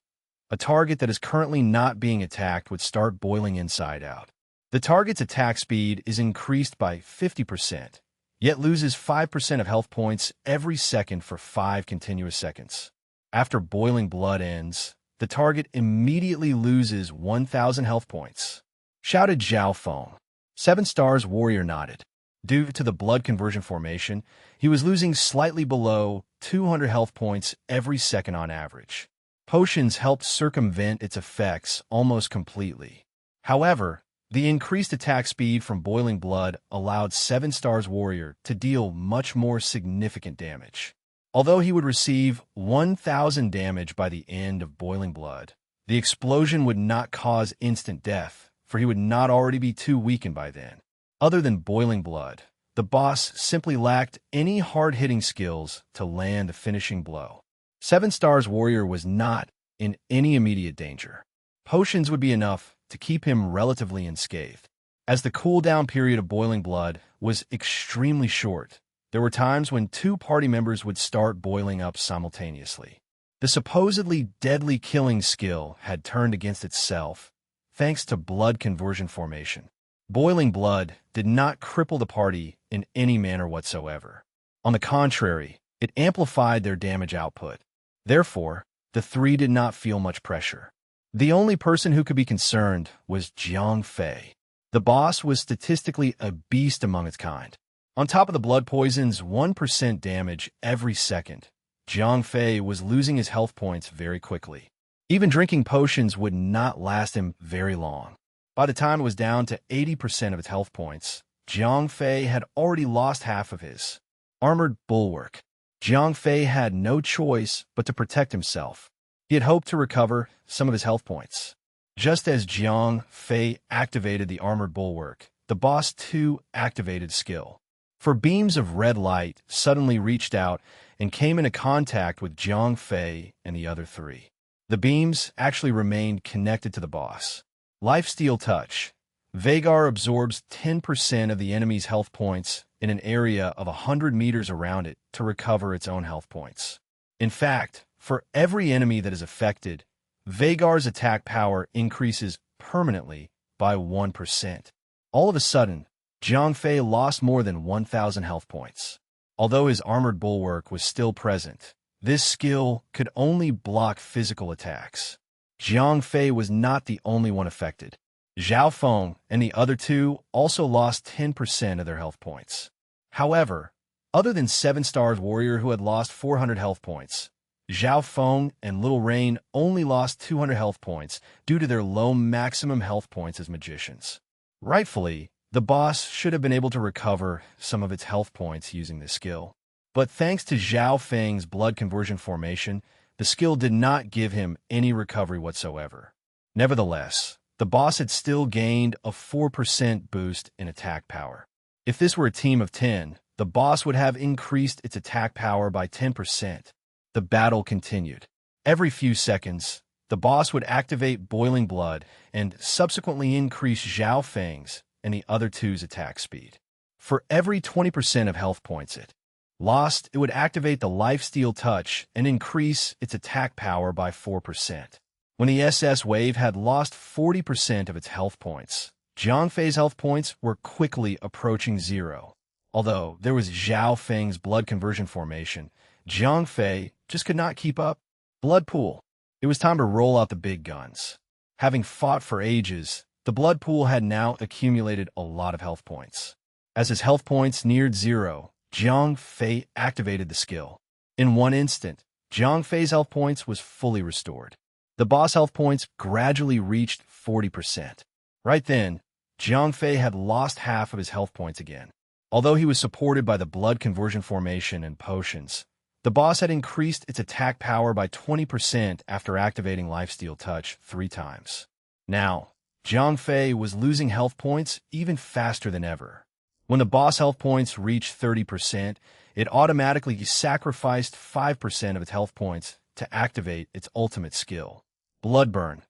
[SPEAKER 1] A target that is currently not being attacked would start boiling inside out. The target's attack speed is increased by 50%, yet loses 5% of health points every second for 5 continuous seconds. After boiling blood ends, the target immediately loses 1,000 health points. Shouted Zhao Feng. 7 Stars Warrior nodded. Due to the blood conversion formation, he was losing slightly below 200 health points every second on average. Potions helped circumvent its effects almost completely. However, the increased attack speed from boiling blood allowed 7 Stars Warrior to deal much more significant damage. Although he would receive 1,000 damage by the end of boiling blood, the explosion would not cause instant death, for he would not already be too weakened by then. Other than boiling blood, the boss simply lacked any hard-hitting skills to land the finishing blow. 7 Stars Warrior was not in any immediate danger. Potions would be enough to keep him relatively unscathed. As the cooldown period of boiling blood was extremely short, there were times when 2 party members would start boiling up simultaneously. The supposedly deadly killing skill had turned against itself, thanks to blood conversion formation. Boiling blood did not cripple the party in any manner whatsoever. On the contrary, it amplified their damage output. Therefore, the 3 did not feel much pressure. The only person who could be concerned was Jiang Fei. The boss was statistically a beast among its kind. On top of the blood poison's 1% damage every second, Jiang Fei was losing his health points very quickly. Even drinking potions would not last him very long. By the time it was down to 80% of its health points, Jiang Fei had already lost half of his. Armored Bulwark. Jiang Fei had no choice but to protect himself. He had hoped to recover some of his health points. Just as Jiang Fei activated the Armored Bulwark, the boss too activated skill. For beams of red light suddenly reached out and came into contact with Jiang Fei and the other 3. The beams actually remained connected to the boss. Lifesteal Touch. Vagar absorbs 10% of the enemy's health points in an area of 100 meters around it to recover its own health points. In fact, for every enemy that is affected, Vagar's attack power increases permanently by 1%. All of a sudden, Jiang Fei lost more than 1,000 health points. Although his armored bulwark was still present, this skill could only block physical attacks. Jiang Fei was not the only one affected. Zhao Feng and the other 2 also lost 10% of their health points. However, other than 7 Stars Warrior who had lost 400 health points, Zhao Feng and Little Rain only lost 200 health points due to their low maximum health points as magicians. Rightfully, the boss should have been able to recover some of its health points using this skill. But thanks to Zhao Feng's blood conversion formation, the skill did not give him any recovery whatsoever. Nevertheless, the boss had still gained a 4% boost in attack power. If this were a team of 10, the boss would have increased its attack power by 10%. The battle continued. Every few seconds, the boss would activate Boiling Blood and subsequently increase Zhao Feng's and the other two's attack speed. For every 20% of health points it lost, it would activate the Lifesteal Touch and increase its attack power by 4%. When the SS wave had lost 40% of its health points, Jiang Fei's health points were quickly approaching zero. Although there was Zhao Feng's blood conversion formation, Jiang Fei just could not keep up. Blood pool. It was time to roll out the big guns. Having fought for ages, the blood pool had now accumulated a lot of health points. As his health points neared zero, Jiang Fei activated the skill. In one instant, Jiang Fei's health points was fully restored. The boss health points gradually reached 40%. Right then, Jiang Fei had lost half of his health points again. Although he was supported by the blood conversion formation and potions, the boss had increased its attack power by 20% after activating Lifesteal Touch 3 times. Now, Jiang Fei was losing health points even faster than ever. When the boss health points reached 30%, it automatically sacrificed 5% of its health points to activate its ultimate skill. Blood Burn.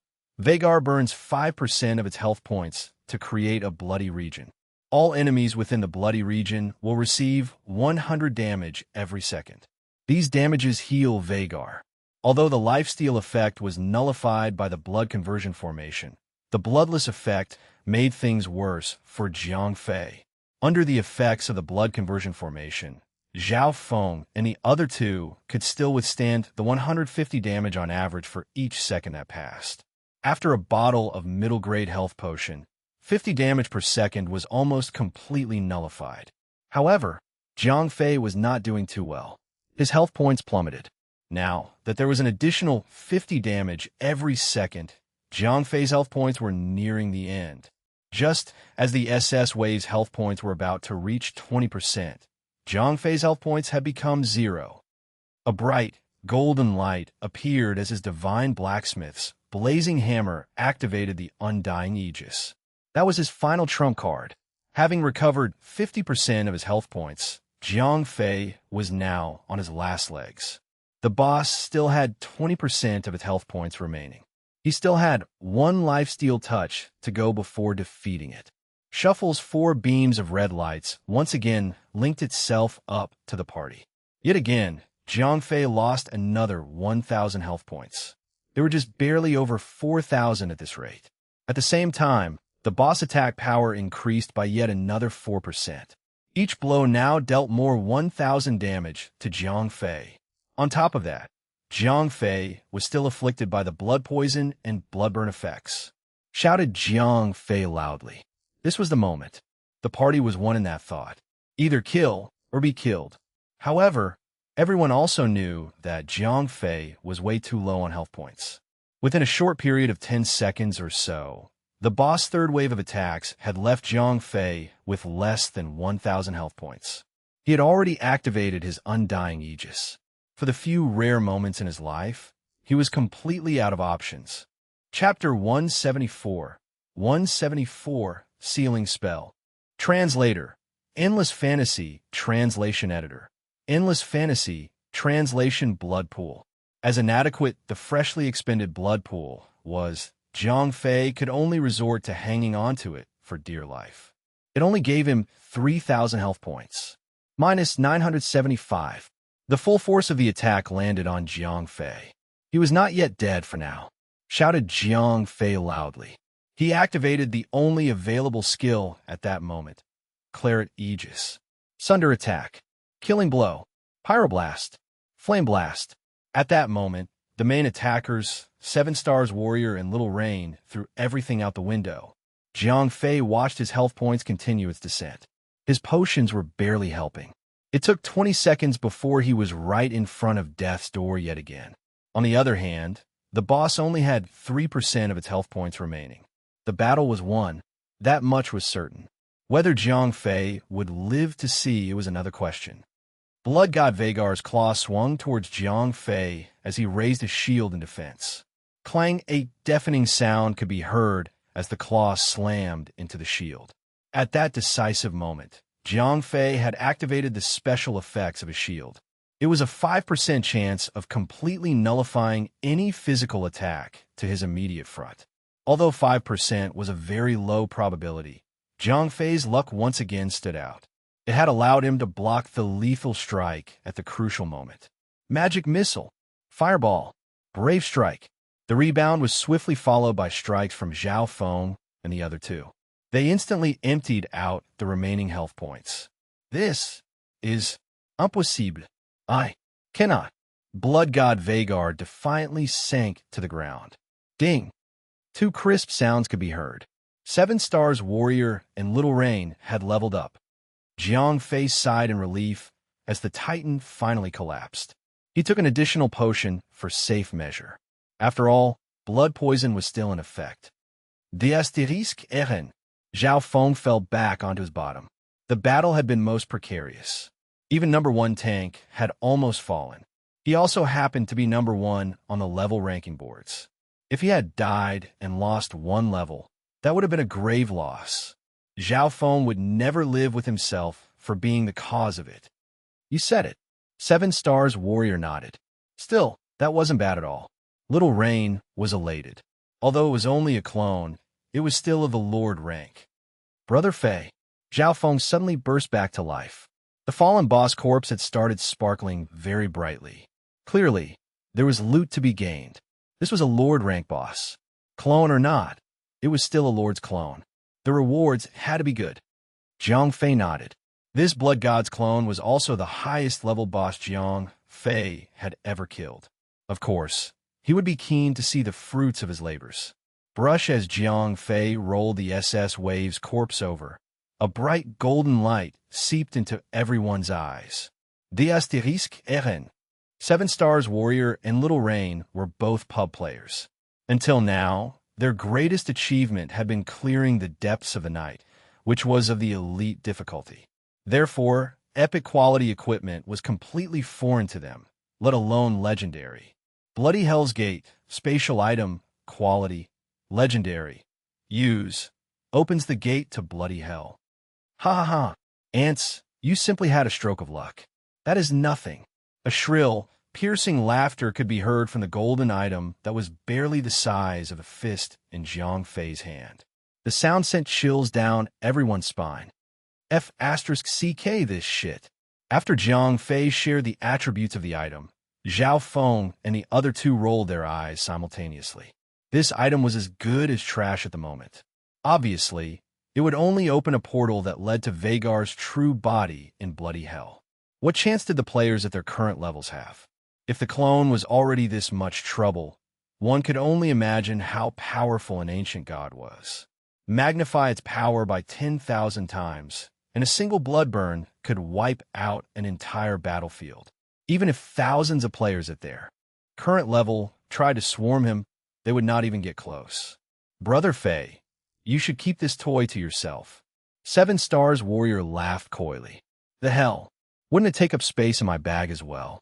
[SPEAKER 1] Veigar burns 5% of its health points to create a bloody region. All enemies within the bloody region will receive 100 damage every second. These damages heal Veigar. Although the lifesteal effect was nullified by the blood conversion formation, the bloodless effect made things worse for Jiang Fei. Under the effects of the blood conversion formation, Zhao Feng and the other two could still withstand the 150 damage on average for each second that passed. After a bottle of middle-grade health potion, 50 damage per second was almost completely nullified. However, Jiang Fei was not doing too well. His health points plummeted. Now that there was an additional 50 damage every second, Jiang Fei's health points were nearing the end. Just as the SS wave's health points were about to reach 20%, Jiang Fei's health points had become zero. A bright, golden light appeared as his divine blacksmith's blazing hammer activated the Undying Aegis. That was his final trump card. Having recovered 50% of his health points, Jiang Fei was now on his last legs. The boss still had 20% of its health points remaining. He still had one lifesteal touch to go before defeating it. Shuffle's 4 beams of red lights once again linked itself up to the party. Yet again, Jiang Fei lost another 1,000 health points. They were just barely over 4,000 at this rate. At the same time, the boss attack power increased by yet another 4%. Each blow now dealt more 1,000 damage to Jiang Fei. On top of that, Jiang Fei was still afflicted by the blood poison and bloodburn effects. Shouted Jiang Fei loudly. This was the moment. The party was one in that thought. Either kill or be killed. However, everyone also knew that Jiang Fei was way too low on health points. Within a short period of 10 seconds or so, the boss' third wave of attacks had left Jiang Fei with less than 1,000 health points. He had already activated his Undying Aegis. For the few rare moments in his life, he was completely out of options. Chapter 174. 174. Sealing Spell. Translator. Endless Fantasy. Translation Editor. Endless Fantasy. Translation Blood Pool. As inadequate the freshly expended blood pool was, Jiang Fei could only resort to hanging onto it for dear life. It only gave him 3,000 health points. Minus 975. The full force of the attack landed on Jiang Fei. He was not yet dead for now. Shouted Jiang Fei loudly. He activated the only available skill at that moment. Claret Aegis. Sunder Attack. Killing Blow. Pyroblast. Flame Blast. At that moment, the main attackers, 7 Stars Warrior and Little Rain, threw everything out the window. Jiang Fei watched his health points continue its descent. His potions were barely helping. It took 20 seconds before he was right in front of death's door yet again. On the other hand, the boss only had 3% of its health points remaining. The battle was won. That much was certain. Whether Jiang Fei would live to see it was another question. Blood God Veigar's claw swung towards Jiang Fei as he raised his shield in defense. Clang, a deafening sound could be heard as the claw slammed into the shield. At that decisive moment, Jiang Fei had activated the special effects of his shield. It was a 5% chance of completely nullifying any physical attack to his immediate front. Although 5% was a very low probability, Jiang Fei's luck once again stood out. It had allowed him to block the lethal strike at the crucial moment. Magic Missile, Fireball, Brave Strike. The rebound was swiftly followed by strikes from Zhao Feng and the other two. They instantly emptied out the remaining health points. This is impossible. I cannot. Blood God Vagar defiantly sank to the ground. Ding! Two crisp sounds could be heard. 7 Stars Warrior and Little Rain had leveled up. Jiang Fei sighed in relief as the Titan finally collapsed. He took an additional potion for safe measure. After all, blood poison was still in effect. The asterisk Eren. Zhao Feng fell back onto his bottom. The battle had been most precarious. Even number 1 tank had almost fallen. He also happened to be number 1 on the level ranking boards. If he had died and lost 1 level, that would have been a grave loss. Zhao Feng would never live with himself for being the cause of it. You said it. 7 Stars Warrior nodded. Still, that wasn't bad at all. Little Rain was elated. Although it was only a clone, it was still of the Lord rank. Brother Fei. Zhao Feng suddenly burst back to life. The fallen boss corpse had started sparkling very brightly. Clearly, there was loot to be gained. This was a Lord rank boss. Clone or not, it was still a Lord's clone. The rewards had to be good. Jiang Fei nodded. This Blood God's clone was also the highest level boss Jiang Fei had ever killed. Of course, he would be keen to see the fruits of his labors. Brush as Jiang Fei rolled the SS Wave's corpse over. A bright golden light seeped into everyone's eyes. The asterisk Eren. 7 Stars Warrior and Little Rain were both pub players. Until now, their greatest achievement had been clearing the depths of the night, which was of the elite difficulty. Therefore, epic quality equipment was completely foreign to them, let alone legendary. Bloody Hell's Gate, spatial item, quality, legendary. Use. Opens the gate to Bloody Hell. Ha ha ha. Ants, you simply had a stroke of luck. That is nothing. A shrill, piercing laughter could be heard from the golden item that was barely the size of a fist in Jiang Fei's hand. The sound sent chills down everyone's spine. F***CK this shit. After Jiang Fei shared the attributes of the item, Zhao Feng and the other two rolled their eyes simultaneously. This item was as good as trash at the moment. Obviously, it would only open a portal that led to Vagar's true body in Bloody Hell. What chance did the players at their current levels have? If the clone was already this much trouble, one could only imagine how powerful an ancient god was. Magnify its power by 10,000 times, and a single blood burn could wipe out an entire battlefield. Even if thousands of players at their current level tried to swarm him, they would not even get close. Brother Fei, you should keep this toy to yourself. 7 Stars Warrior laughed coyly. The hell? Wouldn't it take up space in my bag as well?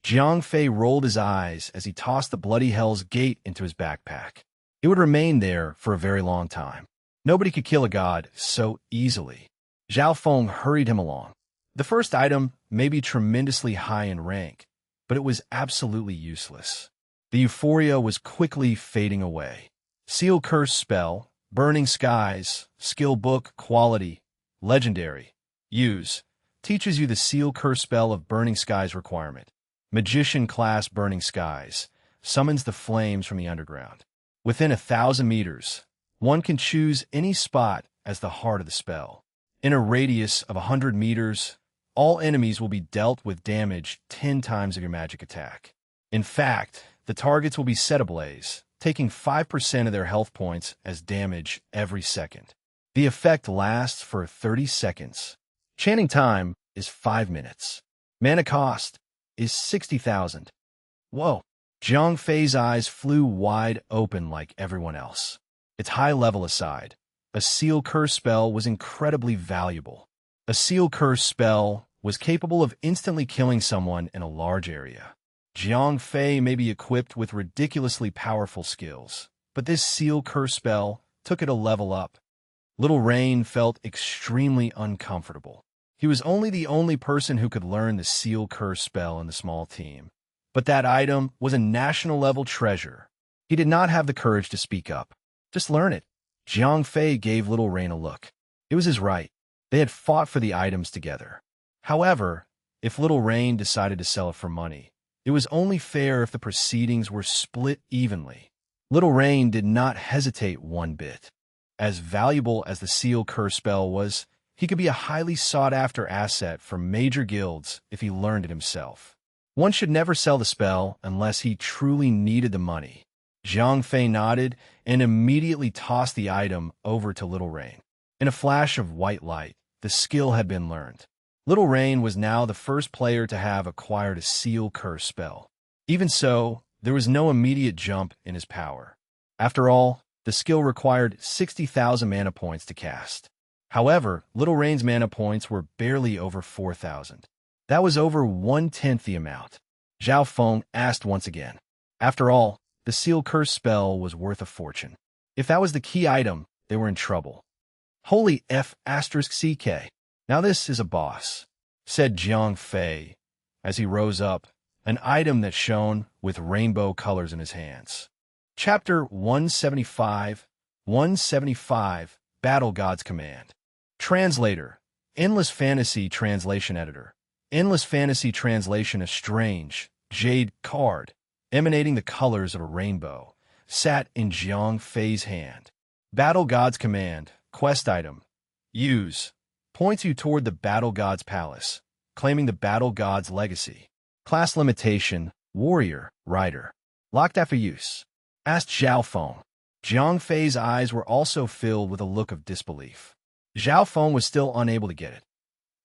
[SPEAKER 1] Jiang Fei rolled his eyes as he tossed the Bloody Hell's Gate into his backpack. It would remain there for a very long time. Nobody could kill a god so easily. Zhao Feng hurried him along. The first item may be tremendously high in rank, but it was absolutely useless. The euphoria was quickly fading away. Seal Curse Spell, Burning Skies, Skill Book, Quality, Legendary. Use. Teaches you the Seal Curse Spell of Burning Skies requirement. Magician class Burning Skies. Summons the flames from the underground. Within 1,000 meters, one can choose any spot as the heart of the spell. In a radius of 100 meters, all enemies will be dealt with damage 10 times of your magic attack. In fact, the targets will be set ablaze, taking 5% of their health points as damage every second. The effect lasts for 30 seconds. Chanting time is 5 minutes. Mana cost is 60,000. Whoa! Jiang Fei's eyes flew wide open like everyone else. Its high level aside, a Seal Curse spell was incredibly valuable. A Seal Curse spell was capable of instantly killing someone in a large area. Jiang Fei may be equipped with ridiculously powerful skills, but this Seal Curse spell took it a level up. Little Rain felt extremely uncomfortable. He was the only person who could learn the Seal Curse spell in the small team. But that item was a national-level treasure. He did not have the courage to speak up. Just learn it. Jiang Fei gave Little Rain a look. It was his right. They had fought for the items together. However, if Little Rain decided to sell it for money, it was only fair if the proceedings were split evenly. Little Rain did not hesitate one bit. As valuable as the Seal Curse spell was, he could be a highly sought-after asset for major guilds if he learned it himself. One should never sell the spell unless he truly needed the money. Jiang Fei nodded and immediately tossed the item over to Little Rain. In a flash of white light, the skill had been learned. Little Rain was now the first player to have acquired a Seal Curse spell. Even so, there was no immediate jump in his power. After all, the skill required 60,000 mana points to cast. However, Little Rain's mana points were barely over 4,000. That was over 1/10 the amount. Zhao Feng asked once again. After all, the Seal Curse spell was worth a fortune. If that was the key item, they were in trouble. Holy F***CK. Now this is a boss, said Jiang Fei as he rose up, an item that shone with rainbow colors in his hands. Chapter 175, 175, Battle God's Command. Translator, Endless Fantasy Translation Editor. Endless Fantasy Translation. A strange, jade card, emanating the colors of a rainbow, sat in Jiang Fei's hand. Battle God's Command. Quest item. Use. Points you toward the Battle God's Palace, claiming the Battle God's legacy. Class limitation, Warrior, Rider. Locked after use. Asked Zhao Feng. Jiang Fei's eyes were also filled with a look of disbelief. Zhao Feng was still unable to get it.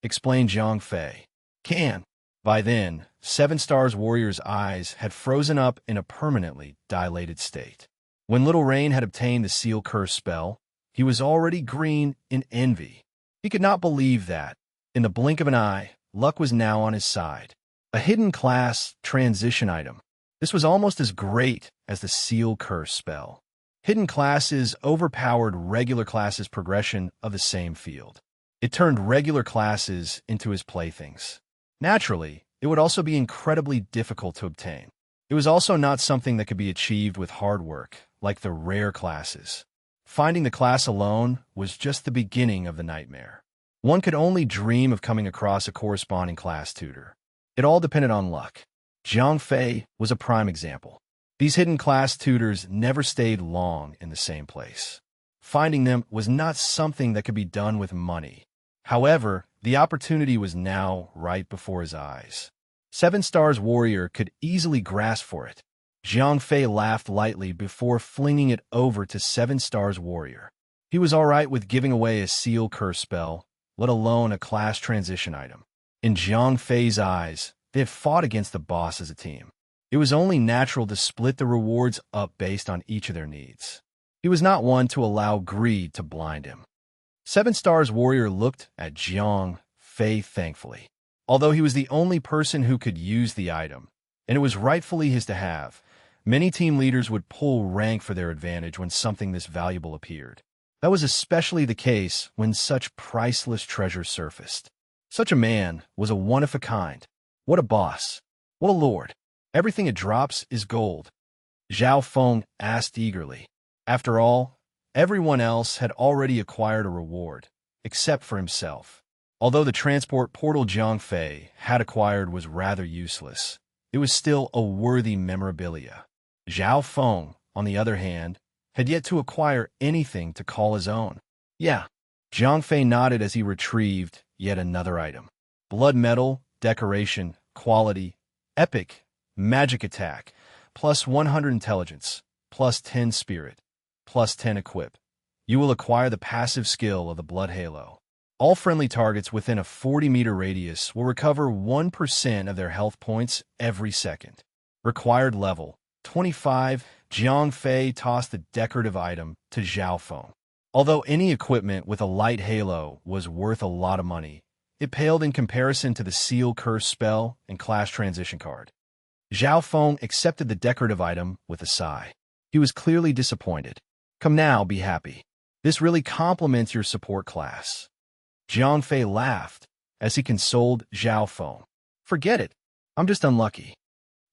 [SPEAKER 1] Explained Jiang Fei. Can. By then, 7 Stars Warrior's eyes had frozen up in a permanently dilated state. When Little Rain had obtained the Seal Curse spell, he was already green in envy. He could not believe that, in the blink of an eye, luck was now on his side. A hidden class transition item. This was almost as great as the Seal Curse spell. Hidden classes overpowered regular classes' progression of the same field. It turned regular classes into his playthings. Naturally, it would also be incredibly difficult to obtain. It was also not something that could be achieved with hard work, like the rare classes. Finding the class alone was just the beginning of the nightmare. One could only dream of coming across a corresponding class tutor. It all depended on luck. Jiang Fei was a prime example. These hidden class tutors never stayed long in the same place. Finding them was not something that could be done with money. However, the opportunity was now right before his eyes. 7 Stars Warrior could easily grasp for it. Jiang Fei laughed lightly before flinging it over to 7 Stars Warrior. He was all right with giving away a Seal Curse spell, let alone a class transition item. In Jiang Fei's eyes, they had fought against the boss as a team. It was only natural to split the rewards up based on each of their needs. He was not one to allow greed to blind him. 7 Stars Warrior looked at Jiang Fei thankfully. Although he was the only person who could use the item, and it was rightfully his to have, many team leaders would pull rank for their advantage when something this valuable appeared. That was especially the case when such priceless treasure surfaced. Such a man was a one-of-a-kind. What a boss. What a lord. Everything it drops is gold. Zhao Feng asked eagerly. After all, everyone else had already acquired a reward, except for himself. Although the transport portal Jiang Fei had acquired was rather useless, it was still a worthy memorabilia. Zhao Feng, on the other hand, had yet to acquire anything to call his own. Yeah. Jiang Fei nodded as he retrieved yet another item. Blood metal, decoration, quality, epic, magic attack, plus 100 intelligence, plus 10 spirit, plus 10 equip. You will acquire the passive skill of the Blood Halo. All friendly targets within a 40-meter radius will recover 1% of their health points every second. Required level, 25. Jiang Fei tossed the decorative item to Zhao Feng. Although any equipment with a light halo was worth a lot of money, it paled in comparison to the Seal Curse spell and class transition card. Zhao Feng accepted the decorative item with a sigh. He was clearly disappointed. Come now, be happy. This really complements your support class. Jiang Fei laughed. as he consoled Zhao Feng. "Forget it. I'm just unlucky."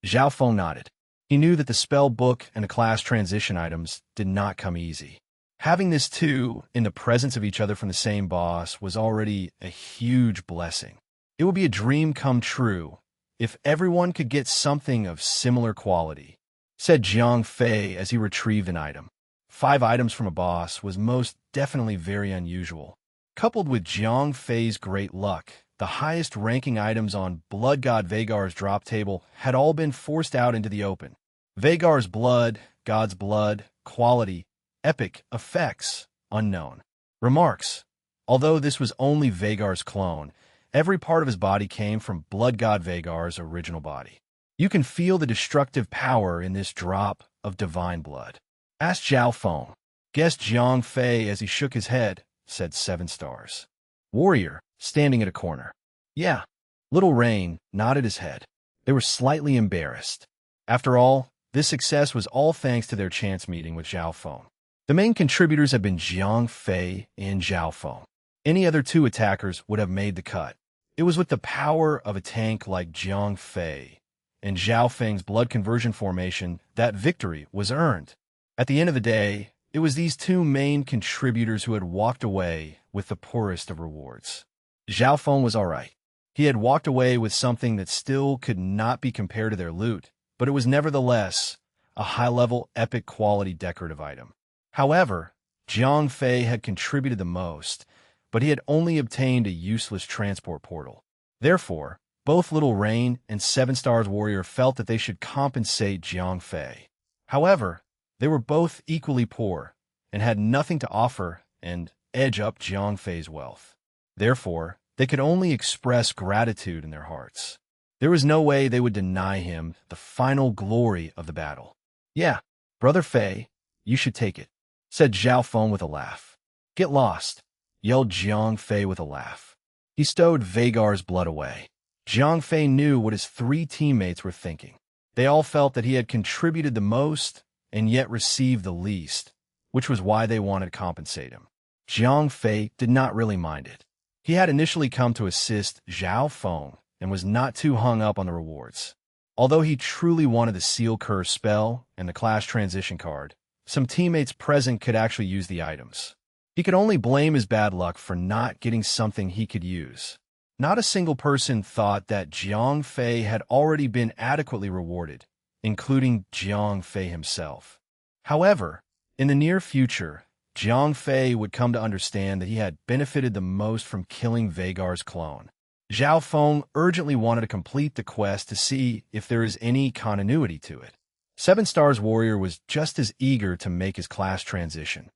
[SPEAKER 1] Zhao Feng nodded. He knew that the spell book and the class transition items did not come easy. Having this two in the presence of each other from the same boss was already a huge blessing. It would be a dream come true if everyone could get something of similar quality, said Jiang Fei as he retrieved an item. 5 items from a boss was most definitely very unusual. Coupled with Jiang Fei's great luck, the highest-ranking items on Blood God Vagar's drop table had all been forced out into the open. Vagar's blood, God's blood, quality, epic, effects, unknown. Remarks: although this was only Vagar's clone, every part of his body came from Blood God Vagar's original body. You can feel the destructive power in this drop of divine blood. Asked Zhao Feng. Guessed Jiang Fei as he shook his head, said 7 stars. Warrior, standing at a corner. Yeah. Little Rain nodded his head. They were slightly embarrassed. After all, this success was all thanks to their chance meeting with Zhao Feng. The main contributors had been Jiang Fei and Zhao Feng. Any other 2 attackers would have made the cut. It was with the power of a tank like Jiang Fei and Zhao Feng's blood conversion formation that victory was earned. At the end of the day, it was these 2 main contributors who had walked away with the poorest of rewards. Zhao Feng was all right. He had walked away with something that still could not be compared to their loot, but it was nevertheless a high-level, epic-quality decorative item. However, Jiang Fei had contributed the most, but he had only obtained a useless transport portal. Therefore, both Little Rain and 7 Stars Warrior felt that they should compensate Jiang Fei. However, they were both equally poor and had nothing to offer and edge up Jiang Fei's wealth. Therefore, they could only express gratitude in their hearts. There was no way they would deny him the final glory of the battle. Yeah, Brother Fei, you should take it, said Zhao Feng with a laugh. Get lost, yelled Jiang Fei with a laugh. He stowed Vagar's blood away. Jiang Fei knew what his 3 teammates were thinking. They all felt that he had contributed the most and yet received the least, which was why they wanted to compensate him. Jiang Fei did not really mind it. He had initially come to assist Zhao Feng and was not too hung up on the rewards. Although he truly wanted the Seal Curse spell and the class transition card, some teammates present could actually use the items. He could only blame his bad luck for not getting something he could use. Not a single person thought that Jiang Fei had already been adequately rewarded, including Jiang Fei himself. However, in the near future, Jiang Fei would come to understand that he had benefited the most from killing Vagar's clone. Zhao Feng urgently wanted to complete the quest to see if there is any continuity to it. 7 Stars Warrior was just as eager to make his class transition.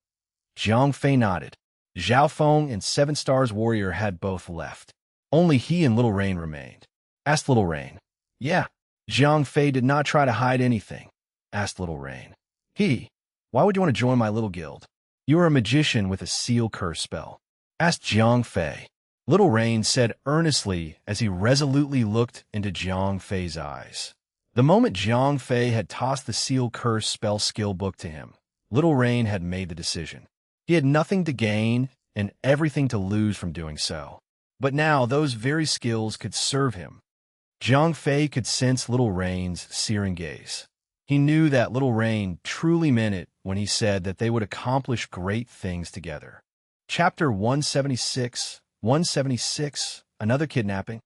[SPEAKER 1] Jiang Fei nodded. Zhao Feng and 7 Stars Warrior had both left. Only he and Little Rain remained. Asked Little Rain. Yeah. Jiang Fei did not try to hide anything. Asked Little Rain. Why would you want to join my little guild? You are a magician with a Seal Curse spell. Asked Jiang Fei. Little Rain said earnestly as he resolutely looked into Jiang Fei's eyes. The moment Jiang Fei had tossed the Seal Curse spell skill book to him, Little Rain had made the decision. He had nothing to gain and everything to lose from doing so. But now those very skills could serve him. Jiang Fei could sense Little Rain's searing gaze. He knew that Little Rain truly meant it when he said that they would accomplish great things together. Chapter 176, Another Kidnapping.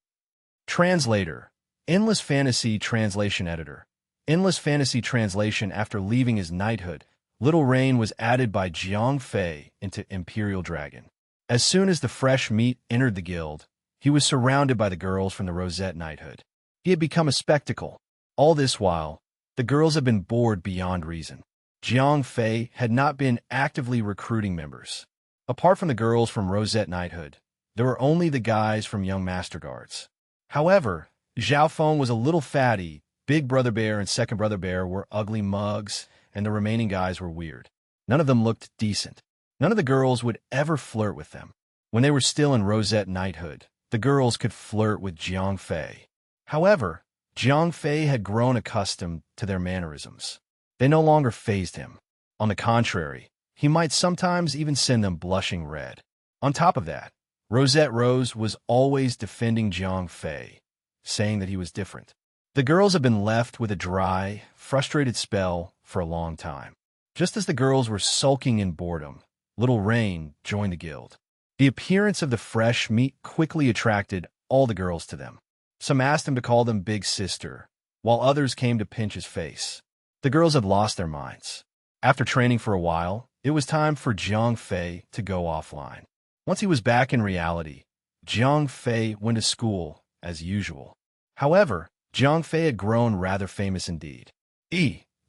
[SPEAKER 1] Translator, Endless Fantasy Translation Editor. Endless Fantasy Translation. After leaving his knighthood, Little Rain was added by Jiang Fei into Imperial Dragon. As soon as the fresh meat entered the guild, he was surrounded by the girls from the Rosette Knighthood. He had become a spectacle. All this while, the girls had been bored beyond reason. Jiang Fei had not been actively recruiting members. Apart from the girls from Rosette Knighthood, there were only the guys from Young Master Guards. However, Zhao Feng was a little fatty, Big Brother Bear and Second Brother Bear were ugly mugs, and the remaining guys were weird. None of them looked decent. None of the girls would ever flirt with them. When they were still in Rosette Knighthood, the girls could flirt with Jiang Fei. However, Jiang Fei had grown accustomed to their mannerisms. They no longer fazed him. On the contrary, he might sometimes even send them blushing red. On top of that, Rosette Rose was always defending Jiang Fei, saying that he was different. The girls had been left with a dry, frustrated spell for a long time. Just as the girls were sulking in boredom, Little Rain joined the guild. The appearance of the fresh meat quickly attracted all the girls to them. Some asked him to call them Big Sister, while others came to pinch his face. The girls had lost their minds. After training for a while, it was time for Jiang Fei to go offline. Once he was back in reality, Jiang Fei went to school as usual. However, Jiang Fei had grown rather famous indeed.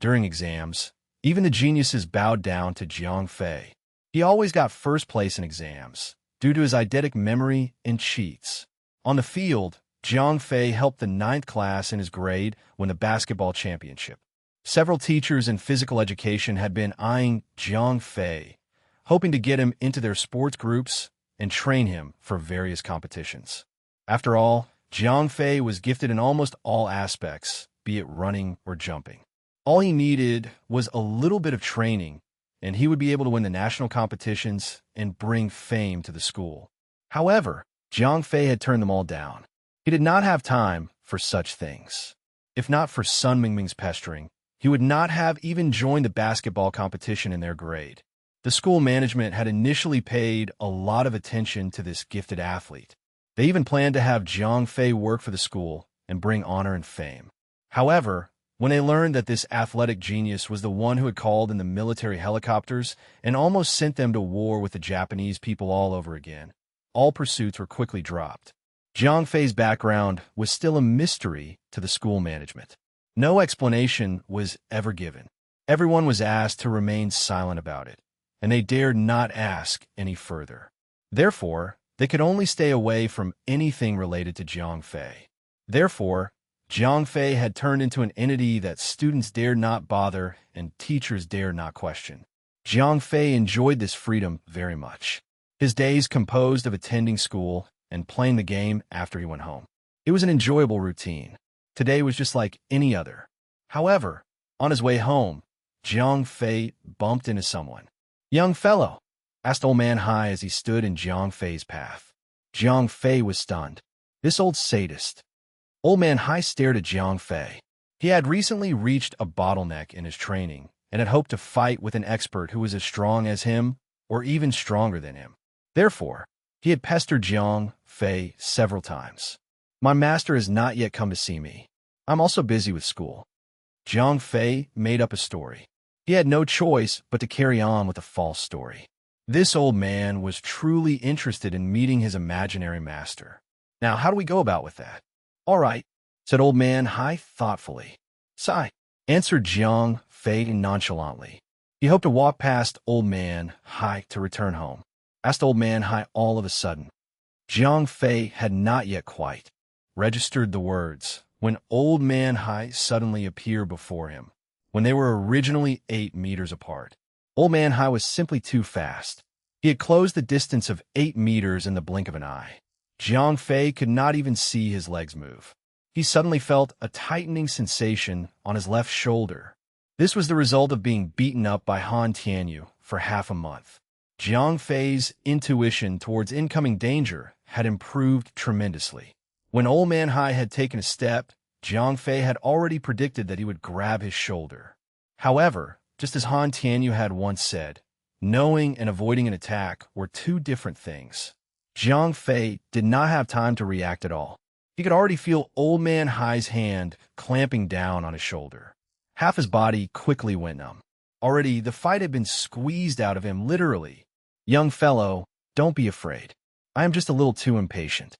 [SPEAKER 1] During exams, even the geniuses bowed down to Jiang Fei. He always got first place in exams, due to his eidetic memory and cheats. On the field, Jiang Fei helped the 9th class in his grade win the basketball championship. Several teachers in physical education had been eyeing Jiang Fei, hoping to get him into their sports groups and train him for various competitions. After all, Jiang Fei was gifted in almost all aspects, be it running or jumping. All he needed was a little bit of training, and he would be able to win the national competitions and bring fame to the school. However, Jiang Fei had turned them all down. He did not have time for such things. If not for Sun Mingming's pestering, he would not have even joined the basketball competition in their grade. The school management had initially paid a lot of attention to this gifted athlete. They even planned to have Jiang Fei work for the school and bring honor and fame. However, when they learned that this athletic genius was the one who had called in the military helicopters and almost sent them to war with the Japanese people all over again, all pursuits were quickly dropped. Jiang Fei's background was still a mystery to the school management. No explanation was ever given. Everyone was asked to remain silent about it, and they dared not ask any further. Therefore, they could only stay away from anything related to Jiang Fei. Therefore, Jiang Fei had turned into an entity that students dared not bother and teachers dared not question. Jiang Fei enjoyed this freedom very much. His days composed of attending school and playing the game after he went home. It was an enjoyable routine. Today was just like any other. However, on his way home, Jiang Fei bumped into someone. "Young fellow," asked Old Man Hai as he stood in Jiang Fei's path. Jiang Fei was stunned. This old sadist. Old Man Hai stared at Jiang Fei. He had recently reached a bottleneck in his training and had hoped to fight with an expert who was as strong as him or even stronger than him. Therefore, he had pestered Jiang Fei several times. "My master has not yet come to see me. I'm also busy with school." Jiang Fei made up a story. He had no choice but to carry on with a false story. This old man was truly interested in meeting his imaginary master. Now, how do we go about with that? "All right," said Old Man Hai thoughtfully. "Sigh," answered Jiang Fei nonchalantly. He hoped to walk past Old Man Hai to return home. Asked Old Man Hai all of a sudden. Jiang Fei had not yet quite registered the words when Old Man Hai suddenly appeared before him, when they were originally 8 meters apart. Old Man Hai was simply too fast. He had closed the distance of 8 meters in the blink of an eye. Jiang Fei could not even see his legs move. He suddenly felt a tightening sensation on his left shoulder. This was the result of being beaten up by Han Tianyu for half a month. Jiang Fei's intuition towards incoming danger had improved tremendously. When Old Man Hai had taken a step, Jiang Fei had already predicted that he would grab his shoulder. However, just as Han Tianyu had once said, knowing and avoiding an attack were two different things. Jiang Fei did not have time to react at all. He could already feel Old Man Hai's hand clamping down on his shoulder. Half his body quickly went numb. Already, the fight had been squeezed out of him literally. "Young fellow, don't be afraid. I am just a little too impatient."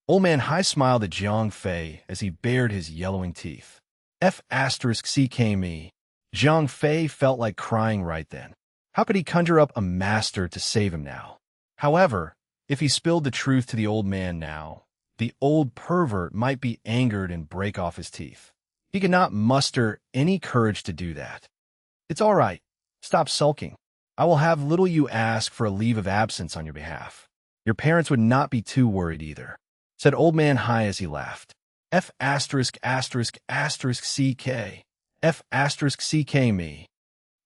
[SPEAKER 1] Old Man Hai smiled at Jiang Fei as he bared his yellowing teeth. F***ck me. Jiang Fei felt like crying right then. How could he conjure up a master to save him now? However, if he spilled the truth to the old man now, the old pervert might be angered and break off his teeth. He could not muster any courage to do that. "It's all right. Stop sulking. I will have little you ask for a leave of absence on your behalf. Your parents would not be too worried either," said Old Man Hai as he laughed. F***ck. F***ck me.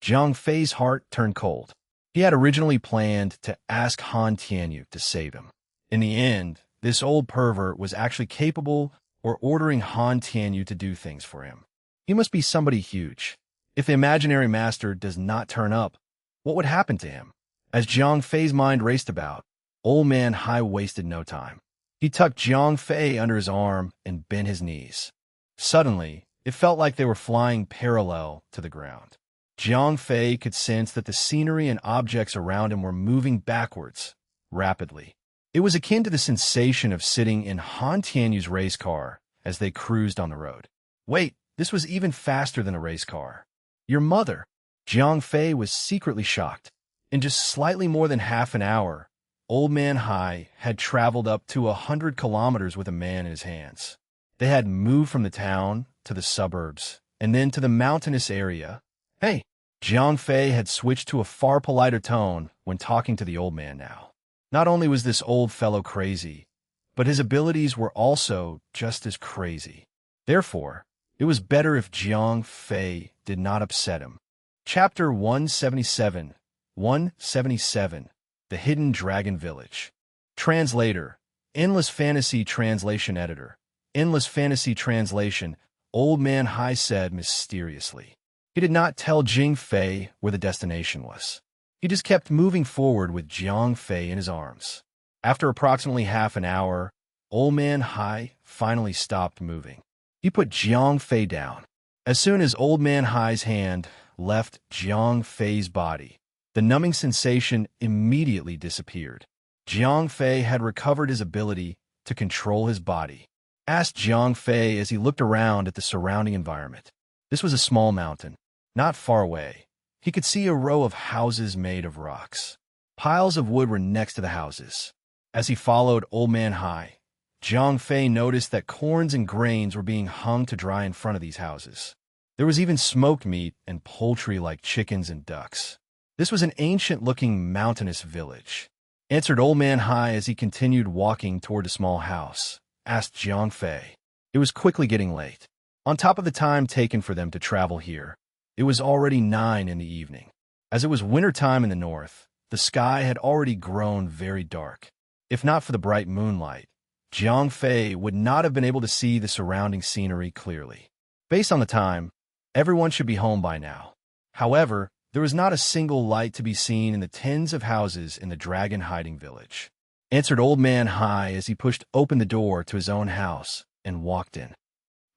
[SPEAKER 1] Jiang Fei's heart turned cold. He had originally planned to ask Han Tianyu to save him. In the end, this old pervert was actually capable or ordering Han Tianyu to do things for him. He must be somebody huge. If the imaginary master does not turn up, what would happen to him? As Jiang Fei's mind raced about, old man Hai wasted no time. He tucked Jiang Fei under his arm and bent his knees. Suddenly, it felt like they were flying parallel to the ground. Jiang Fei could sense that the scenery and objects around him were moving backwards, rapidly. It was akin to the sensation of sitting in Han Tianyu's race car as they cruised on the road. Wait, this was even faster than a race car. Your mother! Jiang Fei was secretly shocked. In just slightly more than half an hour, Old Man Hai had traveled up to 100 kilometers with a man in his hands. They had moved from the town to the suburbs and then to the mountainous area. Hey! Jiang Fei had switched to a far politer tone when talking to the old man now. Not only was this old fellow crazy, but his abilities were also just as crazy. Therefore, it was better if Jiang Fei did not upset him. Chapter 177 177 The Hidden Dragon Village. Translator, Endless Fantasy Translation Editor. Endless Fantasy Translation, Old Man Hai said mysteriously. He did not tell Jing Fei where the destination was. He just kept moving forward with Jiang Fei in his arms. After approximately half an hour, Old Man Hai finally stopped moving. He put Jiang Fei down. As soon as Old Man Hai's hand left Jiang Fei's body, the numbing sensation immediately disappeared. Jiang Fei had recovered his ability to control his body. Asked Jiang Fei as he looked around at the surrounding environment. This was a small mountain. Not far away, he could see a row of houses made of rocks. Piles of wood were next to the houses. As he followed Old Man Hai, Jiang Fei noticed that corns and grains were being hung to dry in front of these houses. There was even smoked meat and poultry like chickens and ducks. This was an ancient-looking mountainous village. Answered Old Man Hai as he continued walking toward a small house. Asked Jiang Fei. It was quickly getting late. On top of the time taken for them to travel here, it was already 9 in the evening. As it was winter time in the north, the sky had already grown very dark. If not for the bright moonlight, Jiang Fei would not have been able to see the surrounding scenery clearly. Based on the time, everyone should be home by now. However, there was not a single light to be seen in the tens of houses in the dragon hiding village. Answered Old Man Hai as he pushed open the door to his own house and walked in.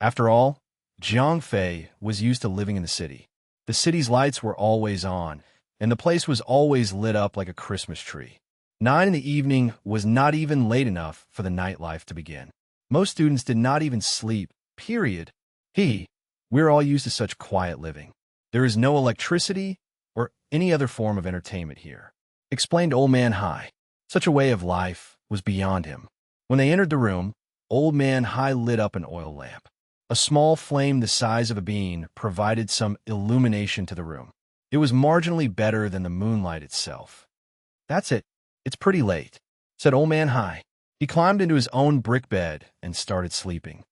[SPEAKER 1] After all, Jiang Fei was used to living in the city. The city's lights were always on, and the place was always lit up like a Christmas tree. 9 in the evening was not even late enough for the nightlife to begin. Most students did not even sleep, period. We're all used to such quiet living. There is no electricity or any other form of entertainment here, explained Old Man Hai. Such a way of life was beyond him. When they entered the room, Old Man Hai lit up an oil lamp. A small flame the size of a bean provided some illumination to the room. It was marginally better than the moonlight itself. That's it. It's pretty late, said Old Man Hai. He climbed into his own brick bed and started sleeping.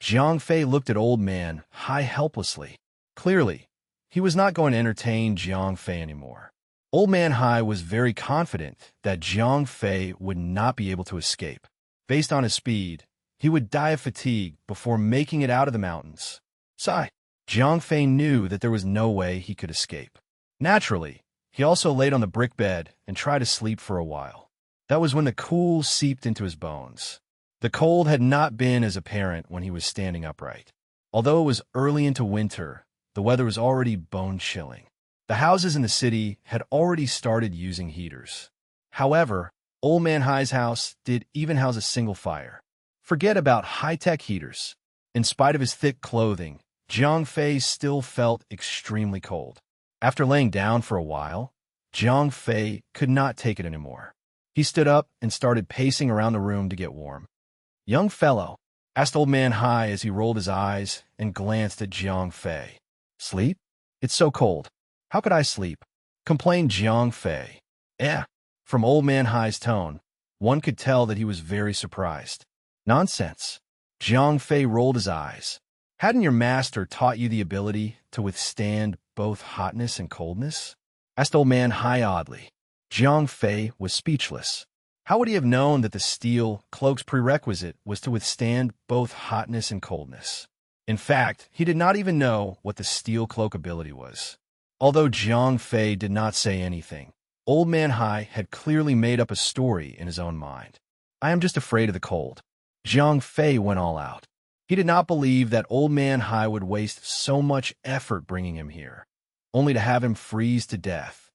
[SPEAKER 1] Jiang Fei looked at Old Man Hai helplessly. Clearly, he was not going to entertain Jiang Fei anymore. Old Man Hai was very confident that Jiang Fei would not be able to escape. Based on his speed, he would die of fatigue before making it out of the mountains. Sigh. Jiang Fei knew that there was no way he could escape. Naturally, he also laid on the brick bed and tried to sleep for a while. That was when the cool seeped into his bones. The cold had not been as apparent when he was standing upright. Although it was early into winter, the weather was already bone-chilling. The houses in the city had already started using heaters. However, Old Man Hai's house did even house a single fire. Forget about high-tech heaters. In spite of his thick clothing, Jiang Fei still felt extremely cold. After laying down for a while, Jiang Fei could not take it anymore. He stood up and started pacing around the room to get warm. Young fellow, asked Old Man Hai as he rolled his eyes and glanced at Jiang Fei. Sleep? It's so cold. How could I sleep? Complained Jiang Fei. From Old Man Hai's tone, one could tell that he was very surprised. Nonsense. Jiang Fei rolled his eyes. Hadn't your master taught you the ability to withstand both hotness and coldness? Asked Old Man Hai oddly. Jiang Fei was speechless. How would he have known that the steel cloak's prerequisite was to withstand both hotness and coldness? In fact, he did not even know what the steel cloak ability was. Although Jiang Fei did not say anything, Old Man Hai had clearly made up a story in his own mind. I am just afraid of the cold. Jiang Fei went all out. He did not believe that Old Man Hai would waste so much effort bringing him here, only to have him freeze to death.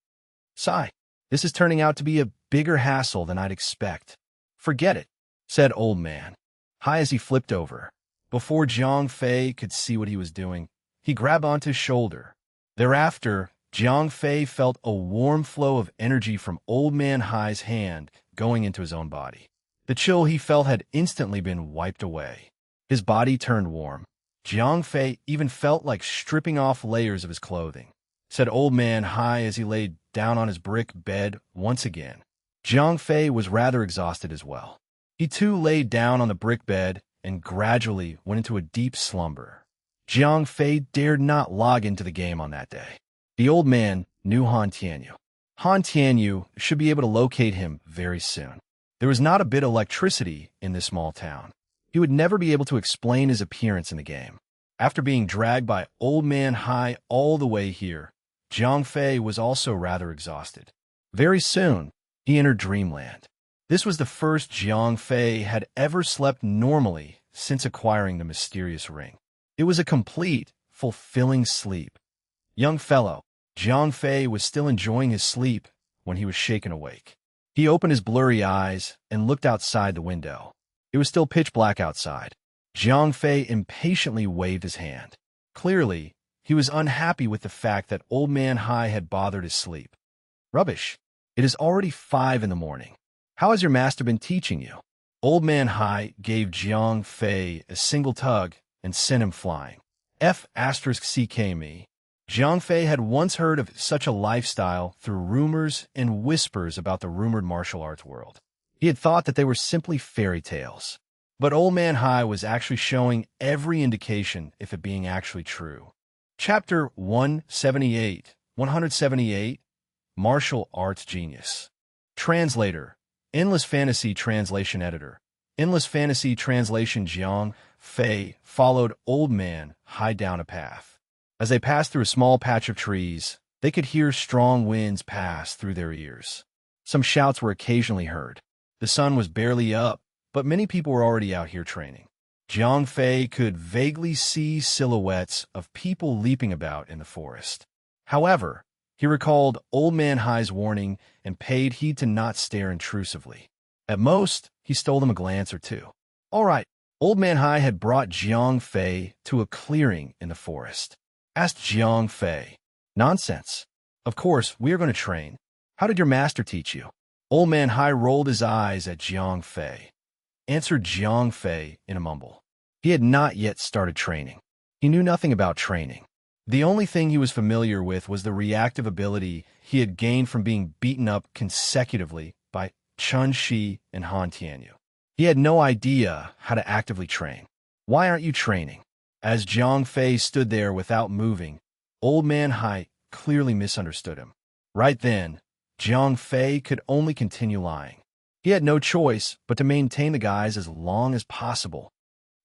[SPEAKER 1] Sigh, this is turning out to be a bigger hassle than I'd expect. Forget it, said Old Man Hai as he flipped over. Before Jiang Fei could see what he was doing, he grabbed onto his shoulder. Thereafter, Jiang Fei felt a warm flow of energy from Old Man Hai's hand going into his own body. The chill he felt had instantly been wiped away. His body turned warm. Jiang Fei even felt like stripping off layers of his clothing, said Old Man Hai as he laid down on his brick bed once again. Jiang Fei was rather exhausted as well. He too laid down on the brick bed and gradually went into a deep slumber. Jiang Fei dared not log into the game on that day. The old man knew Han Tianyu. Han Tianyu should be able to locate him very soon. There was not a bit of electricity in this small town. He would never be able to explain his appearance in the game. After being dragged by Old Man Hai all the way here, Jiang Fei was also rather exhausted. Very soon, he entered dreamland. This was the first Jiang Fei had ever slept normally since acquiring the mysterious ring. It was a complete, fulfilling sleep. Young fellow, Jiang Fei was still enjoying his sleep when he was shaken awake. He opened his blurry eyes and looked outside the window. It was still pitch black outside. Jiang Fei impatiently waved his hand. Clearly, he was unhappy with the fact that Old Man Hai had bothered his sleep. Rubbish. It is already 5 in the morning. How has your master been teaching you? Old Man Hai gave Jiang Fei a single tug and sent him flying. F***ck me. Jiang Fei had once heard of such a lifestyle through rumors and whispers about the rumored martial arts world. He had thought that they were simply fairy tales. But Old Man Hai was actually showing every indication of it being actually true. Chapter 178, Martial Arts Genius. Translator, Endless Fantasy Translation Editor. Endless Fantasy Translation. Jiang Fei followed Old Man Hai down a path. As they passed through a small patch of trees, they could hear strong winds pass through their ears. Some shouts were occasionally heard. The sun was barely up, but many people were already out here training. Jiang Fei could vaguely see silhouettes of people leaping about in the forest. However, he recalled Old Man Hai's warning and paid heed to not stare intrusively. At most, he stole them a glance or two. All right, Old Man Hai had brought Jiang Fei to a clearing in the forest. Asked Jiang Fei. Nonsense. Of course, we are going to train. How did your master teach you? Old Man Hai rolled his eyes at Jiang Fei. Answered Jiang Fei in a mumble. He had not yet started training. He knew nothing about training. The only thing he was familiar with was the reactive ability he had gained from being beaten up consecutively by Chun Shi and Han Tianyu. He had no idea how to actively train. Why aren't you training? As Jiang Fei stood there without moving, Old Man Hai clearly misunderstood him. Right then, Jiang Fei could only continue lying. He had no choice but to maintain the guise as long as possible.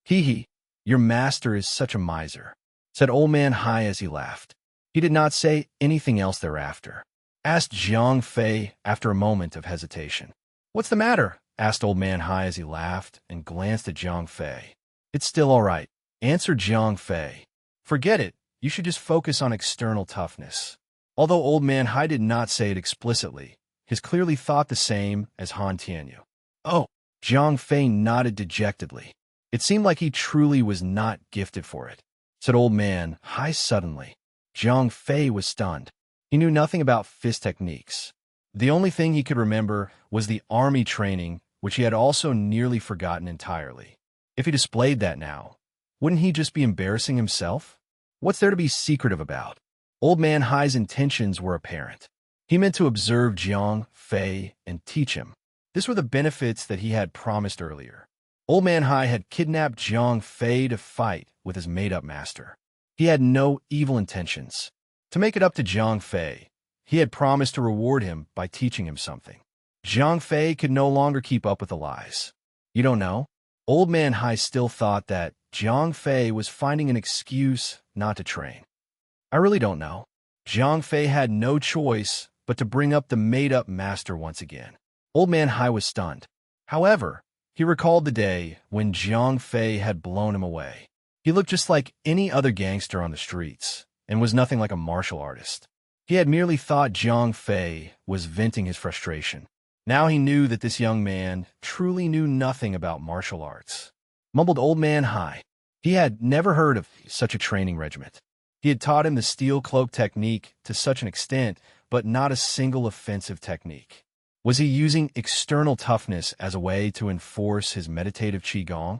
[SPEAKER 1] Hee, your master is such a miser, said Old Man Hai as he laughed. He did not say anything else thereafter. Asked Jiang Fei after a moment of hesitation. What's the matter? Asked Old Man Hai as he laughed and glanced at Jiang Fei. It's still all right, answered Jiang Fei. Forget it, you should just focus on external toughness. Although Old Man Hai did not say it explicitly, he clearly thought the same as Han Tianyu. Oh, Jiang Fei nodded dejectedly. It seemed like he truly was not gifted for it, said Old Man Hai suddenly. Jiang Fei was stunned. He knew nothing about fist techniques. The only thing he could remember was the army training, which he had also nearly forgotten entirely. If he displayed that now, wouldn't he just be embarrassing himself? What's there to be secretive about? Old Man Hai's intentions were apparent. He meant to observe Jiang Fei and teach him. These were the benefits that he had promised earlier. Old Man Hai had kidnapped Jiang Fei to fight with his made-up master. He had no evil intentions. To make it up to Jiang Fei, he had promised to reward him by teaching him something. Zhang Fei could no longer keep up with the lies. You don't know? Old Man Hai still thought that Zhang Fei was finding an excuse not to train. I really don't know. Zhang Fei had no choice but to bring up the made-up master once again. Old Man Hai was stunned. However, he recalled the day when Zhang Fei had blown him away. He looked just like any other gangster on the streets, and was nothing like a martial artist. He had merely thought Zhang Fei was venting his frustration. Now he knew that this young man truly knew nothing about martial arts. Mumbled Old Man Hai. He had never heard of such a training regiment. He had taught him the steel cloak technique to such an extent, but not a single offensive technique. Was he using external toughness as a way to enforce his meditative qigong?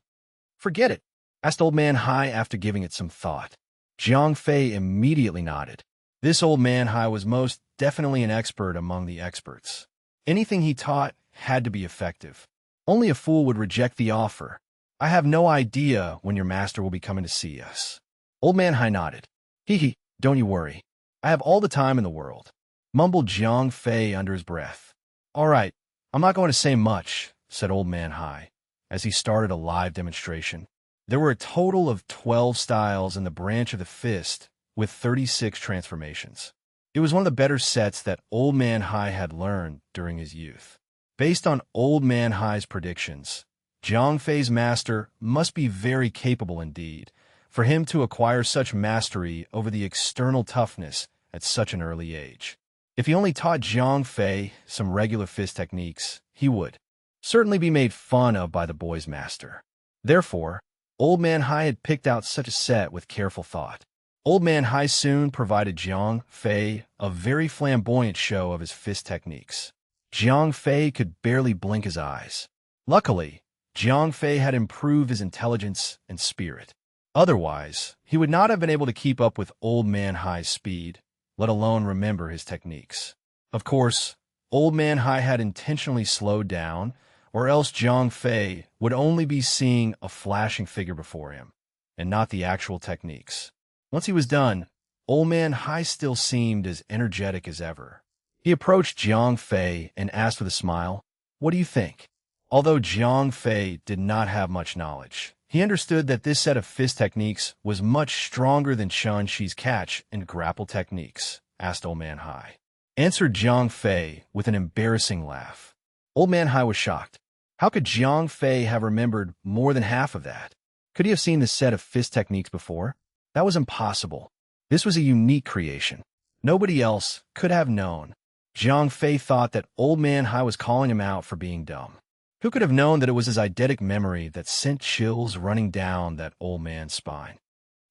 [SPEAKER 1] Forget it, asked Old Man Hai after giving it some thought. Zhang Fei immediately nodded. This Old Man Hai was most definitely an expert among the experts. Anything he taught had to be effective. Only a fool would reject the offer. I have no idea when your master will be coming to see us. Old Man Hai nodded. Hee, don't you worry. I have all the time in the world, mumbled Zhang Fei under his breath. All right, I'm not going to say much, said Old Man Hai, as he started a live demonstration. There were a total of 12 styles in the branch of the fist, with 36 transformations. It was one of the better sets that Old Man Hai had learned during his youth. Based on Old Man Hai's predictions, Zhang Fei's master must be very capable indeed, for him to acquire such mastery over the external toughness at such an early age. If he only taught Zhang Fei some regular fist techniques, he would certainly be made fun of by the boy's master. Therefore, Old Man Hai had picked out such a set with careful thought. Old Man Hai soon provided Zhang Fei a very flamboyant show of his fist techniques. Zhang Fei could barely blink his eyes. Luckily, Zhang Fei had improved his intelligence and spirit. Otherwise, he would not have been able to keep up with Old Man Hai's speed, let alone remember his techniques. Of course, Old Man Hai had intentionally slowed down, or else Zhang Fei would only be seeing a flashing figure before him, and not the actual techniques. Once he was done, Old Man Hai still seemed as energetic as ever. He approached Zhang Fei and asked with a smile, "What do you think?" Although Zhang Fei did not have much knowledge, he understood that this set of fist techniques was much stronger than Shan Shi's catch and grapple techniques, asked Old Man Hai. Answered Zhang Fei with an embarrassing laugh. Old Man Hai was shocked. How could Zhang Fei have remembered more than half of that? Could he have seen this set of fist techniques before? That was impossible. This was a unique creation. Nobody else could have known. Zhang Fei thought that Old Man Hai was calling him out for being dumb. Who could have known that it was his eidetic memory that sent chills running down that old man's spine?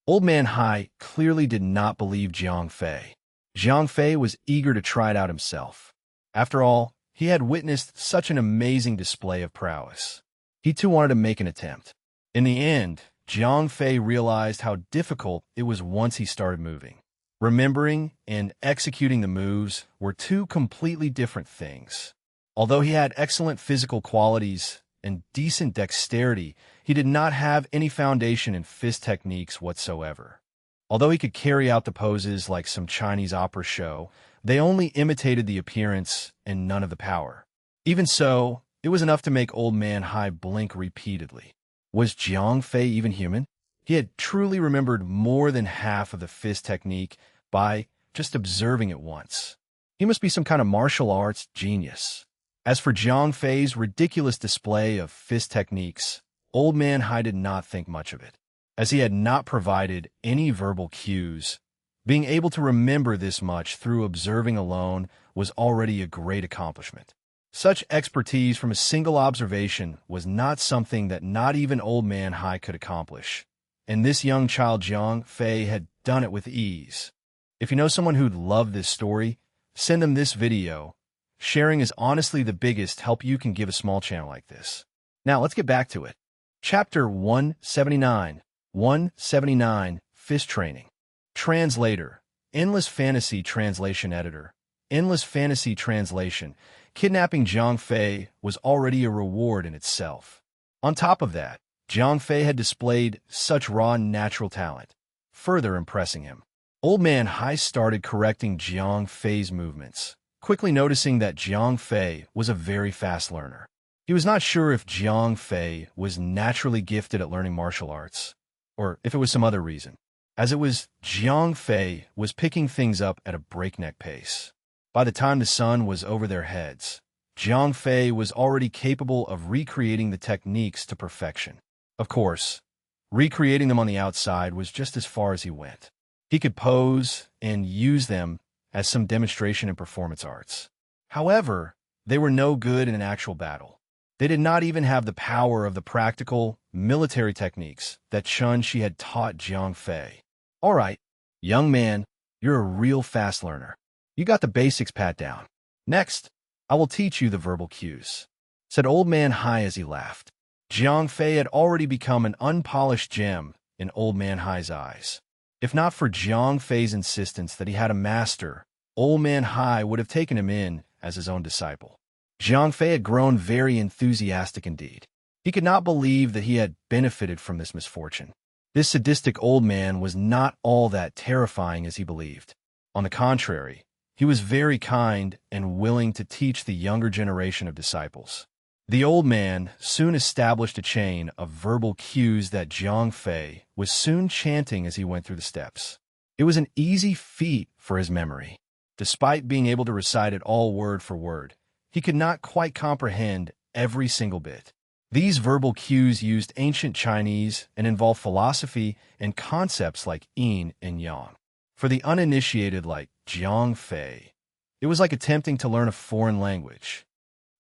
[SPEAKER 1] Old Man Hai clearly did not believe Zhang Fei. Zhang Fei was eager to try it out himself. After all, he had witnessed such an amazing display of prowess. He too wanted to make an attempt. In the end, Zhang Fei realized how difficult it was once he started moving. Remembering and executing the moves were two completely different things. Although he had excellent physical qualities and decent dexterity, he did not have any foundation in fist techniques whatsoever. Although he could carry out the poses like some Chinese opera show, they only imitated the appearance and none of the power. Even so, it was enough to make Old Man Hai blink repeatedly. Was Zhang Fei even human? He had truly remembered more than half of the fist technique by just observing it once. He must be some kind of martial arts genius. As for Zhang Fei's ridiculous display of fist techniques, Old Man Hai did not think much of it. As he had not provided any verbal cues, being able to remember this much through observing alone was already a great accomplishment. Such expertise from a single observation was not something that not even Old Man Hai could accomplish, and this young child Zhang Fei had done it with ease. If you know someone who'd love this story, send them this video. Sharing is honestly the biggest help you can give a small channel like this. Now let's get back to it. Chapter 179. 179. Fist Training. Translator. Endless Fantasy Translation Editor. Endless Fantasy Translation. Kidnapping Zhang Fei was already a reward in itself. On top of that, Zhang Fei had displayed such raw natural talent, further impressing him. Old Man Hai started correcting Zhang Fei's movements, quickly noticing that Jiang Fei was a very fast learner. He was not sure if Jiang Fei was naturally gifted at learning martial arts, or if it was some other reason. As it was, Jiang Fei was picking things up at a breakneck pace. By the time the sun was over their heads, Jiang Fei was already capable of recreating the techniques to perfection. Of course, recreating them on the outside was just as far as he went. He could pose and use them as some demonstration in performance arts. However, they were no good in an actual battle. They did not even have the power of the practical, military techniques that Chun Shi had taught Jiang Fei. All right, young man, you're a real fast learner. You got the basics pat down. Next, I will teach you the verbal cues, said Old Man Hai as he laughed. Jiang Fei had already become an unpolished gem in Old Man Hai's eyes. If not for Jiang Fei's insistence that he had a master, Old Man Hai would have taken him in as his own disciple. Jiang Fei had grown very enthusiastic indeed. He could not believe that he had benefited from this misfortune. This sadistic old man was not all that terrifying as he believed. On the contrary, he was very kind and willing to teach the younger generation of disciples. The old man soon established a chain of verbal cues that Jiang Fei was soon chanting as he went through the steps. It was an easy feat for his memory. Despite being able to recite it all word for word, he could not quite comprehend every single bit. These verbal cues used ancient Chinese and involved philosophy and concepts like yin and yang. For the uninitiated like Jiang Fei, it was like attempting to learn a foreign language.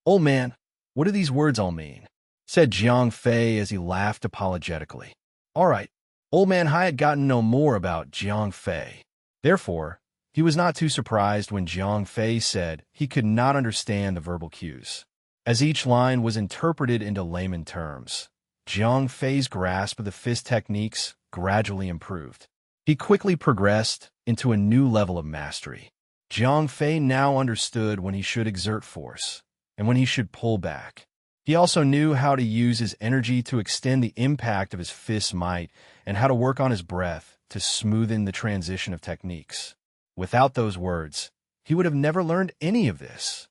[SPEAKER 1] "Old man, what do these words all mean?" said Jiang Fei as he laughed apologetically. All right, Old Man Hai had gotten to know more about Jiang Fei. Therefore, he was not too surprised when Jiang Fei said he could not understand the verbal cues. As each line was interpreted into layman terms, Jiang Fei's grasp of the fist techniques gradually improved. He quickly progressed into a new level of mastery. Jiang Fei now understood when he should exert force and when he should pull back. He also knew how to use his energy to extend the impact of his fist's might and how to work on his breath to smoothen the transition of techniques. Without those words, he would have never learned any of this.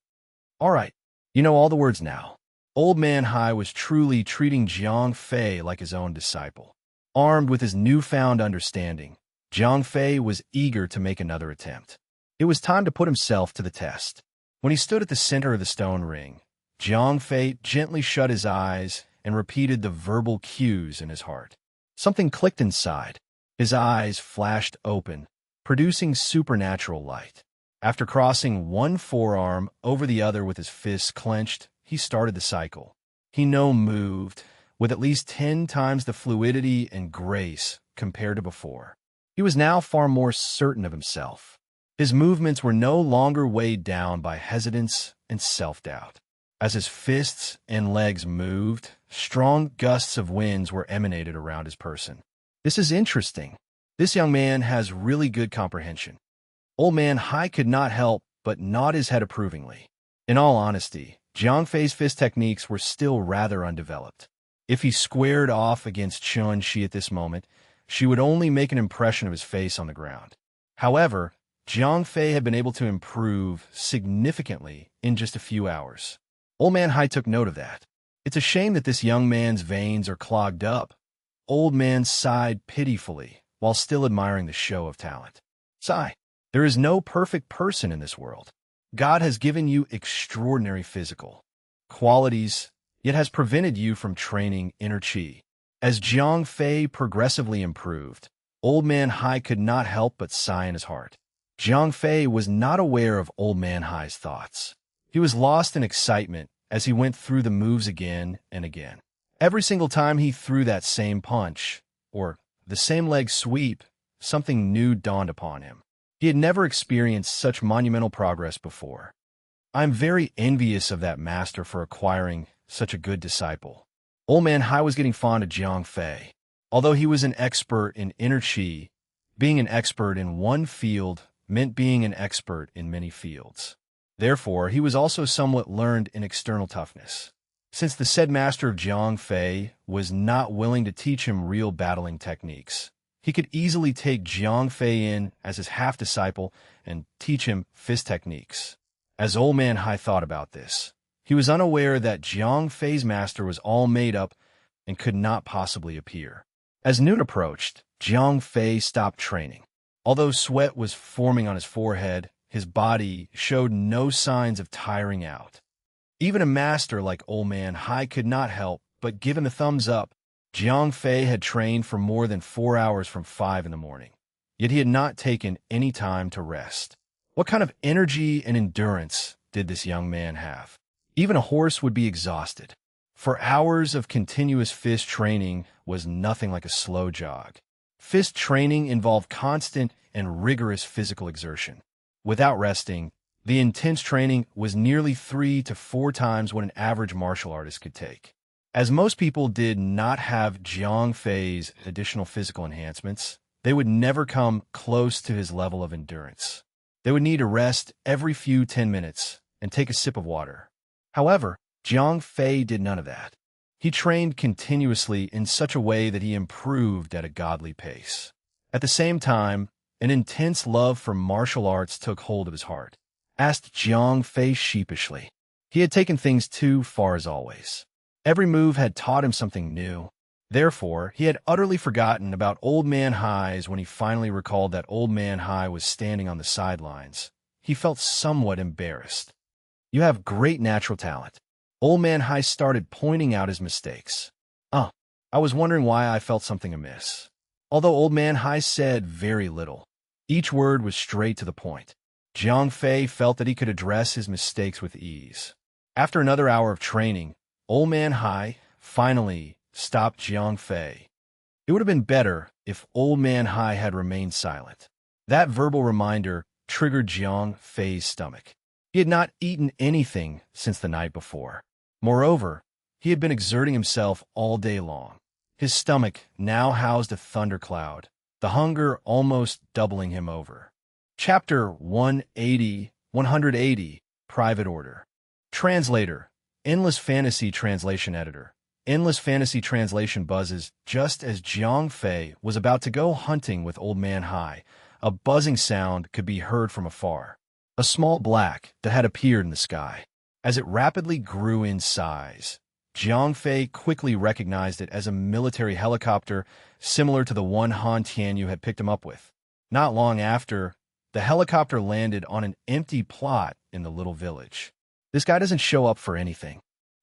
[SPEAKER 1] All right, you know all the words now. Old Man Hai was truly treating Jiang Fei like his own disciple. Armed with his newfound understanding, Jiang Fei was eager to make another attempt. It was time to put himself to the test. When he stood at the center of the stone ring, Jiang Fei gently shut his eyes and repeated the verbal cues in his heart. Something clicked inside. His eyes flashed open, producing supernatural light. After crossing one forearm over the other with his fists clenched, he started the cycle. He now moved with at least 10 times the fluidity and grace compared to before. He was now far more certain of himself. His movements were no longer weighed down by hesitance and self-doubt. As his fists and legs moved, strong gusts of winds were emanated around his person. This is interesting. This young man has really good comprehension. Old Man Hai could not help but nod his head approvingly. In all honesty, Jiang Fei's fist techniques were still rather undeveloped. If he squared off against Chun Shi at this moment, she would only make an impression of his face on the ground. However, Jiang Fei had been able to improve significantly in just a few hours. Old Man Hai took note of that. It's a shame that this young man's veins are clogged up. Old Man sighed pitifully while still admiring the show of talent. Sigh, there is no perfect person in this world. God has given you extraordinary physical qualities, yet has prevented you from training inner chi. As Jiang Fei progressively improved, Old Man Hai could not help but sigh in his heart. Jiang Fei was not aware of Old Man Hai's thoughts. He was lost in excitement as he went through the moves again and again. Every single time he threw that same punch, or the same leg sweep, something new dawned upon him. He had never experienced such monumental progress before. I'm very envious of that master for acquiring such a good disciple. Old Man Hai was getting fond of Jiang Fei. Although he was an expert in inner chi, being an expert in one field meant being an expert in many fields. Therefore, he was also somewhat learned in external toughness. Since the said master of Jiang Fei was not willing to teach him real battling techniques, he could easily take Jiang Fei in as his half-disciple and teach him fist techniques. As Old Man Hai thought about this, he was unaware that Jiang Fei's master was all made up and could not possibly appear. As noon approached, Jiang Fei stopped training. Although sweat was forming on his forehead, his body showed no signs of tiring out. Even a master like Old Man Hai could not help but give him a thumbs up. Jiang Fei had trained for more than 4 hours from 5 in the morning, yet he had not taken any time to rest. What kind of energy and endurance did this young man have? Even a horse would be exhausted. For hours of continuous fist training was nothing like a slow jog. Fist training involved constant and rigorous physical exertion. Without resting, the intense training was nearly 3 to 4 times what an average martial artist could take. As most people did not have Jiang Fei's additional physical enhancements, they would never come close to his level of endurance. They would need to rest every few 10 minutes and take a sip of water. However, Jiang Fei did none of that. He trained continuously in such a way that he improved at a godly pace. At the same time, an intense love for martial arts took hold of his heart. Asked Jiang Fei sheepishly. He had taken things too far as always. Every move had taught him something new. Therefore, he had utterly forgotten about Old Man Hai's when he finally recalled that Old Man Hai was standing on the sidelines. He felt somewhat embarrassed. You have great natural talent. Old Man Hai started pointing out his mistakes. I was wondering why I felt something amiss. Although Old Man Hai said very little, each word was straight to the point. Jiang Fei felt that he could address his mistakes with ease. After another hour of training, Old Man Hai finally stopped Jiang Fei. It would have been better if Old Man Hai had remained silent. That verbal reminder triggered Jiang Fei's stomach. He had not eaten anything since the night before. Moreover, he had been exerting himself all day long. His stomach now housed a thundercloud, the hunger almost doubling him over. Chapter 180, Private Order. Translator, Endless Fantasy Translation Editor. Endless Fantasy Translation buzzes just as Jiang Fei was about to go hunting with Old Man Hai. A buzzing sound could be heard from afar. A small black that had appeared in the sky. As it rapidly grew in size, Jiang Fei quickly recognized it as a military helicopter similar to the one Han Tianyu had picked him up with. Not long after, the helicopter landed on an empty plot in the little village. This guy doesn't show up for anything.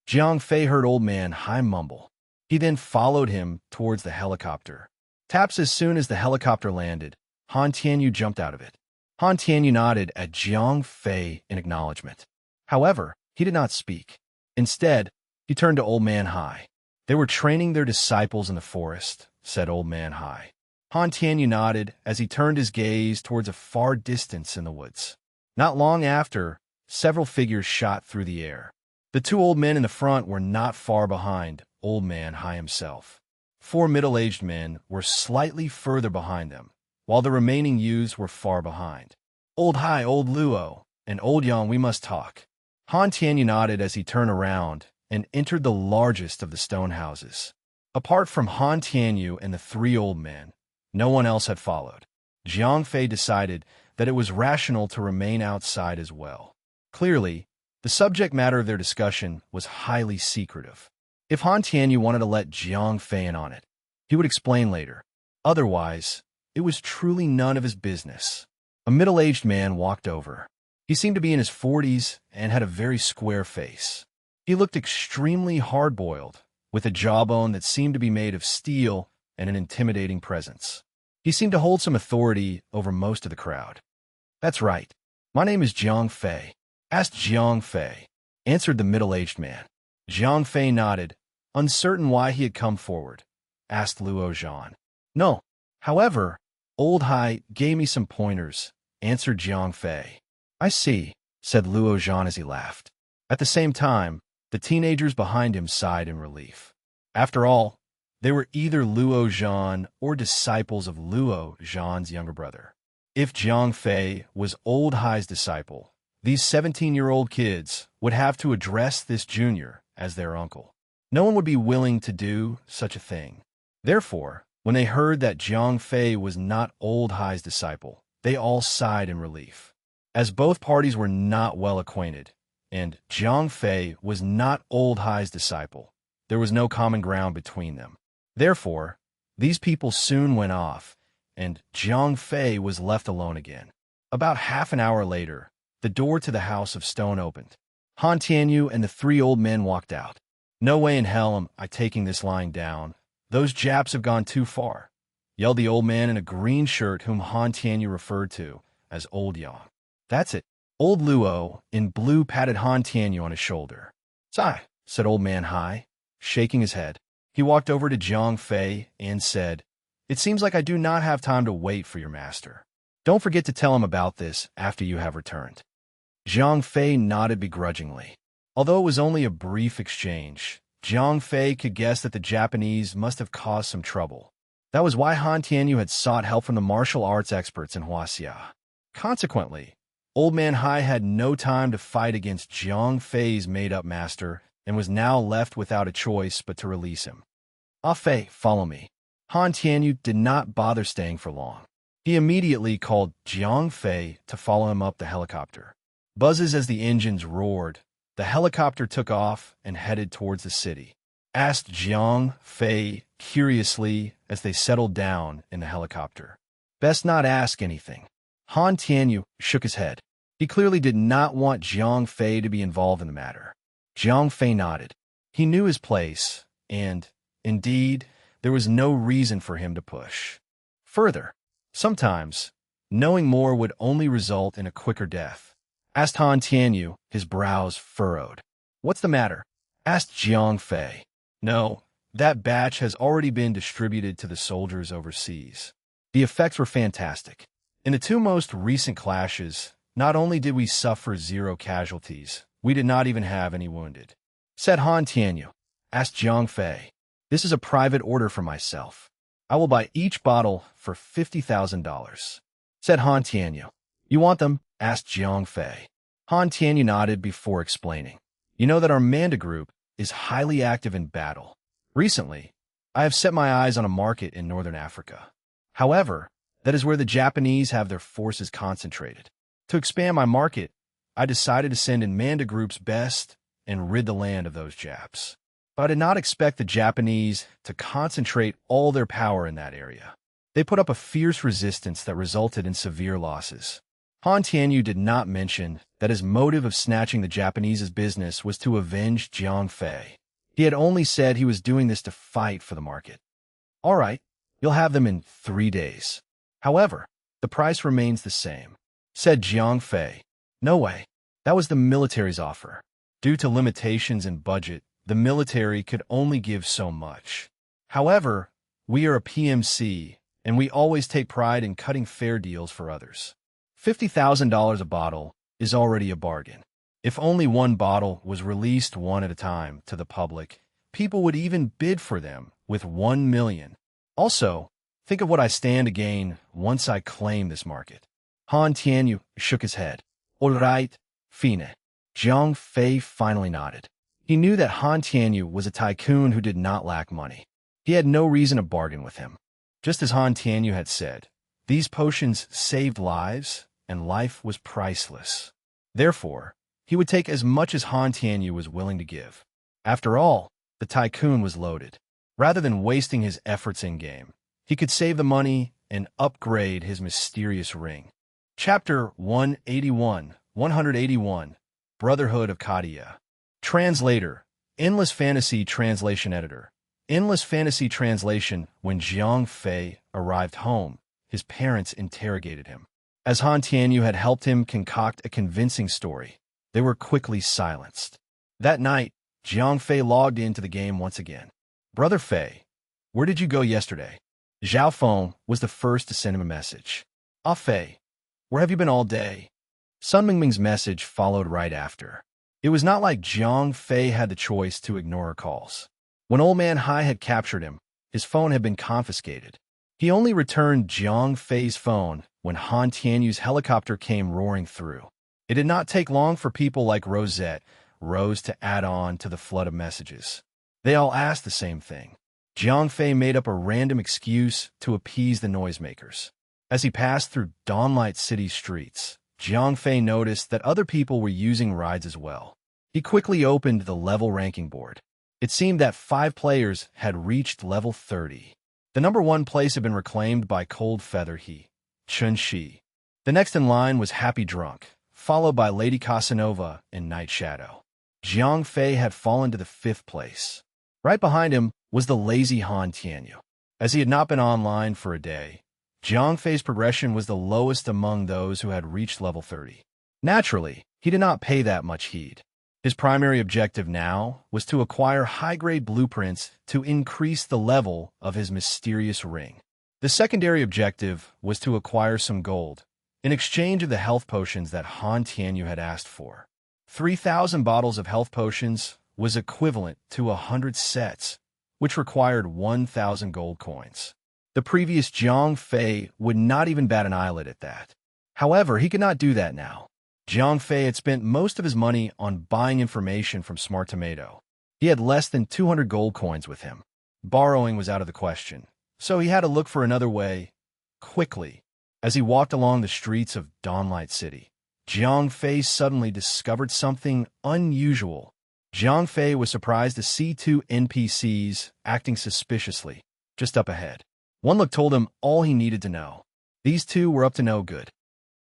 [SPEAKER 1] Jiang Fei heard Old Man Hai mumble. He then followed him towards the helicopter. Taps as soon as the helicopter landed, Han Tianyu jumped out of it. Han Tianyu nodded at Jiang Fei in acknowledgement. However, he did not speak. Instead, he turned to Old Man Hai. They were training their disciples in the forest, said Old Man Hai. Han Tianyu nodded as he turned his gaze towards a far distance in the woods. Not long after, several figures shot through the air. The 2 old men in the front were not far behind Old Man Hai himself. 4 middle-aged men were slightly further behind them, while the remaining youths were far behind. Old Hai, Old Luo, and Old Yang, we must talk. Han Tianyu nodded as he turned around and entered the largest of the stone houses. Apart from Han Tianyu and the 3 old men, no one else had followed. Jiang Fei decided that it was rational to remain outside as well. Clearly, the subject matter of their discussion was highly secretive. If Han Tianyu wanted to let Jiang Fei in on it, he would explain later. Otherwise, it was truly none of his business. A middle-aged man walked over. He seemed to be in his 40s and had a very square face. He looked extremely hard-boiled, with a jawbone that seemed to be made of steel and an intimidating presence. He seemed to hold some authority over most of the crowd. That's right. My name is Jiang Fei. Asked Jiang Fei, answered the middle-aged man. Jiang Fei nodded, uncertain why he had come forward. Asked Luo Zhan. No. However, Old Hai gave me some pointers, answered Jiang Fei. I see, said Luo Zhan as he laughed. At the same time, the teenagers behind him sighed in relief. After all, they were either Luo Zhan or disciples of Luo Zhan's younger brother. If Jiang Fei was Old Hai's disciple, these 17-year-old kids would have to address this junior as their uncle. No one would be willing to do such a thing. Therefore, when they heard that Jiang Fei was not Old Hai's disciple, they all sighed in relief. as both parties were not well acquainted, and Jiang Fei was not old Hai's disciple. There was no common ground between them. Therefore, these people soon went off, and Jiang Fei was left alone again. About half an hour later, the door to the house of stone opened. Han Tianyu and the three old men walked out. "No way in hell am I taking this lying down. Those Japs have gone too far," yelled the old man in a green shirt whom Han Tianyu referred to as Old Yang. "That's it." Old Luo in blue patted Han Tianyu on his shoulder. "Sai," said Old Man Hai, shaking his head. He walked over to Jiang Fei and said, "It seems like I do not have time to wait for your master. Don't forget to tell him about this after you have returned." Jiang Fei nodded begrudgingly. Although it was only a brief exchange, Jiang Fei could guess that the Japanese must have caused some trouble. That was why Han Tianyu had sought help from the martial arts experts in Huaxia. Consequently, Old Man Hai had no time to fight against Jiang Fei's made-up master and was now left without a choice but to release him. "Ah Fei, follow me." Han Tianyu did not bother staying for long. He immediately called Jiang Fei to follow him up the helicopter. Buzzes as the engines roared, the helicopter took off and headed towards the city. Asked Jiang Fei curiously as they settled down in the helicopter. "Best not ask anything." Han Tianyu shook his head. He clearly did not want Jiang Fei to be involved in the matter. Jiang Fei nodded. He knew his place, and, indeed, there was no reason for him to push. Further, sometimes, knowing more would only result in a quicker death. Asked Han Tianyu, his brows furrowed. "What's the matter?" Asked Jiang Fei. "No, that batch has already been distributed to the soldiers overseas." The effects were fantastic. In the two most recent clashes, not only did we suffer 0 casualties, we did not even have any wounded. Said Han Tianyu. Asked Jiang Fei. "This is a private order for myself. I will buy each bottle for $50,000. Said Han Tianyu. "You want them?" Asked Jiang Fei. Han Tianyu nodded before explaining. "You know that our Manda group is highly active in battle. Recently, I have set my eyes on a market in northern Africa. However, that is where the Japanese have their forces concentrated. To expand my market, I decided to send in Manda Group's best and rid the land of those Japs. But I did not expect the Japanese to concentrate all their power in that area. They put up a fierce resistance that resulted in severe losses." Han Tianyu did not mention that his motive of snatching the Japanese's business was to avenge Jiang Fei. He had only said he was doing this to fight for the market. "All right, you'll have them in 3 days. However, the price remains the same," said Jiang Fei. "No way. That was the military's offer. Due to limitations in budget, the military could only give so much. However, we are a PMC, and we always take pride in cutting fair deals for others. $50,000 a bottle is already a bargain. If only one bottle was released one at a time to the public, people would even bid for them with 1 million. Also, think of what I stand to gain once I claim this market." Han Tianyu shook his head. "All right, fine." Jiang Fei finally nodded. He knew that Han Tianyu was a tycoon who did not lack money. He had no reason to bargain with him. Just as Han Tianyu had said, these potions saved lives, and life was priceless. Therefore, he would take as much as Han Tianyu was willing to give. After all, the tycoon was loaded. Rather than wasting his efforts in-game, he could save the money and upgrade his mysterious ring. Chapter 181, Brotherhood of Kadia. Translator, Endless Fantasy Translation Editor. Endless Fantasy Translation. When Jiang Fei arrived home, his parents interrogated him. As Han Tianyu had helped him concoct a convincing story, they were quickly silenced. That night, Jiang Fei logged into the game once again. "Brother Fei, where did you go yesterday?" Zhao Feng was the first to send him a message. "Ah Fei, where have you been all day?" Sun Mingming's message followed right after. It was not like Jiang Fei had the choice to ignore her calls. When Old Man Hai had captured him, his phone had been confiscated. He only returned Jiang Fei's phone when Han Tianyu's helicopter came roaring through. It did not take long for people like Rose to add on to the flood of messages. They all asked the same thing. Jiang Fei made up a random excuse to appease the noisemakers. As he passed through Dawnlight City's streets, Jiang Fei noticed that other people were using rides as well. He quickly opened the level ranking board. It seemed that 5 players had reached level 30. The number 1 place had been reclaimed by Cold Feather He, Chun Shi. The next in line was Happy Drunk, followed by Lady Casanova and Night Shadow. Jiang Fei had fallen to the 5th place. Right behind him was the lazy Han Tianyu. As he had not been online for a day, Jiang Fei's progression was the lowest among those who had reached level 30. Naturally, he did not pay that much heed. His primary objective now was to acquire high-grade blueprints to increase the level of his mysterious ring. The secondary objective was to acquire some gold, in exchange of the health potions that Han Tianyu had asked for. 3,000 bottles of health potions was equivalent to 100 sets, which required 1,000 gold coins. The previous Jiang Fei would not even bat an eyelid at that. However, he could not do that now. Jiang Fei had spent most of his money on buying information from Smart Tomato. He had less than 200 gold coins with him. Borrowing was out of the question, so he had to look for another way, quickly. As he walked along the streets of Dawnlight City, Jiang Fei suddenly discovered something unusual. Jiang Fei was surprised to see 2 NPCs acting suspiciously, just up ahead. One look told him all he needed to know. These 2 were up to no good.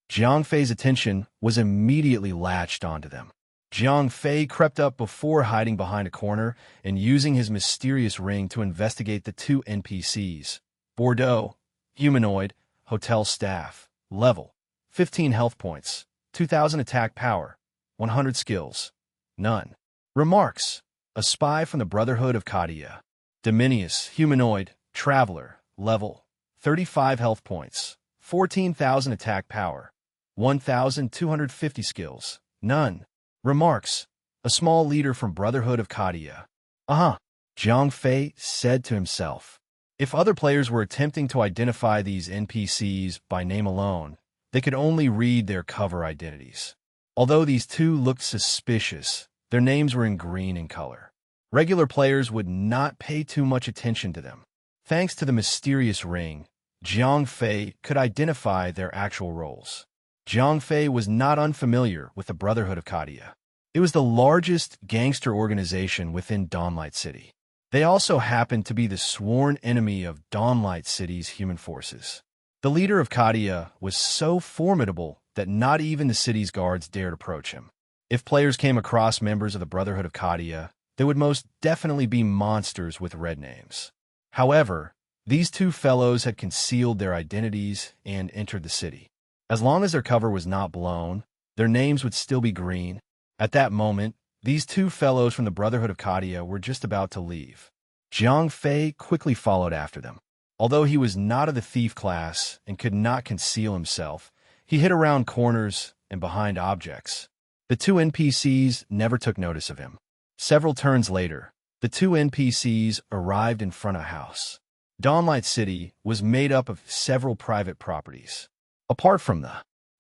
[SPEAKER 1] Jiang Fei's attention was immediately latched onto them. Jiang Fei crept up before hiding behind a corner and using his mysterious ring to investigate the 2 NPCs. Bordeaux, humanoid, hotel staff, level, 15 health points, 2,000 attack power, 100 skills, none. Remarks, a spy from the Brotherhood of Katia. Dominius, humanoid, traveler, level, 35 health points, 14,000 attack power, 1,250 skills, none. Remarks, a small leader from Brotherhood of Katia. Jiang Fei said to himself. If other players were attempting to identify these NPCs by name alone, they could only read their cover identities. Although these 2 looked suspicious, their names were in green in color. Regular players would not pay too much attention to them. Thanks to the mysterious ring, Jiang Fei could identify their actual roles. Jiang Fei was not unfamiliar with the Brotherhood of Katia. It was the largest gangster organization within Dawnlight City. They also happened to be the sworn enemy of Dawnlight City's human forces. The leader of Katia was so formidable that not even the city's guards dared approach him. If players came across members of the Brotherhood of Katia, they would most definitely be monsters with red names. However, these 2 fellows had concealed their identities and entered the city. As long as their cover was not blown, their names would still be green. At that moment, these 2 fellows from the Brotherhood of Katia were just about to leave. Jiang Fei quickly followed after them. Although he was not of the thief class and could not conceal himself, he hid around corners and behind objects. The 2 NPCs never took notice of him. Several turns later, the 2 NPCs arrived in front of a house. Dawnlight City was made up of several private properties. Apart from the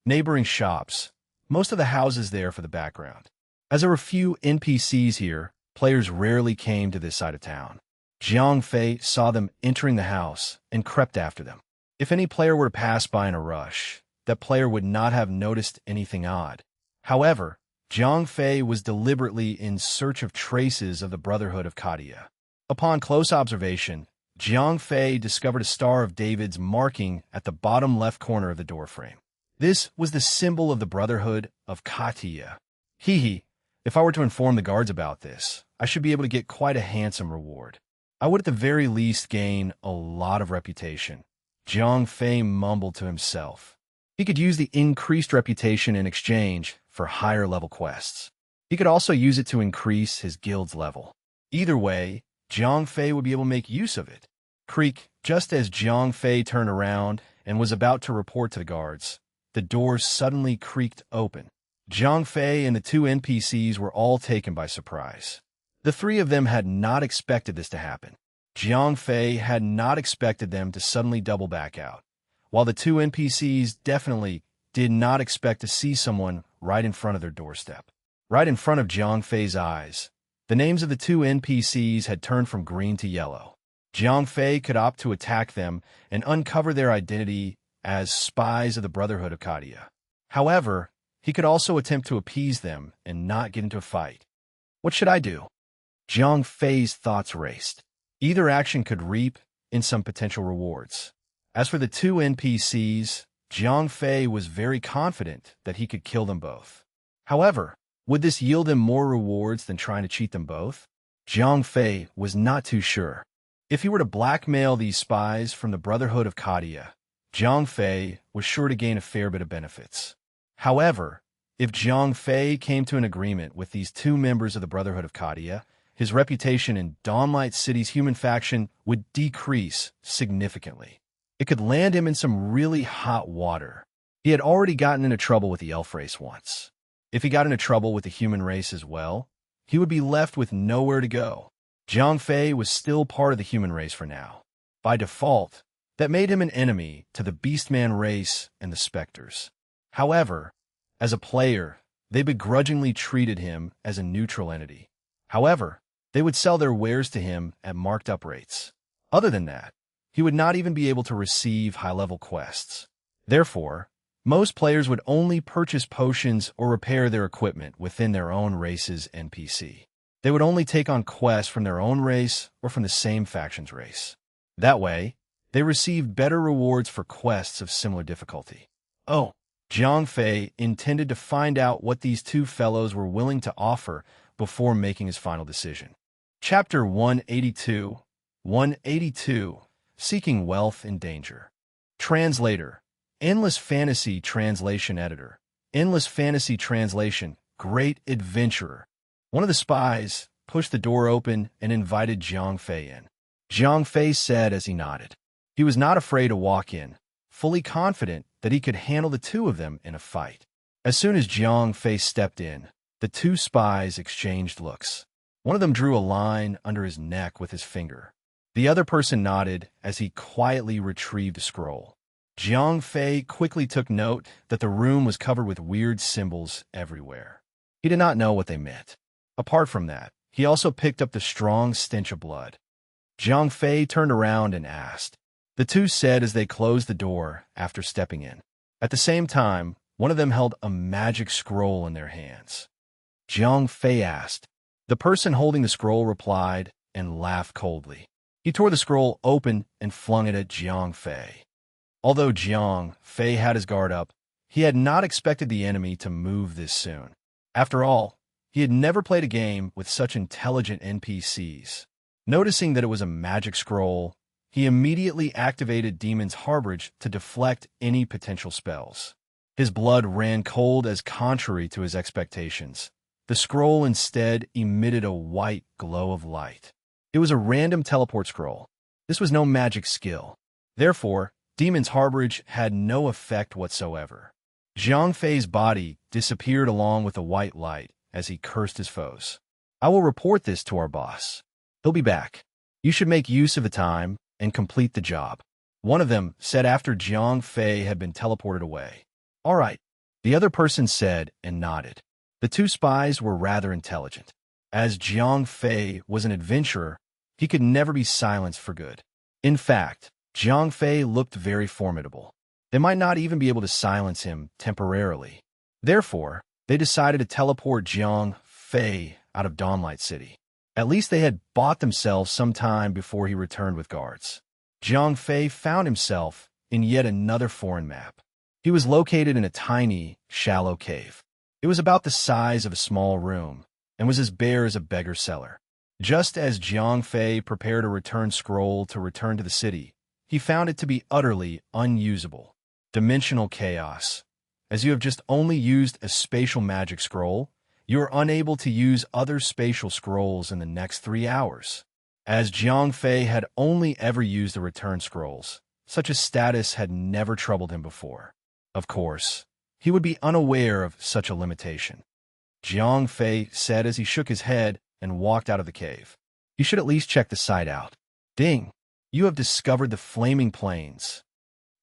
[SPEAKER 1] neighboring shops, most of the houses there for the background. As there were few NPCs here, players rarely came to this side of town. Jiang Fei saw them entering the house and crept after them. If any player were to pass by in a rush, that player would not have noticed anything odd. However, Jiang Fei was deliberately in search of traces of the Brotherhood of Katia. Upon close observation, Jiang Fei discovered a Star of David's marking at the bottom left corner of the doorframe. This was the symbol of the Brotherhood of Katia. If I were to inform the guards about this, I should be able to get quite a handsome reward. I would at the very least gain a lot of reputation. Jiang Fei mumbled to himself. He could use the increased reputation in exchange for higher level quests. He could also use it to increase his guild's level. Either way, Jiang Fei would be able to make use of it. Creak, just as Jiang Fei turned around and was about to report to the guards, the doors suddenly creaked open. Jiang Fei and the 2 NPCs were all taken by surprise. The 3 of them had not expected this to happen. Jiang Fei had not expected them to suddenly double back out, while the 2 NPCs definitely did not expect to see someone right in front of their doorstep. Right in front of Jiang Fei's eyes, the names of the 2 NPCs had turned from green to yellow. Jiang Fei could opt to attack them and uncover their identity as spies of the Brotherhood of Katia. However, he could also attempt to appease them and not get into a fight. What should I do? Jiang Fei's thoughts raced. Either action could reap in some potential rewards. As for the two NPCs, Jiang Fei was very confident that he could kill them both. However, would this yield him more rewards than trying to cheat them both? Jiang Fei was not too sure. If he were to blackmail these spies from the Brotherhood of Kadia, Jiang Fei was sure to gain a fair bit of benefits. However, if Jiang Fei came to an agreement with these two members of the Brotherhood of Kadia, his reputation in Dawnlight City's human faction would decrease significantly. It could land him in some really hot water. He had already gotten into trouble with the elf race once. If he got into trouble with the human race as well, he would be left with nowhere to go. Jiang Fei was still part of the human race for now. By default, that made him an enemy to the Beastman race and the Spectres. However, as a player, they begrudgingly treated him as a neutral entity. However, they would sell their wares to him at marked-up rates. Other than that, he would not even be able to receive high-level quests. Therefore, most players would only purchase potions or repair their equipment within their own race's NPC. They would only take on quests from their own race or from the same faction's race. That way, they received better rewards for quests of similar difficulty. Oh, Jiang Fei intended to find out what these two fellows were willing to offer before making his final decision. Chapter 182. 182. Seeking Wealth in Danger. Translator. Endless Fantasy Translation Editor. Endless Fantasy Translation. Great Adventurer. One of the spies pushed the door open and invited Jiang Fei in. Jiang Fei said as he nodded. He was not afraid to walk in, fully confident that he could handle the two of them in a fight. As soon as Jiang Fei stepped in, the two spies exchanged looks. One of them drew a line under his neck with his finger. The other person nodded as he quietly retrieved a scroll. Jiang Fei quickly took note that the room was covered with weird symbols everywhere. He did not know what they meant. Apart from that, he also picked up the strong stench of blood. Jiang Fei turned around and asked. The two said as they closed the door after stepping in. At the same time, one of them held a magic scroll in their hands. Jiang Fei asked. The person holding the scroll replied and laughed coldly. He tore the scroll open and flung it at Jiang Fei. Although Jiang Fei had his guard up, he had not expected the enemy to move this soon. After all, he had never played a game with such intelligent NPCs. Noticing that it was a magic scroll, he immediately activated Demon's Harborage to deflect any potential spells. His blood ran cold as contrary to his expectations. The scroll instead emitted a white glow of light. It was a random teleport scroll. This was no magic skill. Therefore, Demon's Harborage had no effect whatsoever. Jiang Fei's body disappeared along with the white light as he cursed his foes. I will report this to our boss. He'll be back. You should make use of the time and complete the job. One of them said after Jiang Fei had been teleported away. All right, the other person said and nodded. The two spies were rather intelligent. As Jiang Fei was an adventurer, he could never be silenced for good. In fact, Jiang Fei looked very formidable. They might not even be able to silence him temporarily. Therefore, they decided to teleport Jiang Fei out of Dawnlight City. At least they had bought themselves some time before he returned with guards. Jiang Fei found himself in yet another foreign map. He was located in a tiny, shallow cave. It was about the size of a small room and was as bare as a beggar's cellar. Just as Jiang Fei prepared a return scroll to return to the city, he found it to be utterly unusable. Dimensional chaos. As you have just only used a spatial magic scroll, you are unable to use other spatial scrolls in the next 3 hours. As Jiang Fei had only ever used the return scrolls, such a status had never troubled him before. Of course, he would be unaware of such a limitation. Jiang Fei said as he shook his head and walked out of the cave. You should at least check the site out. Ding! You have discovered the flaming plains.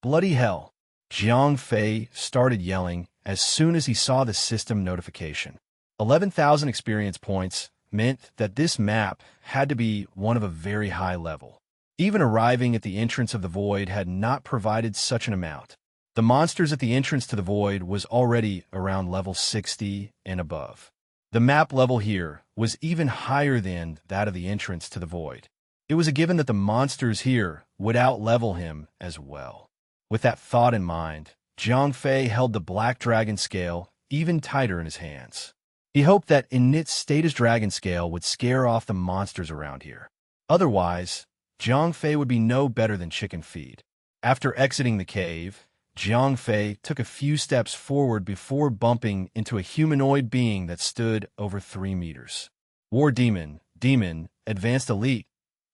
[SPEAKER 1] Bloody hell! Jiang Fei started yelling as soon as he saw the system notification. 11,000 experience points meant that this map had to be one of a very high level. Even arriving at the entrance of the void had not provided such an amount. The monsters at the entrance to the void was already around level 60 and above. The map level here was even higher than that of the entrance to the void. It was a given that the monsters here would outlevel him as well. With that thought in mind, Jiang Fei held the black dragon scale even tighter in his hands. He hoped that Init's status dragon scale would scare off the monsters around here. Otherwise, Jiang Fei would be no better than chicken feed. After exiting the cave, Jiang Fei took a few steps forward before bumping into a humanoid being that stood over 3 meters. War Demon, Advanced Elite,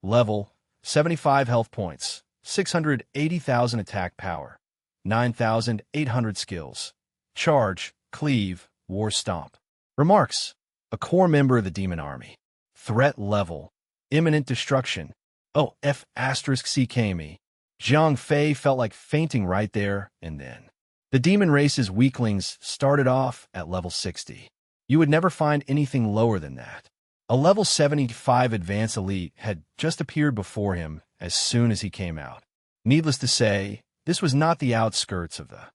[SPEAKER 1] level, 75 health points, 680,000 attack power, 9,800 skills. Charge, Cleave, War Stomp. Remarks: a core member of the demon army. Threat level: imminent destruction. Oh, F***CKME. Jiang Fei felt like fainting right there and then. The demon race's weaklings started off at level 60. You would never find anything lower than that. A level 75 advanced elite had just appeared before him as soon as he came out. Needless to say, this was not the outskirts of the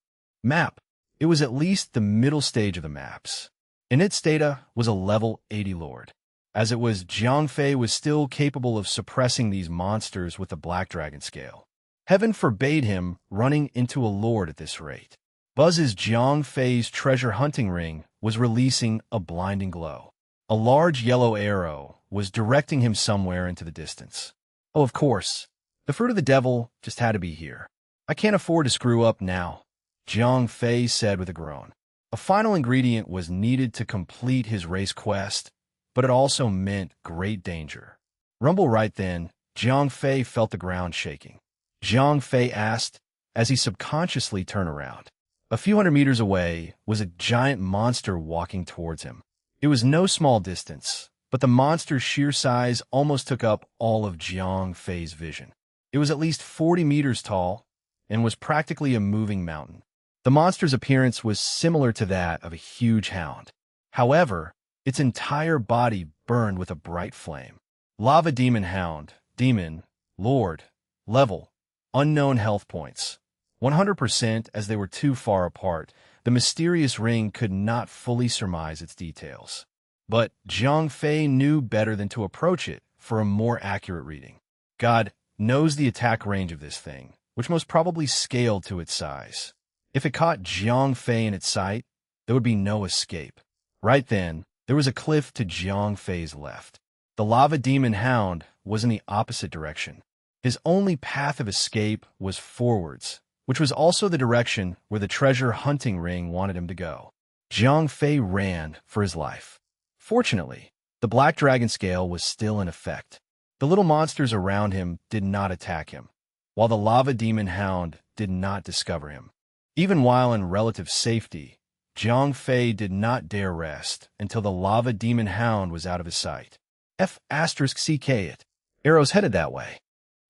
[SPEAKER 1] map. It was at least the middle stage of the maps. Init's data was a level 80 lord. As it was, Jiang Fei was still capable of suppressing these monsters with the Black Dragon scale. Heaven forbade him running into a lord at this rate. Buzz's Jiang Fei's treasure hunting ring was releasing a blinding glow. A large yellow arrow was directing him somewhere into the distance. Oh, of course, the fruit of the devil just had to be here. I can't afford to screw up now, Jiang Fei said with a groan. A final ingredient was needed to complete his race quest, but it also meant great danger. Rumble right then, Jiang Fei felt the ground shaking. Jiang Fei asked as he subconsciously turned around. A few hundred meters away was a giant monster walking towards him. It was no small distance, but the monster's sheer size almost took up all of Jiang Fei's vision. It was at least 40 meters tall and was practically a moving mountain. The monster's appearance was similar to that of a huge hound. However, its entire body burned with a bright flame. Lava Demon Hound, Demon, Lord, Level, Unknown health points. 100% as they were too far apart, the mysterious ring could not fully surmise its details. But Jiang Fei knew better than to approach it for a more accurate reading. God knows the attack range of this thing, which most probably scaled to its size. If it caught Jiang Fei in its sight, there would be no escape. Right then, there was a cliff to Jiang Fei's left. The Lava Demon Hound was in the opposite direction. His only path of escape was forwards, which was also the direction where the treasure hunting ring wanted him to go. Jiang Fei ran for his life. Fortunately, the Black Dragon scale was still in effect. The little monsters around him did not attack him, while the Lava Demon Hound did not discover him. Even while in relative safety, Jiang Fei did not dare rest until the Lava Demon Hound was out of his sight. F***CK it. Arrows headed that way.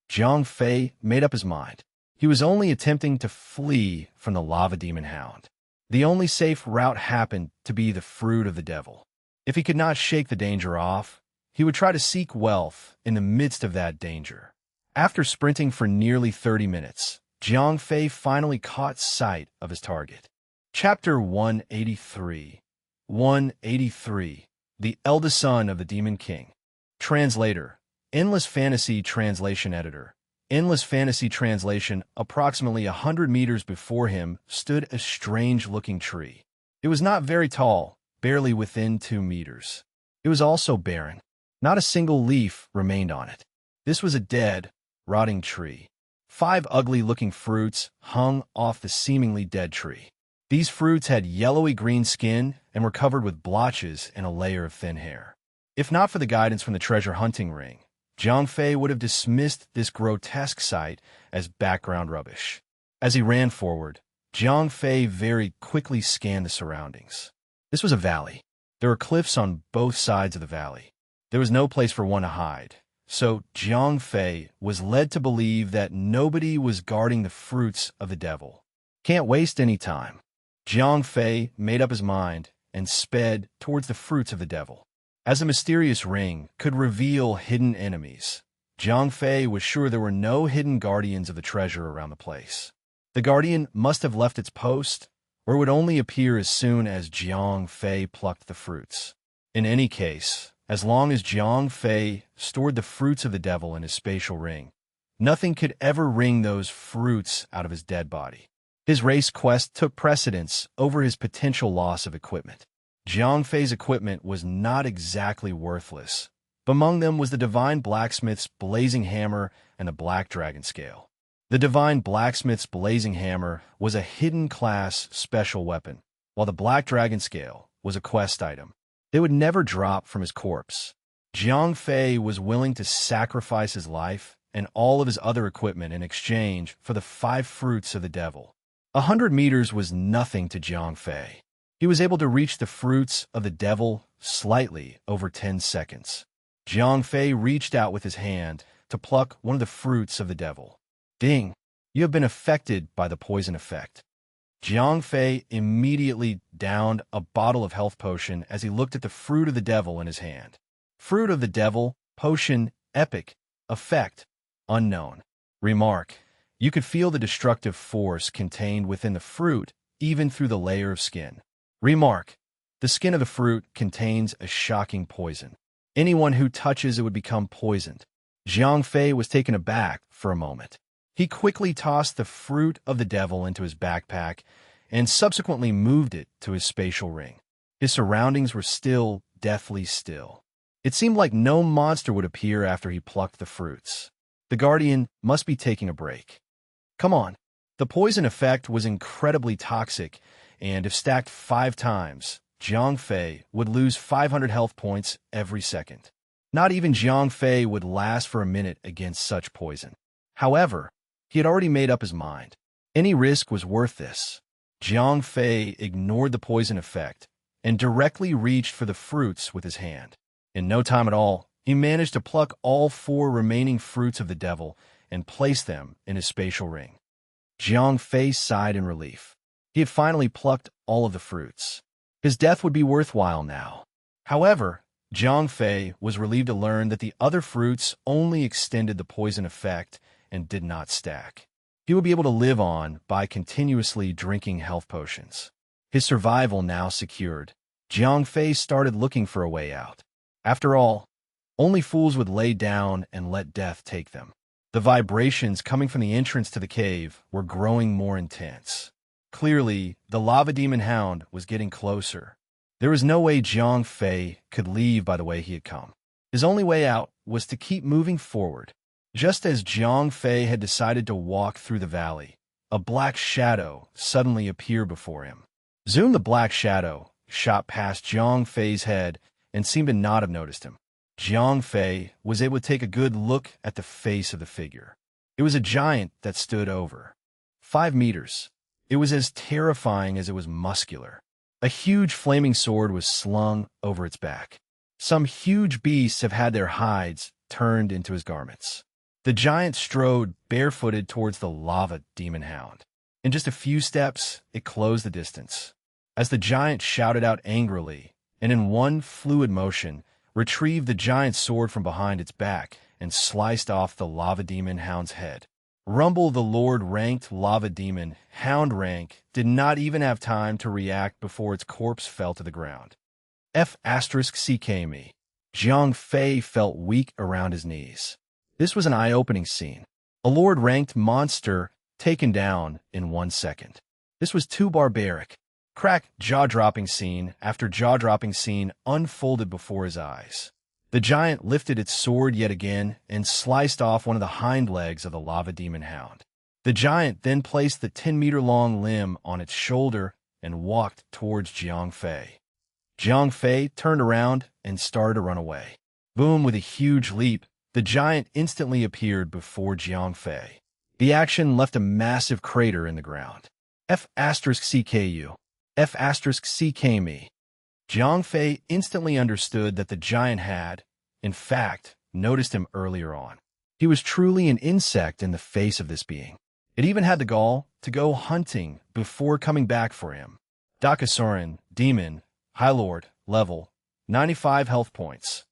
[SPEAKER 1] Jiang Fei made up his mind. He was only attempting to flee from the Lava Demon Hound. The only safe route happened to be the fruit of the devil. If he could not shake the danger off, he would try to seek wealth in the midst of that danger. After sprinting for nearly 30 minutes, Jiang Fei finally caught sight of his target. Chapter 183. 183. The Eldest Son of the Demon King. Translator. Endless Fantasy Translation Editor. Endless Fantasy Translation. Approximately 100 meters before him stood a strange-looking tree. It was not very tall, barely within 2 meters. It was also barren. Not a single leaf remained on it. This was a dead, rotting tree. 5 ugly-looking fruits hung off the seemingly dead tree. These fruits had yellowy green skin and were covered with blotches and a layer of thin hair. If not for the guidance from the treasure hunting ring, Jiang Fei would have dismissed this grotesque sight as background rubbish. As he ran forward, Jiang Fei very quickly scanned the surroundings. This was a valley. There were cliffs on both sides of the valley. There was no place for one to hide, so Jiang Fei was led to believe that nobody was guarding the fruits of the devil. Can't waste any time. Jiang Fei made up his mind and sped towards the fruits of the devil. As a mysterious ring could reveal hidden enemies, Jiang Fei was sure there were no hidden guardians of the treasure around the place. The guardian must have left its post, or it would only appear as soon as Jiang Fei plucked the fruits. In any case, as long as Jiang Fei stored the fruits of the devil in his spatial ring, nothing could ever wring those fruits out of his dead body. His race quest took precedence over his potential loss of equipment. Jiang Fei's equipment was not exactly worthless, but among them was the divine blacksmith's blazing hammer and the black dragon scale. The divine blacksmith's blazing hammer was a hidden class special weapon, while the black dragon scale was a quest item. They would never drop from his corpse. Jiang Fei was willing to sacrifice his life and all of his other equipment in exchange for the 5 fruits of the devil. 100 meters was nothing to Jiang Fei. He was able to reach the fruits of the devil slightly over 10 seconds. Jiang Fei reached out with his hand to pluck one of the fruits of the devil. Ding! You have been affected by the poison effect. Jiang Fei immediately downed a bottle of health potion as he looked at the fruit of the devil in his hand. Fruit of the devil, potion, epic, effect, unknown. Remark: you could feel the destructive force contained within the fruit even through the layer of skin. Remark: the skin of the fruit contains a shocking poison. Anyone who touches it would become poisoned. Jiang Fei was taken aback for a moment. He quickly tossed the fruit of the devil into his backpack and subsequently moved it to his spatial ring. His surroundings were still deathly still. It seemed like no monster would appear after he plucked the fruits. The guardian must be taking a break. Come on. The poison effect was incredibly toxic, and if stacked 5 times, Jiang Fei would lose 500 health points every second. Not even Jiang Fei would last for a minute against such poison. However, he had already made up his mind. Any risk was worth this. Jiang Fei ignored the poison effect and directly reached for the fruits with his hand. In no time at all, he managed to pluck all 4 remaining fruits of the devil and place them in his spatial ring. Jiang Fei sighed in relief. He had finally plucked all of the fruits. His death would be worthwhile now. However, Jiang Fei was relieved to learn that the other fruits only extended the poison effect and did not stack. He would be able to live on by continuously drinking health potions. His survival now secured, Jiang Fei started looking for a way out. After all, only fools would lay down and let death take them. The vibrations coming from the entrance to the cave were growing more intense. Clearly, the lava demon hound was getting closer. There was no way Jiang Fei could leave by the way he had come. His only way out was to keep moving forward. Just as Jiang Fei had decided to walk through the valley, a black shadow suddenly appeared before him. Zoom! The black shadow shot past Jiang Fei's head and seemed to not have noticed him. Jiang Fei was able to take a good look at the face of the figure. It was a giant that stood over 5 meters. It was as terrifying as it was muscular. A huge flaming sword was slung over its back. Some huge beasts have had their hides turned into his garments. The giant strode barefooted towards the lava demon hound. In just a few steps, it closed the distance. As the giant shouted out angrily, and in one fluid motion, retrieved the giant's sword from behind its back and sliced off the lava demon hound's head. Rumble, the Lord-ranked lava demon hound rank, did not even have time to react before its corpse fell to the ground. F***CK me. Jiang Fei felt weak around his knees. This was an eye-opening scene. A Lord-ranked monster taken down in 1 second. This was too barbaric. Crack, jaw-dropping scene after jaw-dropping scene unfolded before his eyes. The giant lifted its sword yet again and sliced off one of the hind legs of the lava demon hound. The giant then placed the 10-meter-long limb on its shoulder and walked towards Jiang Fei. Jiang Fei turned around and started to run away. Boom! With a huge leap, the giant instantly appeared before Jiang Fei. The action left a massive crater in the ground. F***CKU. F***CK me. Jiang Fei instantly understood that the giant had, in fact, noticed him earlier on. He was truly an insect in the face of this being. It even had the gall to go hunting before coming back for him. Dakasuran, Demon, High Lord, level, 95 health points,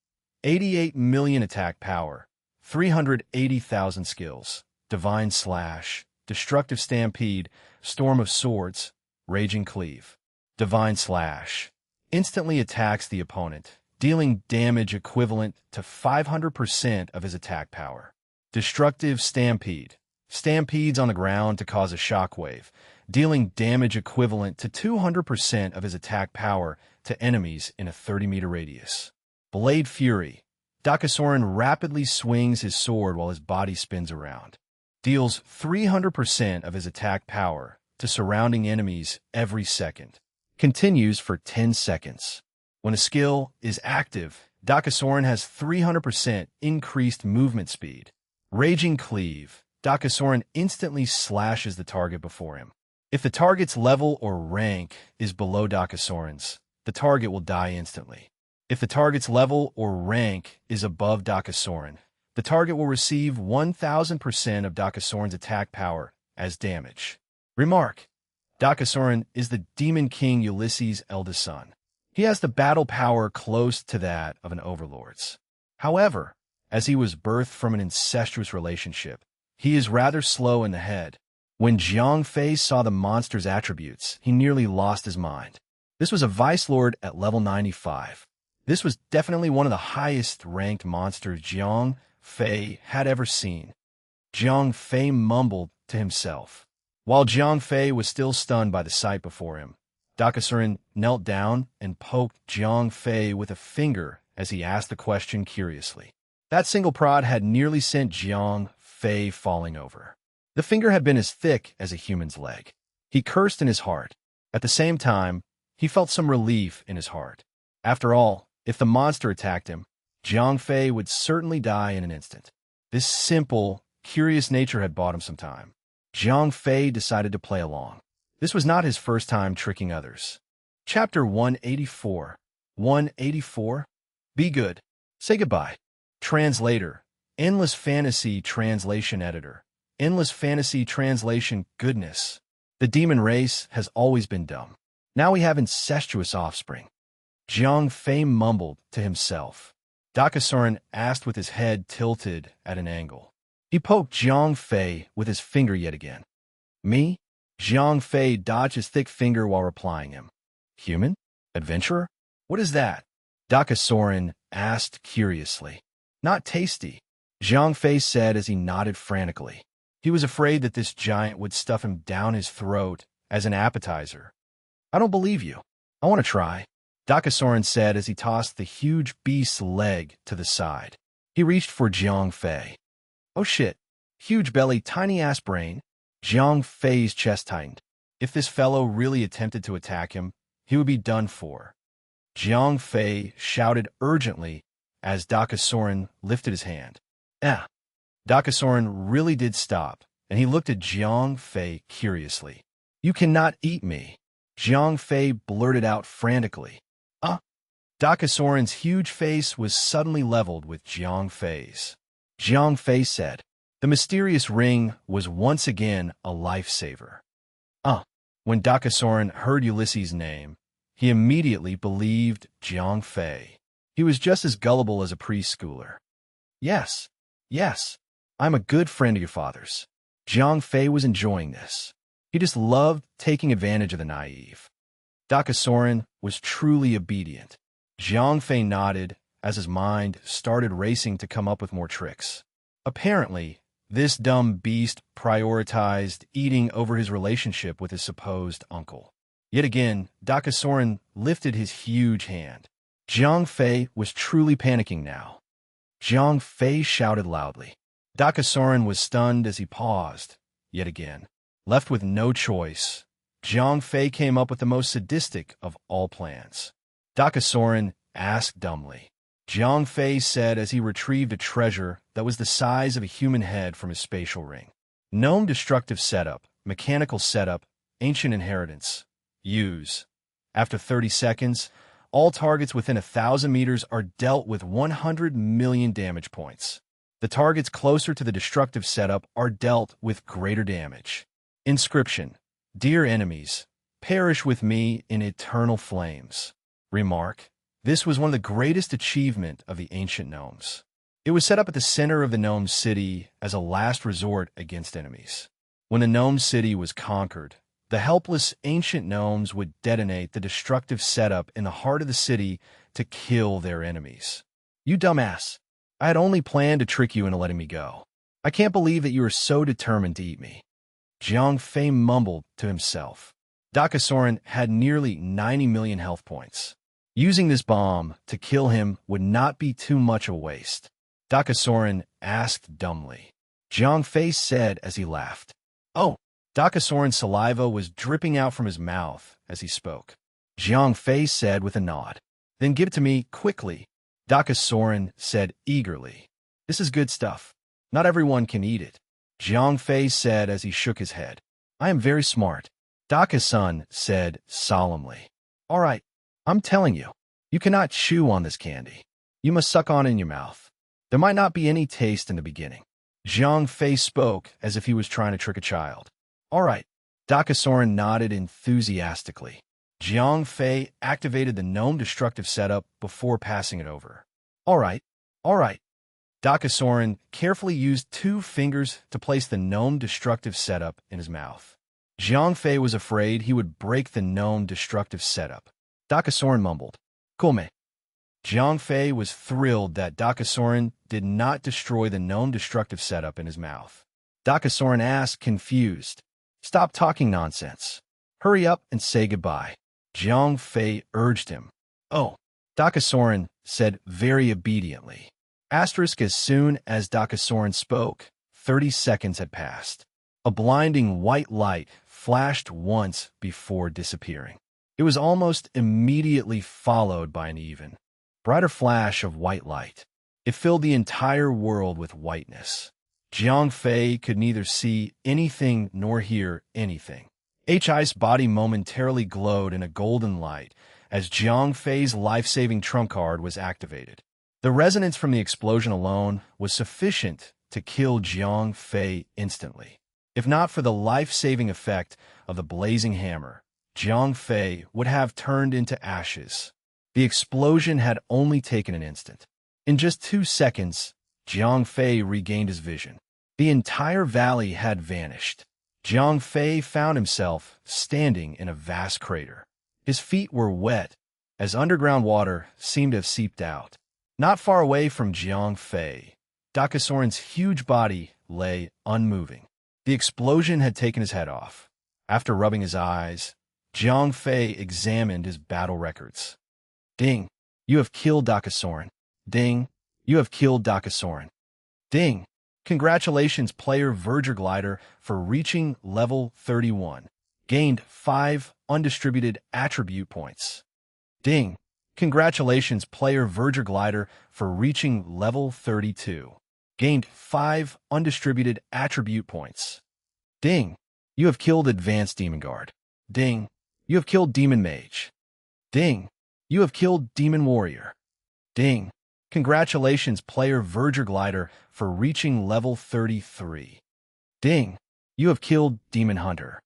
[SPEAKER 1] 88 million attack power, 380,000 skills, Divine Slash, destructive stampede, storm of swords, raging cleave. Divine slash instantly attacks the opponent, dealing damage equivalent to 500% of his attack power. Destructive stampede stampedes on the ground to cause a shockwave, dealing damage equivalent to 200% of his attack power to enemies in a 30-meter radius. Blade Fury. Dakasorin rapidly swings his sword while his body spins around. Deals 300% of his attack power to surrounding enemies every second. Continues for 10 seconds. When a skill is active, Dakasorin has 300% increased movement speed. Raging Cleave. Dakasorin instantly slashes the target before him. If the target's level or rank is below Dakasorin's, the target will die instantly. If the target's level or rank is above Dakasorin, the target will receive 1000% of Dakasorin's attack power as damage. Remark: Dakasorin is the Demon King Ulysses' eldest son. He has the battle power close to that of an overlord's. However, as he was birthed from an incestuous relationship, he is rather slow in the head. When Jiang Fei saw the monster's attributes, he nearly lost his mind. This was a Vice Lord at level 95. This was definitely one of the highest-ranked monsters Jiang Fei had ever seen. Jiang Fei mumbled to himself. While Jiang Fei was still stunned by the sight before him, Dakasorin knelt down and poked Jiang Fei with a finger as he asked the question curiously. That single prod had nearly sent Jiang Fei falling over. The finger had been as thick as a human's leg. He cursed in his heart. At the same time, he felt some relief in his heart. After all, if the monster attacked him, Jiang Fei would certainly die in an instant. This simple, curious nature had bought him some time. Jiang Fei decided to play along. This was not his first time tricking others. Chapter 184. 184? Be good. Say goodbye. Translator. Endless Fantasy Translation Editor. Endless Fantasy Translation. Goodness. The demon race has always been dumb. Now we have incestuous offspring. Jiang Fei mumbled to himself. Dakasorin asked with his head tilted at an angle. He poked Jiang Fei with his finger yet again. Me? Jiang Fei dodged his thick finger while replying him. Human? Adventurer? What is that? Dakasorin asked curiously. Not tasty, Jiang Fei said as he nodded frantically. He was afraid that this giant would stuff him down his throat as an appetizer. I don't believe you. I want to try, Dakasorin said as he tossed the huge beast's leg to the side. He reached for Jiang Fei. Oh shit. Huge belly, tiny-ass brain. Jiang Fei's chest tightened. If this fellow really attempted to attack him, he would be done for. Jiang Fei shouted urgently as Dakasorin lifted his hand. Dakasorin really did stop, and he looked at Jiang Fei curiously. You cannot eat me, Jiang Fei blurted out frantically. Dakasorin's huge face was suddenly leveled with Jiang Fei's. Jiang Fei said, the mysterious ring was once again a lifesaver. When Dakasorin heard Ulysses' name, he immediately believed Jiang Fei. He was just as gullible as a preschooler. Yes, I'm a good friend of your father's. Jiang Fei was enjoying this. He just loved taking advantage of the naive. Dakasorin was truly obedient. Jiang Fei nodded as his mind started racing to come up with more tricks. Apparently, this dumb beast prioritized eating over his relationship with his supposed uncle. Yet again, Dakasorin lifted his huge hand. Jiang Fei was truly panicking now. Jiang Fei shouted loudly. Dakasorin was stunned as he paused, yet again. Left with no choice, Jiang Fei came up with the most sadistic of all plans. Dakasorin asked dumbly. Jiang Fei said as he retrieved a treasure that was the size of a human head from his spatial ring. Gnome destructive setup, mechanical setup, ancient inheritance. Use. After 30 seconds, all targets within 1,000 meters are dealt with 100 million damage points. The targets closer to the destructive setup are dealt with greater damage. Inscription. Dear enemies, perish with me in eternal flames. Remark. This was one of the greatest achievements of the ancient gnomes. It was set up at the center of the gnome city as a last resort against enemies. When a gnome city was conquered, the helpless ancient gnomes would detonate the destructive setup in the heart of the city to kill their enemies. You dumbass. I had only planned to trick you into letting me go. I can't believe that you are so determined to eat me. Jiang Fei mumbled to himself. Dakasoren had nearly 90 million health points. Using this bomb to kill him would not be too much a waste. Dakasoren asked dumbly. Jiang Fei said as he laughed. Oh! Dakasoren's saliva was dripping out from his mouth as he spoke. Jiang Fei said with a nod. Then give it to me quickly. Dakasoren said eagerly. This is good stuff. Not everyone can eat it. Jiang Fei said as he shook his head. I am very smart. Daka-san said solemnly. All right, I'm telling you. You cannot chew on this candy. You must suck on it in your mouth. There might not be any taste in the beginning. Jiang Fei spoke as if he was trying to trick a child. All right. Dakasoren nodded enthusiastically. Jiang Fei activated the gnome destructive setup before passing it over. All right. All right. Dakasoren carefully used 2 fingers to place the gnome destructive setup in his mouth. Jiang Fei was afraid he would break the gnome destructive setup. Dakasoren mumbled. Cool, mate. Jiang Fei was thrilled that Dakasoren did not destroy the gnome destructive setup in his mouth. Dakasoren asked, confused. Stop talking nonsense. Hurry up and say goodbye. Jiang Fei urged him. Oh, Dakasoren said very obediently. Asterisk as soon as Dakasoren spoke, 30 seconds had passed. A blinding white light flashed once before disappearing. It was almost immediately followed by an even brighter flash of white light. It filled the entire world with whiteness. Jiang Fei could neither see anything nor hear anything. Hi's body momentarily glowed in a golden light as Jiang Fei's life-saving trump card was activated. The resonance from the explosion alone was sufficient to kill Jiang Fei instantly. If not for the life-saving effect of the blazing hammer, Jiang Fei would have turned into ashes. The explosion had only taken an instant. In just 2 seconds, Jiang Fei regained his vision. The entire valley had vanished. Jiang Fei found himself standing in a vast crater. His feet were wet, as underground water seemed to have seeped out. Not far away from Jiang Fei, Dakasoren's huge body lay unmoving. The explosion had taken his head off. After rubbing his eyes, Jiang Fei examined his battle records. Ding! You have killed Dakasoren. Ding! You have killed Dakasoren. Ding! Congratulations, player Verger Glider, for reaching level 31. Gained 5 undistributed attribute points. Ding! Congratulations, player Verger Glider, for reaching level 32. Gained 5 undistributed attribute points. Ding! You have killed Advanced Demon Guard. Ding! You have killed Demon Mage. Ding! You have killed Demon Warrior. Ding! Congratulations, player Verger Glider, for reaching level 33. Ding! You have killed Demon Hunter.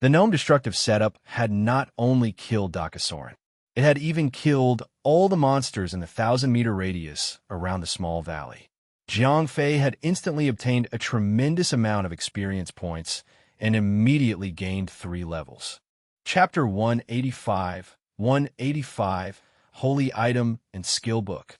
[SPEAKER 1] The gnome destructive setup had not only killed Dakasoren, it had even killed all the monsters in the 1,000-meter radius around the small valley. Jiang Fei had instantly obtained a tremendous amount of experience points and immediately gained 3 levels. Chapter 185, 185, Holy Item and Skill Book.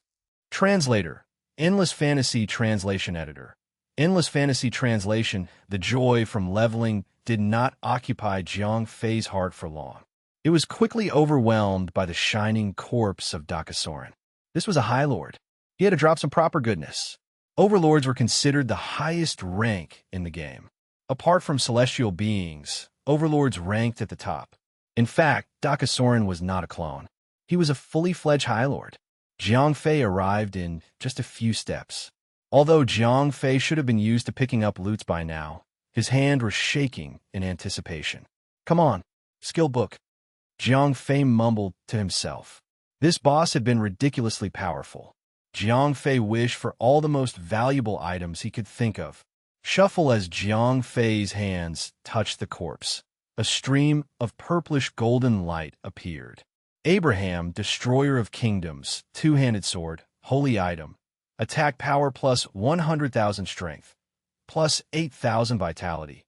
[SPEAKER 1] Translator, Endless Fantasy Translation Editor. Endless Fantasy Translation, the joy from leveling did not occupy Jiang Fei's heart for long. It was quickly overwhelmed by the shining corpse of Dakasoren. This was a High Lord. He had to drop some proper goodness. Overlords were considered the highest rank in the game. Apart from celestial beings, overlords ranked at the top. In fact, Dakasoren was not a clone. He was a fully fledged High Lord. Jiang Fei arrived in just a few steps. Although Jiang Fei should have been used to picking up loots by now, his hand was shaking in anticipation. Come on, skill book. Jiang Fei mumbled to himself. This boss had been ridiculously powerful. Jiang Fei wished for all the most valuable items he could think of. Shuffle as Jiang Fei's hands touched the corpse. A stream of purplish golden light appeared. Abraham, Destroyer of Kingdoms, two-handed sword, holy item. Attack power plus 100,000 strength, plus 8,000 vitality,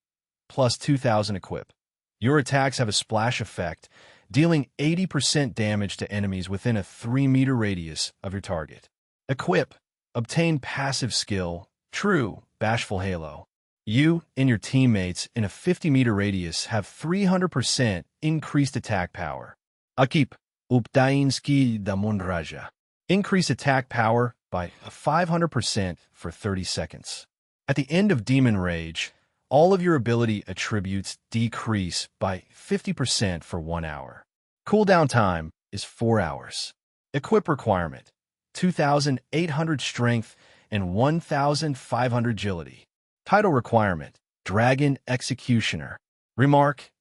[SPEAKER 1] plus 2000 equip. Your attacks have a splash effect, dealing 80% damage to enemies within a 3-meter radius of your target. Equip. Obtain passive skill, True, Bashful Halo. You and your teammates in a 50-meter radius have 300% increased attack power. Akip. Updainski Damun Raja. Increase attack power by 500% for 30 seconds. At the end of Demon Rage, all of your ability attributes decrease by 50% for 1 hour. Cooldown time is 4 hours. Equip requirement: 2,800 strength and 1,500 agility. Title requirement: Dragon Executioner. Remark: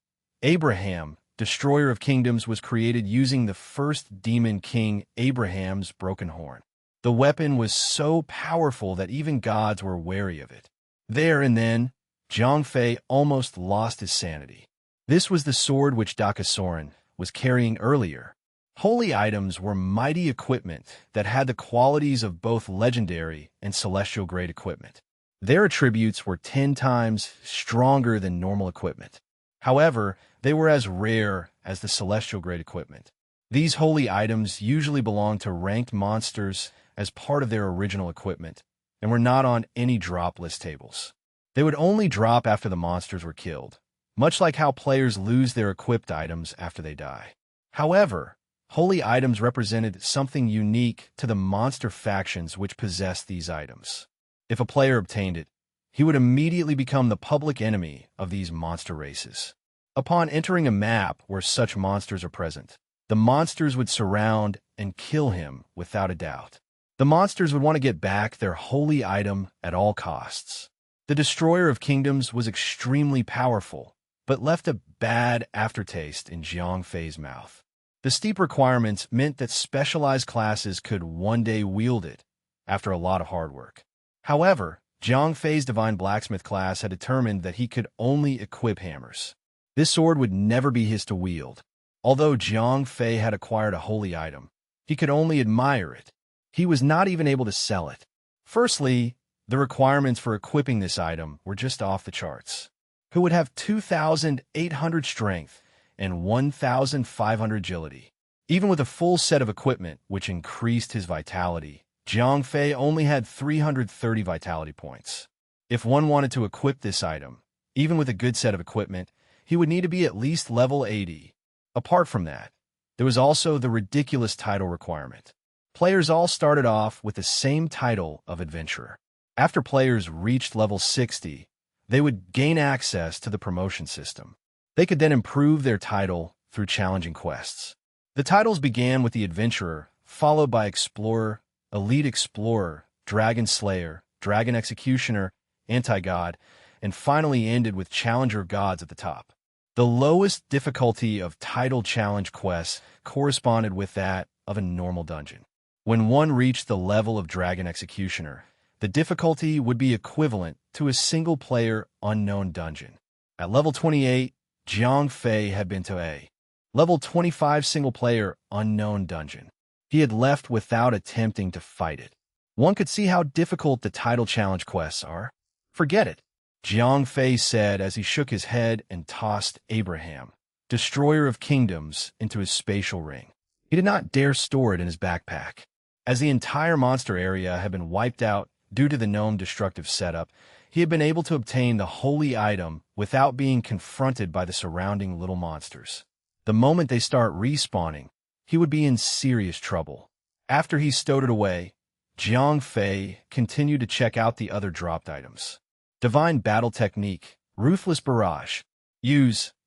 [SPEAKER 1] Abraham, Destroyer of Kingdoms, was created using the first Demon King Abraham's broken horn. The weapon was so powerful that even gods were wary of it. There and then, Zhang Fei almost lost his sanity. This was the sword which Dakasoren was carrying earlier. Holy items were mighty equipment that had the qualities of both legendary and celestial-grade equipment. Their attributes were 10 times stronger than normal equipment. However, they were as rare as the celestial-grade equipment. These holy items usually belonged to ranked monsters as part of their original equipment, and were not on any drop list tables. They would only drop after the monsters were killed, much like how players lose their equipped items after they die. However, holy items represented something unique to the monster factions which possessed these items. If a player obtained it, he would immediately become the public enemy of these monster races. Upon entering a map where such monsters are present, the monsters would surround and kill him without a doubt. The monsters would want to get back their holy item at all costs. The Destroyer of Kingdoms was extremely powerful, but left a bad aftertaste in Zhang Fei's mouth. The steep requirements meant that specialized classes could one day wield it, after a lot of hard work. However, Zhang Fei's Divine Blacksmith class had determined that he could only equip hammers. This sword would never be his to wield. Although Zhang Fei had acquired a holy item, he could only admire it. He was not even able to sell it. Firstly, the requirements for equipping this item were just off the charts. Who would have 2,800 strength and 1,500 agility? Even with a full set of equipment, which increased his vitality, Zhang Fei only had 330 vitality points. If one wanted to equip this item, even with a good set of equipment, he would need to be at least level 80. Apart from that, there was also the ridiculous title requirement. Players all started off with the same title of Adventurer. After players reached level 60, they would gain access to the promotion system. They could then improve their title through challenging quests. The titles began with the Adventurer, followed by Explorer, Elite Explorer, Dragon Slayer, Dragon Executioner, Anti-God, and finally ended with Challenger of Gods at the top. The lowest difficulty of title challenge quests corresponded with that of a normal dungeon. When one reached the level of Dragon Executioner, the difficulty would be equivalent to a single-player unknown dungeon. At level 28, Zhang Fei had been to a level 25 single-player unknown dungeon. He had left without attempting to fight it. One could see how difficult the title challenge quests are. Forget it, Zhang Fei said as he shook his head and tossed Abraham, Destroyer of Kingdoms, into his spatial ring. He did not dare store it in his backpack. As the entire monster area had been wiped out due to the gnome destructive setup, he had been able to obtain the holy item without being confronted by the surrounding little monsters. The moment they start respawning, he would be in serious trouble. After he stowed it away, Zhang Fei continued to check out the other dropped items. Divine Battle Technique, Ruthless Barrage.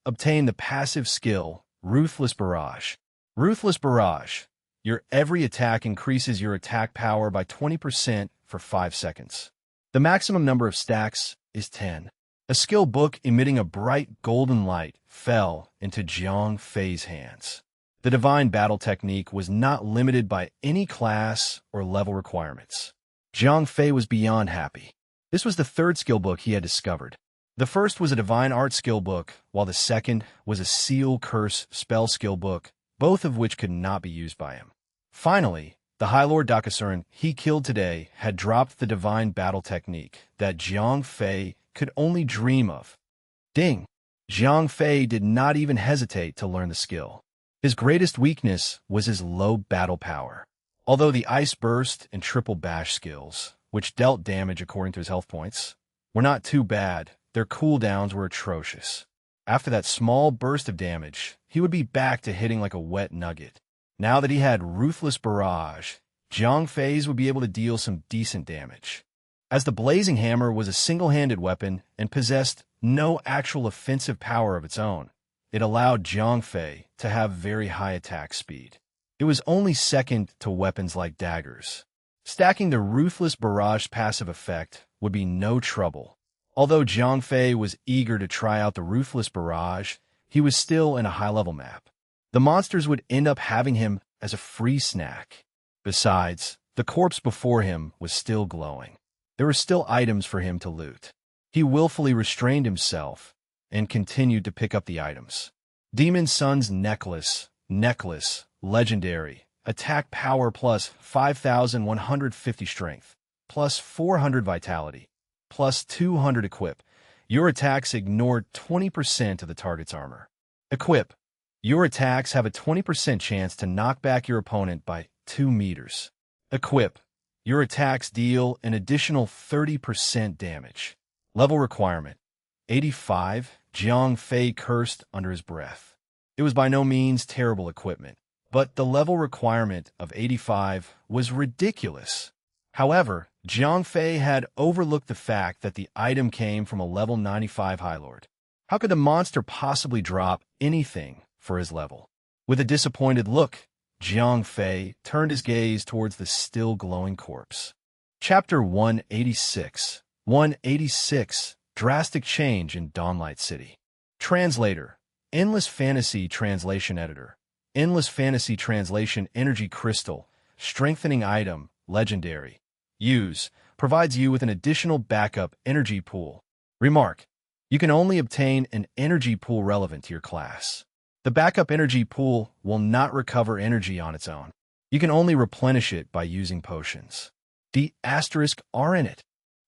[SPEAKER 1] Obtain the passive skill, Ruthless Barrage. Ruthless Barrage. Your every attack increases your attack power by 20% for 5 seconds. The maximum number of stacks is 10. A skill book emitting a bright golden light fell into Zhang Fei's hands. The Divine Battle Technique was not limited by any class or level requirements. Zhang Fei was beyond happy. This was the third skill book he had discovered. The first was a Divine Art skill book, while the second was a Seal Curse spell skill book, both of which could not be used by him. Finally, the High Lord Dakasoren he killed today had dropped the Divine Battle Technique that Zhang Fei could only dream of. Ding! Zhang Fei did not even hesitate to learn the skill. His greatest weakness was his low battle power. Although the Ice Burst and Triple Bash skills, which dealt damage according to his health points, were not too bad, their cooldowns were atrocious. After that small burst of damage, he would be back to hitting like a wet nugget. Now that he had Ruthless Barrage, Zhang Fei's would be able to deal some decent damage. As the Blazing Hammer was a single-handed weapon and possessed no actual offensive power of its own, it allowed Zhang Fei to have very high attack speed. It was only second to weapons like daggers. Stacking the Ruthless Barrage passive effect would be no trouble. Although Zhang Fei was eager to try out the Ruthless Barrage, he was still in a high-level map. The monsters would end up having him as a free snack. Besides, the corpse before him was still glowing. There were still items for him to loot. He willfully restrained himself and continued to pick up the items. Demon Sun's Necklace, Legendary, Attack Power plus 5,150 Strength, plus 400 Vitality, plus 200 Equip. Your attacks ignore 20% of the target's armor. Equip. Your attacks have a 20% chance to knock back your opponent by 2 meters. Equip. Your attacks deal an additional 30% damage. Level requirement: 85. Zhang Fei cursed under his breath. It was by no means terrible equipment, but the level requirement of 85 was ridiculous. However, Zhang Fei had overlooked the fact that the item came from a level 95 High Lord. How could the monster possibly drop anything for his level? With a disappointed look, Zhang Fei turned his gaze towards the still glowing corpse. Chapter 186. 186. Drastic Change in Dawnlight City. Translator. Endless Fantasy Translation Editor. Endless Fantasy Translation Energy Crystal. Strengthening Item. Legendary. Use. Provides you with an additional backup energy pool. Remark. You can only obtain an energy pool relevant to your class. The backup energy pool will not recover energy on its own. You can only replenish it by using potions. The asterisk are in it.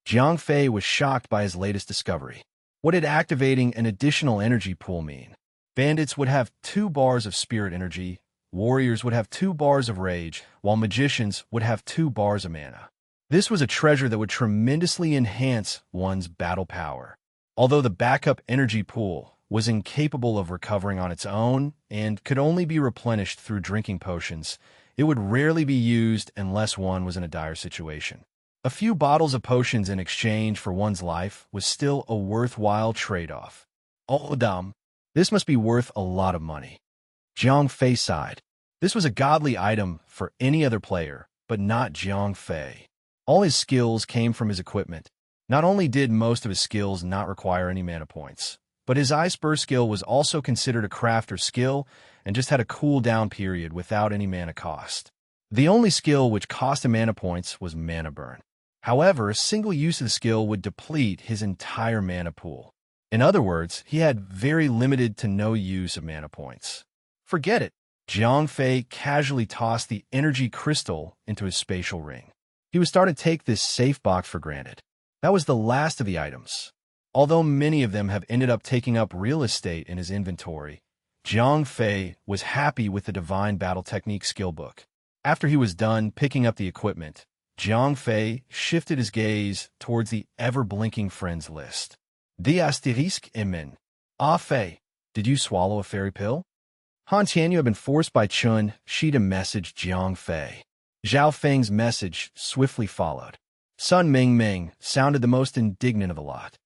[SPEAKER 1] Zhang Fei was shocked by his latest discovery. What did activating an additional energy pool mean? Bandits would have 2 bars of spirit energy, warriors would have 2 bars of rage, while magicians would have 2 bars of mana. This was a treasure that would tremendously enhance one's battle power. Although the backup energy pool was incapable of recovering on its own and could only be replenished through drinking potions, it would rarely be used unless one was in a dire situation. A few bottles of potions in exchange for one's life was still a worthwhile trade-off. Oh, damn. This must be worth a lot of money. Zhang Fei sighed. This was a godly item for any other player, but not Zhang Fei. All his skills came from his equipment. Not only did most of his skills not require any mana points, but his Ice Burst skill was also considered a crafter skill and just had a cooldown period without any mana cost. The only skill which cost him mana points was Mana Burn. However, a single use of the skill would deplete his entire mana pool. In other words, he had very limited to no use of mana points. Forget it. Zhang Fei casually tossed the energy crystal into his spatial ring. He was starting to take this safe box for granted. That was the last of the items. Although many of them have ended up taking up real estate in his inventory, Zhang Fei was happy with the Divine Battle Technique skill book. After he was done picking up the equipment, Zhang Fei shifted his gaze towards the ever-blinking friends list. The asterisk imen. Ah Fei, did you swallow a fairy pill? Han Tianyu had been forced by Chun Shi to message Zhang Fei. Zhao Feng's message swiftly followed. Sun Mingming sounded the most indignant of the lot.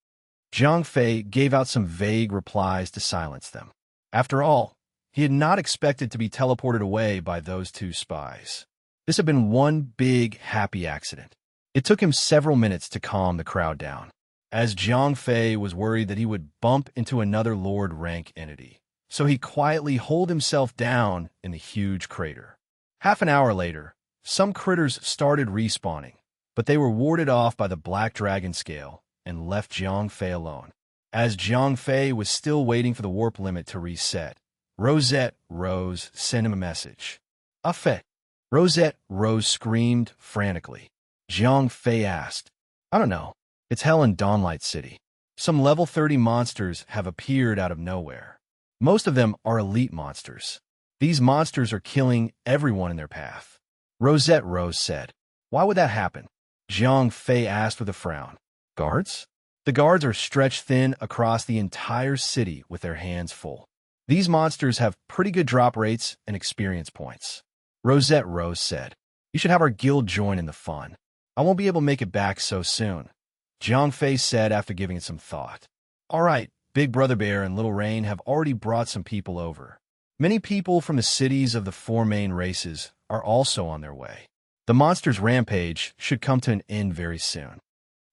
[SPEAKER 1] Zhang Fei gave out some vague replies to silence them. After all, he had not expected to be teleported away by those 2 spies. This had been one big, happy accident. It took him several minutes to calm the crowd down, as Zhang Fei was worried that he would bump into another Lord rank entity. So he quietly holed himself down in the huge crater. Half an hour later, some critters started respawning, but they were warded off by the Black Dragon Scale and left Zhang Fei alone. As Zhang Fei was still waiting for the warp limit to reset, Rosette Rose sent him a message. "Ah Fei." Rosette Rose screamed frantically. Zhang Fei asked, "I don't know. It's hell in Dawnlight City. Some level 30 monsters have appeared out of nowhere. Most of them are elite monsters. These monsters are killing everyone in their path. Rosette Rose said. Why would that happen? Jiang Fei asked with a frown. Guards? The guards are stretched thin across the entire city with their hands full. These monsters have pretty good drop rates and experience points. Rosette Rose said. You should have our guild join in the fun. I won't be able to make it back so soon. Jiang Fei said after giving it some thought. All right, Big Brother Bear and Little Rain have already brought some people over. Many people from the cities of the 4 main races are also on their way. The monster's rampage should come to an end very soon.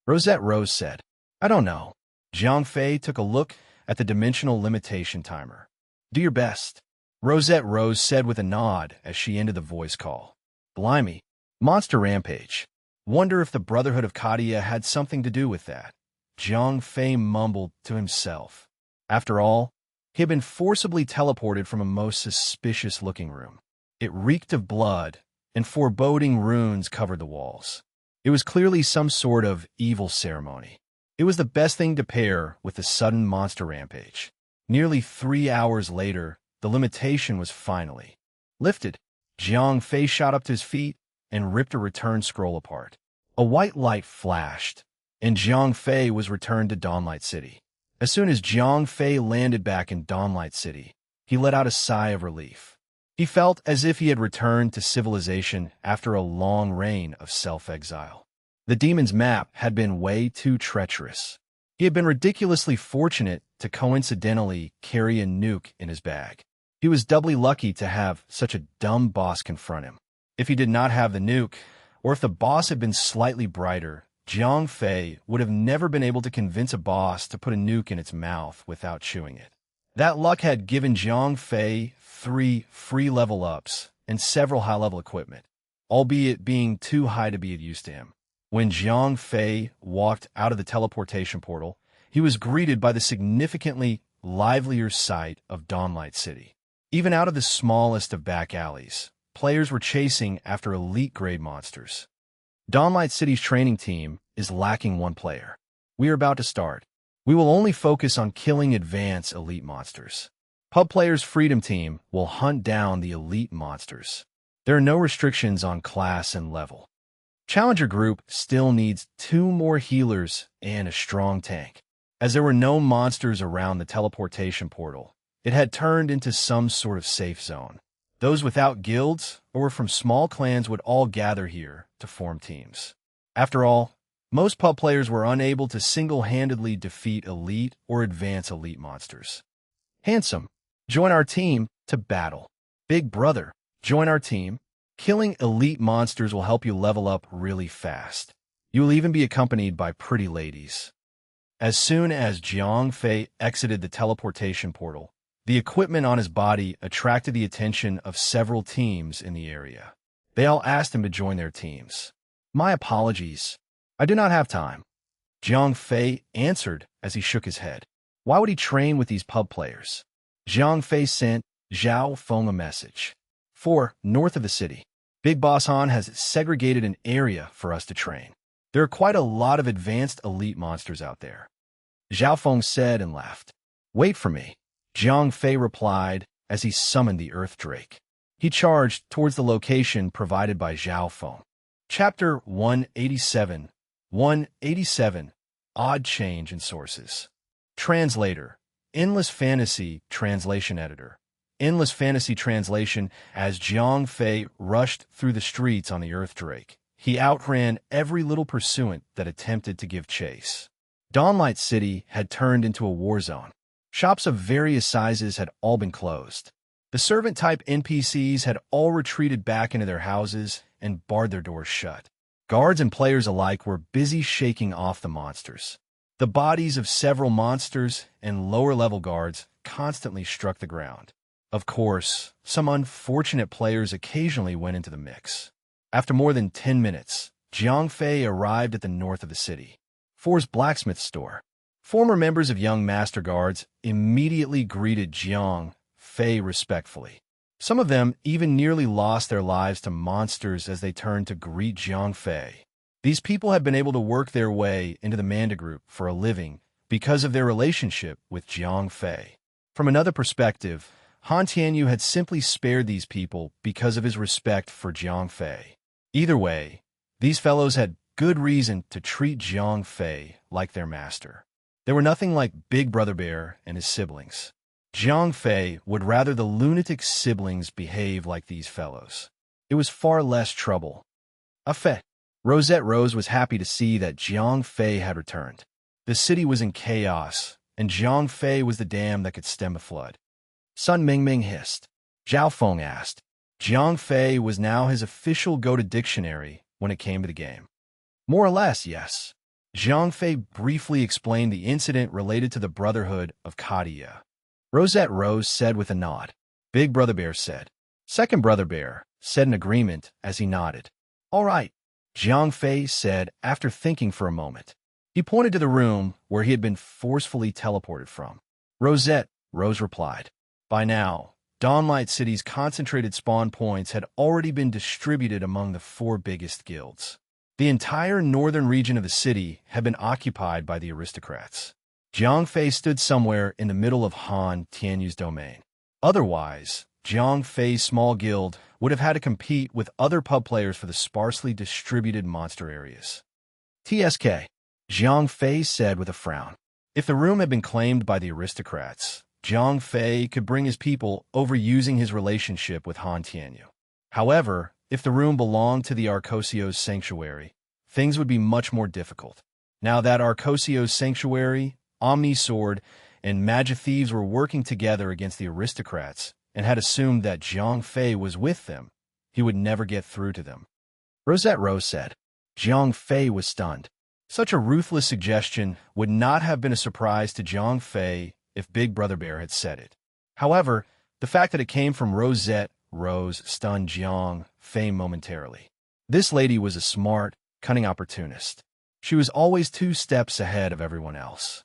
[SPEAKER 1] Rosette Rose said. I don't know. Jiang Fei took a look at the dimensional limitation timer. Do your best. Rosette Rose said with a nod as she ended the voice call. Blimey. Monster rampage. Wonder if the Brotherhood of Kadia had something to do with that. Jiang Fei mumbled to himself. After all, he had been forcibly teleported from a most suspicious-looking room. It reeked of blood, and foreboding runes covered the walls. It was clearly some sort of evil ceremony. It was the best thing to pair with the sudden monster rampage. Nearly 3 hours later, the limitation was finally lifted. Jiang Fei shot up to his feet and ripped a return scroll apart. A white light flashed, and Jiang Fei was returned to Dawnlight City. As soon as Jiang Fei landed back in Dawnlight City, he let out a sigh of relief. He felt as if he had returned to civilization after a long reign of self-exile. The demon's map had been way too treacherous. He had been ridiculously fortunate to coincidentally carry a nuke in his bag. He was doubly lucky to have such a dumb boss confront him. If he did not have the nuke, or if the boss had been slightly brighter, Jiang Fei would have never been able to convince a boss to put a nuke in its mouth without chewing it. That luck had given Jiang Fei 3 free level-ups and several high-level equipment, albeit being too high to be of use to him. When Jiang Fei walked out of the teleportation portal, he was greeted by the significantly livelier sight of Dawnlight City. Even out of the smallest of back alleys, players were chasing after elite-grade monsters. Dawnlight City's training team is lacking 1 player. We are about to start. We will only focus on killing advanced elite monsters. Pub Players' Freedom Team will hunt down the elite monsters. There are no restrictions on class and level. Challenger Group still needs 2 more healers and a strong tank. As there were no monsters around the teleportation portal, it had turned into some sort of safe zone. Those without guilds or from small clans would all gather here to form teams. After all, most pub players were unable to single-handedly defeat elite or advance elite monsters. Handsome, join our team to battle. Big Brother, join our team. Killing elite monsters will help you level up really fast. You will even be accompanied by pretty ladies. As soon as Jiang Fei exited the teleportation portal, the equipment on his body attracted the attention of several teams in the area. They all asked him to join their teams. My apologies. I do not have time. Jiang Fei answered as he shook his head. Why would he train with these pub players? Jiang Fei sent Zhao Feng a message. 4. North of the city. Big Boss Han has segregated an area for us to train. There are quite a lot of advanced elite monsters out there. Zhao Feng said and laughed. Wait for me. Jiang Fei replied as he summoned the Earth Drake. He charged towards the location provided by Zhao Feng. Chapter 187. 187. Odd Change in Sources. Translator. Endless Fantasy Translation Editor. Endless Fantasy Translation. As Jiang Fei rushed through the streets on the Earth Drake, he outran every little pursuant that attempted to give chase. Dawnlight City had turned into a war zone. Shops of various sizes had all been closed. The servant-type NPCs had all retreated back into their houses and barred their doors shut. Guards and players alike were busy shaking off the monsters. The bodies of several monsters and lower-level guards constantly struck the ground. Of course, some unfortunate players occasionally went into the mix. After more than 10 minutes, Jiang Fei arrived at the north of the city. 4's blacksmith store. Former members of Young Master Guards immediately greeted Jiang Fei respectfully. Some of them even nearly lost their lives to monsters as they turned to greet Jiang Fei. These people had been able to work their way into the Manda Group for a living because of their relationship with Jiang Fei. From another perspective, Han Tianyu had simply spared these people because of his respect for Jiang Fei. Either way, these fellows had good reason to treat Jiang Fei like their master. They were nothing like Big Brother Bear and his siblings. Jiang Fei would rather the lunatic siblings behave like these fellows. It was far less trouble. A fait. Rosette Rose was happy to see that Jiang Fei had returned. The city was in chaos, and Jiang Fei was the dam that could stem a flood. Sun Mingming hissed. Zhao Feng asked. Jiang Fei was now his official go-to dictionary when it came to the game. More or less, yes. Jiang Fei briefly explained the incident related to the Brotherhood of Kadia. Rosette Rose said with a nod. Big Brother Bear said. Second Brother Bear said in agreement as he nodded. All right, Jiang Fei said after thinking for a moment. He pointed to the room where he had been forcefully teleported from. Rosette, Rose replied. By now, Dawnlight City's concentrated spawn points had already been distributed among the 4 biggest guilds. The entire northern region of the city had been occupied by the aristocrats. Jiang Fei stood somewhere in the middle of Han Tianyu's domain. Otherwise, Jiang Fei's small guild would have had to compete with other pub players for the sparsely distributed monster areas. TSK, Jiang Fei said with a frown. If the room had been claimed by the aristocrats, Jiang Fei could bring his people over using his relationship with Han Tianyu. However, if the room belonged to the Arcosio's sanctuary, things would be much more difficult. Now that Arcosio's sanctuary, Omni Sword, and Magic Thieves were working together against the aristocrats and had assumed that Jiang Fei was with them, he would never get through to them. Rosette Rose said. Jiang Fei was stunned. Such a ruthless suggestion would not have been a surprise to Jiang Fei if Big Brother Bear had said it. However, the fact that it came from Rosette Rose stunned Jiang Fei momentarily. This lady was a smart, cunning opportunist. She was always 2 steps ahead of everyone else.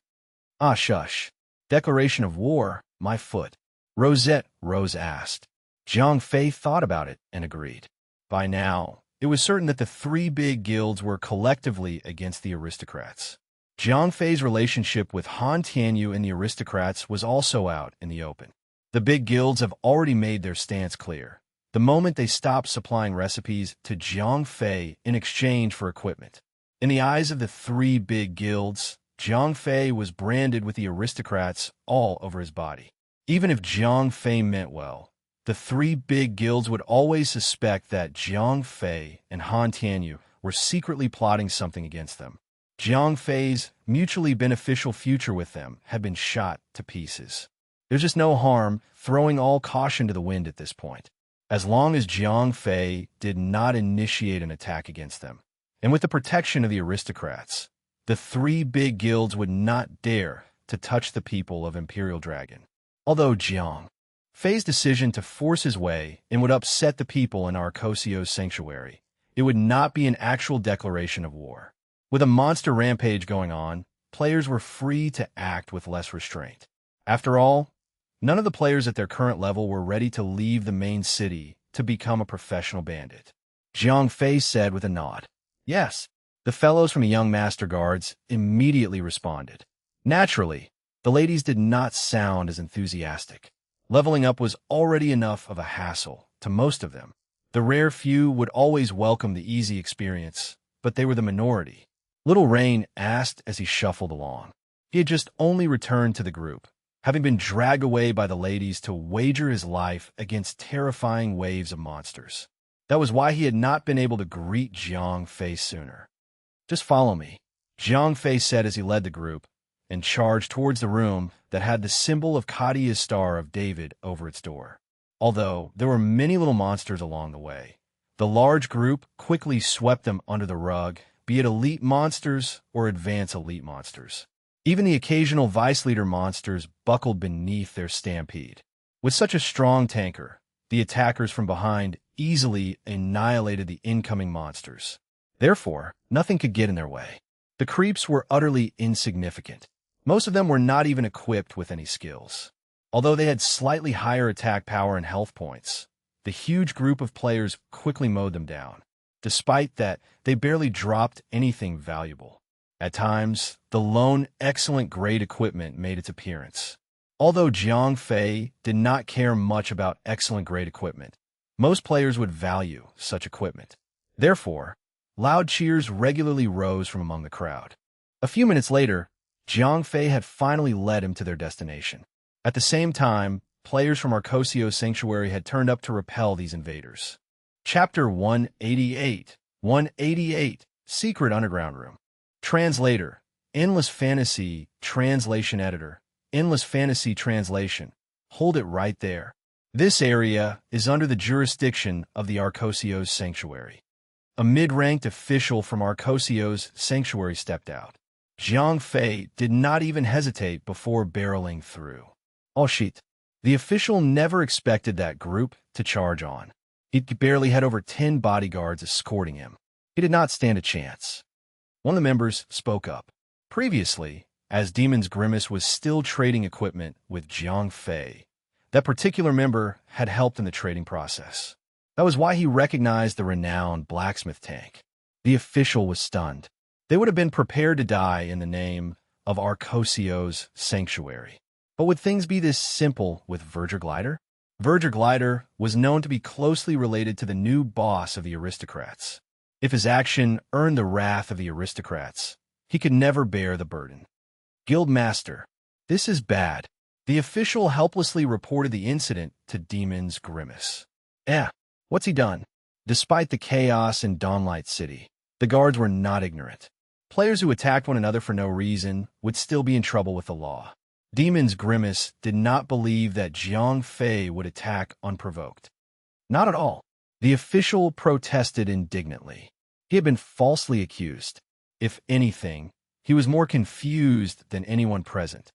[SPEAKER 1] Ah, shush. Declaration of war, my foot. Rosette Rose asked. Jiang Fei thought about it and agreed. By now, it was certain that the 3 big guilds were collectively against the aristocrats. Jiang Fei's relationship with Han Tianyu and the aristocrats was also out in the open. The big guilds have already made their stance clear. The moment they stopped supplying recipes to Jiang Fei in exchange for equipment. In the eyes of the 3 big guilds, Jiang Fei was branded with the aristocrats all over his body. Even if Jiang Fei meant well, the 3 big guilds would always suspect that Jiang Fei and Han Tianyu were secretly plotting something against them. Jiang Fei's mutually beneficial future with them had been shot to pieces. There's just no harm throwing all caution to the wind at this point, as long as Jiang Fei did not initiate an attack against them. And with the protection of the aristocrats, the 3 big guilds would not dare to touch the people of Imperial Dragon. Although Jiang Fei's decision to force his way in would upset the people in Arcosio's sanctuary, it would not be an actual declaration of war. With a monster rampage going on, players were free to act with less restraint. After all, none of the players at their current level were ready to leave the main city to become a professional bandit. Jiang Fei said with a nod. Yes, the fellows from the Young Master Guards immediately responded. Naturally, the ladies did not sound as enthusiastic. Leveling up was already enough of a hassle to most of them. The rare few would always welcome the easy experience, but they were the minority. Little Rain asked as he shuffled along. He had just only returned to the group, having been dragged away by the ladies to wager his life against terrifying waves of monsters. That was why he had not been able to greet Jiang Fei sooner. Just follow me, Jiang Fei said as he led the group, and charged towards the room that had the symbol of Kadia's Star of David over its door. Although there were many little monsters along the way, the large group quickly swept them under the rug, be it elite monsters or advanced elite monsters. Even the occasional Vice Leader monsters buckled beneath their stampede. With such a strong tanker, the attackers from behind easily annihilated the incoming monsters. Therefore, nothing could get in their way. The creeps were utterly insignificant. Most of them were not even equipped with any skills. Although they had slightly higher attack power and health points, the huge group of players quickly mowed them down. Despite that, they barely dropped anything valuable. At times, the lone excellent grade equipment made its appearance. Although Jiang Fei did not care much about excellent grade equipment, most players would value such equipment. Therefore, loud cheers regularly rose from among the crowd. A few minutes later, Jiang Fei had finally led him to their destination. At the same time, players from Arcosio's sanctuary had turned up to repel these invaders. Chapter 188. 188. Secret Underground Room. Translator. Endless Fantasy Translation Editor. Endless Fantasy Translation. Hold it right there. This area is under the jurisdiction of the Arcosio's sanctuary. A mid-ranked official from Arcosio's sanctuary stepped out. Jiang Fei did not even hesitate before barreling through. Oh shit. The official never expected that group to charge on. He barely had over 10 bodyguards escorting him. He did not stand a chance. One of the members spoke up. Previously, as Demon's Grimace was still trading equipment with Jiang Fei, that particular member had helped in the trading process. That was why he recognized the renowned blacksmith tank. The official was stunned. They would have been prepared to die in the name of Arcosio's sanctuary. But would things be this simple with Verger Glider? Verger Glider was known to be closely related to the new boss of the aristocrats. If his action earned the wrath of the aristocrats, he could never bear the burden. Guildmaster, this is bad. The official helplessly reported the incident to Demon's Grimace. What's he done? Despite the chaos in Dawnlight City, the guards were not ignorant. Players who attacked one another for no reason would still be in trouble with the law. Demon's Grimace did not believe that Jiang Fei would attack unprovoked. Not at all. The official protested indignantly. He had been falsely accused. If anything, he was more confused than anyone present.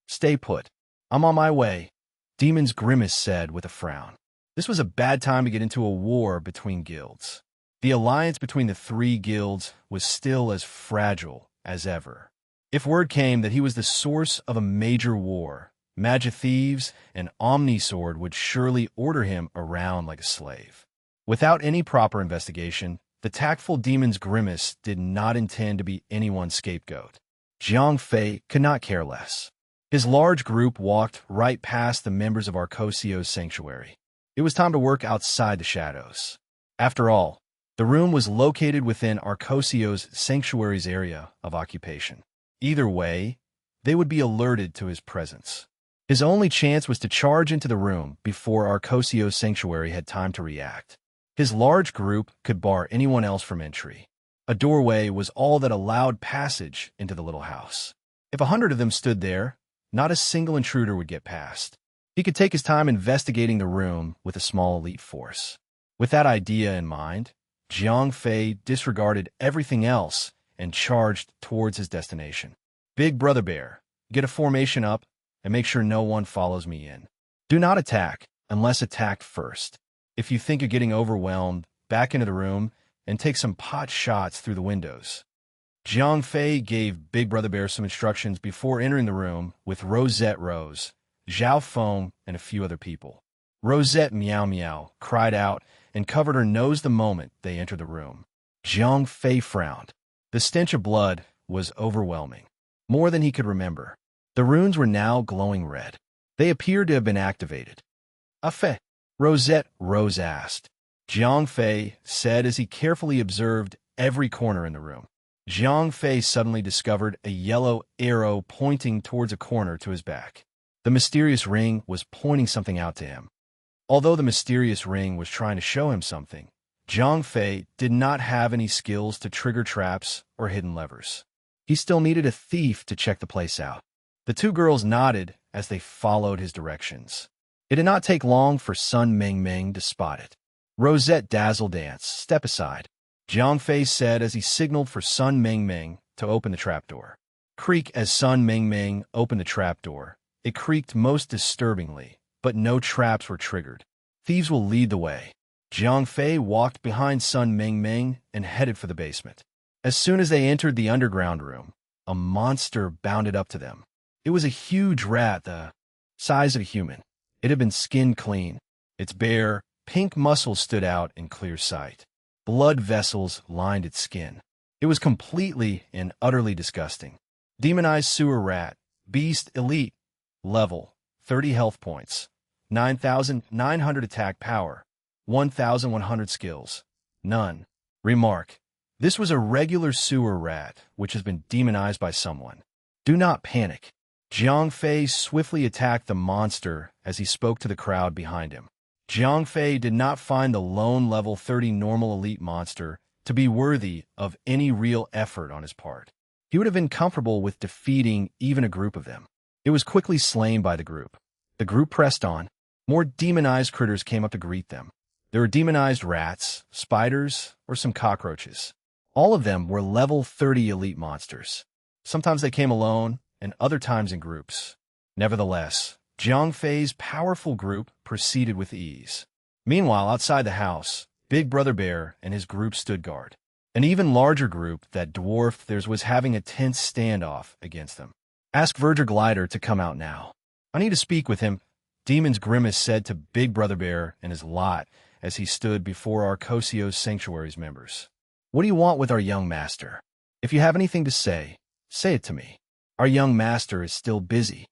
[SPEAKER 1] Stay put. I'm on my way, Demon's Grimace said with a frown. This was a bad time to get into a war between guilds. The alliance between the three guilds was still as fragile as ever. If word came that he was the source of a major war, Magic Thieves and Omnisword would surely order him around like a slave. Without any proper investigation, the tactful Demon's Grimace did not intend to be anyone's scapegoat. Jiang Fei could not care less. His large group walked right past the members of Arcosio's sanctuary. It was time to work outside the shadows. After all, the room was located within Arcosio's sanctuary's area of occupation. Either way, they would be alerted to his presence. His only chance was to charge into the room before Arcosio's sanctuary had time to react. His large group could bar anyone else from entry. A doorway was all that allowed passage into the little house. If 100 of them stood there, not a single intruder would get past. He could take his time investigating the room with a small elite force. With that idea in mind, Jiang Fei disregarded everything else and charged towards his destination. Big Brother Bear, get a formation up and make sure no one follows me in. Do not attack unless attacked first. If you think you're getting overwhelmed, back into the room and take some pot shots through the windows. Jiang Fei gave Big Brother Bear some instructions before entering the room with Rosette Rose, Zhao Feng, and a few other people. Rosette Meow Meow cried out and covered her nose the moment they entered the room. Jiang Fei frowned. The stench of blood was overwhelming, more than he could remember. The runes were now glowing red. They appeared to have been activated. Fait? Rosette Rose asked. Jiang Fei said as he carefully observed every corner in the room. Jiang Fei suddenly discovered a yellow arrow pointing towards a corner to his back. The mysterious ring was pointing something out to him. Although the mysterious ring was trying to show him something, Jiang Fei did not have any skills to trigger traps or hidden levers. He still needed a thief to check the place out. The two girls nodded as they followed his directions. It did not take long for Sun Meng Meng to spot it. Rosette Dazzle Dance, step aside, Jiang Fei said as he signaled for Sun Meng Meng to open the trapdoor. Creak as Sun Meng Meng opened the trapdoor. It creaked most disturbingly, but no traps were triggered. Thieves will lead the way. Jiang Fei walked behind Sun Meng Meng and headed for the basement. As soon as they entered the underground room, a monster bounded up to them. It was a huge rat the size of a human. It had been skinned clean. Its bare, pink muscles stood out in clear sight. Blood vessels lined its skin. It was completely and utterly disgusting. Demonized sewer rat, beast elite, level, 30 health points, 9,900 attack power, 1,100 skills, none. Remark: this was a regular sewer rat which has been demonized by someone. Do not panic. Jiang Fei swiftly attacked the monster as he spoke to the crowd behind him. Jiang Fei did not find the lone level 30 normal elite monster to be worthy of any real effort on his part. He would have been comfortable with defeating even a group of them. It was quickly slain by the group. The group pressed on. More demonized critters came up to greet them. There were demonized rats, spiders, or some cockroaches. All of them were level 30 elite monsters. Sometimes they came alone, and other times in groups. Nevertheless, Jiang Fei's powerful group proceeded with ease. Meanwhile, outside the house, Big Brother Bear and his group stood guard. An even larger group that dwarfed theirs was having a tense standoff against them. Ask Verger Glider to come out now. I need to speak with him, Demon's Grimace said to Big Brother Bear and his lot as he stood before Arcosio's Sanctuary's members. What do you want with our young master? If you have anything to say it to me. Our young master is still busy.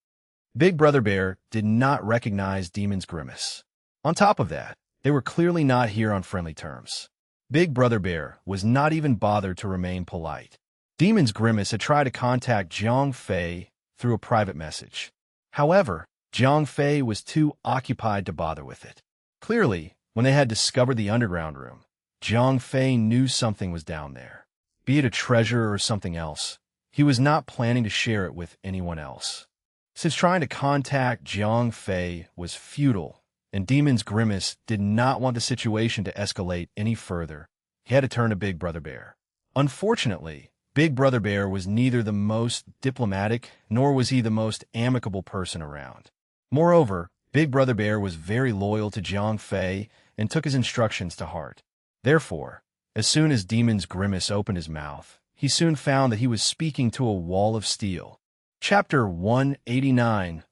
[SPEAKER 1] Big Brother Bear did not recognize Demon's Grimace. On top of that, they were clearly not here on friendly terms. Big Brother Bear was not even bothered to remain polite. Demon's Grimace had tried to contact Jiang Fei through a private message. However, Jiang Fei was too occupied to bother with it. Clearly, when they had discovered the underground room, Jiang Fei knew something was down there. Be it a treasure or something else, he was not planning to share it with anyone else. Since trying to contact Jiang Fei was futile, and Demon's Grimace did not want the situation to escalate any further, he had to turn to Big Brother Bear. Unfortunately, Big Brother Bear was neither the most diplomatic nor was he the most amicable person around. Moreover, Big Brother Bear was very loyal to Jiang Fei and took his instructions to heart. Therefore, as soon as Demon's Grimace opened his mouth, he soon found that he was speaking to a wall of steel. Chapter 189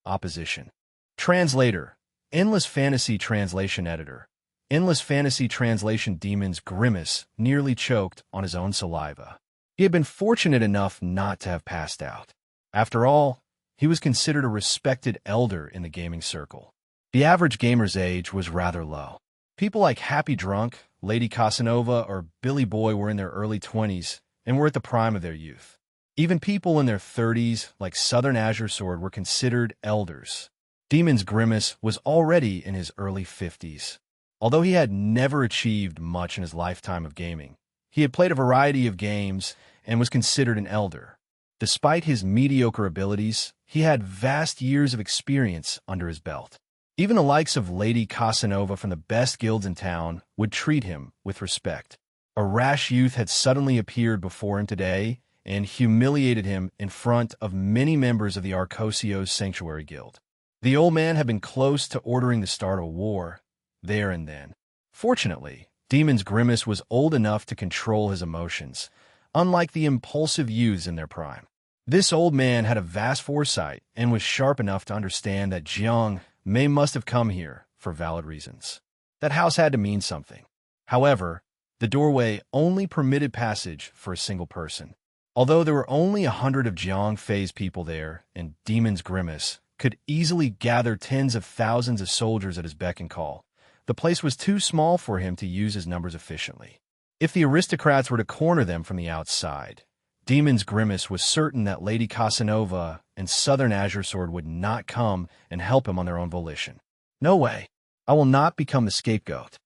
[SPEAKER 1] Opposition. Translator, Endless Fantasy Translation Editor. Endless Fantasy Translation. Demon's Grimace nearly choked on his own saliva. He had been fortunate enough not to have passed out. After all, he was considered a respected elder in the gaming circle. The average gamer's age was rather low. People like Happy Drunk, Lady Casanova, or Billy Boy were in their early 20s and were at the prime of their youth. Even people in their 30s, like Southern Azure Sword, were considered elders. Demon's Grimace was already in his early 50s. Although he had never achieved much in his lifetime of gaming, he had played a variety of games and was considered an elder. Despite his mediocre abilities, he had vast years of experience under his belt. Even the likes of Lady Casanova from the best guilds in town would treat him with respect. A rash youth had suddenly appeared before him today and humiliated him in front of many members of the Arcosio's Sanctuary Guild. The old man had been close to ordering the start of a war, there and then. Fortunately, Demon's Grimace was old enough to control his emotions, unlike the impulsive youths in their prime. This old man had a vast foresight and was sharp enough to understand that Jiang Mei must have come here for valid reasons. That house had to mean something. However, the doorway only permitted passage for a single person. Although there were only 100 of Jiang Fei's people there, and Demon's Grimace could easily gather tens of thousands of soldiers at his beck and call, the place was too small for him to use his numbers efficiently. If the aristocrats were to corner them from the outside, Demon's Grimace was certain that Lady Casanova and Southern Azure Sword would not come and help him on their own volition. No way. I will not become the scapegoat.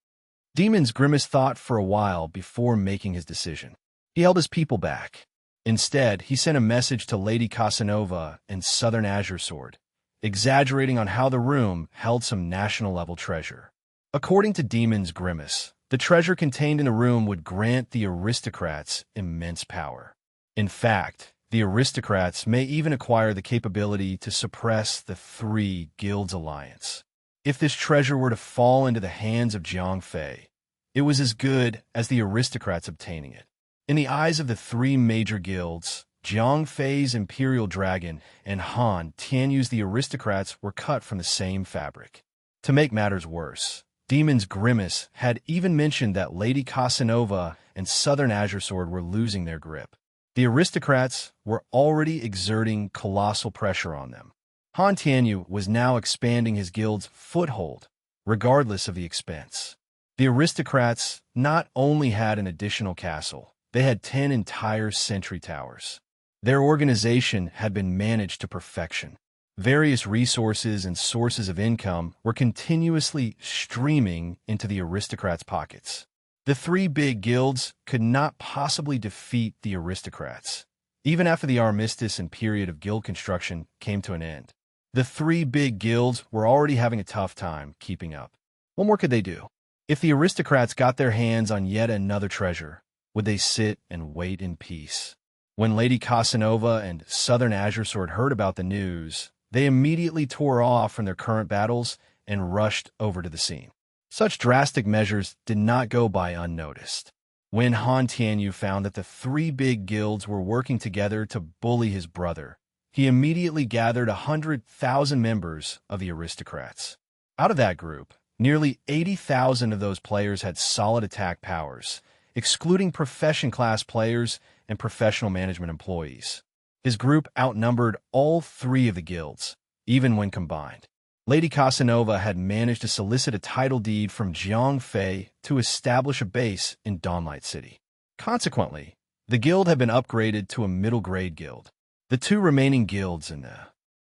[SPEAKER 1] Demon's Grimace thought for a while before making his decision. He held his people back. Instead, he sent a message to Lady Casanova and Southern Azure Sword, exaggerating on how the room held some national-level treasure. According to Demon's Grimace, the treasure contained in the room would grant the aristocrats immense power. In fact, the aristocrats may even acquire the capability to suppress the three guilds' alliance. If this treasure were to fall into the hands of Jiang Fei, it was as good as the aristocrats obtaining it. In the eyes of the three major guilds, Jiang Fei's Imperial Dragon and Han Tianyu's the aristocrats were cut from the same fabric. To make matters worse, Demon's Grimace had even mentioned that Lady Casanova and Southern Azure Sword were losing their grip. The aristocrats were already exerting colossal pressure on them. Han Tianyu was now expanding his guild's foothold, regardless of the expense. The aristocrats not only had an additional castle, they had 10 entire sentry towers. Their organization had been managed to perfection. Various resources and sources of income were continuously streaming into the aristocrats' pockets. The three big guilds could not possibly defeat the aristocrats, even after the armistice and period of guild construction came to an end. The three big guilds were already having a tough time keeping up. What more could they do? If the aristocrats got their hands on yet another treasure, would they sit and wait in peace? When Lady Casanova and Southern Azure Sword heard about the news, they immediately tore off from their current battles and rushed over to the scene. Such drastic measures did not go by unnoticed. When Han Tianyu found that the three big guilds were working together to bully his brother, he immediately gathered 100,000 members of the aristocrats. Out of that group, nearly 80,000 of those players had solid attack powers, excluding profession-class players and professional management employees. His group outnumbered all three of the guilds, even when combined. Lady Casanova had managed to solicit a title deed from Jiang Fei to establish a base in Dawnlight City. Consequently, the guild had been upgraded to a middle-grade guild. The two remaining guilds in the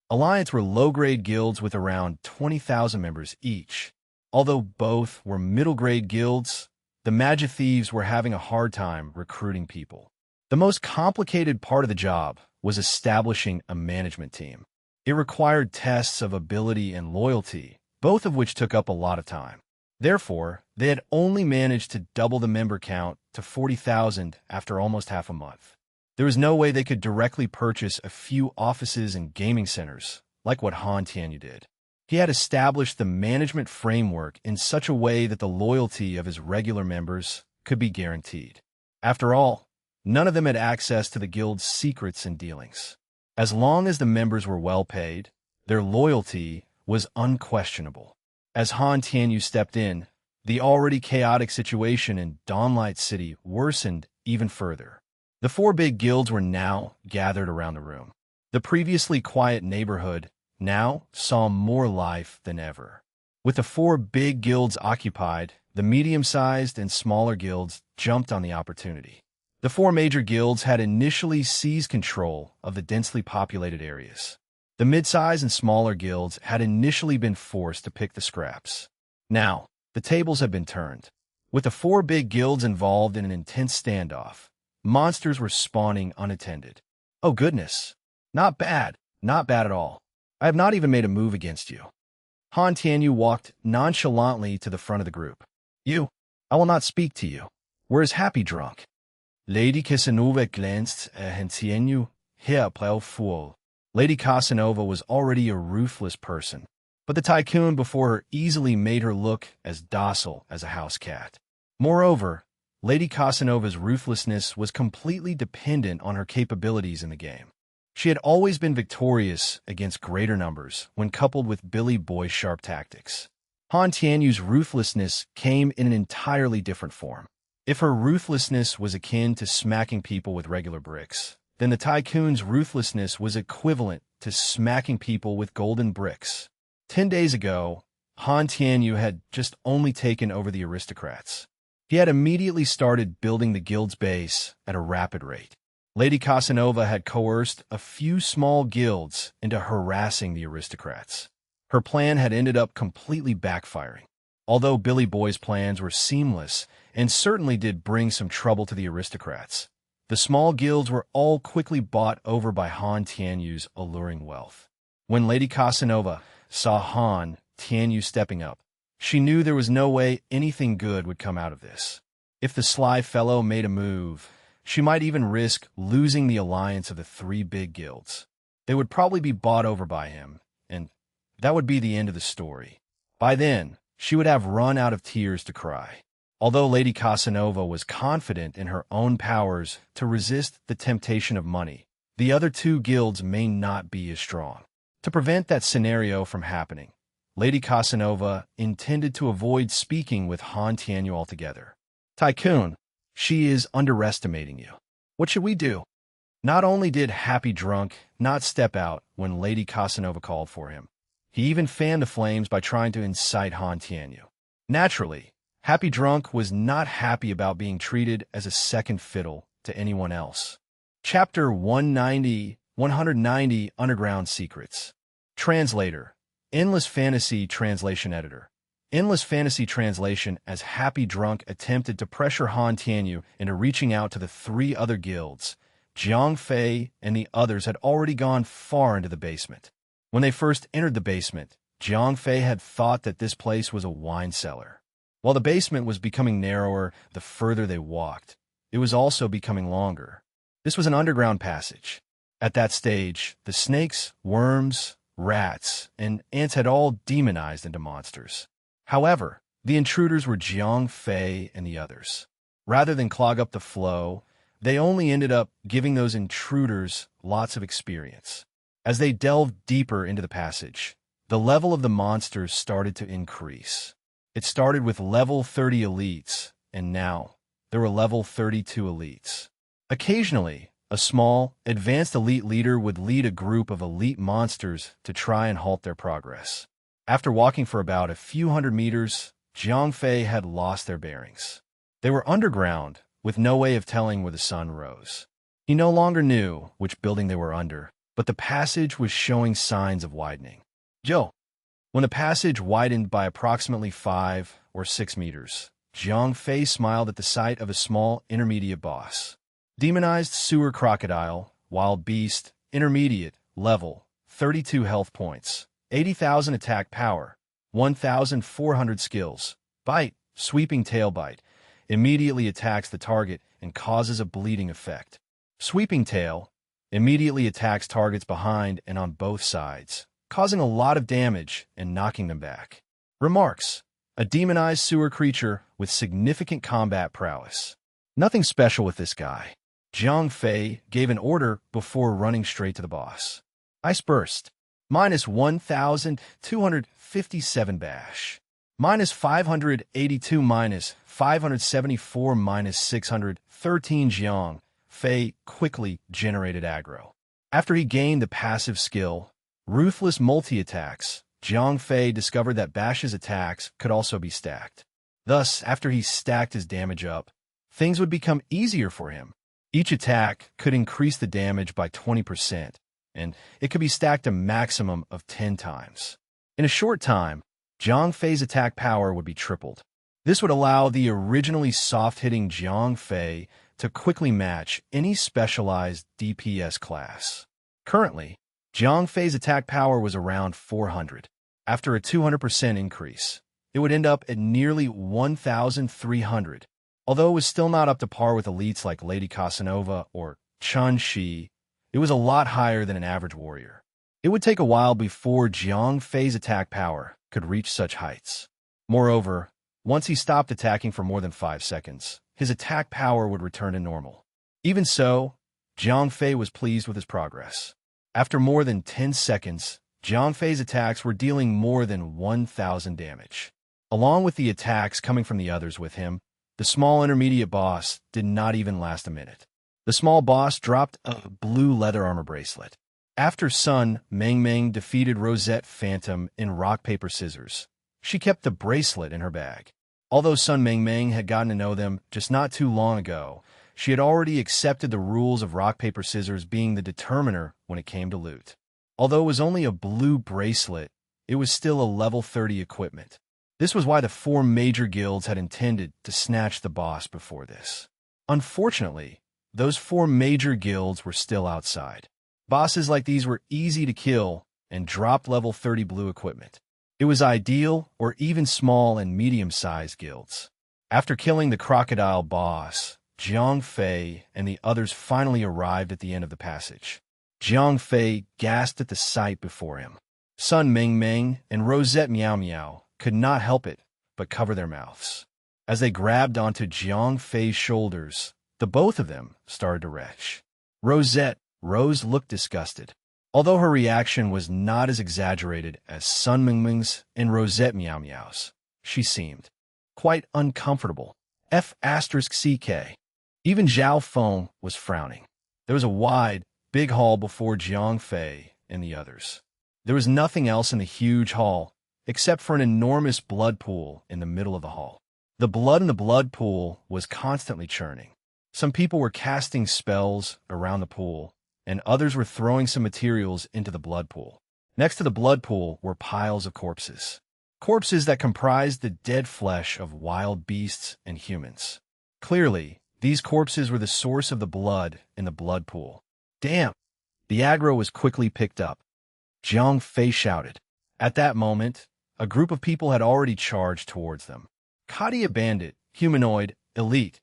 [SPEAKER 1] alliance were low-grade guilds with around 20,000 members each. Although both were middle-grade guilds, the Magic Thieves were having a hard time recruiting people. The most complicated part of the job was establishing a management team. It required tests of ability and loyalty, both of which took up a lot of time. Therefore, they had only managed to double the member count to 40,000 after almost half a month. There was no way they could directly purchase a few offices and gaming centers, like what Han Tianyu did. He had established the management framework in such a way that the loyalty of his regular members could be guaranteed. After all, none of them had access to the guild's secrets and dealings. As long as the members were well paid, their loyalty was unquestionable. As Han Tianyu stepped in, the already chaotic situation in Dawnlight City worsened even further. The four big guilds were now gathered around the room. The previously quiet neighborhood now saw more life than ever. With the four big guilds occupied, the medium-sized and smaller guilds jumped on the opportunity. The four major guilds had initially seized control of the densely populated areas. The mid-size and smaller guilds had initially been forced to pick the scraps. Now, the tables had been turned. With the four big guilds involved in an intense standoff, monsters were spawning unattended. Oh goodness, not bad at all. I have not even made a move against you. Han Tianyu walked nonchalantly to the front of the group. I will not speak to you. Where is Happy Drunk? Lady Casanova glanced at Han Tianyu. Here, pale fool. Lady Casanova was already a ruthless person, but the tycoon before her easily made her look as docile as a house cat. Moreover, Lady Casanova's ruthlessness was completely dependent on her capabilities in the game. She had always been victorious against greater numbers when coupled with Billy Boy's sharp tactics. Han Tianyu's ruthlessness came in an entirely different form. If her ruthlessness was akin to smacking people with regular bricks, then the tycoon's ruthlessness was equivalent to smacking people with golden bricks. 10 days ago, Han Tianyu had just only taken over the aristocrats. He had immediately started building the guild's base at a rapid rate. Lady Casanova had coerced a few small guilds into harassing the aristocrats. Her plan had ended up completely backfiring. Although Billy Boy's plans were seamless and certainly did bring some trouble to the aristocrats, the small guilds were all quickly bought over by Han Tianyu's alluring wealth. When Lady Casanova saw Han Tianyu stepping up, she knew there was no way anything good would come out of this. If the sly fellow made a move, she might even risk losing the alliance of the three big guilds. They would probably be bought over by him, and that would be the end of the story. By then, she would have run out of tears to cry. Although Lady Casanova was confident in her own powers to resist the temptation of money, the other two guilds may not be as strong. To prevent that scenario from happening, Lady Casanova intended to avoid speaking with Han Tianyu altogether. Tycoon, she is underestimating you. What should we do? Not only did Happy Drunk not step out when Lady Casanova called for him, he even fanned the flames by trying to incite Han Tianyu. Naturally, Happy Drunk was not happy about being treated as a second fiddle to anyone else. Chapter 190 Underground Secrets. Translator. Endless Fantasy Translation Editor. Endless Fantasy Translation as Happy Drunk attempted to pressure Han Tianyu into reaching out to the three other guilds. Jiang Fei and the others had already gone far into the basement. When they first entered the basement, Jiang Fei had thought that this place was a wine cellar. While the basement was becoming narrower the further they walked, it was also becoming longer. This was an underground passage. At that stage, the snakes, worms, rats, and ants had all demonized into monsters. However, the intruders were Jiang Fei and the others. Rather than clog up the flow, they only ended up giving those intruders lots of experience. As they delved deeper into the passage, the level of the monsters started to increase. It started with level 30 elites, and now there were level 32 elites. Occasionally, a small, advanced elite leader would lead a group of elite monsters to try and halt their progress. After walking for about a few hundred meters, Jiang Fei had lost their bearings. They were underground, with no way of telling where the sun rose. He no longer knew which building they were under, but the passage was showing signs of widening. When the passage widened by approximately 5 or 6 meters, Jiang Fei smiled at the sight of a small intermediate boss. Demonized sewer crocodile, wild beast, intermediate, level, 32 health points, 80,000 attack power, 1,400 skills, bite, sweeping tail bite, immediately attacks the target and causes a bleeding effect. Sweeping tail immediately attacks targets behind and on both sides, causing a lot of damage and knocking them back. Remarks: a demonized sewer creature with significant combat prowess. Nothing special with this guy. Jiang Fei gave an order before running straight to the boss. Ice Burst. Minus 1,257 bash. Minus 582 minus 574 minus 613. Jiang Fei quickly generated aggro. After he gained the passive skill, Ruthless Multi-Attacks, Jiang Fei discovered that Bash's attacks could also be stacked. Thus, after he stacked his damage up, things would become easier for him. Each attack could increase the damage by 20%, and it could be stacked a maximum of 10 times. In a short time, Jiang Fei's attack power would be tripled. This would allow the originally soft-hitting Jiang Fei to quickly match any specialized DPS class. Currently, Jiang Fei's attack power was around 400. After a 200% increase, it would end up at nearly 1,300. Although it was still not up to par with elites like Lady Casanova or Chun Shi, it was a lot higher than an average warrior. It would take a while before Jiang Fei's attack power could reach such heights. Moreover, once he stopped attacking for more than 5 seconds, his attack power would return to normal. Even so, Jiang Fei was pleased with his progress. After more than 10 seconds, Jiang Fei's attacks were dealing more than 1,000 damage. Along with the attacks coming from the others with him, the small intermediate boss did not even last a minute. The small boss dropped a blue leather armor bracelet. After Sun Mengmeng defeated Rosette Phantom in rock, paper, scissors, she kept the bracelet in her bag. Although Sun Mengmeng had gotten to know them just not too long ago, she had already accepted the rules of rock, paper, scissors being the determiner when it came to loot. Although it was only a blue bracelet, it was still a level 30 equipment. This was why the 4 major guilds had intended to snatch the boss before this. Unfortunately, those 4 major guilds were still outside. Bosses like these were easy to kill and dropped level 30 blue equipment. It was ideal or even small and medium-sized guilds. After killing the crocodile boss, Jiang Fei and the others finally arrived at the end of the passage. Jiang Fei gasped at the sight before him. Sun Mengmeng and Rosette Meow Meow could not help it but cover their mouths. As they grabbed onto Jiang Fei's shoulders, the both of them started to retch. Rose looked disgusted. although her reaction was not as exaggerated as Sun Mingming's and Rosette Meow Meow's. She seemed quite uncomfortable. F*CK. Even Zhao Feng was frowning. There was a wide, big hall before Jiang Fei and the others. There was nothing else in the huge hall except for an enormous blood pool in the middle of the hall. The blood in the blood pool was constantly churning. Some people were casting spells around the pool, and others were throwing some materials into the blood pool. Next to the blood pool were piles of corpses. Corpses that comprised the dead flesh of wild beasts and humans. Clearly, these corpses were the source of the blood in the blood pool. Damn! The aggro was quickly picked up. Jiang Fei shouted. At that moment, a group of people had already charged towards them. Katia Bandit, humanoid, elite,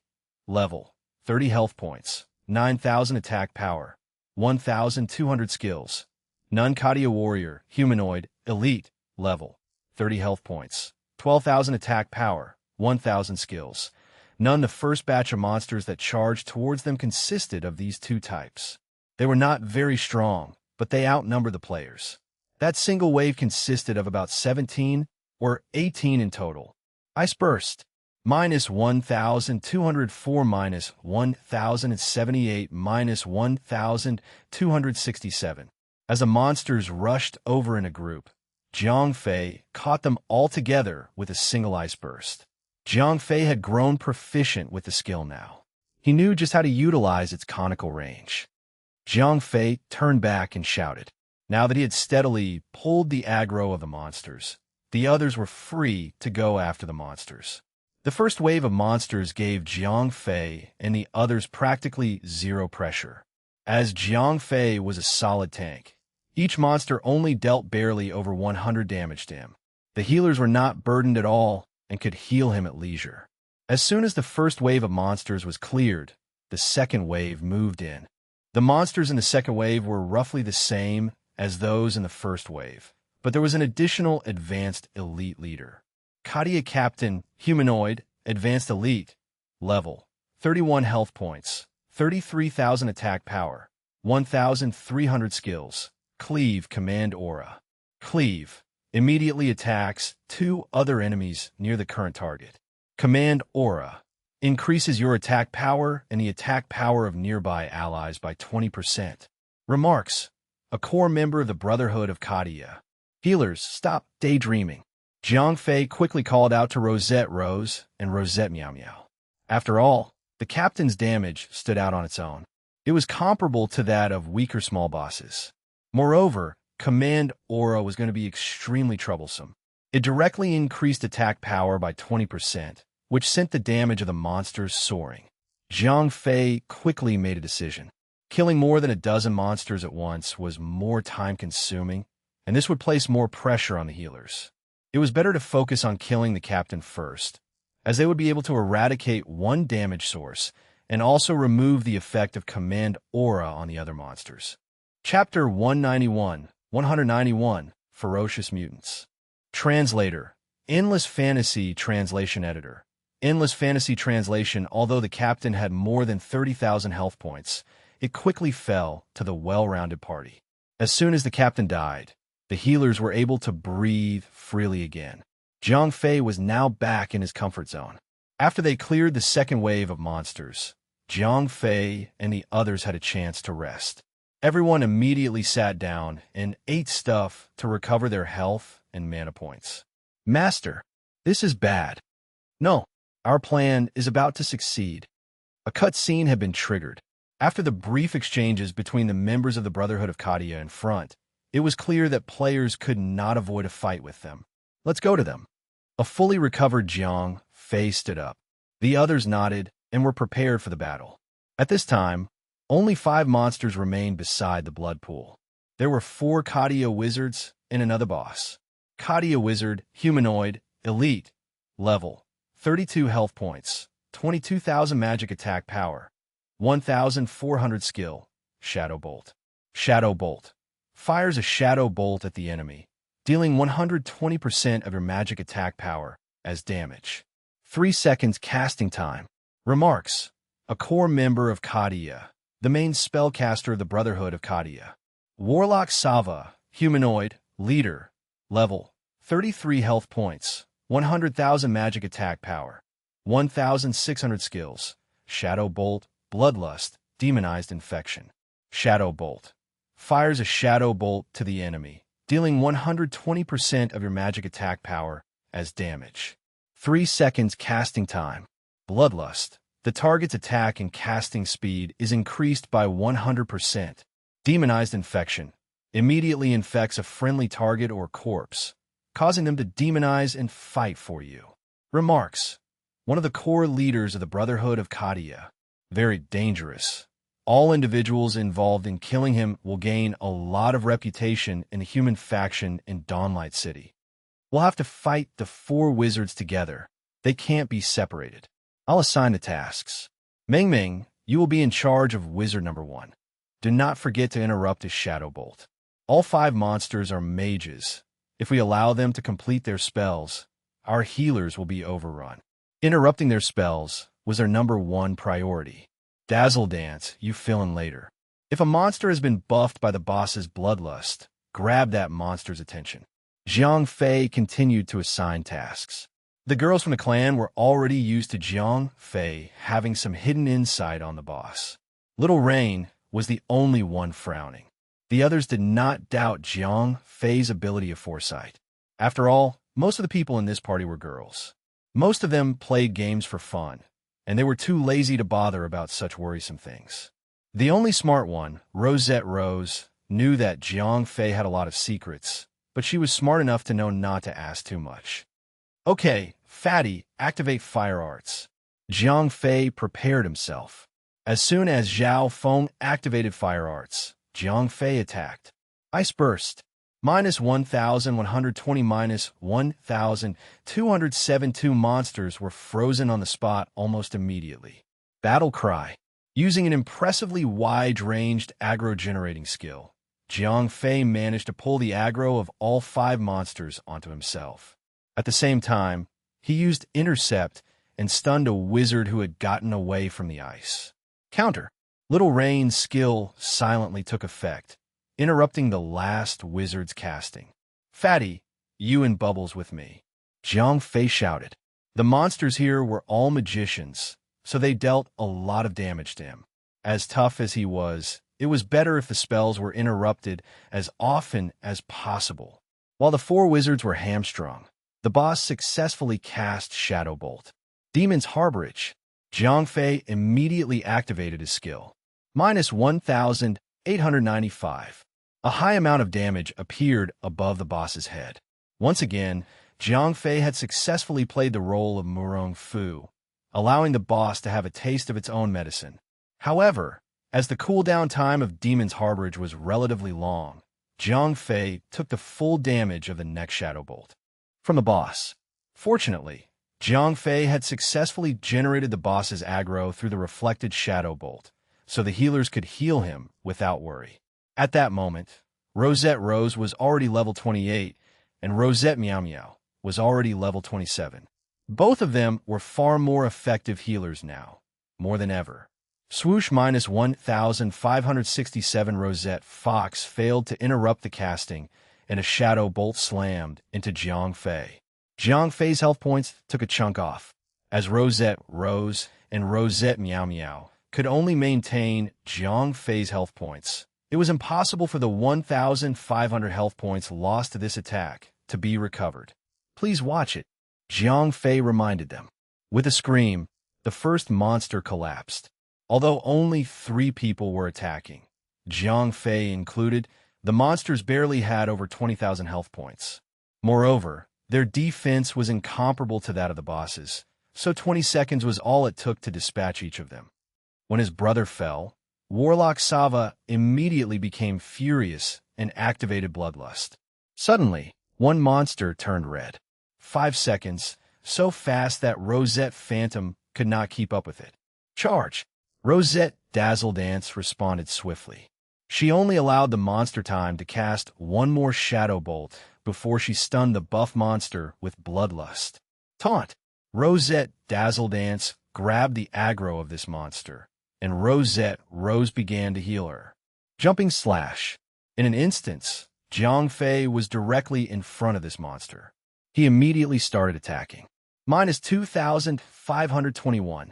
[SPEAKER 1] level, 30 health points, 9,000 attack power, 1,200 skills. Nun Katia Warrior, humanoid, elite, level, 30 health points, 12,000 attack power, 1,000 skills. None. The first batch of monsters that charged towards them consisted of these two types. They were not very strong, but they outnumbered the players. That single wave consisted of about 17 or 18 in total. Ice Burst, minus 1,204, minus 1,078, minus 1,267. As the monsters rushed over in a group, Jiang Fei caught them all together with a single Ice Burst. Jiang Fei had grown proficient with the skill now. He knew just how to utilize its conical range. Jiang Fei turned back and shouted. Now that he had steadily pulled the aggro of the monsters, the others were free to go after the monsters. The first wave of monsters gave Jiang Fei and the others practically zero pressure. As Jiang Fei was a solid tank, each monster only dealt barely over 100 damage to him. The healers were not burdened at all and could heal him at leisure. As soon as the first wave of monsters was cleared, the second wave moved in. The monsters in the second wave were roughly the same as those in the first wave, but there was an additional advanced elite leader. Katia Captain, humanoid, advanced elite, level, 31 health points, 33,000 attack power, 1,300 skills. Cleave command aura. Cleave immediately attacks two other enemies near the current target. Command aura increases your attack power and the attack power of nearby allies by 20%. Remarks: a core member of the Brotherhood of Katia. Healers, stop daydreaming. Jiang Fei quickly called out to Rosette Rose and Rosette Meow Meow. After all, the captain's damage stood out on its own. It was comparable to that of weaker small bosses. Moreover, Command Aura was going to be extremely troublesome. It directly increased attack power by 20%, which sent the damage of the monsters soaring. Jiang Fei quickly made a decision. Killing more than a dozen monsters at once was more time-consuming, and this would place more pressure on the healers. It was better to focus on killing the captain first, as they would be able to eradicate one damage source and also remove the effect of Command Aura on the other monsters. Chapter 191, Ferocious Mutants. Translator, Endless Fantasy Translation Editor. Endless Fantasy Translation. Although the captain had more than 30,000 health points, it quickly fell to the well-rounded party. As soon as the captain died, the healers were able to breathe freely again. Jiang Fei was now back in his comfort zone. After they cleared the second wave of monsters, Jiang Fei and the others had a chance to rest. Everyone immediately sat down and ate stuff to recover their health and mana points. Master, this is bad. No, our plan is about to succeed. A cutscene had been triggered. After the brief exchanges between the members of the Brotherhood of Katia in front, it was clear that players could not avoid a fight with them. Let's go to them. A fully recovered Jiang Fei stood up. The others nodded and were prepared for the battle. At this time, only 5 monsters remained beside the blood pool. There were 4 Katia wizards and another boss. Katia wizard, humanoid, elite, level, 32 health points, 22,000 magic attack power, 1,400 skill, Shadow Bolt. Shadow Bolt fires a shadow bolt at the enemy, dealing 120% of your magic attack power as damage. 3 seconds casting time. Remarks: a core member of Katia, the main spellcaster of the Brotherhood of Katia. Warlock Sava, humanoid, leader, level, 33 health points, 100,000 magic attack power, 1,600 skills, Shadow Bolt, Bloodlust, Demonized Infection. Shadow Bolt. Fires a Shadow Bolt to the enemy, dealing 120% of your magic attack power as damage. 3 seconds casting time. Bloodlust. The target's attack and casting speed is increased by 100%. Demonized Infection. Immediately infects a friendly target or corpse, causing them to demonize and fight for you. Remarks. One of the core leaders of the Brotherhood of Kadia. Very dangerous. All individuals involved in killing him will gain a lot of reputation in the human faction in Dawnlight City. We'll have to fight the 4 wizards together. They can't be separated. I'll assign the tasks. Ming Ming, you will be in charge of Wizard number 1. Do not forget to interrupt his Shadow Bolt. All 5 monsters are mages. If we allow them to complete their spells, our healers will be overrun. Interrupting their spells was their number 1 priority. Dazzle Dance, you fill in later. If a monster has been buffed by the boss's bloodlust, grab that monster's attention. Jiang Fei continued to assign tasks. The girls from the clan were already used to Jiang Fei having some hidden insight on the boss. Little Rain was the only one frowning. The others did not doubt Jiang Fei's ability of foresight. After all, most of the people in this party were girls. Most of them played games for fun, and they were too lazy to bother about such worrisome things. The only smart one, Rosette Rose, knew that Jiang Fei had a lot of secrets, but she was smart enough to know not to ask too much. Okay, Fatty, activate Fire Arts. Jiang Fei prepared himself. As soon as Zhao Feng activated Fire Arts, Jiang Fei attacked. Ice Burst. -1,120 -1,272 monsters were frozen on the spot almost immediately. Battle Cry. Using an impressively wide-ranged aggro-generating skill, Jiang Fei managed to pull the aggro of all 5 monsters onto himself. At the same time, he used Intercept and stunned a wizard who had gotten away from the ice. Counter. Little Rain's skill silently took effect, interrupting the last wizard's casting. Fatty, you and Bubbles with me. Jiang Fei shouted. The monsters here were all magicians, so they dealt a lot of damage to him. As tough as he was, it was better if the spells were interrupted as often as possible. While the 4 wizards were hamstrung, the boss successfully cast Shadow Bolt. Demon's Harborage. Jiang Fei immediately activated his skill. -1,895. A high amount of damage appeared above the boss's head. Once again, Jiang Fei had successfully played the role of Murong Fu, allowing the boss to have a taste of its own medicine. However, as the cooldown time of Demon's Harborage was relatively long, Jiang Fei took the full damage of the next Shadow Bolt from the boss. Fortunately, Jiang Fei had successfully generated the boss's aggro through the reflected Shadow Bolt, so the healers could heal him without worry. At that moment, Rosette Rose was already level 28, and Rosette Meow Meow was already level 27. Both of them were far more effective healers now, more than ever. Swoosh -1,567 Rosette Fox failed to interrupt the casting, and a Shadow Bolt slammed into Jiang Fei. Jiang Fei's health points took a chunk off, as Rosette Rose and Rosette Meow Meow could only maintain Jiang Fei's health points. It was impossible for the 1,500 health points lost to this attack to be recovered. Please watch it, Jiang Fei reminded them. With a scream, the first monster collapsed. Although only 3 people were attacking, Jiang Fei included, the monsters barely had over 20,000 health points. Moreover, their defense was incomparable to that of the bosses, so 20 seconds was all it took to dispatch each of them. When his brother fell, Warlock Sava immediately became furious and activated Bloodlust. Suddenly, one monster turned red. 5 seconds, so fast that Rosette Phantom could not keep up with it. Charge! Rosette Dazzle Dance responded swiftly. She only allowed the monster time to cast one more Shadow Bolt before she stunned the buff monster with Bloodlust. Taunt! Rosette Dazzle Dance grabbed the aggro of this monster, and Rosette Rose began to heal her. Jumping Slash. In an instant, Jiang Fei was directly in front of this monster. He immediately started attacking. Minus 2,521.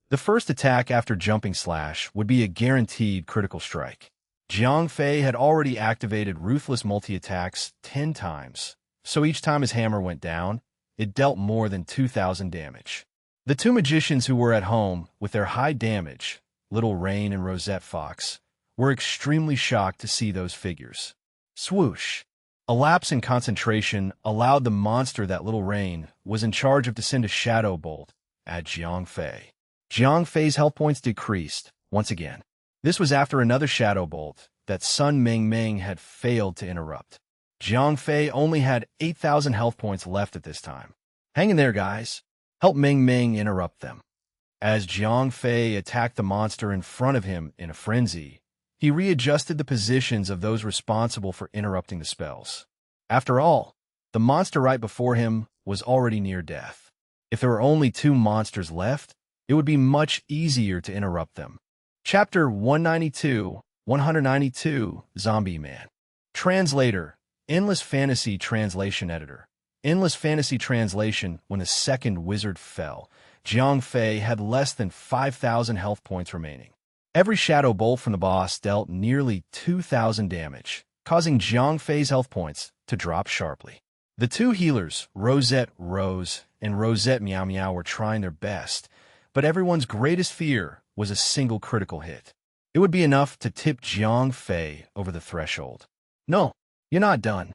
[SPEAKER 1] The first attack after jumping slash would be a guaranteed critical strike. Jiang Fei had already activated ruthless multi-attacks 10 times, so each time his hammer went down, it dealt more than 2,000 damage. The two magicians who were at home with their high damage, Little Rain and Rosette Fox, were extremely shocked to see those figures. Swoosh! A lapse in concentration allowed the monster that Little Rain was in charge of to send a shadow bolt at Jiang Fei. Jiang Fei's health points decreased once again. This was after another shadow bolt that Sun Mingming had failed to interrupt. Jiang Fei only had 8,000 health points left at this time. Hang in there, guys. Help Mingming interrupt them. As Jiang Fei attacked the monster in front of him in a frenzy, he readjusted the positions of those responsible for interrupting the spells. After all, the monster right before him was already near death. If there were only 2 monsters left, it would be much easier to interrupt them. Chapter 192 Zombie Man. Translator, Endless Fantasy Translation Editor. Endless Fantasy Translation. When the second wizard fell, Jiang Fei had less than 5,000 health points remaining. Every shadow bolt from the boss dealt nearly 2,000 damage, causing Jiang Fei's health points to drop sharply. The two healers, Rosette Rose and Rosette Meow Meow, were trying their best, but everyone's greatest fear was a single critical hit. It would be enough to tip Jiang Fei over the threshold. No, you're not done.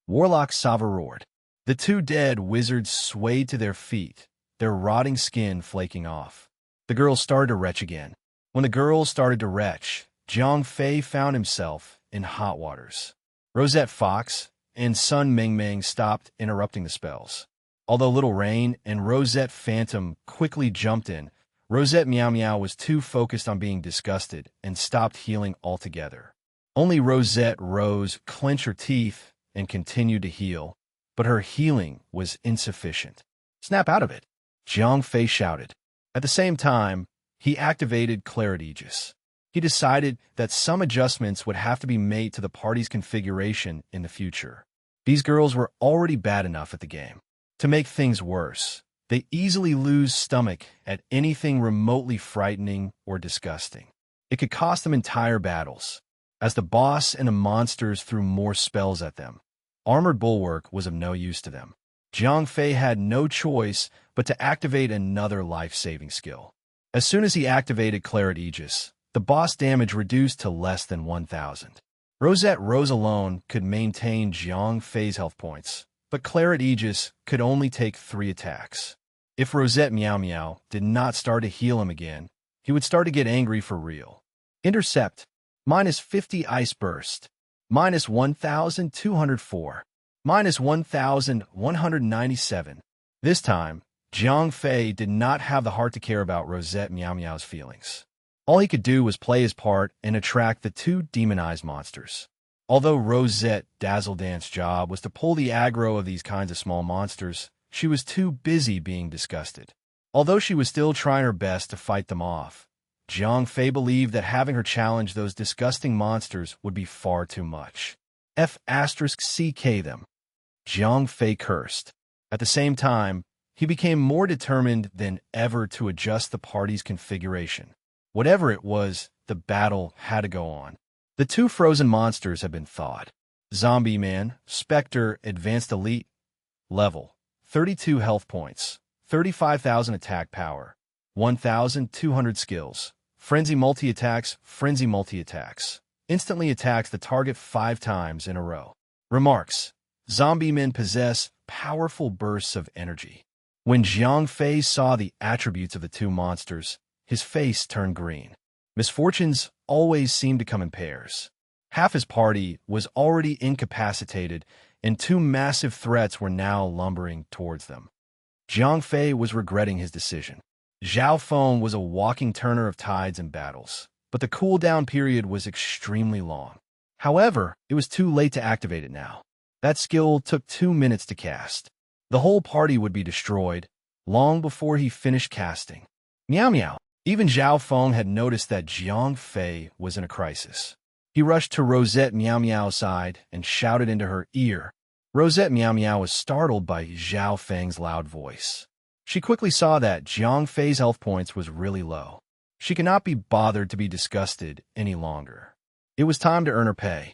[SPEAKER 1] Warlock Sava roared. The two dead wizards swayed to their feet, their rotting skin flaking off. The girls started to retch again. When the girls started to retch, Jiang Fei found himself in hot waters. Rosette Fox and Sun Mingming stopped interrupting the spells. Although Little Rain and Rosette Phantom quickly jumped in, Rosette Meow Meow was too focused on being disgusted and stopped healing altogether. Only Rosette Rose clenched her teeth and continued to heal, but her healing was insufficient. Snap out of it, Jiang Fei shouted. At the same time, he activated Claret Aegis. He decided that some adjustments would have to be made to the party's configuration in the future. These girls were already bad enough at the game. To make things worse, they easily lose stomach at anything remotely frightening or disgusting. It could cost them entire battles, as the boss and the monsters threw more spells at them. Armored Bulwark was of no use to them. Jiang Fei had no choice but to activate another life-saving skill. As soon as he activated Claret Aegis, the boss damage reduced to less than 1,000. Rosette Rose alone could maintain Jiang Fei's health points, but Claret Aegis could only take 3 attacks. If Rosette Meow Meow did not start to heal him again, he would start to get angry for real. Intercept, minus 50 Ice Burst, minus 1,204, minus 1,197. This time, Jiang Fei did not have the heart to care about Rosette Meow Meow's feelings. All he could do was play his part and attract the 2 demonized monsters. Although Rosette Dazzle Dance's job was to pull the aggro of these kinds of small monsters, she was too busy being disgusted. Although she was still trying her best to fight them off, Jiang Fei believed that having her challenge those disgusting monsters would be far too much. F***CK them. Jiang Fei cursed. At the same time, he became more determined than ever to adjust the party's configuration. Whatever it was, the battle had to go on. The 2 frozen monsters had been thawed. Zombie Man, Spectre, Advanced Elite, level, 32 health points, 35,000 attack power, 1,200 skills, Frenzy Multi-Attacks, instantly attacks the target 5 times in a row. Remarks: Zombie men possess powerful bursts of energy. When Jiang Fei saw the attributes of the 2 monsters, his face turned green. Misfortunes always seemed to come in pairs. Half his party was already incapacitated, and 2 massive threats were now lumbering towards them. Jiang Fei was regretting his decision. Zhao Feng was a walking turner of tides and battles, but the cooldown period was extremely long. However, it was too late to activate it now. That skill took 2 minutes to cast. The whole party would be destroyed long before he finished casting. Meow Meow. Even Zhao Feng had noticed that Jiang Fei was in a crisis. He rushed to Rosette Meow Meow's side and shouted into her ear. Rosette Meow Meow was startled by Zhao Feng's loud voice. She quickly saw that Jiang Fei's health points was really low. She could not be bothered to be disgusted any longer. It was time to earn her pay.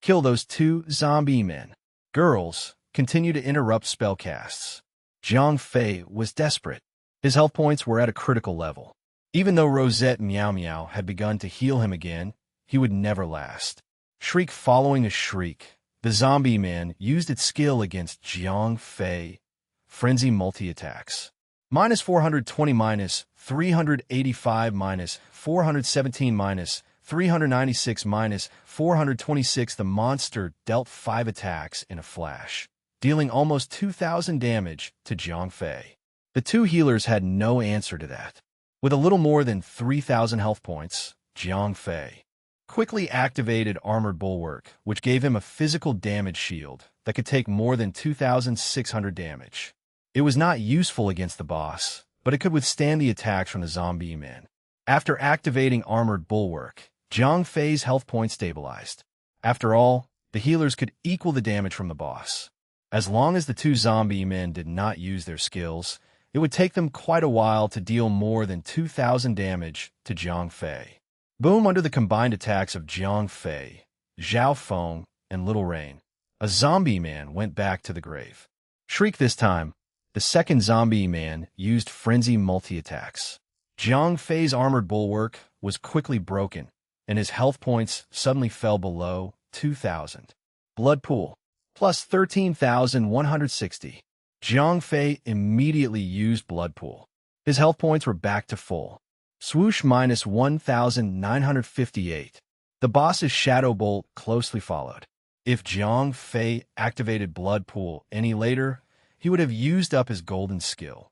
[SPEAKER 1] Kill those 2 zombie men. Girls, continue to interrupt spellcasts. Jiang Fei was desperate. His health points were at a critical level. Even though Rosette Meow Meow had begun to heal him again, he would never last. Shriek following a shriek, the zombie man used its skill against Jiang Fei. Frenzy multi-attacks. Minus 420 minus 385 minus 417 minus 396 minus 426. The monster dealt 5 attacks in a flash, dealing almost 2,000 damage to Jiang Fei. The 2 healers had no answer to that. With a little more than 3,000 health points, Jiang Fei quickly activated Armored Bulwark, which gave him a physical damage shield that could take more than 2,600 damage. It was not useful against the boss, but it could withstand the attacks from the zombie men. After activating Armored Bulwark, Jiang Fei's health points stabilized. After all, the healers could equal the damage from the boss. As long as the 2 zombie men did not use their skills, it would take them quite a while to deal more than 2,000 damage to Jiang Fei. Boom! Under the combined attacks of Jiang Fei, Zhao Feng, and Little Rain, a zombie man went back to the grave. Shriek this time. The second zombie man used frenzy multi-attacks. Jiang Fei's armored bulwark was quickly broken, and his health points suddenly fell below 2,000. Blood pool, plus 13,160. Jiang Fei immediately used blood pool. His health points were back to full. Swoosh minus 1,958. The boss's shadow bolt closely followed. If Jiang Fei activated blood pool any later, he would have used up his golden skill,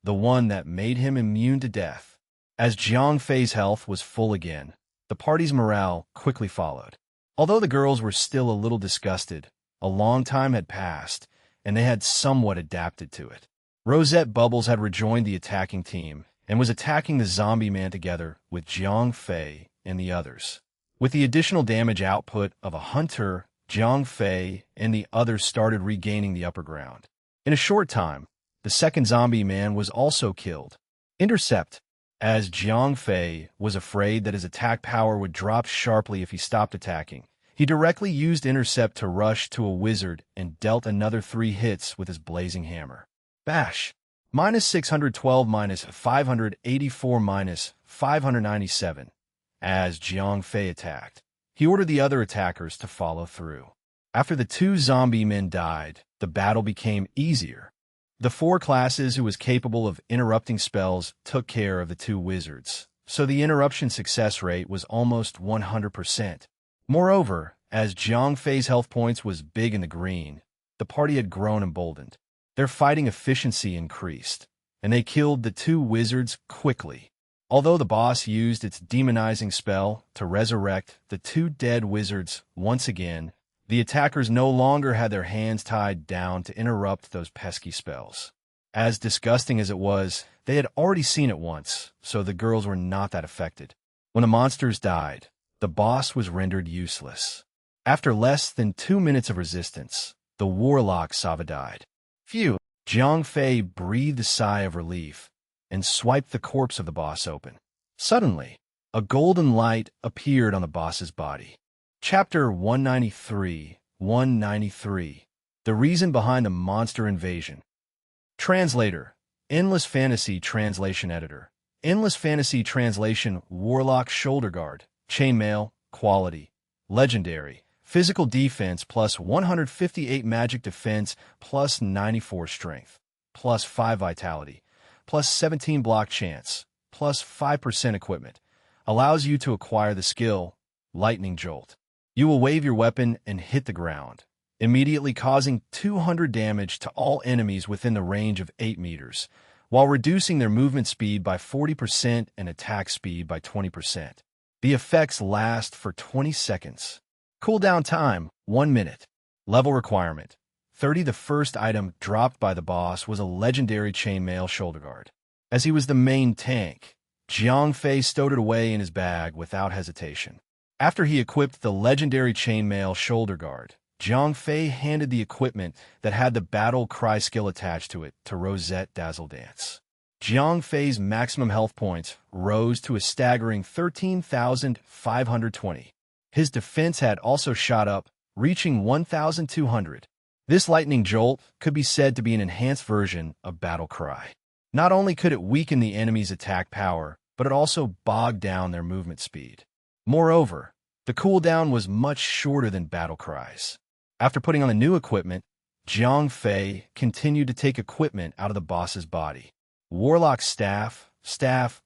[SPEAKER 1] the one that made him immune to death. As Jiang Fei's health was full again, the party's morale quickly followed. Although the girls were still a little disgusted, a long time had passed, and they had somewhat adapted to it. Rosette Bubbles had rejoined the attacking team and was attacking the zombie man together with Jiang Fei and the others. With the additional damage output of a hunter, Jiang Fei and the others started regaining the upper ground. In a short time, the second zombie man was also killed. Intercept. As Jiang Fei was afraid that his attack power would drop sharply if he stopped attacking, he directly used Intercept to rush to a wizard and dealt another 3 hits with his blazing hammer. Bash. Minus 612 minus 584 minus 597. As Jiang Fei attacked, he ordered the other attackers to follow through. After the 2 zombie men died, the battle became easier. The 4 classes who was capable of interrupting spells took care of the 2 wizards, so the interruption success rate was almost 100%. Moreover, as Jiang Fei's health points was big in the green, the party had grown emboldened. Their fighting efficiency increased, and they killed the 2 wizards quickly. Although the boss used its demonizing spell to resurrect the 2 dead wizards once again, the attackers no longer had their hands tied down to interrupt those pesky spells. As disgusting as it was, they had already seen it once, so the girls were not that affected. When the monsters died, the boss was rendered useless. After less than 2 minutes of resistance, the warlock Sava died. Phew! Jiang Fei breathed a sigh of relief and swiped the corpse of the boss open. Suddenly, a golden light appeared on the boss's body. Chapter 193, 193. The reason behind the monster invasion. Translator, Endless Fantasy Translation Editor. Endless Fantasy Translation Warlock Shoulder Guard. Chainmail, Quality. Legendary. Physical Defense plus 158 Magic Defense plus 94 Strength. Plus 5 Vitality. Plus 17 Block Chance. Plus 5% Equipment. Allows you to acquire the skill, Lightning Jolt. You will wave your weapon and hit the ground, immediately causing 200 damage to all enemies within the range of 8 meters, while reducing their movement speed by 40% and attack speed by 20%. The effects last for 20 seconds. Cooldown time, 1 minute. Level requirement, 30. The first item dropped by the boss was a legendary chainmail shoulder guard. As he was the main tank, Jiang Fei stowed it away in his bag without hesitation. After he equipped the legendary chainmail shoulder guard, Jiang Fei handed the equipment that had the battle cry skill attached to it to Rosette Dazzle Dance. Jiang Fei's maximum health points rose to a staggering 13,520. His defense had also shot up, reaching 1,200. This lightning jolt could be said to be an enhanced version of Battle Cry. Not only could it weaken the enemy's attack power, but it also bogged down their movement speed. Moreover, the cooldown was much shorter than Battle Cry's. After putting on the new equipment, Jiang Fei continued to take equipment out of the boss's body. Warlock Staff,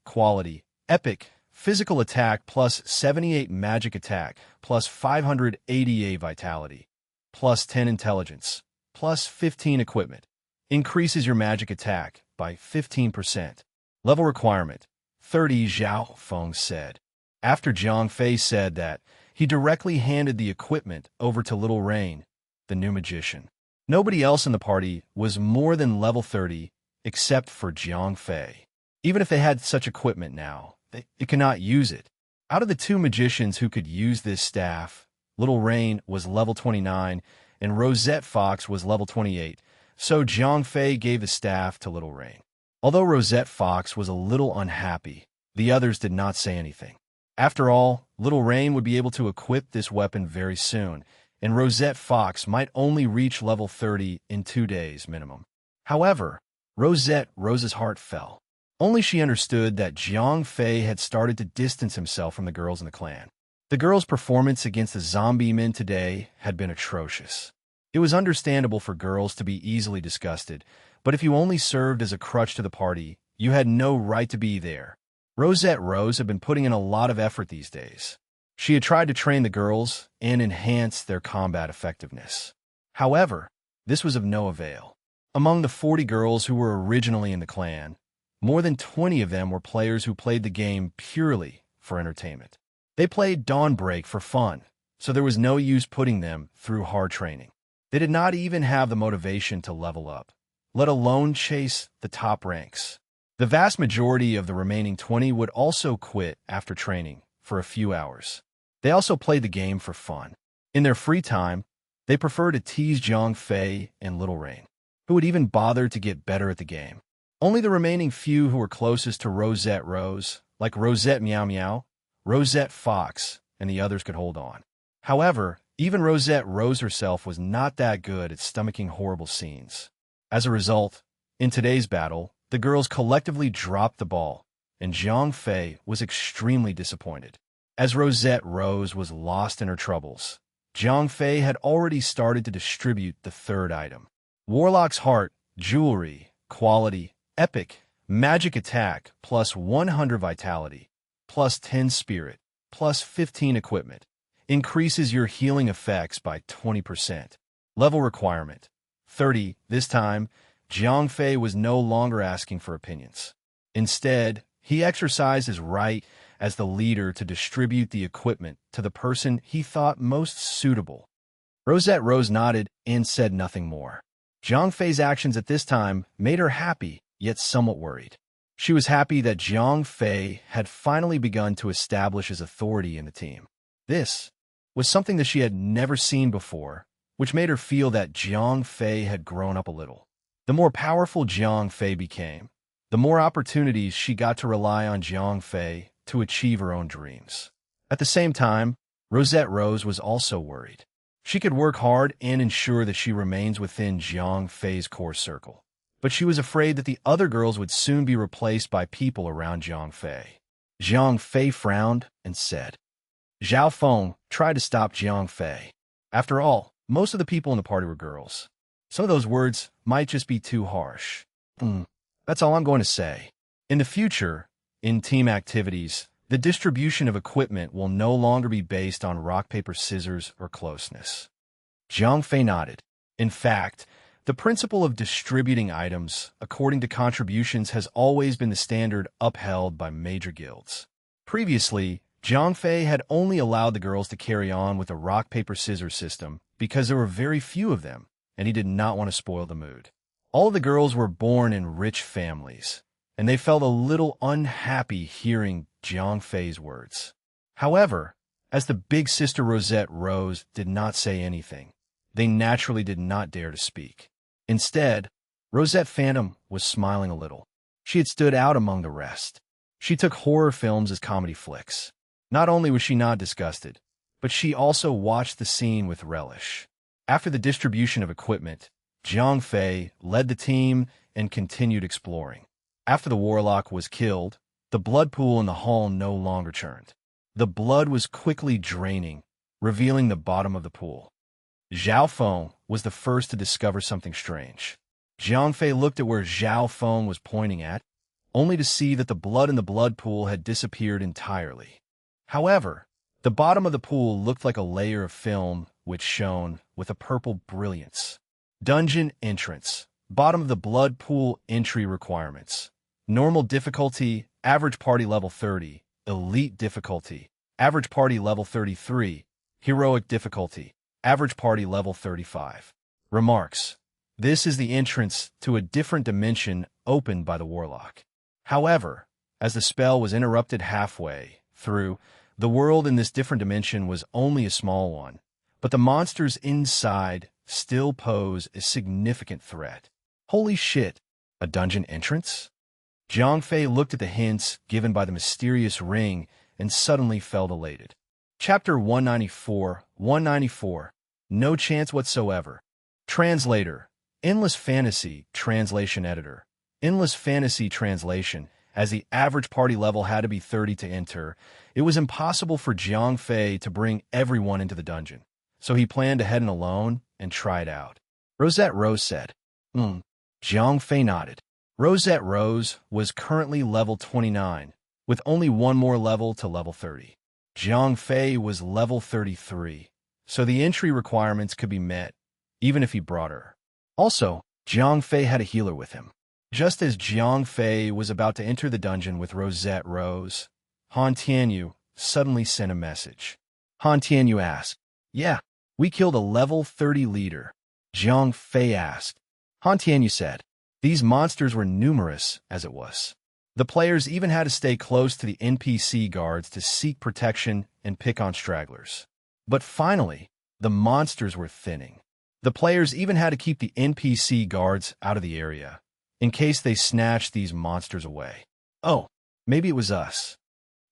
[SPEAKER 1] Quality, Epic, Physical Attack plus 78 Magic Attack, plus 588 Vitality, plus 10 Intelligence, plus 15 Equipment. Increases your magic attack by 15%. Level requirement, 30, Zhao Feng said. After Jiang Fei said that, he directly handed the equipment over to Little Rain, the new magician. Nobody else in the party was more than level 30, except for Jiang Fei. Even if they had such equipment now, they cannot use it. Out of the two magicians who could use this staff, Little Rain was level 29, and Rosette Fox was level 28, so Jiang Fei gave the staff to Little Rain. Although Rosette Fox was a little unhappy, the others did not say anything. After all, Little Rain would be able to equip this weapon very soon, and Rosette Fox might only reach level 30 in 2 days minimum. However, Rose's heart fell. Only she understood that Jiang Fei had started to distance himself from the girls in the clan. The girls' performance against the zombie men today had been atrocious. It was understandable for girls to be easily disgusted, but if you only served as a crutch to the party, you had no right to be there. Rosette Rose had been putting in a lot of effort these days. She had tried to train the girls and enhance their combat effectiveness. However, this was of no avail. Among the 40 girls who were originally in the clan, more than 20 of them were players who played the game purely for entertainment. They played Dawnbreak for fun, so there was no use putting them through hard training. They did not even have the motivation to level up, let alone chase the top ranks. The vast majority of the remaining 20 would also quit after training for a few hours. They also played the game for fun. In their free time, they preferred to tease Jiang Fei and Little Rain, who would even bother to get better at the game. Only the remaining few who were closest to Rosette Rose, like Rosette Meow Meow, Rosette Fox, and the others could hold on. However, even Rosette Rose herself was not that good at stomaching horrible scenes. As a result, in today's battle, the girls collectively dropped the ball, and Jiang Fei was extremely disappointed. As Rosette Rose was lost in her troubles, Jiang Fei had already started to distribute the third item. Warlock's Heart, Jewelry, Quality, Epic, Magic Attack, plus 100 Vitality, plus 10 Spirit, plus 15 Equipment. Increases your healing effects by 20%. Level requirement, 30. This time, Jiang Fei was no longer asking for opinions. Instead, he exercised his right as the leader to distribute the equipment to the person he thought most suitable. Rosette Rose nodded and said nothing more. Jiang Fei's actions at this time made her happy, yet somewhat worried. She was happy that Jiang Fei had finally begun to establish his authority in the team. This was something that she had never seen before, which made her feel that Jiang Fei had grown up a little. The more powerful Jiang Fei became, the more opportunities she got to rely on Jiang Fei to achieve her own dreams. At the same time, Rosette Rose was also worried. She could work hard and ensure that she remains within Jiang Fei's core circle, but she was afraid that the other girls would soon be replaced by people around Jiang Fei. Jiang Fei frowned and said, Zhao Feng tried to stop Jiang Fei. After all, most of the people in the party were girls. Some of those words might just be too harsh. That's all I'm going to say. In the future, in team activities, the distribution of equipment will no longer be based on rock, paper, scissors, or closeness. Jiang Fei nodded. In fact, the principle of distributing items according to contributions has always been the standard upheld by major guilds. Previously, Jiang Fei had only allowed the girls to carry on with the rock, paper, scissors system because there were very few of them, and he did not want to spoil the mood. All of the girls were born in rich families, and they felt a little unhappy hearing Jiang Fei's words. However, As the big sister Rosette Rose did not say anything, they naturally did not dare to speak. Instead, Rosette Phantom was smiling a little. She had stood out among the rest. She took horror films as comedy flicks. Not only was she not disgusted, but she also watched the scene with relish. After the distribution of equipment, Jiang Fei led the team and continued exploring. After the warlock was killed, the blood pool in the hall no longer churned. The blood was quickly draining, revealing the bottom of the pool. Zhao Feng was the first to discover something strange. Jiang Fei looked at where Zhao Feng was pointing at, only to see that the blood in the blood pool had disappeared entirely. However, the bottom of the pool looked like a layer of film which shone with a purple brilliance. Dungeon entrance. Bottom of the blood pool entry requirements. Normal difficulty, average party level 30. Elite difficulty, average party level 33. Heroic difficulty, average party level 35. Remarks. This is the entrance to a different dimension opened by the warlock. However, as the spell was interrupted halfway through, the world in this different dimension was only a small one, but the monsters inside still pose a significant threat. Holy shit, a dungeon entrance? Jiang Fei looked at the hints given by the mysterious ring and suddenly felt elated. Chapter 194. No chance whatsoever. Translator. Endless Fantasy Translation Editor. Endless Fantasy Translation. As the average party level had to be 30 to enter, it was impossible for Jiang Fei to bring everyone into the dungeon, so he planned to head in alone and try it out. Rosette Rose said, Jiang Fei nodded. Rosette Rose was currently level 29, with only one more level to level 30. Jiang Fei was level 33, so the entry requirements could be met, even if he brought her. Also, Jiang Fei had a healer with him. Just as Jiang Fei was about to enter the dungeon with Rosette Rose, Han Tianyu suddenly sent a message. Han Tianyu asked, "Yeah, we killed a level 30 leader." Jiang Fei asked. Han Tianyu said, "These monsters were numerous as it was. The players even had to stay close to the NPC guards to seek protection and pick on stragglers. But finally, the monsters were thinning. The players even had to keep the NPC guards out of the area, in case they snatched these monsters away. Oh, maybe it was us."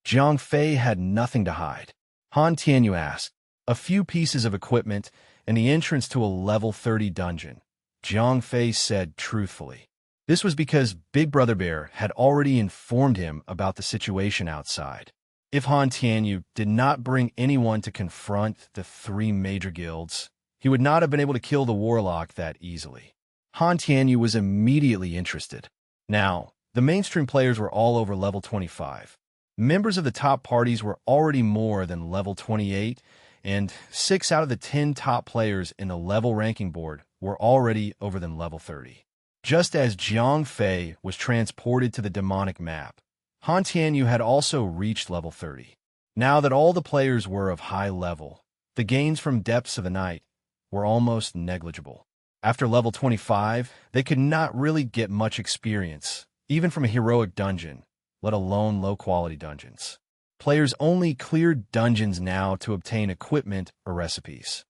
[SPEAKER 1] Jiang Fei had nothing to hide. Han Tianyu asked, "A few pieces of equipment and the entrance to a level 30 dungeon." Jiang Fei said truthfully. This was because Big Brother Bear had already informed him about the situation outside. If Han Tianyu did not bring anyone to confront the three major guilds, he would not have been able to kill the warlock that easily. Han Tianyu was immediately interested. Now, the mainstream players were all over level 25. Members of the top parties were already more than level 28, and 6 out of the 10 top players in the level ranking board were already over than level 30. Just as Jiang Fei was transported to the demonic map, Han Tianyu had also reached level 30. Now that all the players were of high level, the gains from Depths of the Night were almost negligible. After level 25, they could not really get much experience, even from a heroic dungeon, let alone low-quality dungeons. Players only cleared dungeons now to obtain equipment or recipes.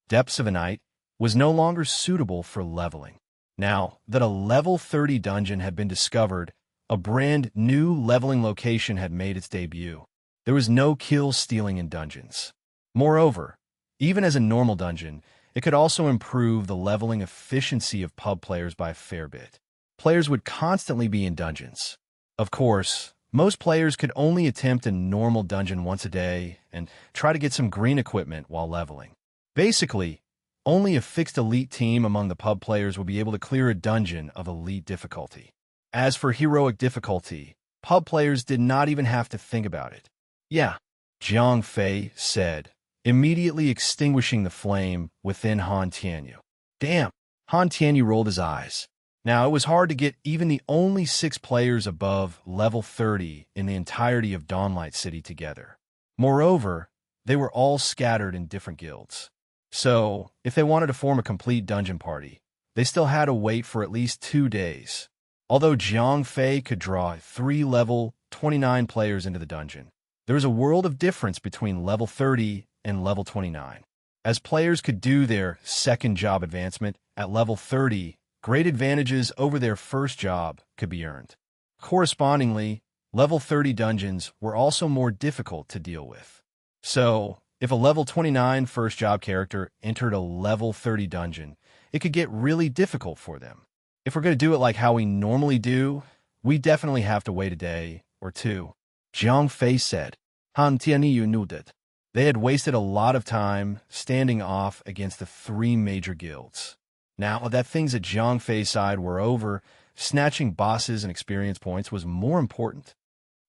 [SPEAKER 1] Depths of the Night was no longer suitable for leveling. Now that a level 30 dungeon had been discovered, a brand new leveling location had made its debut. There was no kill stealing in dungeons. Moreover, even as a normal dungeon, it could also improve the leveling efficiency of pub players by a fair bit. Players would constantly be in dungeons. Of course, most players could only attempt a normal dungeon once a day and try to get some green equipment while leveling. Basically, only a fixed elite team among the pub players would be able to clear a dungeon of elite difficulty. As for heroic difficulty, pub players did not even have to think about it. "Yeah," Jiang Fei said, immediately extinguishing the flame within Han Tianyu. "Damn," Han Tianyu rolled his eyes. Now, it was hard to get even the only 6 players above level 30 in the entirety of Dawnlight City together. Moreover, they were all scattered in different guilds. So, if they wanted to form a complete dungeon party, they still had to wait for at least 2 days. Although Jiang Fei could draw 3 level 29 players into the dungeon, there is a world of difference between level 30 and level 29. As players could do their second job advancement at level 30, great advantages over their first job could be earned. Correspondingly, level 30 dungeons were also more difficult to deal with. So, if a level 29 first job character entered a level 30 dungeon, it could get really difficult for them. If we're going to do it like how we normally do, we definitely have to wait a day or two. Jiang Fei said. Han Tianyu nodded. They had wasted a lot of time standing off against the 3 major guilds. Now that things at Jiang Fei's side were over, snatching bosses and experience points was more important.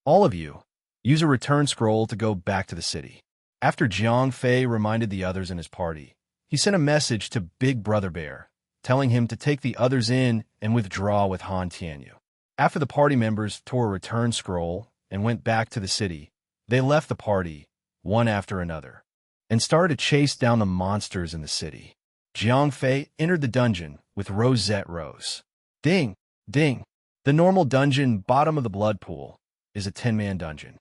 [SPEAKER 1] All of you, use a return scroll to go back to the city. After Jiang Fei reminded the others in his party, he sent a message to Big Brother Bear, telling him to take the others in and withdraw with Han Tianyu. After the party members tore a return scroll and went back to the city, they left the party, one after another, and started to chase down the monsters in the city. Jiang Fei entered the dungeon with Rosette Rose. Ding! Ding! The normal dungeon bottom of the blood pool is a 10-man dungeon.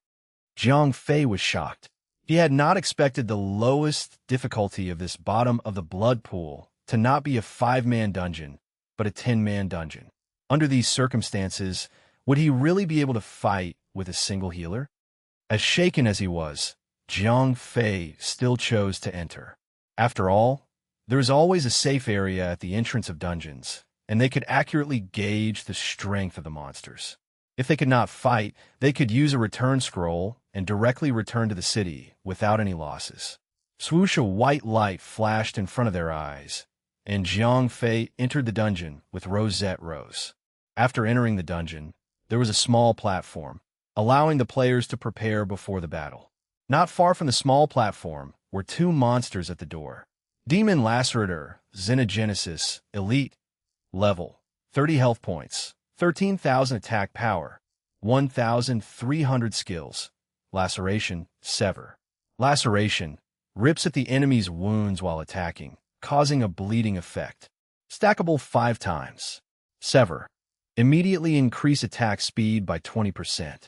[SPEAKER 1] Jiang Fei was shocked. He had not expected the lowest difficulty of this bottom of the blood pool to not be a 5-man dungeon, but a 10-man dungeon. Under these circumstances, would he really be able to fight with a single healer? As shaken as he was, Jiang Fei still chose to enter. After all, there is always a safe area at the entrance of dungeons, and they could accurately gauge the strength of the monsters. If they could not fight, they could use a return scroll and directly return to the city without any losses. Swoosh, a white light flashed in front of their eyes, and Jiang Fei entered the dungeon with Rosette Rose. After entering the dungeon, there was a small platform, allowing the players to prepare before the battle. Not far from the small platform were 2 monsters at the door. Demon Lacerator, Xenogenesis, Elite, level, 30 health points, 13,000 attack power, 1,300 skills. Laceration, Sever. Laceration rips at the enemy's wounds while attacking, causing a bleeding effect. Stackable 5 times. Sever. Immediately increase attack speed by 20%.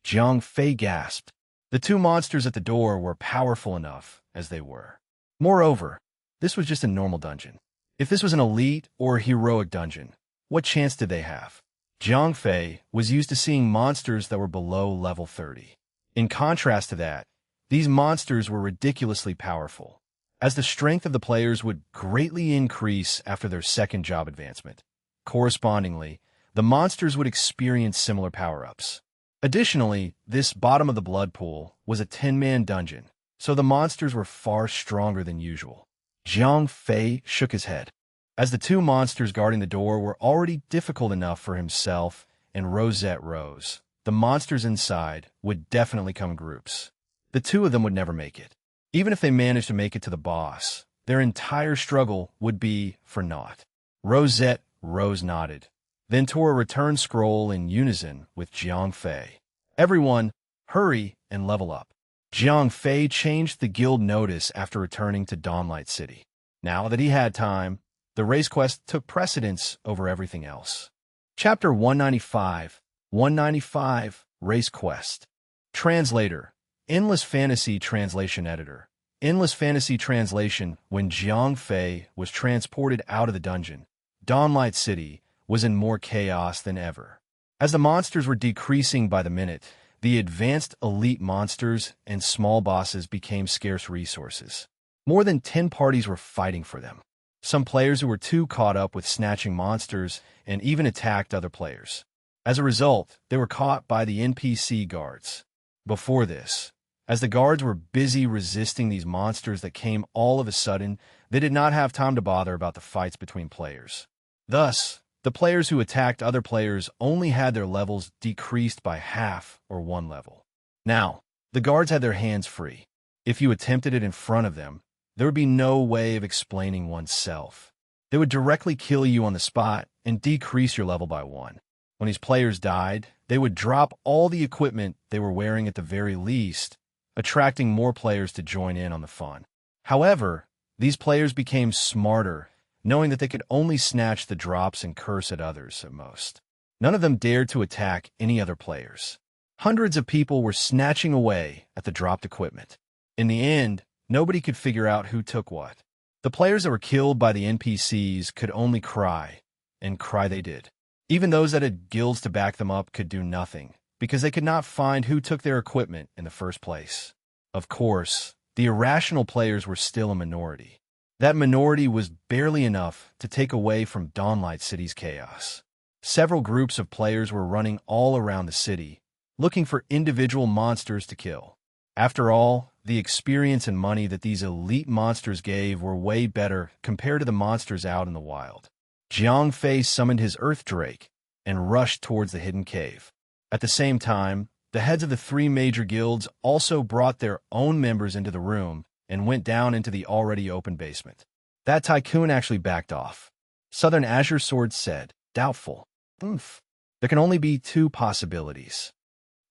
[SPEAKER 1] Jiang Fei gasped. The 2 monsters at the door were powerful enough as they were. Moreover, this was just a normal dungeon. If this was an elite or heroic dungeon, what chance did they have? Jiang Fei was used to seeing monsters that were below level 30. In contrast to that, these monsters were ridiculously powerful, as the strength of the players would greatly increase after their second job advancement. Correspondingly, the monsters would experience similar power-ups. Additionally, this bottom of the blood pool was a 10-man dungeon, so the monsters were far stronger than usual. Jiang Fei shook his head. As the 2 monsters guarding the door were already difficult enough for himself and Rosette Rose, the monsters inside would definitely come in groups. The 2 of them would never make it. Even if they managed to make it to the boss, their entire struggle would be for naught. Rosette Rose nodded, then tore a return scroll in unison with Jiang Fei. Everyone, hurry and level up. Jiang Fei changed the guild notice after returning to Dawnlight City. Now that he had time, the race quest took precedence over everything else. Chapter 195. 195, Race Quest. Translator, Endless Fantasy Translation Editor. Endless Fantasy Translation. When Jiang Fei was transported out of the dungeon, Dawnlight City was in more chaos than ever. As the monsters were decreasing by the minute, the advanced elite monsters and small bosses became scarce resources. More than 10 parties were fighting for them. Some players who were too caught up with snatching monsters and even attacked other players. As a result, they were caught by the NPC guards. Before this, as the guards were busy resisting these monsters that came all of a sudden, they did not have time to bother about the fights between players. Thus, the players who attacked other players only had their levels decreased by half or 1 level. Now, the guards had their hands free. If you attempted it in front of them, there would be no way of explaining oneself. They would directly kill you on the spot and decrease your level by 1. When these players died, they would drop all the equipment they were wearing at the very least, attracting more players to join in on the fun. However, these players became smarter, knowing that they could only snatch the drops and curse at others at most. None of them dared to attack any other players. Hundreds of people were snatching away at the dropped equipment. In the end, nobody could figure out who took what. The players that were killed by the NPCs could only cry, and cry they did. Even those that had guilds to back them up could do nothing, because they could not find who took their equipment in the first place. Of course, the irrational players were still a minority. That minority was barely enough to take away from Dawnlight City's chaos. Several groups of players were running all around the city, looking for individual monsters to kill. After all, the experience and money that these elite monsters gave were way better compared to the monsters out in the wild. Jiang Fei summoned his Earth Drake and rushed towards the hidden cave. At the same time, the heads of the three major guilds also brought their own members into the room and went down into the already open basement. That tycoon actually backed off. Southern Azure Sword said, doubtful. There can only be two possibilities.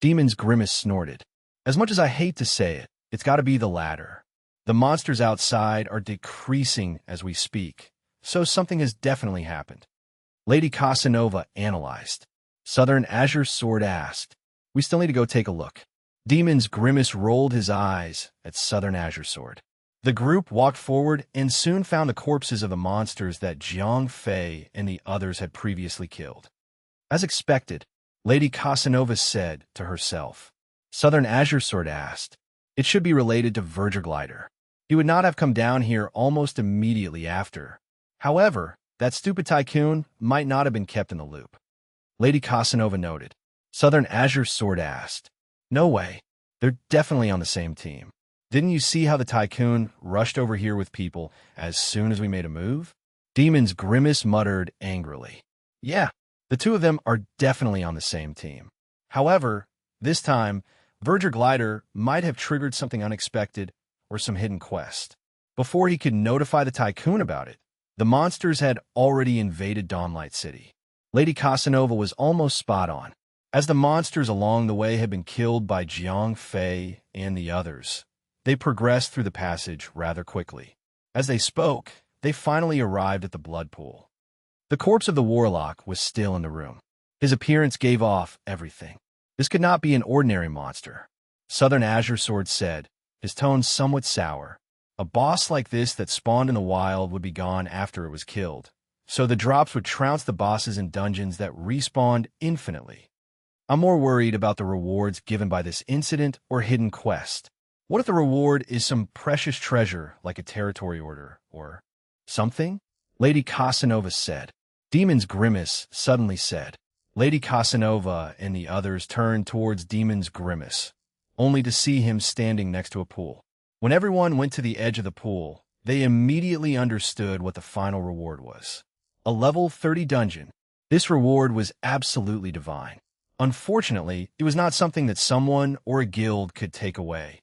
[SPEAKER 1] Demon's Grimace snorted. As much as I hate to say it, it's got to be the latter. The monsters outside are decreasing as we speak, so something has definitely happened. Lady Casanova analyzed. Southern Azure Sword asked, we still need to go take a look. Demon's Grimace rolled his eyes at Southern Azure Sword. The group walked forward and soon found the corpses of the monsters that Jiang Fei and the others had previously killed. As expected, Lady Casanova said to herself. Southern Azure Sword asked, it should be related to Verger. He would not have come down here almost immediately after. However, that stupid tycoon might not have been kept in the loop. Lady Casanova noted. Southern Azure Sword asked, no way. They're definitely on the same team. Didn't you see how the tycoon rushed over here with people as soon as we made a move? Demon's Grimace muttered angrily. Yeah, the two of them are definitely on the same team. However, this time, Verger might have triggered something unexpected or some hidden quest. Before he could notify the tycoon about it, the monsters had already invaded Dawnlight City. Lady Casanova was almost spot on. As the monsters along the way had been killed by Jiang Fei and the others, they progressed through the passage rather quickly. As they spoke, they finally arrived at the blood pool. The corpse of the warlock was still in the room. His appearance gave off everything. This could not be an ordinary monster. Southern Azure Sword said, his tone somewhat sour. A boss like this that spawned in the wild would be gone after it was killed, so the drops would trounce the bosses in dungeons that respawned infinitely. I'm more worried about the rewards given by this incident or hidden quest. What if the reward is some precious treasure like a territory order or something? Lady Casanova said. Demon's Grimace suddenly said. Lady Casanova and the others turned towards Demon's Grimace, only to see him standing next to a pool. When everyone went to the edge of the pool, they immediately understood what the final reward was. A level 30 dungeon. This reward was absolutely divine. Unfortunately, it was not something that someone or a guild could take away.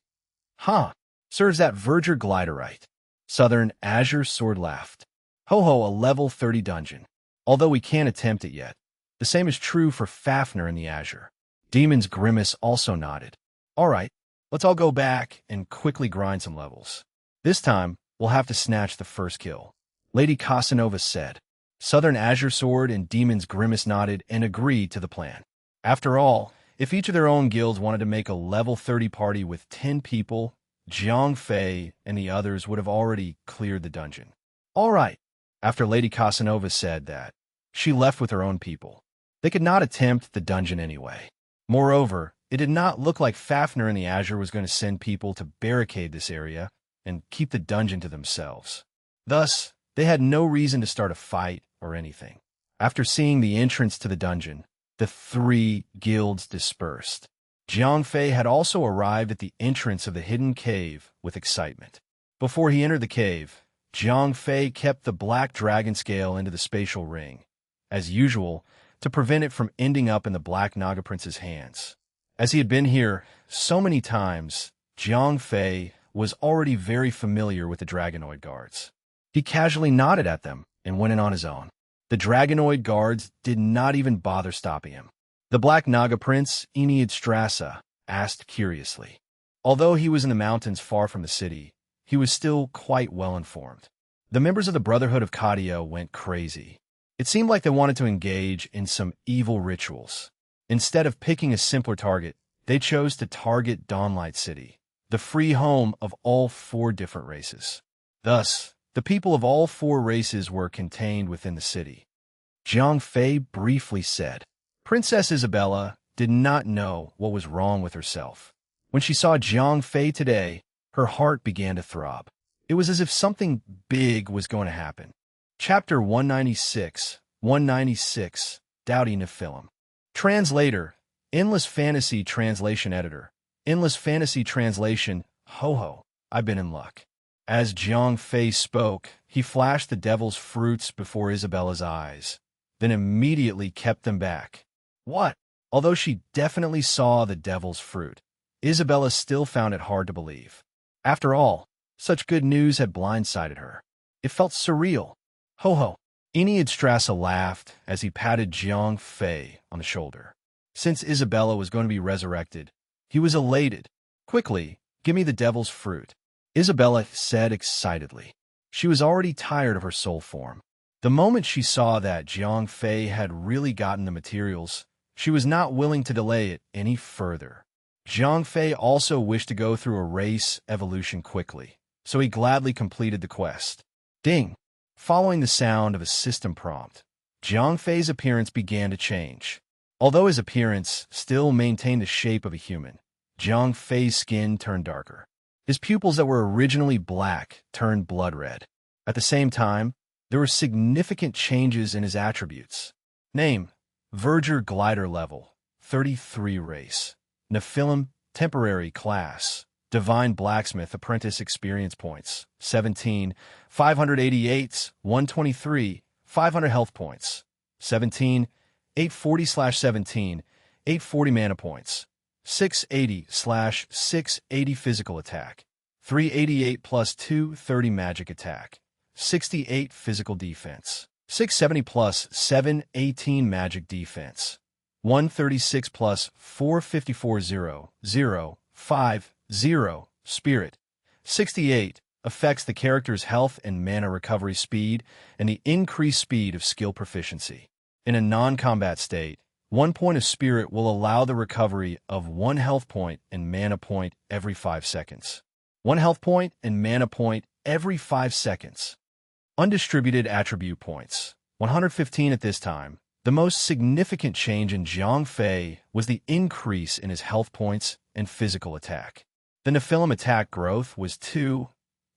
[SPEAKER 1] Serves that Verger Gliderite. Southern Azure Sword laughed. Ho-ho, a level 30 dungeon. Although we can't attempt it yet. The same is true for Fafnir in the Azure. Demon's Grimace also nodded. Alright, let's all go back and quickly grind some levels. This time, we'll have to snatch the first kill. Lady Casanova said. Southern Azure Sword and Demon's Grimace nodded and agreed to the plan. After all, if each of their own guilds wanted to make a level 30 party with 10 people, Jiang Fei and the others would have already cleared the dungeon. All right. After Lady Casanova said that, she left with her own people. They could not attempt the dungeon anyway. Moreover, it did not look like Fafnir in the Azure was going to send people to barricade this area and keep the dungeon to themselves. Thus, they had no reason to start a fight or anything. After seeing the entrance to the dungeon, the three guilds dispersed. Jiang Fei had also arrived at the entrance of the hidden cave with excitement. Before he entered the cave, Jiang Fei kept the black dragon scale into the spatial ring, as usual, to prevent it from ending up in the Black Naga Prince's hands. As he had been here so many times, Jiang Fei was already very familiar with the Dragonoid guards. He casually nodded at them and went in on his own. The Dragonoid guards did not even bother stopping him. The Black Naga Prince, Enid Strassa, asked curiously. Although he was in the mountains far from the city, he was still quite well informed. The members of the Brotherhood of Cadio went crazy. It seemed like they wanted to engage in some evil rituals. Instead of picking a simpler target, They chose to target Dawnlight City, the free home of all 4 different races. Thus, the people of all 4 races were contained within the city. Zhang Fei briefly said. Princess Isabella did not know what was wrong with herself. When she saw Zhang Fei today, her heart began to throb. It was as if something big was going to happen. Chapter 196, 196, Doubting Nephilim. Translator, Endless Fantasy Translation Editor. Endless Fantasy Translation, ho ho, I've been in luck. As Zhang Fei spoke, he flashed the devil's fruits before Isabella's eyes, then immediately kept them back. What? Although she definitely saw the devil's fruit, Isabella still found it hard to believe. After all, such good news had blindsided her. It felt surreal. Ho ho. Eniadstrassa laughed as he patted Zhang Fei on the shoulder. Since Isabella was going to be resurrected, he was elated. Quickly, give me the devil's fruit, Isabella said excitedly. She was already tired of her soul form. The moment she saw that Zhang Fei had really gotten the materials, she was not willing to delay it any further. Zhang Fei also wished to go through a race evolution quickly, so he gladly completed the quest. Ding! Following the sound of a system prompt, Zhang Fei's appearance began to change. Although his appearance still maintained the shape of a human, Zhang Fei's skin turned darker. His pupils that were originally black turned blood red. At the same time, there were significant changes in his attributes. Name: Verger Glider Level, 33 Race. Nephilim, Temporary Class. Divine Blacksmith Apprentice Experience Points, 17, 588, 123, 500 Health Points, 17, 840/17, 840 Mana Points, 680/680 Physical Attack, 388 plus 230 Magic Attack, 68 Physical Defense, 670 plus 718 Magic Defense, 136 plus 454 0, 0, 5, 0, Spirit. 68 affects the character's health and mana recovery speed and the increased speed of skill proficiency. In a non-combat state, 1 point of Spirit will allow the recovery of 1 health point and mana point every 5 seconds. 1 health point and mana point every 5 seconds. Undistributed Attribute Points, 115 at this time. The most significant change in Zhang Fei was the increase in his health points and physical attack. The Nephilim attack growth was 2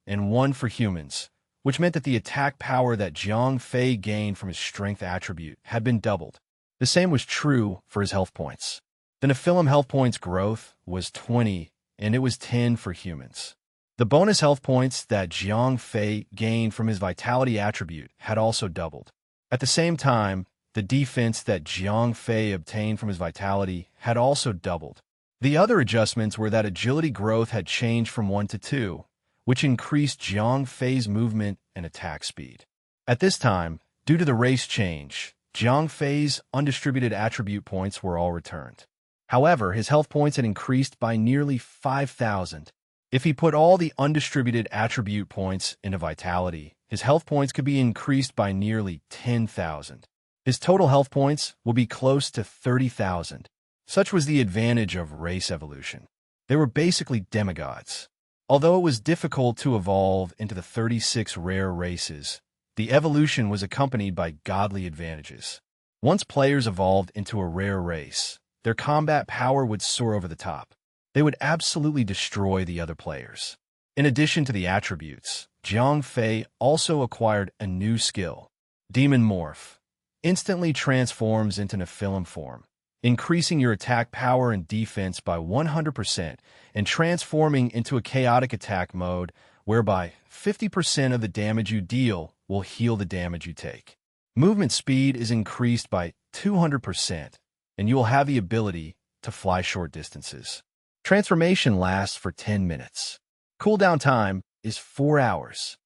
[SPEAKER 1] and 1 for humans, which meant that the attack power that Zhang Fei gained from his strength attribute had been doubled. The same was true for his health points. The Nephilim health points growth was 20, and it was 10 for humans. The bonus health points that Zhang Fei gained from his vitality attribute had also doubled. At the same time, the defense that Zhang Fei obtained from his vitality had also doubled. The other adjustments were that agility growth had changed from 1 to 2, which increased Zhang Fei's movement and attack speed. At this time, due to the race change, Zhang Fei's undistributed attribute points were all returned. However, his health points had increased by nearly 5,000. If he put all the undistributed attribute points into vitality, his health points could be increased by nearly 10,000. His total health points will be close to 30,000. Such was the advantage of race evolution. They were basically demigods. Although it was difficult to evolve into the 36 rare races, the evolution was accompanied by godly advantages. Once players evolved into a rare race, their combat power would soar over the top. They would absolutely destroy the other players. In addition to the attributes, Zhang Fei also acquired a new skill, Demon Morph. Instantly transforms into Nephilim form, increasing your attack power and defense by 100% and transforming into a chaotic attack mode whereby 50% of the damage you deal will heal the damage you take. Movement speed is increased by 200%, and you will have the ability to fly short distances. Transformation lasts for 10 minutes. Cooldown time is 4 hours.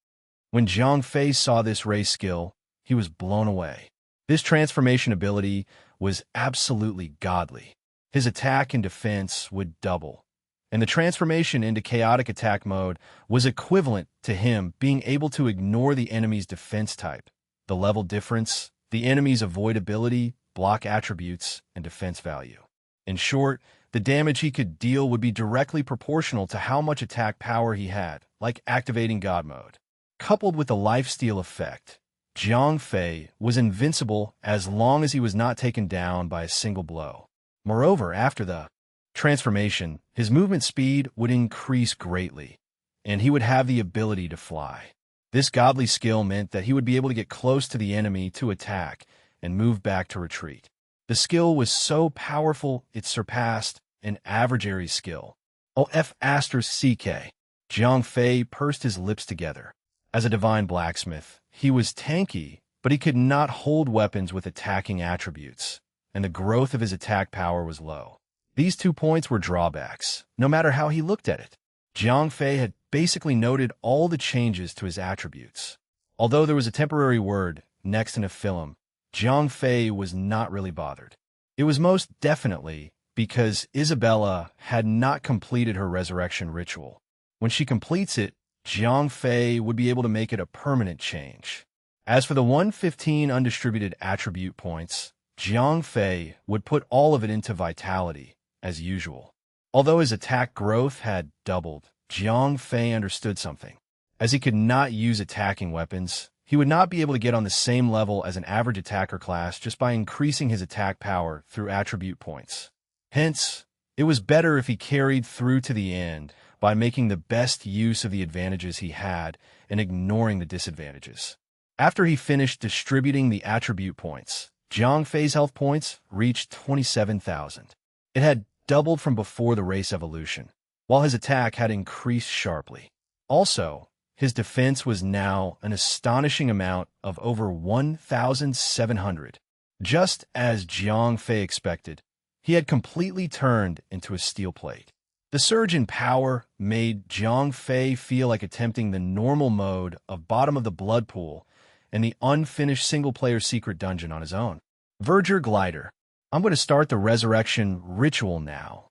[SPEAKER 1] When Zhang Fei saw this race skill, he was blown away. This transformation ability was absolutely godly. His attack and defense would double, and the transformation into chaotic attack mode was equivalent to him being able to ignore the enemy's defense type, the level difference, the enemy's avoidability, block attributes, and defense value. In short, The damage he could deal would be directly proportional to how much attack power he had, like activating God Mode. Coupled with the lifesteal effect, Jiang Fei was invincible as long as he was not taken down by a single blow. Moreover, after the transformation, his movement speed would increase greatly, and he would have the ability to fly. This godly skill meant that he would be able to get close to the enemy to attack and move back to retreat. The skill was so powerful it surpassed an average Aries skill. OF*CK. Jiang Fei pursed his lips together. As a divine blacksmith, he was tanky, but he could not hold weapons with attacking attributes, and the growth of his attack power was low. These 2 points were drawbacks, no matter how he looked at it. Jiang Fei had basically noted all the changes to his attributes. Although there was a temporary word next in a film, Jiang Fei was not really bothered. It was most definitely because Isabella had not completed her resurrection ritual. When she completes it, Jiang Fei would be able to make it a permanent change. As for the 115 undistributed attribute points, Jiang Fei would put all of it into vitality, as usual. Although his attack growth had doubled, Jiang Fei understood something. As he could not use attacking weapons, he would not be able to get on the same level as an average attacker class just by increasing his attack power through attribute points. Hence, it was better if he carried through to the end by making the best use of the advantages he had and ignoring the disadvantages. After he finished distributing the attribute points, Jiang Fei's health points reached 27,000. It had doubled from before the race evolution, while his attack had increased sharply. Also, his defense was now an astonishing amount of over 1,700. Just as Jiang Fei expected, he had completely turned into a steel plate. The surge in power made Jiang Fei feel like attempting the normal mode of bottom of the blood pool and the unfinished single-player secret dungeon on his own. Verger Glider. I'm going to start the resurrection ritual now,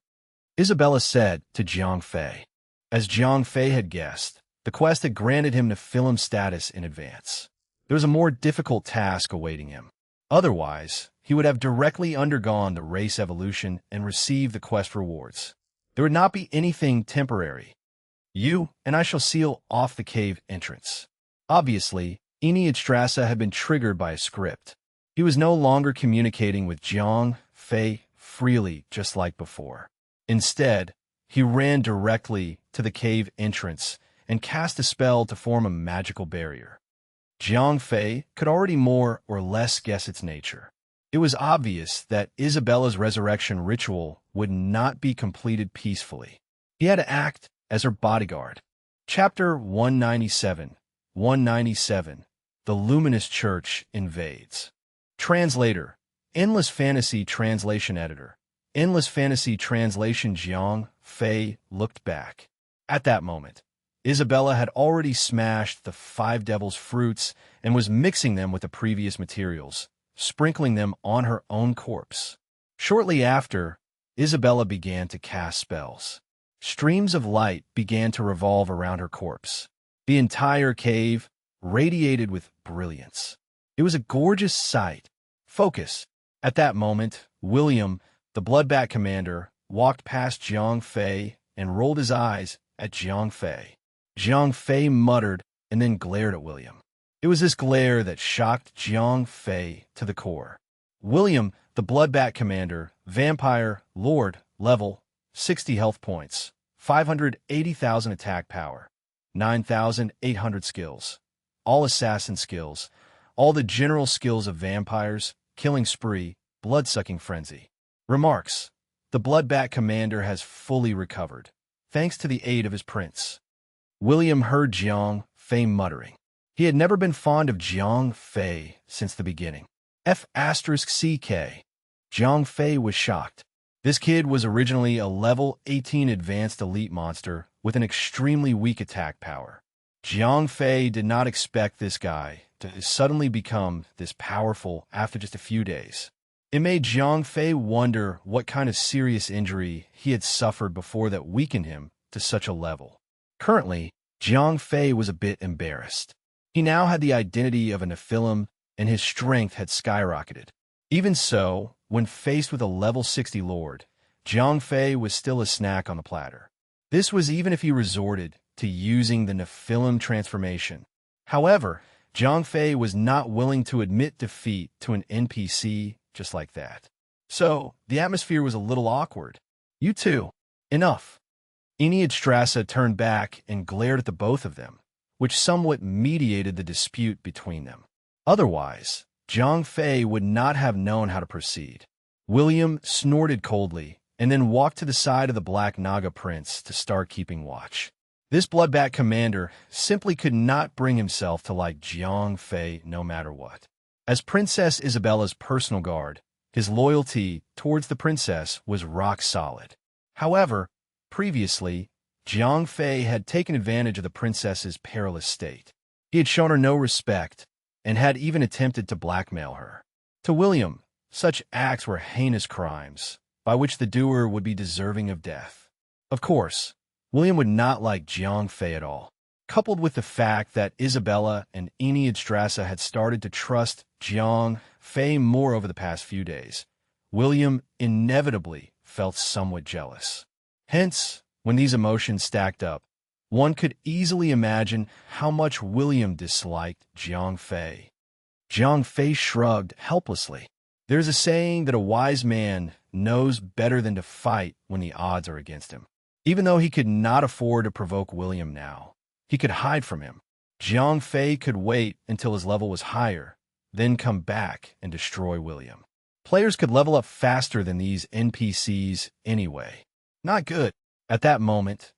[SPEAKER 1] Isabella said to Jiang Fei. As Jiang Fei had guessed, the quest had granted him Nephilim status in advance. There was a more difficult task awaiting him. Otherwise, he would have directly undergone the race evolution and received the quest rewards. There would not be anything temporary. You and I shall seal off the cave entrance. Obviously, Strasse had been triggered by a script. He was no longer communicating with Jiang Fei freely just like before. Instead, he ran directly to the cave entrance and cast a spell to form a magical barrier. Jiang Fei could already more or less guess its nature. It was obvious that Isabella's resurrection ritual would not be completed peacefully. He had to act as her bodyguard. Chapter 197. 197. The Luminous Church Invades. Translator. Endless Fantasy Translation Editor. Endless Fantasy Translation. Jiang Fei looked back. At that moment, Isabella had already smashed the 5 devil's fruits and was mixing them with the previous materials, sprinkling them on her own corpse. Shortly after, Isabella began to cast spells. Streams of light began to revolve around her corpse. The entire cave radiated with brilliance. It was a gorgeous sight. Focus. At that moment, William, the Bloodbat commander, walked past Jiang Fei and rolled his eyes at Jiang Fei. Jiang Fei muttered and then glared at William. It was this glare that shocked Jiang Fei to the core. William, the Bloodbat commander, vampire, lord, level, 60 health points, 580,000 attack power, 9,800 skills, all assassin skills, all the general skills of vampires, killing spree, blood-sucking frenzy. Remarks. The Bloodbat commander has fully recovered, thanks to the aid of his prince. William heard Jiang Fei muttering. He had never been fond of Jiang Fei since the beginning. F***CK. Jiang Fei was shocked. This kid was originally a level 18 advanced elite monster with an extremely weak attack power. Jiang Fei did not expect this guy to suddenly become this powerful after just a few days. It made Jiang Fei wonder what kind of serious injury he had suffered before that weakened him to such a level. Currently, Jiang Fei was a bit embarrassed. He now had the identity of a Nephilim, and his strength had skyrocketed. Even so, when faced with a level 60 lord, Jiang Fei was still a snack on the platter. This was even if he resorted to using the Nephilim transformation. However, Jiang Fei was not willing to admit defeat to an NPC just like that. So, the atmosphere was a little awkward. You two. Enough. Strasse turned back and glared at the both of them, which somewhat mediated the dispute between them. Otherwise, Jiang Fei would not have known how to proceed. William snorted coldly and then walked to the side of the Black Naga Prince to start keeping watch. This bloodbat commander simply could not bring himself to like Jiang Fei no matter what. As Princess Isabella's personal guard, his loyalty towards the princess was rock solid. However, previously, Jiang Fei had taken advantage of the princess's perilous state. He had shown her no respect and had even attempted to blackmail her. To William, such acts were heinous crimes, by which the doer would be deserving of death. Of course, William would not like Jiang Fei at all. Coupled with the fact that Isabella and Strasse had started to trust Jiang Fei more over the past few days, William inevitably felt somewhat jealous. Hence, when these emotions stacked up, one could easily imagine how much William disliked Jiang Fei. Jiang Fei shrugged helplessly. There's a saying that a wise man knows better than to fight when the odds are against him. Even though he could not afford to provoke William now, he could hide from him. Jiang Fei could wait until his level was higher, then come back and destroy William. Players could level up faster than these NPCs anyway. Not good. At that moment,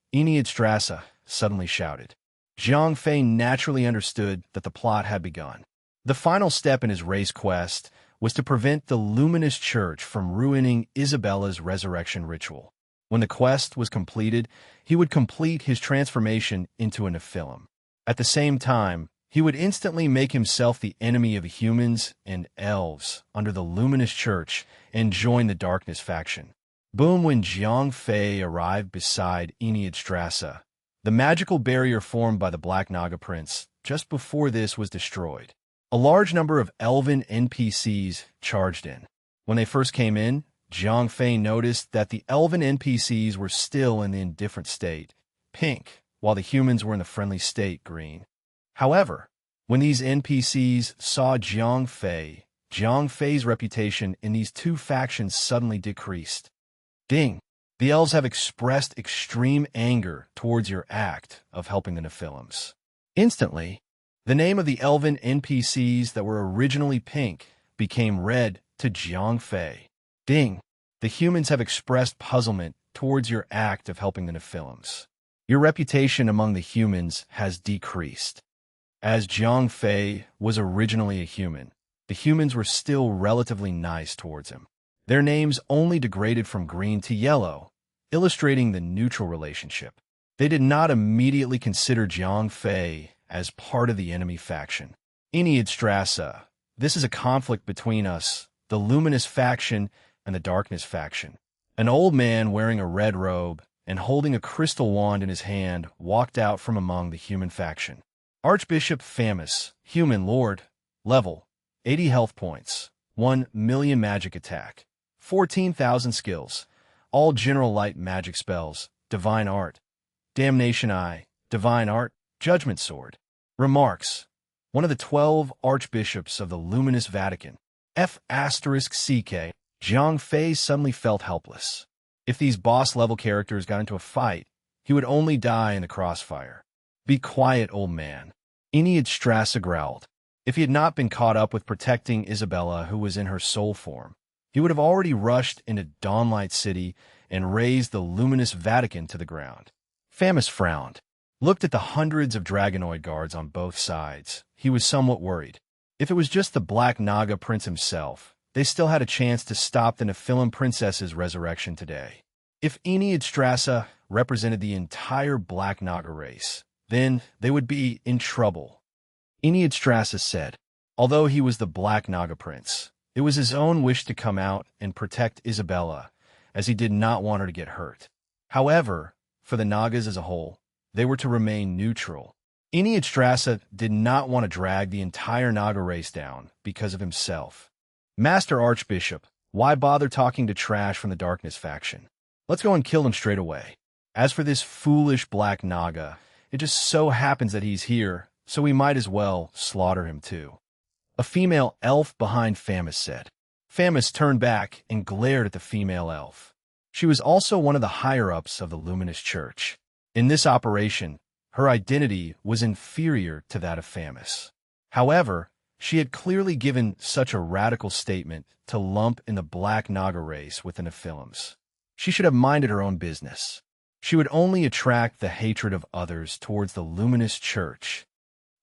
[SPEAKER 1] Strasse suddenly shouted. Jiang Fei naturally understood that the plot had begun. The final step in his race quest was to prevent the Luminous Church from ruining Isabella's resurrection ritual. When the quest was completed, he would complete his transformation into a Nephilim. At the same time, he would instantly make himself the enemy of humans and elves under the Luminous Church and join the Darkness faction. Boom! When Jiang Fei arrived beside Strasse, the magical barrier formed by the Black Naga Prince just before this was destroyed. A large number of elven NPCs charged in. When they first came in, Jiang Fei noticed that the elven NPCs were still in the indifferent state, pink, while the humans were in the friendly state, green. However, when these NPCs saw Jiang Fei's reputation in these two factions suddenly decreased. Ding! The elves have expressed extreme anger towards your act of helping the Nephilims. Instantly, the name of the elven NPCs that were originally pink became red to Jiang Fei. Ding! The humans have expressed puzzlement towards your act of helping the Nephilims. Your reputation among the humans has decreased. As Jiang Fei was originally a human, the humans were still relatively nice towards him. Their names only degraded from green to yellow, illustrating the neutral relationship. They did not immediately consider Jiang Fei as part of the enemy faction. Strasse, this is a conflict between us, the Luminous faction and the Darkness faction. An old man wearing a red robe and holding a crystal wand in his hand walked out from among the human faction. Archbishop Famous, human lord, level, 80 health points, 1 million magic attack, 14,000 skills, all general light magic spells, divine art, damnation eye, divine art, judgment sword. Remarks: one of the 12 archbishops of the Luminous Vatican. F***CK. Jiang Fei suddenly felt helpless. If these boss-level characters got into a fight, he would only die in the crossfire. Be quiet, old man. Strasse growled. If he had not been caught up with protecting Isabella, who was in her soul form, he would have already rushed into Dawnlight City and razed the Luminous Vatican to the ground. Famous frowned, looked at the hundreds of Dragonoid guards on both sides. He was somewhat worried. If it was just the Black Naga Prince himself, they still had a chance to stop the Nephilim Princess's resurrection today. If Strasse represented the entire Black Naga race, then they would be in trouble. Strasse said, although he was the Black Naga Prince, it was his own wish to come out and protect Isabella, as he did not want her to get hurt. However, for the Nagas as a whole, they were to remain neutral. Strasse did not want to drag the entire Naga race down because of himself. Master Archbishop, why bother talking to trash from the Darkness faction? Let's go and kill him straight away. As for this foolish black Naga, it just so happens that he's here, so we might as well slaughter him too. A female elf behind Famus said. Famus turned back and glared at the female elf. She was also one of the higher-ups of the Luminous Church. In this operation, her identity was inferior to that of Famus. However, she had clearly given such a radical statement to lump in the Black Naga race with the Nephilims. She should have minded her own business. She would only attract the hatred of others towards the Luminous Church.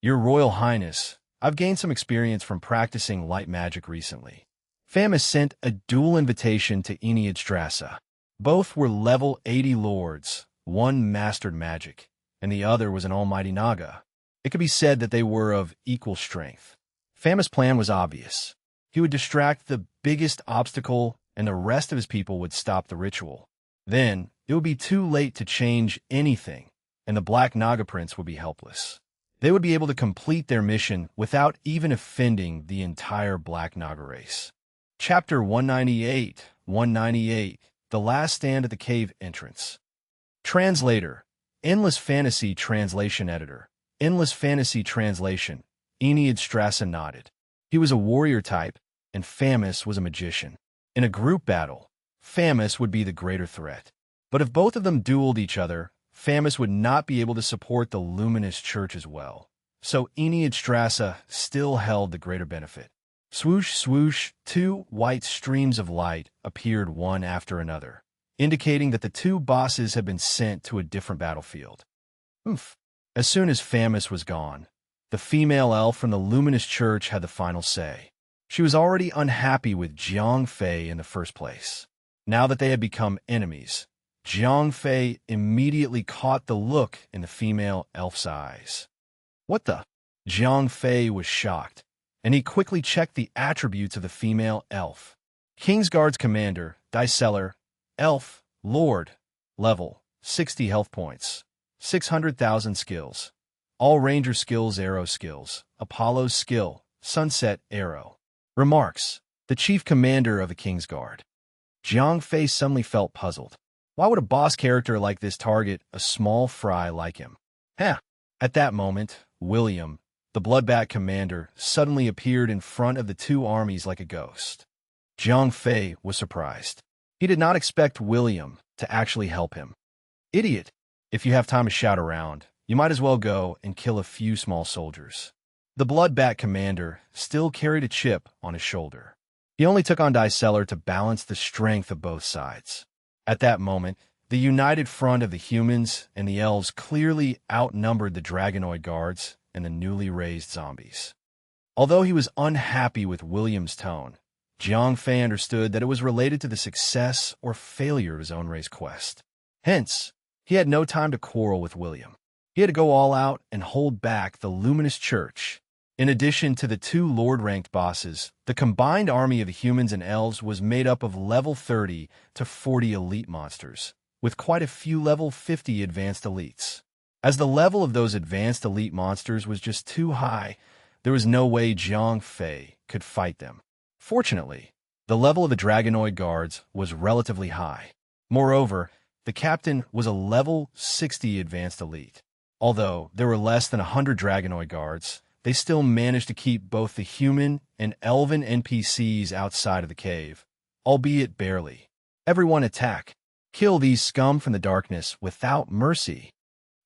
[SPEAKER 1] Your Royal Highness, I've gained some experience from practicing light magic recently. Famus sent a dual invitation to Eneadstrasse. Both were level 80 lords, one mastered magic, and the other was an almighty Naga. It could be said that they were of equal strength. Famus' plan was obvious. He would distract the biggest obstacle, and the rest of his people would stop the ritual. Then, it would be too late to change anything, and the Black Naga Prince would be helpless. They would be able to complete their mission without even offending the entire Black Naga race. Chapter 198, The Last Stand at the Cave Entrance. Translator, Endless Fantasy Translation Editor. Endless Fantasy Translation. Eneadstrasse nodded. He was a warrior type, and Famus was a magician. In a group battle, Famus would be the greater threat. But if both of them dueled each other, Famus would not be able to support the Luminous Church as well. So Eneadstrasse still held the greater benefit. Swoosh, swoosh, two white streams of light appeared one after another, indicating that the two bosses had been sent to a different battlefield. Oof. As soon as Famus was gone, the female elf from the Luminous Church had the final say. She was already unhappy with Jiang Fei in the first place. Now that they had become enemies, Jiang Fei immediately caught the look in the female elf's eyes. What the? Jiang Fei was shocked, and he quickly checked the attributes of the female elf. Kingsguard's commander, Diceller, elf, lord, level, 60 health points, 600,000 skills. All ranger skills, arrow skills, Apollo's skill, sunset arrow. Remarks, the chief commander of the Kingsguard. Jiang Fei suddenly felt puzzled. Why would a boss character like this target a small fry like him? At that moment, William, the Bloodbat commander, suddenly appeared in front of the two armies like a ghost. Jiang Fei was surprised. He did not expect William to actually help him. Idiot! If you have time to shout around, you might as well go and kill a few small soldiers. The Bloodbat commander still carried a chip on his shoulder. He only took on Diceller to balance the strength of both sides. At that moment, the united front of the humans and the elves clearly outnumbered the Dragonoid guards and the newly raised zombies. Although he was unhappy with William's tone, Jiang Fei understood that it was related to the success or failure of his own race quest. Hence, he had no time to quarrel with William. He had to go all out and hold back the Luminous Church. In addition to the two Lord-ranked bosses, the combined army of the humans and elves was made up of level 30 to 40 elite monsters, with quite a few level 50 advanced elites. As the level of those advanced elite monsters was just too high, there was no way Jiang Fei could fight them. Fortunately, the level of the Dragonoid guards was relatively high. Moreover, the captain was a level 60 advanced elite. Although there were less than 100 Dragonoid guards, they still managed to keep both the human and elven NPCs outside of the cave, albeit barely. Everyone attack. Kill these scum from the darkness without mercy.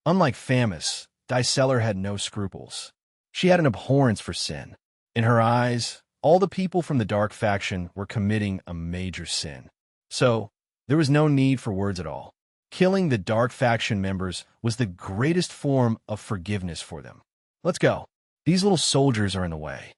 [SPEAKER 1] Unlike Famus, Diceller had no scruples. She had an abhorrence for sin. In her eyes, all the people from the Dark faction were committing a major sin. So, there was no need for words at all. Killing the Dark faction members was the greatest form of forgiveness for them. Let's go. These little soldiers are in the way.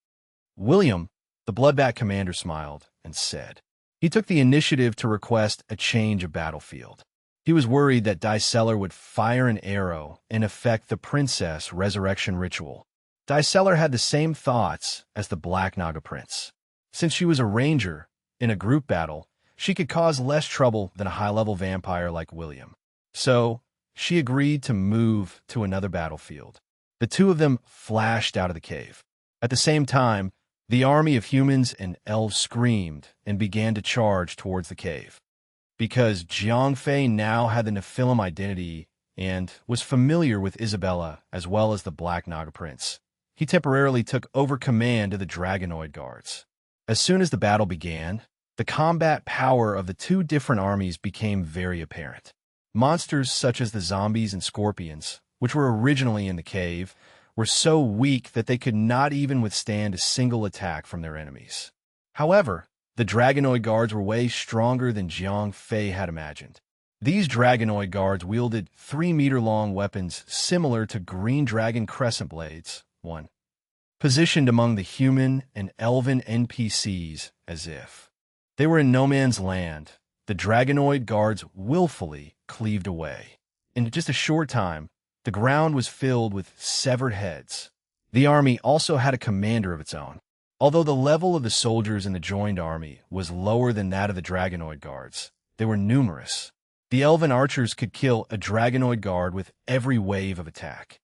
[SPEAKER 1] William, the Bloodbat commander, smiled and said. He took the initiative to request a change of battlefield. He was worried that Diceller would fire an arrow and affect the princess resurrection ritual. Diceller had the same thoughts as the Black Naga Prince. Since she was a ranger, in a group battle, she could cause less trouble than a high-level vampire like William. So, she agreed to move to another battlefield. The two of them flashed out of the cave. At the same time, the army of humans and elves screamed and began to charge towards the cave. because Jiang Fei now had the Nephilim identity and was familiar with Isabella as well as the Black Naga Prince. He temporarily took over command of the Dragonoid guards. As soon as the battle began, the combat power of the two different armies became very apparent. Monsters such as the zombies and scorpions, which were originally in the cave, were so weak that they could not even withstand a single attack from their enemies. However, the Dragonoid guards were way stronger than Jiang Fei had imagined. These Dragonoid guards wielded 3-meter-long weapons similar to green dragon crescent blades, one positioned among the human and elven NPCs as if they were in no man's land. The Dragonoid guards willfully cleaved away. In just a short time, the ground was filled with severed heads. The army also had a commander of its own. Although the level of the soldiers in the joined army was lower than that of the Dragonoid guards, they were numerous. The elven archers could kill a Dragonoid guard with every wave of attack.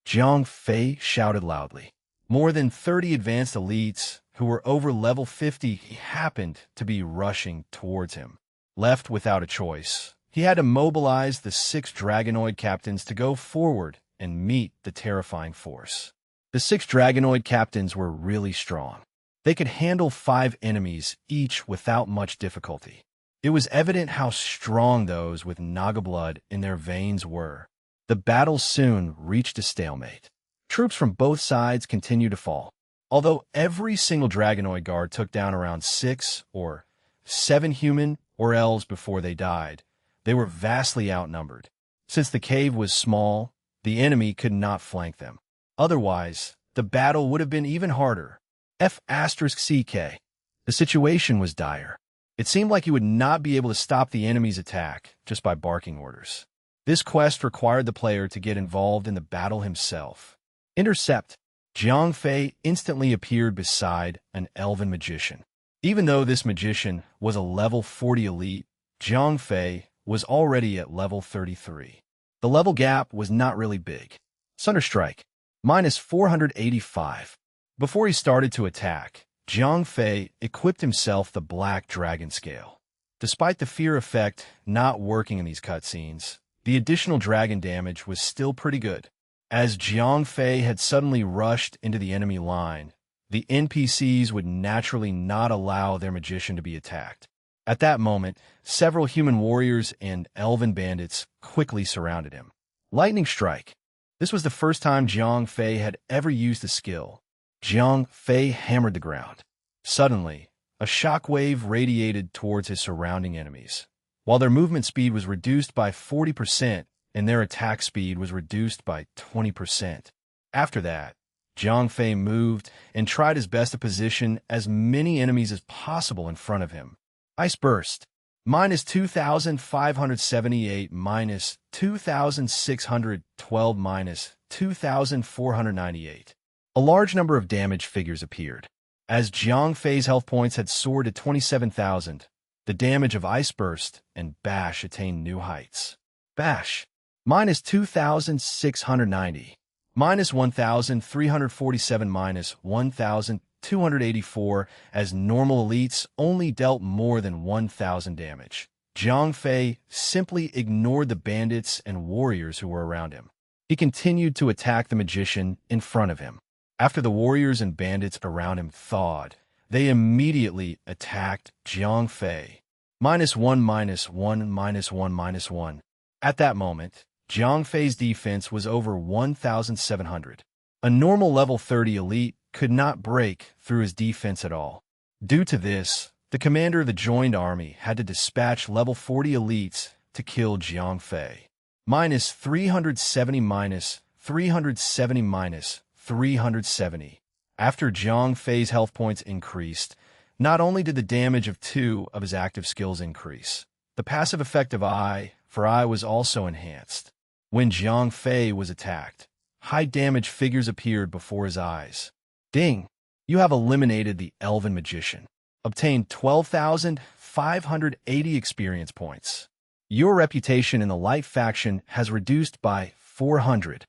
[SPEAKER 1] Jiang Fei shouted loudly. More than 30 advanced elites who were over level 50 happened to be rushing towards him. Left without a choice, he had to mobilize the 6 Dragonoid captains to go forward and meet the terrifying force. The 6 Dragonoid captains were really strong. They could handle 5 enemies each without much difficulty. It was evident how strong those with Naga blood in their veins were. The battle soon reached a stalemate. Troops from both sides continued to fall. Although every single Dragonoid guard took down around 6 or 7 human or elves before they died, they were vastly outnumbered. Since the cave was small, the enemy could not flank them. Otherwise, the battle would have been even harder. F***CK. The situation was dire. It seemed like he would not be able to stop the enemy's attack just by barking orders. This quest required the player to get involved in the battle himself. Intercept. Jiang Fei instantly appeared beside an elven magician. Even though this magician was a level 40 elite, Jiang Fei was already at level 33. The level gap was not really big. Sunderstrike. Minus 485. Before he started to attack, Jiang Fei equipped himself the Black Dragon Scale. Despite the fear effect not working in these cutscenes, the additional dragon damage was still pretty good. As Jiang Fei had suddenly rushed into the enemy line, the NPCs would naturally not allow their magician to be attacked. At that moment, several human warriors and elven bandits quickly surrounded him. Lightning Strike. This was the first time Jiang Fei had ever used the skill. Jiang Fei hammered the ground. Suddenly, a shockwave radiated towards his surrounding enemies. While their movement speed was reduced by 40% and their attack speed was reduced by 20%. After that, Jiang Fei moved and tried his best to position as many enemies as possible in front of him. Ice Burst. Minus 2,578, minus 2,612, minus 2,498. A large number of damage figures appeared. As Jiang Fei's health points had soared to 27,000, the damage of Ice Burst and Bash attained new heights. Bash. Minus 2,690. Minus 1,347, minus 1,284, as normal elites only dealt more than 1,000 damage. Jiang Fei simply ignored the bandits and warriors who were around him. He continued to attack the magician in front of him. After the warriors and bandits around him thawed, they immediately attacked Jiang Fei. Minus 1, minus 1, minus 1, minus 1. At that moment, Jiang Fei's defense was over 1,700. A normal level 30 elite could not break through his defense at all. Due to this, the commander of the joined army had to dispatch level 40 elites to kill Jiang Fei. Minus 370, minus 370, minus 370. After Jiang Fei's health points increased, not only did the damage of 2 of his active skills increase, the passive effect of Eye for Eye was also enhanced. When Jiang Fei was attacked, high damage figures appeared before his eyes. Ding! You have eliminated the Elven Magician. Obtained 12,580 experience points. Your reputation in the Light faction has reduced by 400.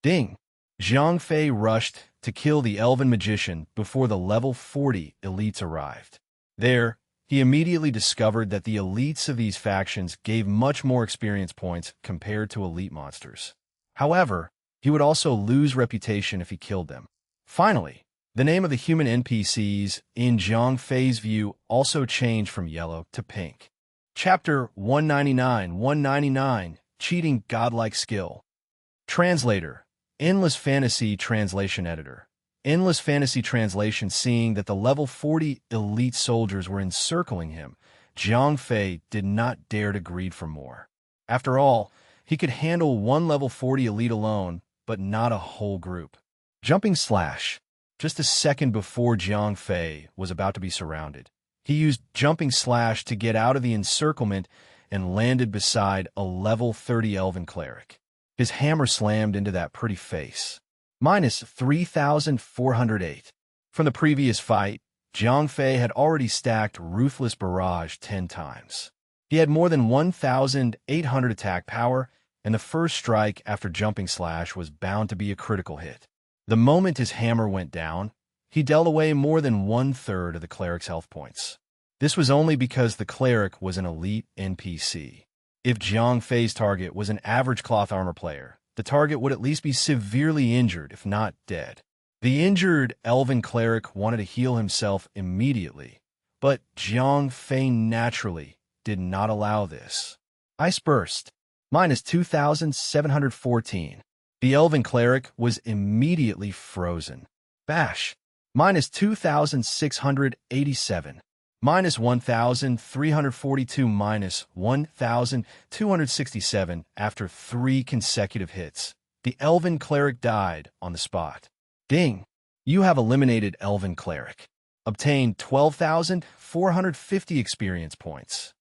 [SPEAKER 1] Ding! Jiang Fei rushed to kill the Elven Magician before the level 40 elites arrived. There, he immediately discovered that the elites of these factions gave much more experience points compared to elite monsters. However, he would also lose reputation if he killed them. Finally, the name of the human NPCs in Zhang Fei's view also changed from yellow to pink. Chapter 199 Cheating Godlike Skill. Translator, Endless Fantasy Translation Editor. Endless Fantasy Translation. Seeing that the level 40 elite soldiers were encircling him, Zhang Fei did not dare to greed for more. After all, he could handle one level 40 elite alone, but not a whole group. Jumping slash. Just a second before Zhang Fei was about to be surrounded, he used jumping slash to get out of the encirclement and landed beside a level 30 elven cleric. His hammer slammed into that pretty face. Minus 3,408. From the previous fight, Zhang Fei had already stacked Ruthless Barrage 10 times. He had more than 1,800 attack power, and the first strike after jumping slash was bound to be a critical hit. The moment his hammer went down, he dealt away more than 1/3 of the cleric's health points. This was only because the cleric was an elite NPC. If Zhang Fei's target was an average cloth armor player, the target would at least be severely injured, if not dead. The injured elven cleric wanted to heal himself immediately, but Zhang Fei naturally did not allow this. Ice Burst. Minus 2,714. The elven cleric was immediately frozen. Bash. Minus 2,687. Minus 1,342. Minus 1,267. After 3 consecutive hits, the elven cleric died on the spot. Ding! You have eliminated elven cleric. Obtained 12,450 experience points.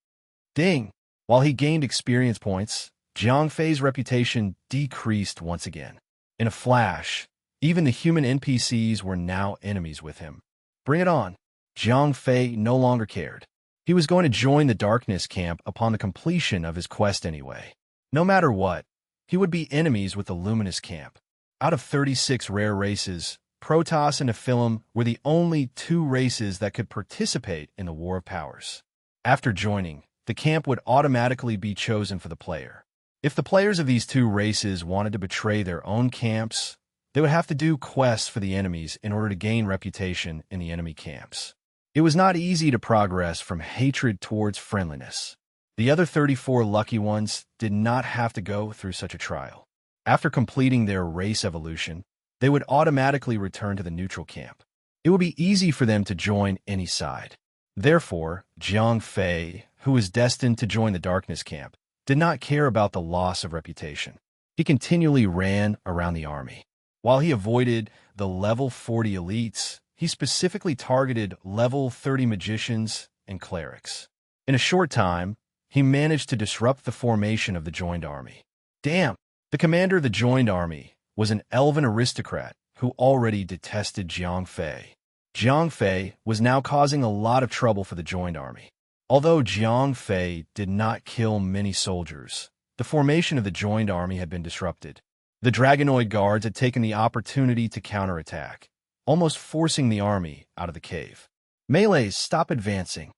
[SPEAKER 1] Ding! While he gained experience points, Zhang Fei's reputation decreased once again. In a flash, even the human NPCs were now enemies with him. Bring it on. Zhang Fei no longer cared. He was going to join the Darkness camp upon the completion of his quest anyway. No matter what, he would be enemies with the Luminous camp. Out of 36 rare races, Protoss and Nephilim were the only 2 races that could participate in the War of Powers. After joining, the camp would automatically be chosen for the player. If the players of these 2 races wanted to betray their own camps, they would have to do quests for the enemies in order to gain reputation in the enemy camps. It was not easy to progress from hatred towards friendliness. The other 34 lucky ones did not have to go through such a trial. After completing their race evolution, they would automatically return to the neutral camp. It would be easy for them to join any side. Therefore, Zhang Fei, who was destined to join the Darkness camp, did not care about the loss of reputation. He continually ran around the army. While he avoided the level 40 elites, he specifically targeted level 30 magicians and clerics. In a short time, he managed to disrupt the formation of the joined army. Damn! The commander of the joined army was an elven aristocrat who already detested Zhang Fei. Zhang Fei was now causing a lot of trouble for the joined army. Although Zhang Fei did not kill many soldiers, the formation of the joined army had been disrupted. The Dragonoid guards had taken the opportunity to counterattack, almost forcing the army out of the cave. Melees, stop advancing.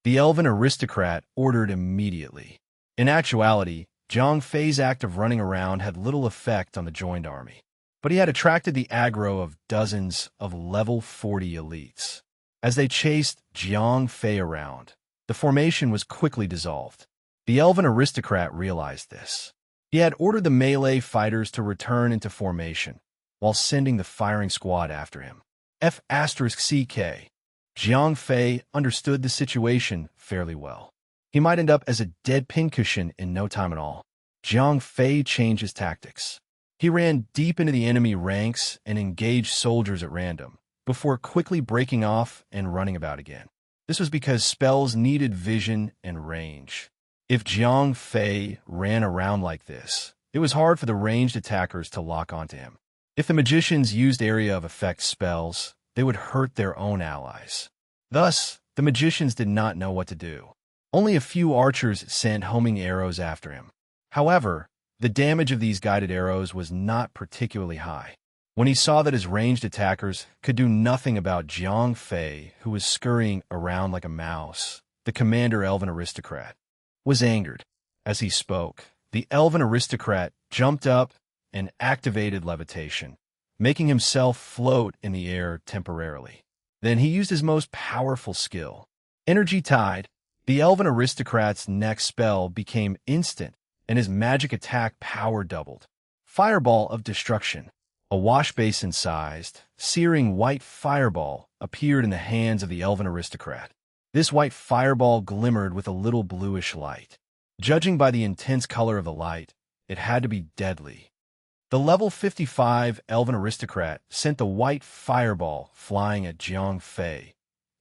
[SPEAKER 1] The elven aristocrat ordered immediately. In actuality, Zhang Fei's act of running around had little effect on the joined army, but he had attracted the aggro of dozens of level 40 elites. As they chased Zhang Fei around, the formation was quickly dissolved. The elven aristocrat realized this. He had ordered the melee fighters to return into formation, while sending the firing squad after him. F*CK. Zhang Fei understood the situation fairly well. He might end up as a dead pincushion in no time at all. Zhang Fei changed his tactics. He ran deep into the enemy ranks and engaged soldiers at random, before quickly breaking off and running about again. This was because spells needed vision and range. If Zhang Fei ran around like this, it was hard for the ranged attackers to lock onto him. If the magicians used area of effect spells, they would hurt their own allies. Thus, the magicians did not know what to do. Only a few archers sent homing arrows after him. However, the damage of these guided arrows was not particularly high. When he saw that his ranged attackers could do nothing about Zhang Fei, who was scurrying around like a mouse, the commander elven aristocrat, was angered. As he spoke, the elven aristocrat jumped up and activated levitation, making himself float in the air temporarily. Then he used his most powerful skill, Energy Tide. The elven aristocrat's next spell became instant, and his magic attack power doubled. Fireball of Destruction. A wash basin-sized, searing white fireball appeared in the hands of the elven aristocrat. This white fireball glimmered with a little bluish light. Judging by the intense color of the light, it had to be deadly. The level 55 elven aristocrat sent the white fireball flying at Jiang Fei,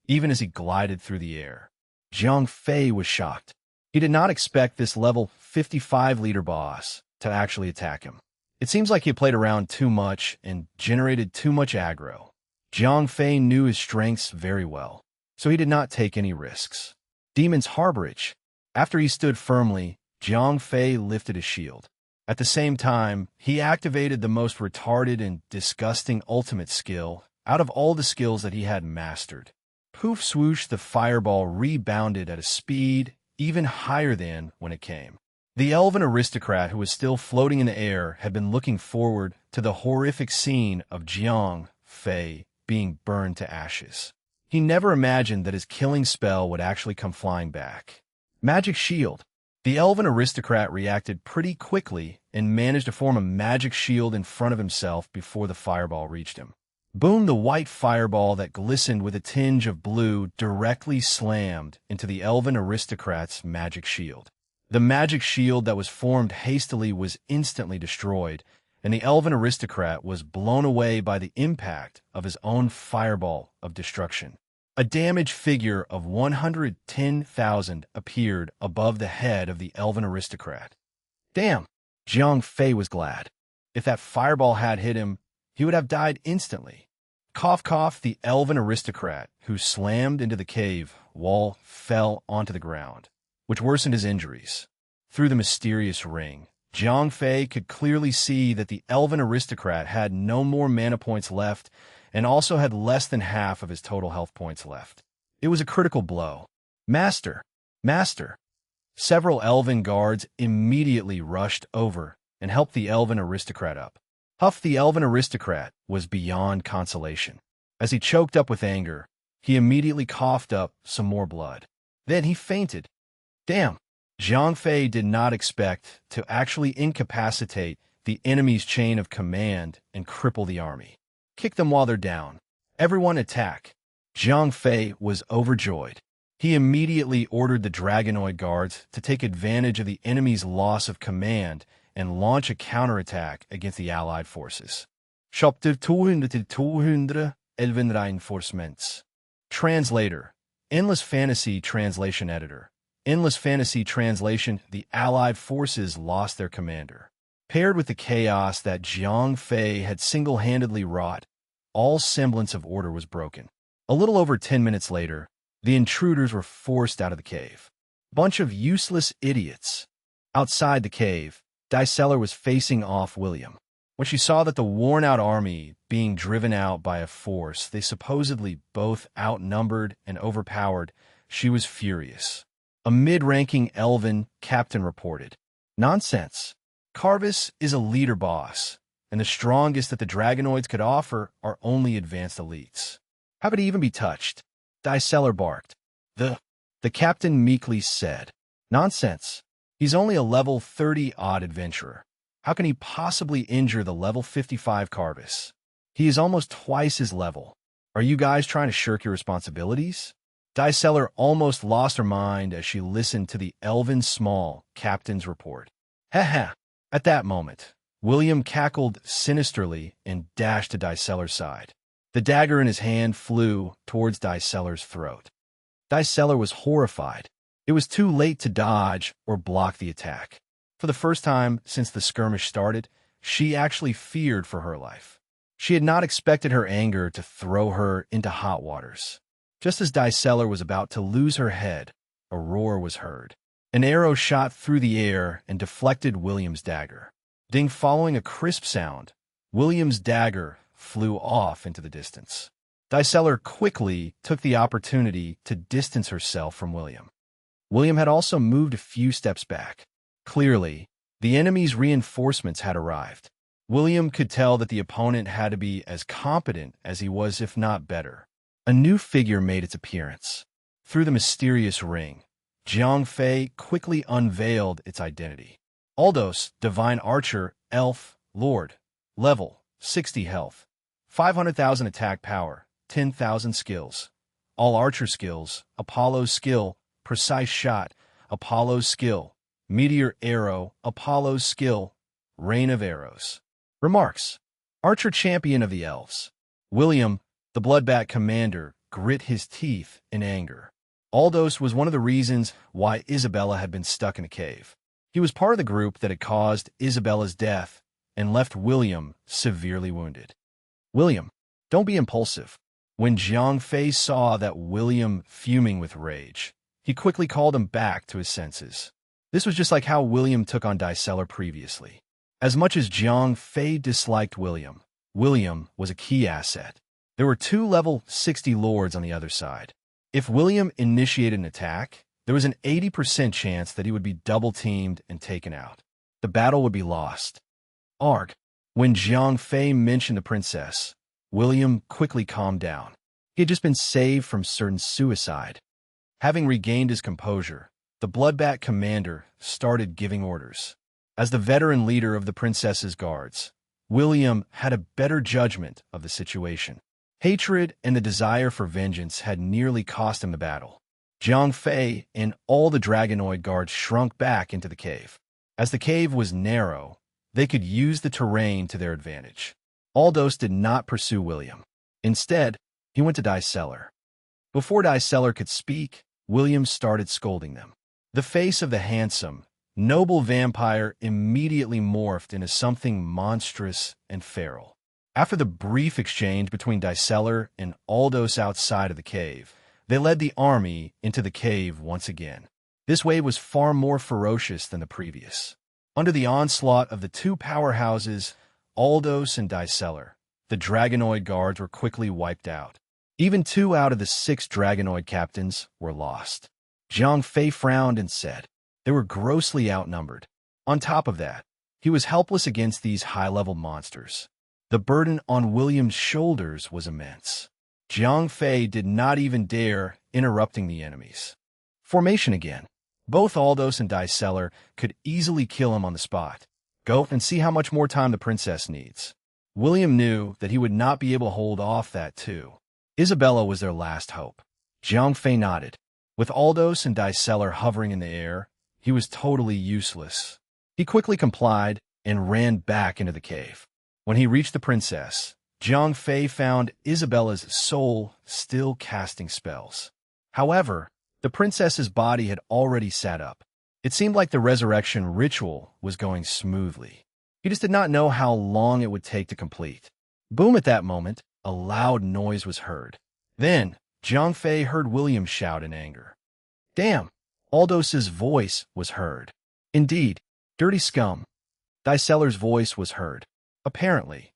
[SPEAKER 1] even as he glided through the air. Jiang Fei was shocked. He did not expect this level 55 leader boss to actually attack him. It seems like he played around too much and generated too much aggro. Jiang Fei knew his strengths very well, so he did not take any risks. Demon's Harborage. After he stood firmly, Jiang Fei lifted his shield. At the same time, he activated the most retarded and disgusting ultimate skill out of all the skills that he had mastered. Poof swoosh, the fireball rebounded at a speed even higher than when it came. The elven aristocrat, who was still floating in the air, had been looking forward to the horrific scene of Jiang Fei being burned to ashes. He never imagined that his killing spell would actually come flying back. Magic Shield. The elven aristocrat reacted pretty quickly and managed to form a magic shield in front of himself before the fireball reached him. Boom, the white fireball that glistened with a tinge of blue directly slammed into the elven aristocrat's magic shield. The magic shield that was formed hastily was instantly destroyed, and the elven aristocrat was blown away by the impact of his own fireball of destruction. A damaged figure of 110,000 appeared above the head of the elven aristocrat. Damn! Jiang Fei was glad. If that fireball had hit him, he would have died instantly. Cough cough, the elven aristocrat, who slammed into the cave wall, fell onto the ground, which worsened his injuries. Through the mysterious ring, Jiang Fei could clearly see that the elven aristocrat had no more mana points left and also had less than half of his total health points left. It was a critical blow. Master! Master! Several elven guards immediately rushed over and helped the elven aristocrat up. Huff, the elven aristocrat, was beyond consolation. As he choked up with anger, he immediately coughed up some more blood. Then he fainted. Damn! Jiang Fei did not expect to actually incapacitate the enemy's chain of command and cripple the army. Kick them while they're down. Everyone attack. Jiang Fei was overjoyed. He immediately ordered the Dragonoid guards to take advantage of the enemy's loss of command and launch a counterattack against the allied forces. Chapter 200 Elven Reinforcements. Translator. Endless Fantasy Translation Editor. Endless Fantasy Translation. The allied forces lost their commander. Paired with the chaos that Jiang Fei had single-handedly wrought, all semblance of order was broken. A little over 10 minutes later, the intruders were forced out of the cave. Bunch of useless idiots. Outside the cave, Diceller was facing off William. When she saw that the worn-out army being driven out by a force they supposedly both outnumbered and overpowered, she was furious. A mid-ranking elven captain reported, "Nonsense. Carvis is a leader boss, and the strongest that the Dragonoids could offer are only advanced elites. How could he even be touched?" Diceller barked. The captain meekly said, "Nonsense. He's only a level 30-odd adventurer. How can he possibly injure the level 55 Carvis? He is almost twice his level. Are you guys trying to shirk your responsibilities?" Diceller almost lost her mind as she listened to the elven small captain's report. Ha! At that moment, William cackled sinisterly and dashed to Diceller's side. The dagger in his hand flew towards Diceller's throat. Diceller was horrified. It was too late to dodge or block the attack. For the first time since the skirmish started, she actually feared for her life. She had not expected her anger to throw her into hot waters. Just as Diceller was about to lose her head, a roar was heard. An arrow shot through the air and deflected William's dagger. Ding! Following a crisp sound, William's dagger flew off into the distance. Diceller quickly took the opportunity to distance herself from William. William had also moved a few steps back. Clearly, the enemy's reinforcements had arrived. William could tell that the opponent had to be as competent as he was, if not better. A new figure made its appearance. Through the mysterious ring, Jiang Fei quickly unveiled its identity. Aldous, Divine Archer, Elf, Lord. Level, 60 health. 500,000 attack power, 10,000 skills. All archer skills, Apollo's skill, Precise Shot, Apollo's skill, Meteor Arrow, Apollo's skill, Rain of Arrows. Remarks: Archer Champion of the Elves. William, the Bloodbat Commander, grit his teeth in anger. Aldous was one of the reasons why Isabella had been stuck in a cave. He was part of the group that had caused Isabella's death and left William severely wounded. William, don't be impulsive. When Jiang Fei saw that William fuming with rage, he quickly called him back to his senses. This was just like how William took on Diceller previously. As much as Jiang Fei disliked William, William was a key asset. There were 2 level 60 lords on the other side. If William initiated an attack, there was an 80% chance that he would be double-teamed and taken out. The battle would be lost. Arg. When Jiang Fei mentioned the princess, William quickly calmed down. He had just been saved from certain suicide. Having regained his composure, the Bloodbat Commander started giving orders. As the veteran leader of the princess's guards, William had a better judgment of the situation. Hatred and the desire for vengeance had nearly cost him the battle. Jiang Fei and all the Dragonoid guards shrunk back into the cave. As the cave was narrow, they could use the terrain to their advantage. Aldous did not pursue William. Instead, he went to Diceller. Before Diceller could speak, William started scolding them. The face of the handsome, noble vampire immediately morphed into something monstrous and feral. After the brief exchange between Diceller and Aldous outside of the cave, they led the army into the cave once again. This wave was far more ferocious than the previous. Under the onslaught of the 2 powerhouses, Aldous and Diceller, the Dragonoid guards were quickly wiped out. Even 2 out of the 6 Dragonoid captains were lost. Jiang Fei frowned and said, they were grossly outnumbered. On top of that, he was helpless against these high-level monsters. The burden on William's shoulders was immense. Jiang Fei did not even dare interrupting the enemies. Formation again. Both Aldous and Diceller could easily kill him on the spot. Go and see how much more time the princess needs. William knew that he would not be able to hold off that too. Isabella was their last hope. Jiang Fei nodded. With Aldous and Diceller hovering in the air, he was totally useless. He quickly complied and ran back into the cave. When he reached the princess, Jiang Fei found Isabella's soul still casting spells. However, the princess's body had already sat up. It seemed like the resurrection ritual was going smoothly. He just did not know how long it would take to complete. Boom! At that moment, a loud noise was heard. Then, Jiang Fei heard William shout in anger. Damn! Aldous's voice was heard. Indeed, dirty scum. Diceller's voice was heard. Apparently,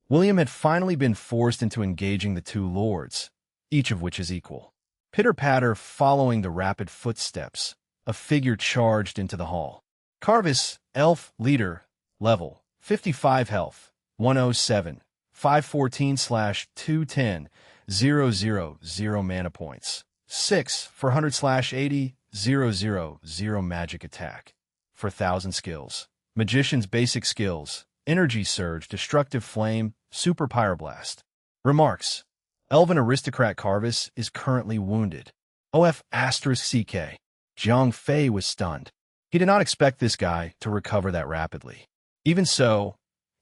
[SPEAKER 1] William had finally been forced into engaging the 2 lords, each of which is equal. Pitter-patter following the rapid footsteps, a figure charged into the hall. Carvis, Elf, Leader, Level, 55 health, 107, 514/210, 000 mana points, 6 for 100/80, 000 magic attack, for 1000 skills. Magician's basic skills, Energy Surge, Destructive Flame, Super Pyroblast. Remarks: Elven Aristocrat Carvis is currently wounded. OF*CK. Jiang Fei was stunned. He did not expect this guy to recover that rapidly. Even so,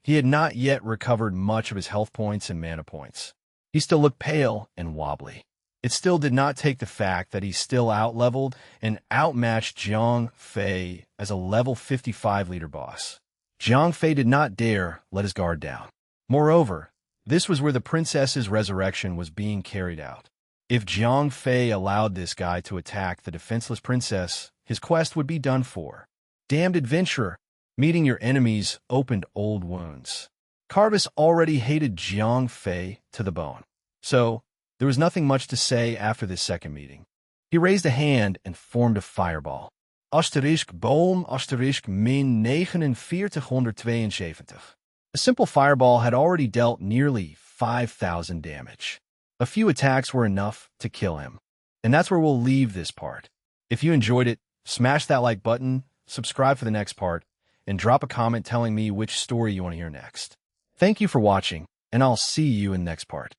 [SPEAKER 1] he had not yet recovered much of his health points and mana points. He still looked pale and wobbly. It still did not take the fact that he still out-leveled and outmatched Jiang Fei as a level 55 leader boss. Jiang Fei did not dare let his guard down. Moreover, this was where the princess's resurrection was being carried out. If Jiang Fei allowed this guy to attack the defenseless princess, his quest would be done for. Damned adventurer, meeting your enemies opened old wounds. Carvis already hated Jiang Fei to the bone. So, there was nothing much to say after this second meeting. He raised a hand and formed a fireball. Asterisk boom, asterisk min 4972. A simple fireball had already dealt nearly 5,000 damage. A few attacks were enough to kill him. And that's where we'll leave this part. If you enjoyed it, smash that like button, subscribe for the next part, and drop a comment telling me which story you want to hear next. Thank you for watching, and I'll see you in the next part.